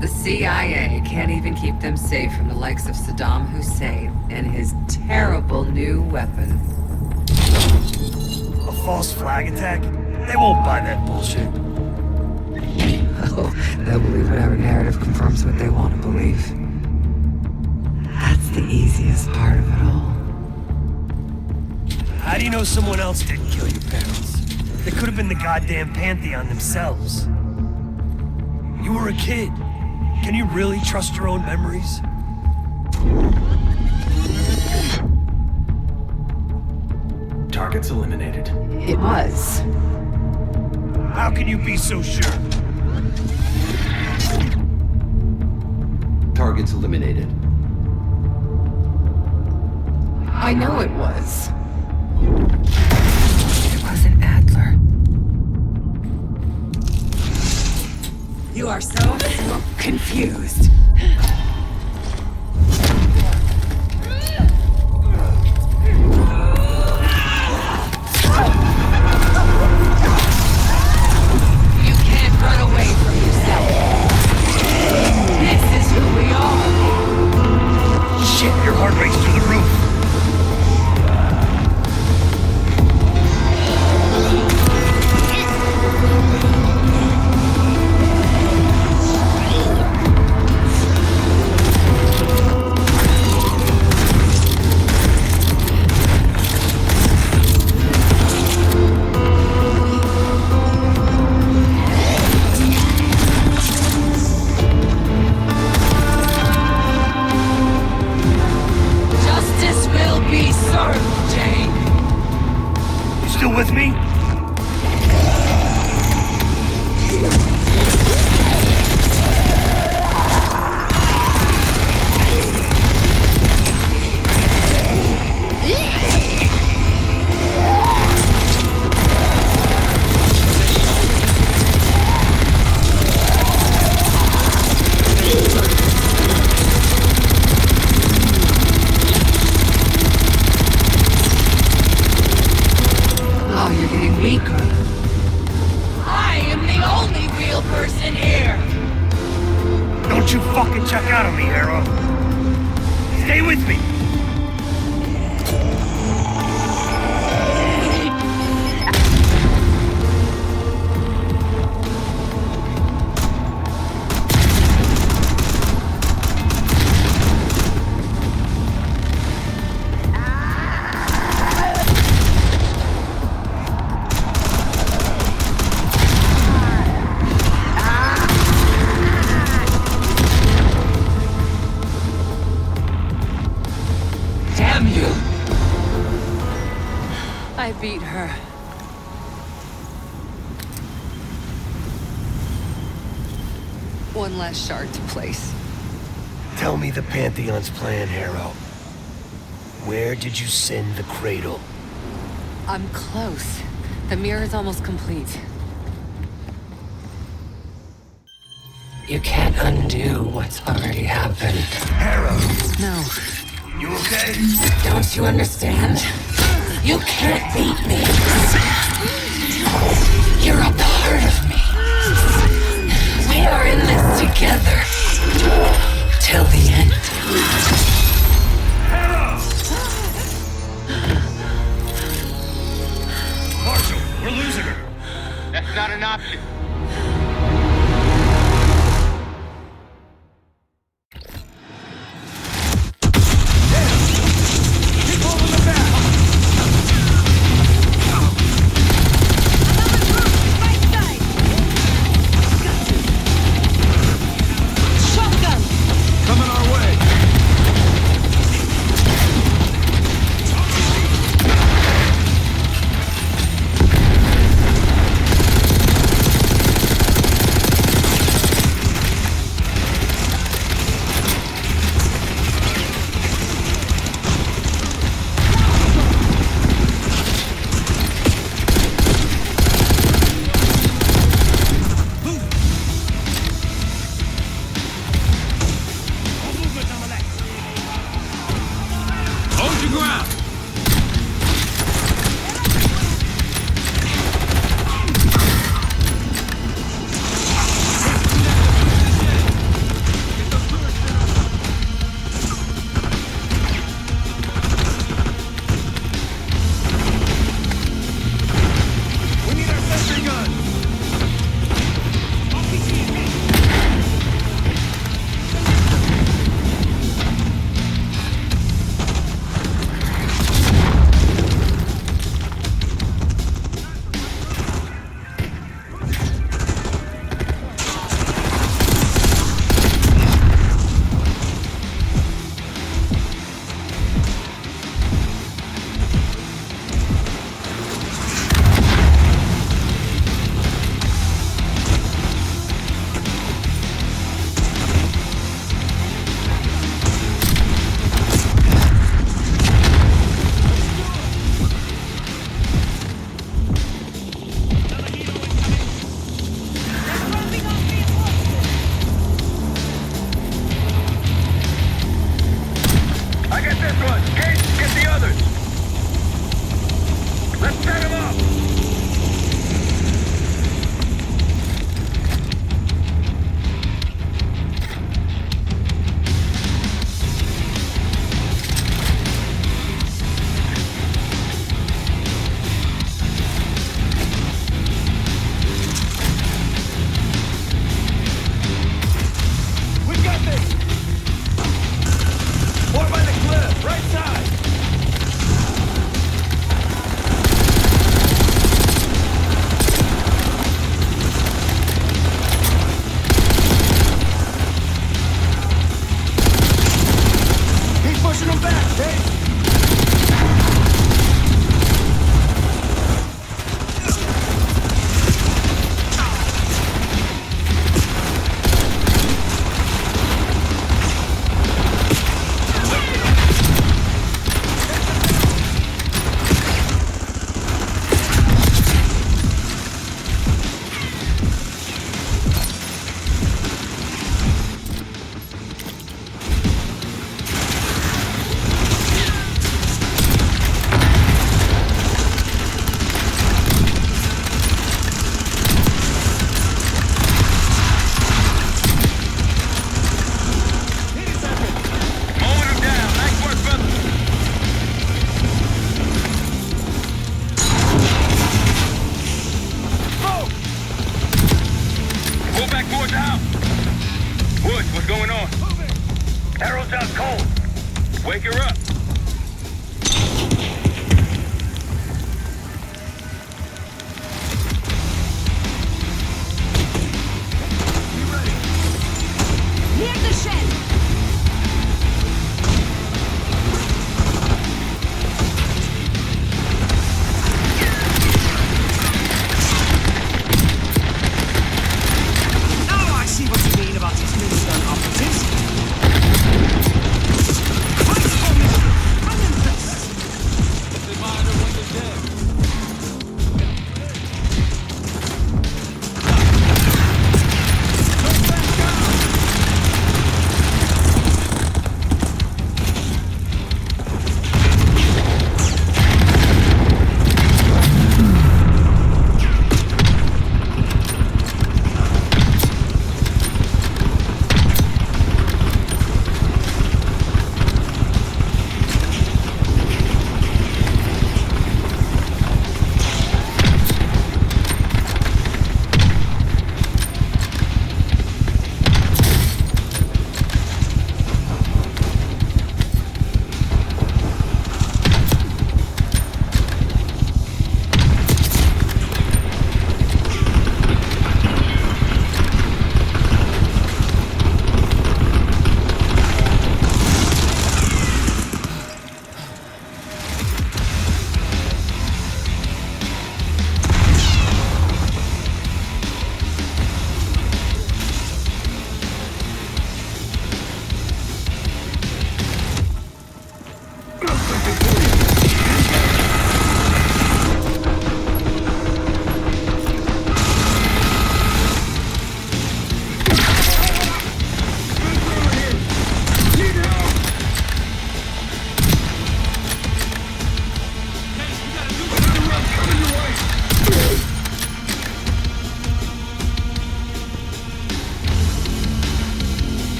The CIA can't even keep them safe from the likes of Saddam Hussein and his terrible new weapon. A false flag attack? They won't buy that bullshit. Oh, they'll believe whatever narrative confirms what they want to believe. That's the easiest part of it all. How do you know someone else didn't kill your parents? They could have been the goddamn Pantheon themselves. You were a kid. Can you really trust your own memories? Target's eliminated. It was. How can you be so sure? Target's eliminated. I know it was. It wasn't Adler. You are so confused. You can't run away from yourself. This is who we are. Shit, your heart rate's through the roof. with me? Oh, you're getting weaker. I am the only real person here. Don't you fucking check out on me, Arrow. Stay with me. Damn you. I beat her. One last shard to place. Tell me the Pantheon's plan, Harrow. Where did you send the cradle? I'm close. The mirror's almost complete. You can't undo what's already happened. Harrow! No. You okay? Don't you understand? You can't beat me. You're a part of me. We are in this together. Till the end. Harrow! Marshall, we're losing her. That's not an option. Coming our way.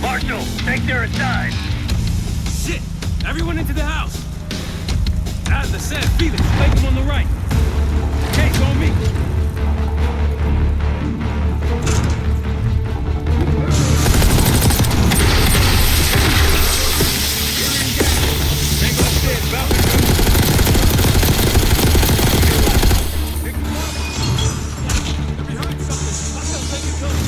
Marshal, think they're inside. Shit! Everyone into the house! As I said, Felix, take him on the right. Case on me. Take go upstairs, balcony. They're behind something. Hostile taking cover.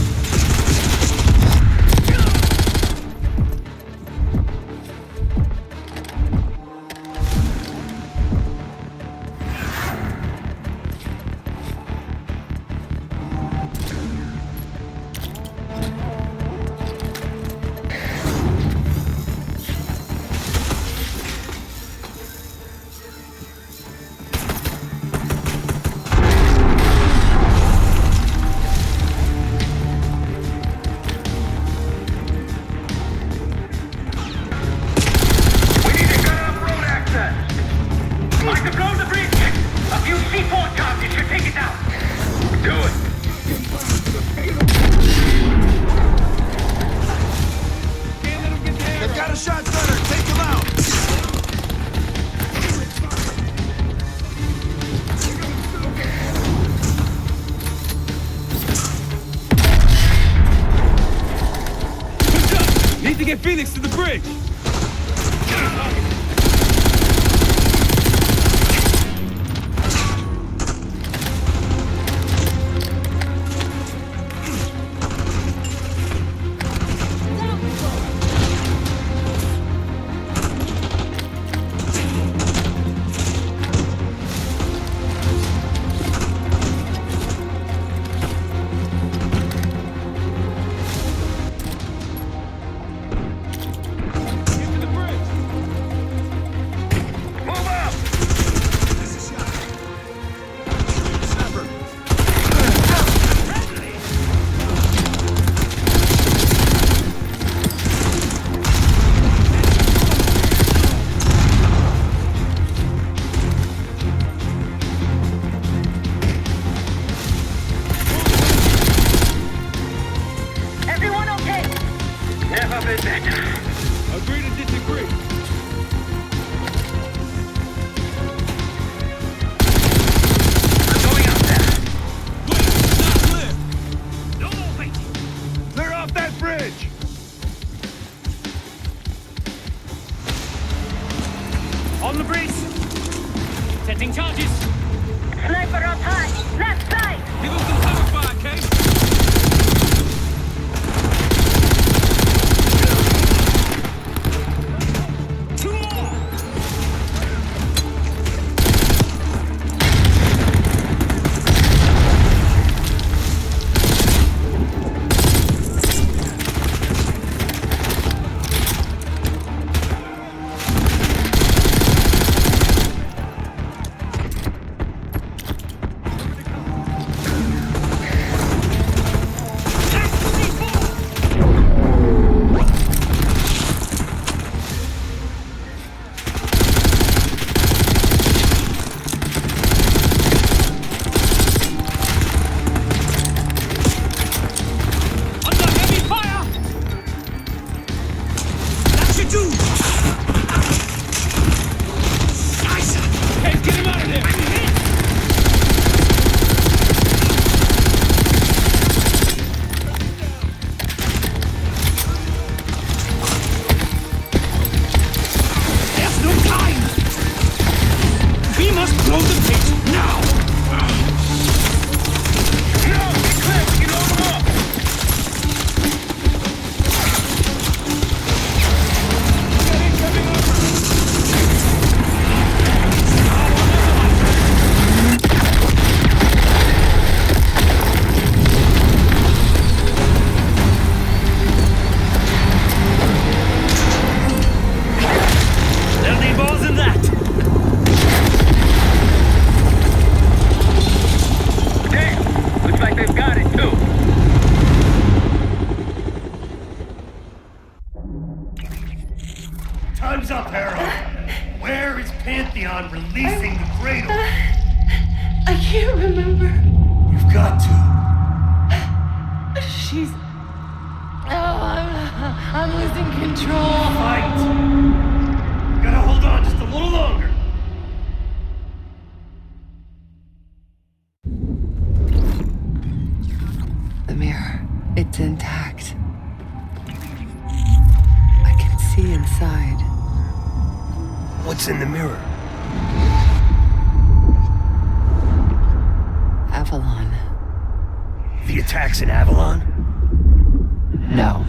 Need to get Felix to the bridge! Agree to disagree. I'm going up there. Wait, it's not clear. No more waiting. Clear off that bridge! On the breeze. Setting charges. Sniper up high. Left side. Give him some cover fire, Kate. Time's up, Harold. Where is Pantheon releasing the cradle? I can't remember. You've got to. She's... Oh, I'm I'm losing control. Fight! Gotta hold on just a little longer. The mirror, it's intact. I can see inside. What's in the mirror? Avalon. The attacks in Avalon? No.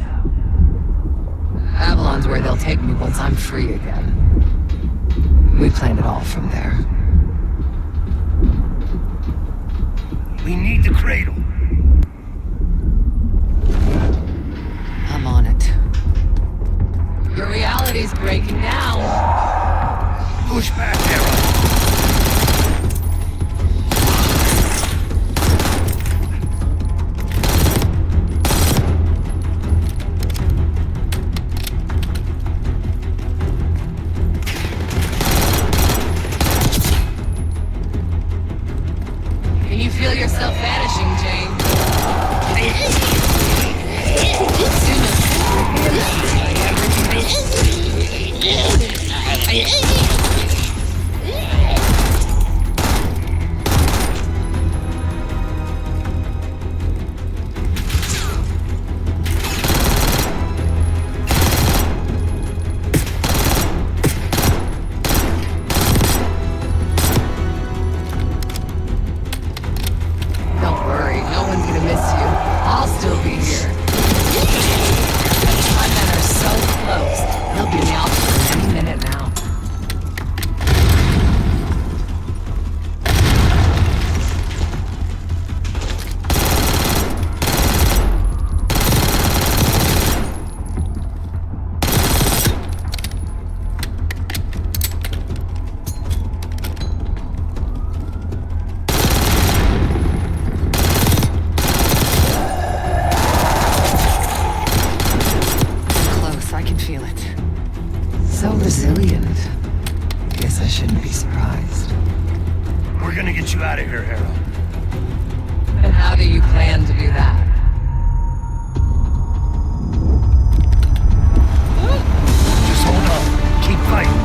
Avalon's where they'll take me once I'm free again. We planned it all from there. We need the cradle. I'm on it. Your reality's breaking down. Push back, Hera. Can you feel yourself vanishing, Jane? Don't worry, no one's gonna miss you. I'll still be here. My men are so close. They'll be in the office any minute now. Close, I can feel it. So resilient. Guess I shouldn't be surprised. We're gonna get you out of here, Hera. And how do you plan to do that? Just hold on. Keep fighting.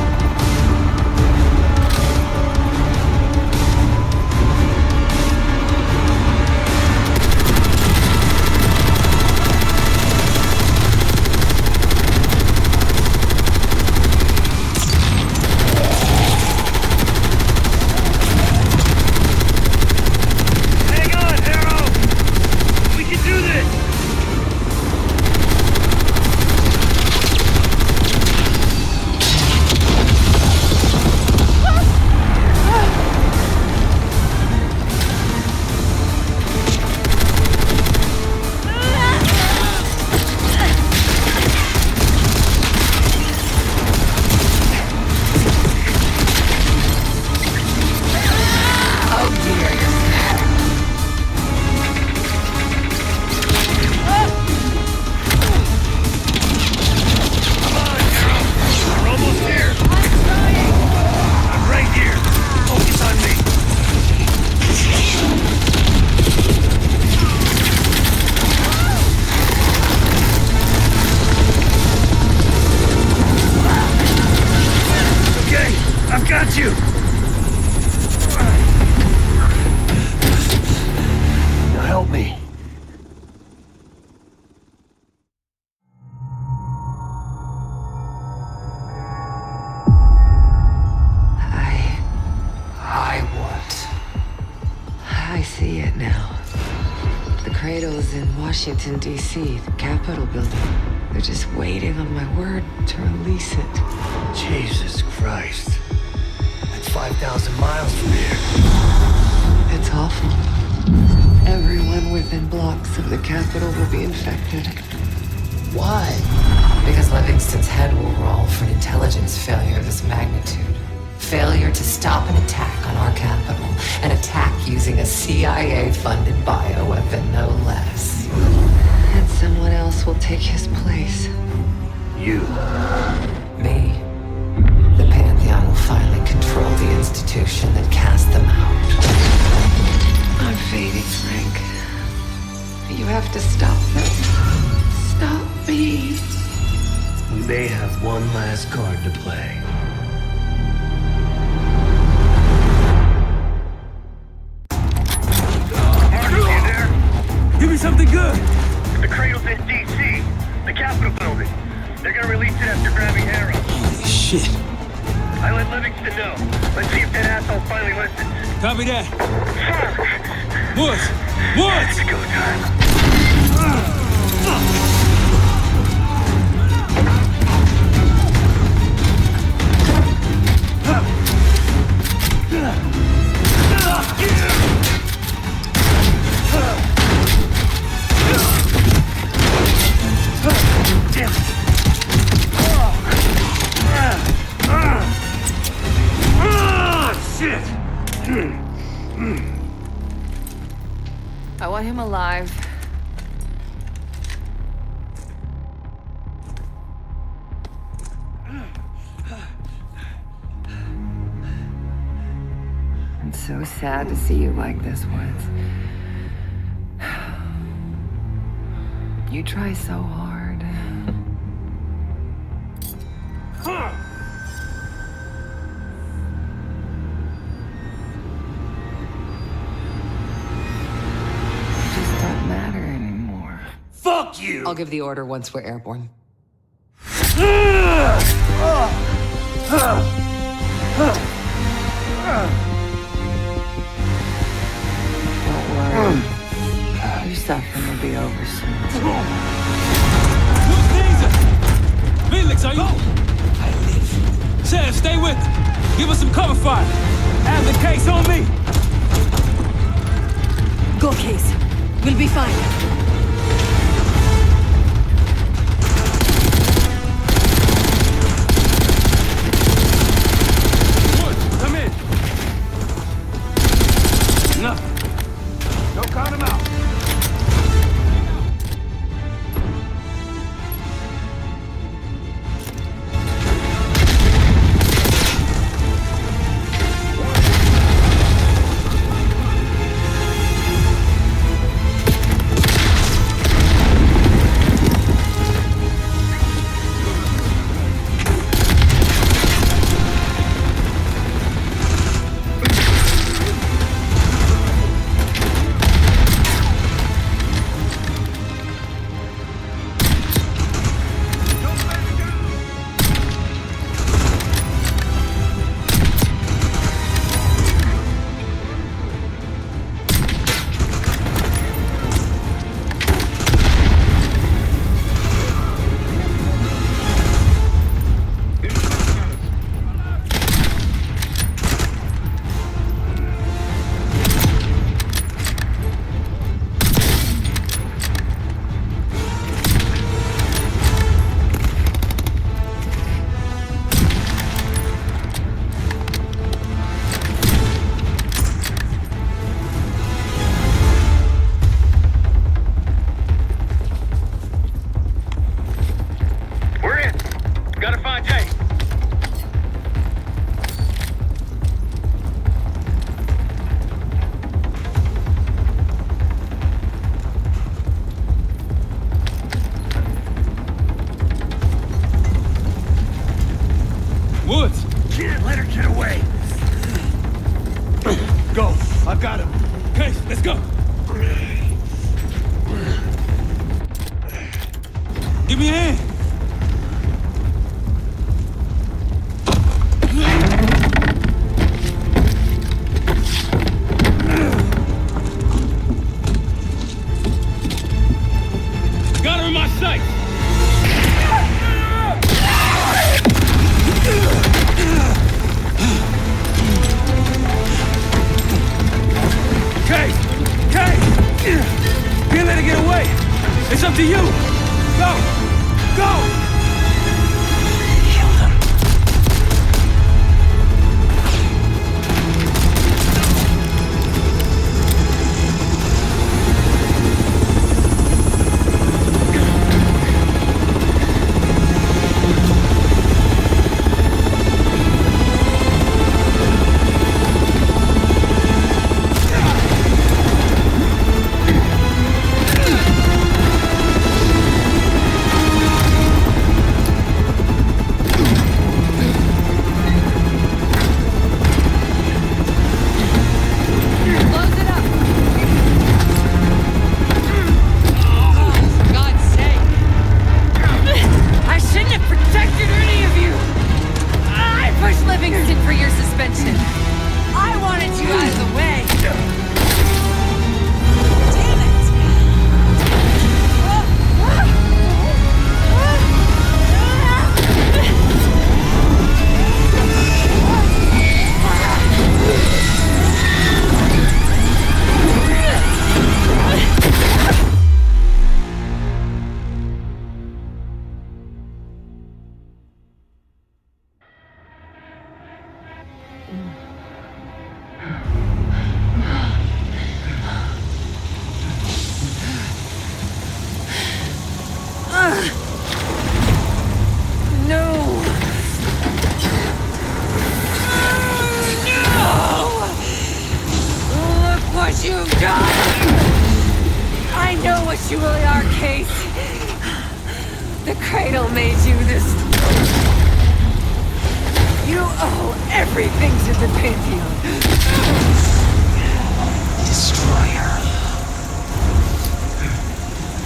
Hang on, Hera! We can do this! Oh dear, you're snapping. Come on, Hera! We're almost here! I'm right here! Focus on me! Okay, I've got you! Now help me. I what? I see it now. The cradle's in Washington, D.C., the Capitol building. They're just waiting on my word to release it. Jesus Christ. That's 5,000 miles from here. It's awful. Everyone within blocks of the Capitol will be infected. Why? Because Livingston's head will roll for an intelligence failure of this magnitude. Failure to stop an attack on our capital. An attack using a CIA-funded bioweapon, no less. And someone else will take his place. You. Me. The Pantheon will finally control the institution that cast them out. I'm fading, Frank. You have to stop them. Stop me. may have one last card to play. Mark, you there? Give me something good. The cradle's in D.C., the Capitol building. They're gonna release it after grabbing Harrow. Holy shit. I let Livingston know. Let's see if that asshole finally listens. Copy that. Fuck! Woods! Woods! It's go time. I want him alive. I'm so sad to see you like this, Woods. You try so hard. Fuck you! I'll give the order once we're airborne. Don't worry. Your suffering will be over soon. Felix, are you? I live. Sheriff, stay with me. Give us some cover fire. Have the case on me. Go, Case. We'll be fine. Come in. No. Don't count him out. Woods! Can't let her get away! Go! I've got him! Case, let's go! Give me a hand! Got her in my sight! Case! Case! Can't let her get away! It's up to you! Go! Go! you've done! I know what you really are, Case. The cradle made you this. You owe everything to the Pantheon. Destroyer.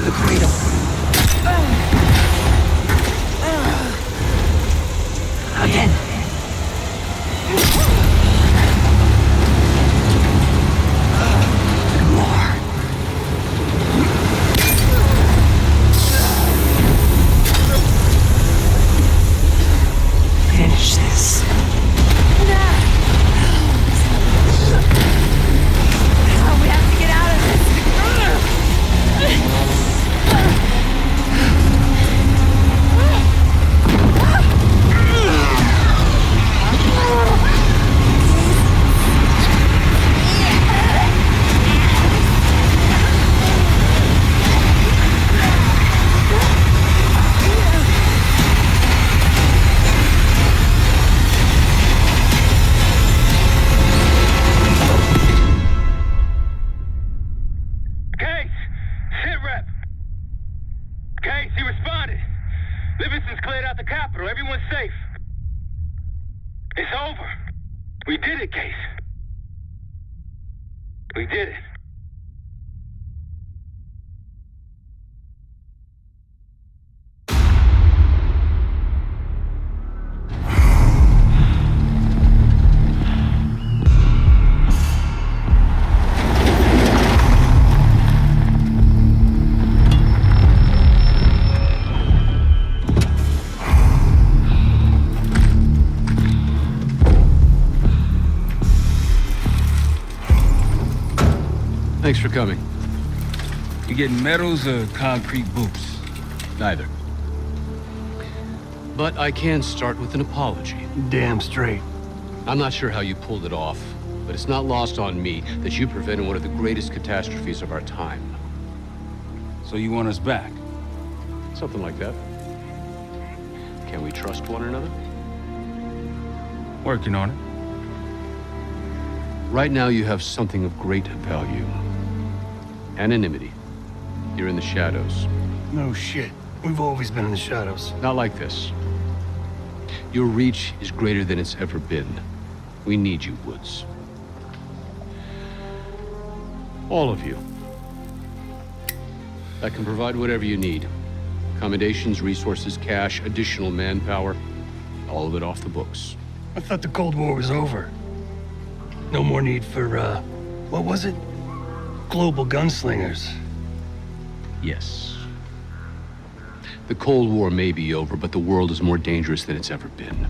The cradle. Again. More. Finish this. We have to get out of this. Case! Sit rep! Case, he responded. Livingston's cleared out the capital. Everyone's safe. It's over. We did it, Case. We did it. Thanks for coming. You getting medals or concrete boots? Neither. But I can start with an apology. Damn straight. I'm not sure how you pulled it off, but it's not lost on me that you prevented one of the greatest catastrophes of our time. So you want us back? Something like that. Can we trust one another? Working on it. Right now you have something of great value. Anonymity. You're in the shadows. No shit. We've always been in the shadows. Not like this. Your reach is greater than it's ever been. We need you, Woods. All of you. I can provide whatever you need. Accommodations, resources, cash, additional manpower. All of it off the books. I thought the Cold War was over. No more need for, what was it? Global gunslingers. Yes. The Cold War may be over, but the world is more dangerous than it's ever been.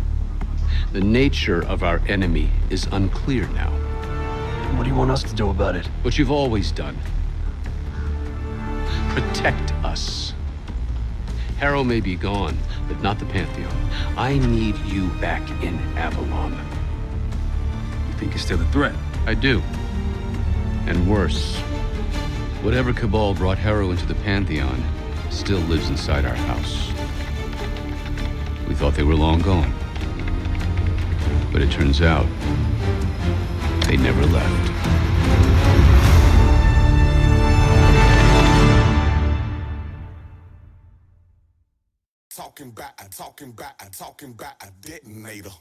The nature of our enemy is unclear now. What do you want us to do about it? What you've always done. Protect us. Harrow may be gone, but not the Pantheon. I need you back in Avalon. You think you're still a threat? I do. And worse. Whatever cabal brought Harrow into the Pantheon still lives inside our house. We thought they were long gone. But it turns out, they never left. Talking about a detonator.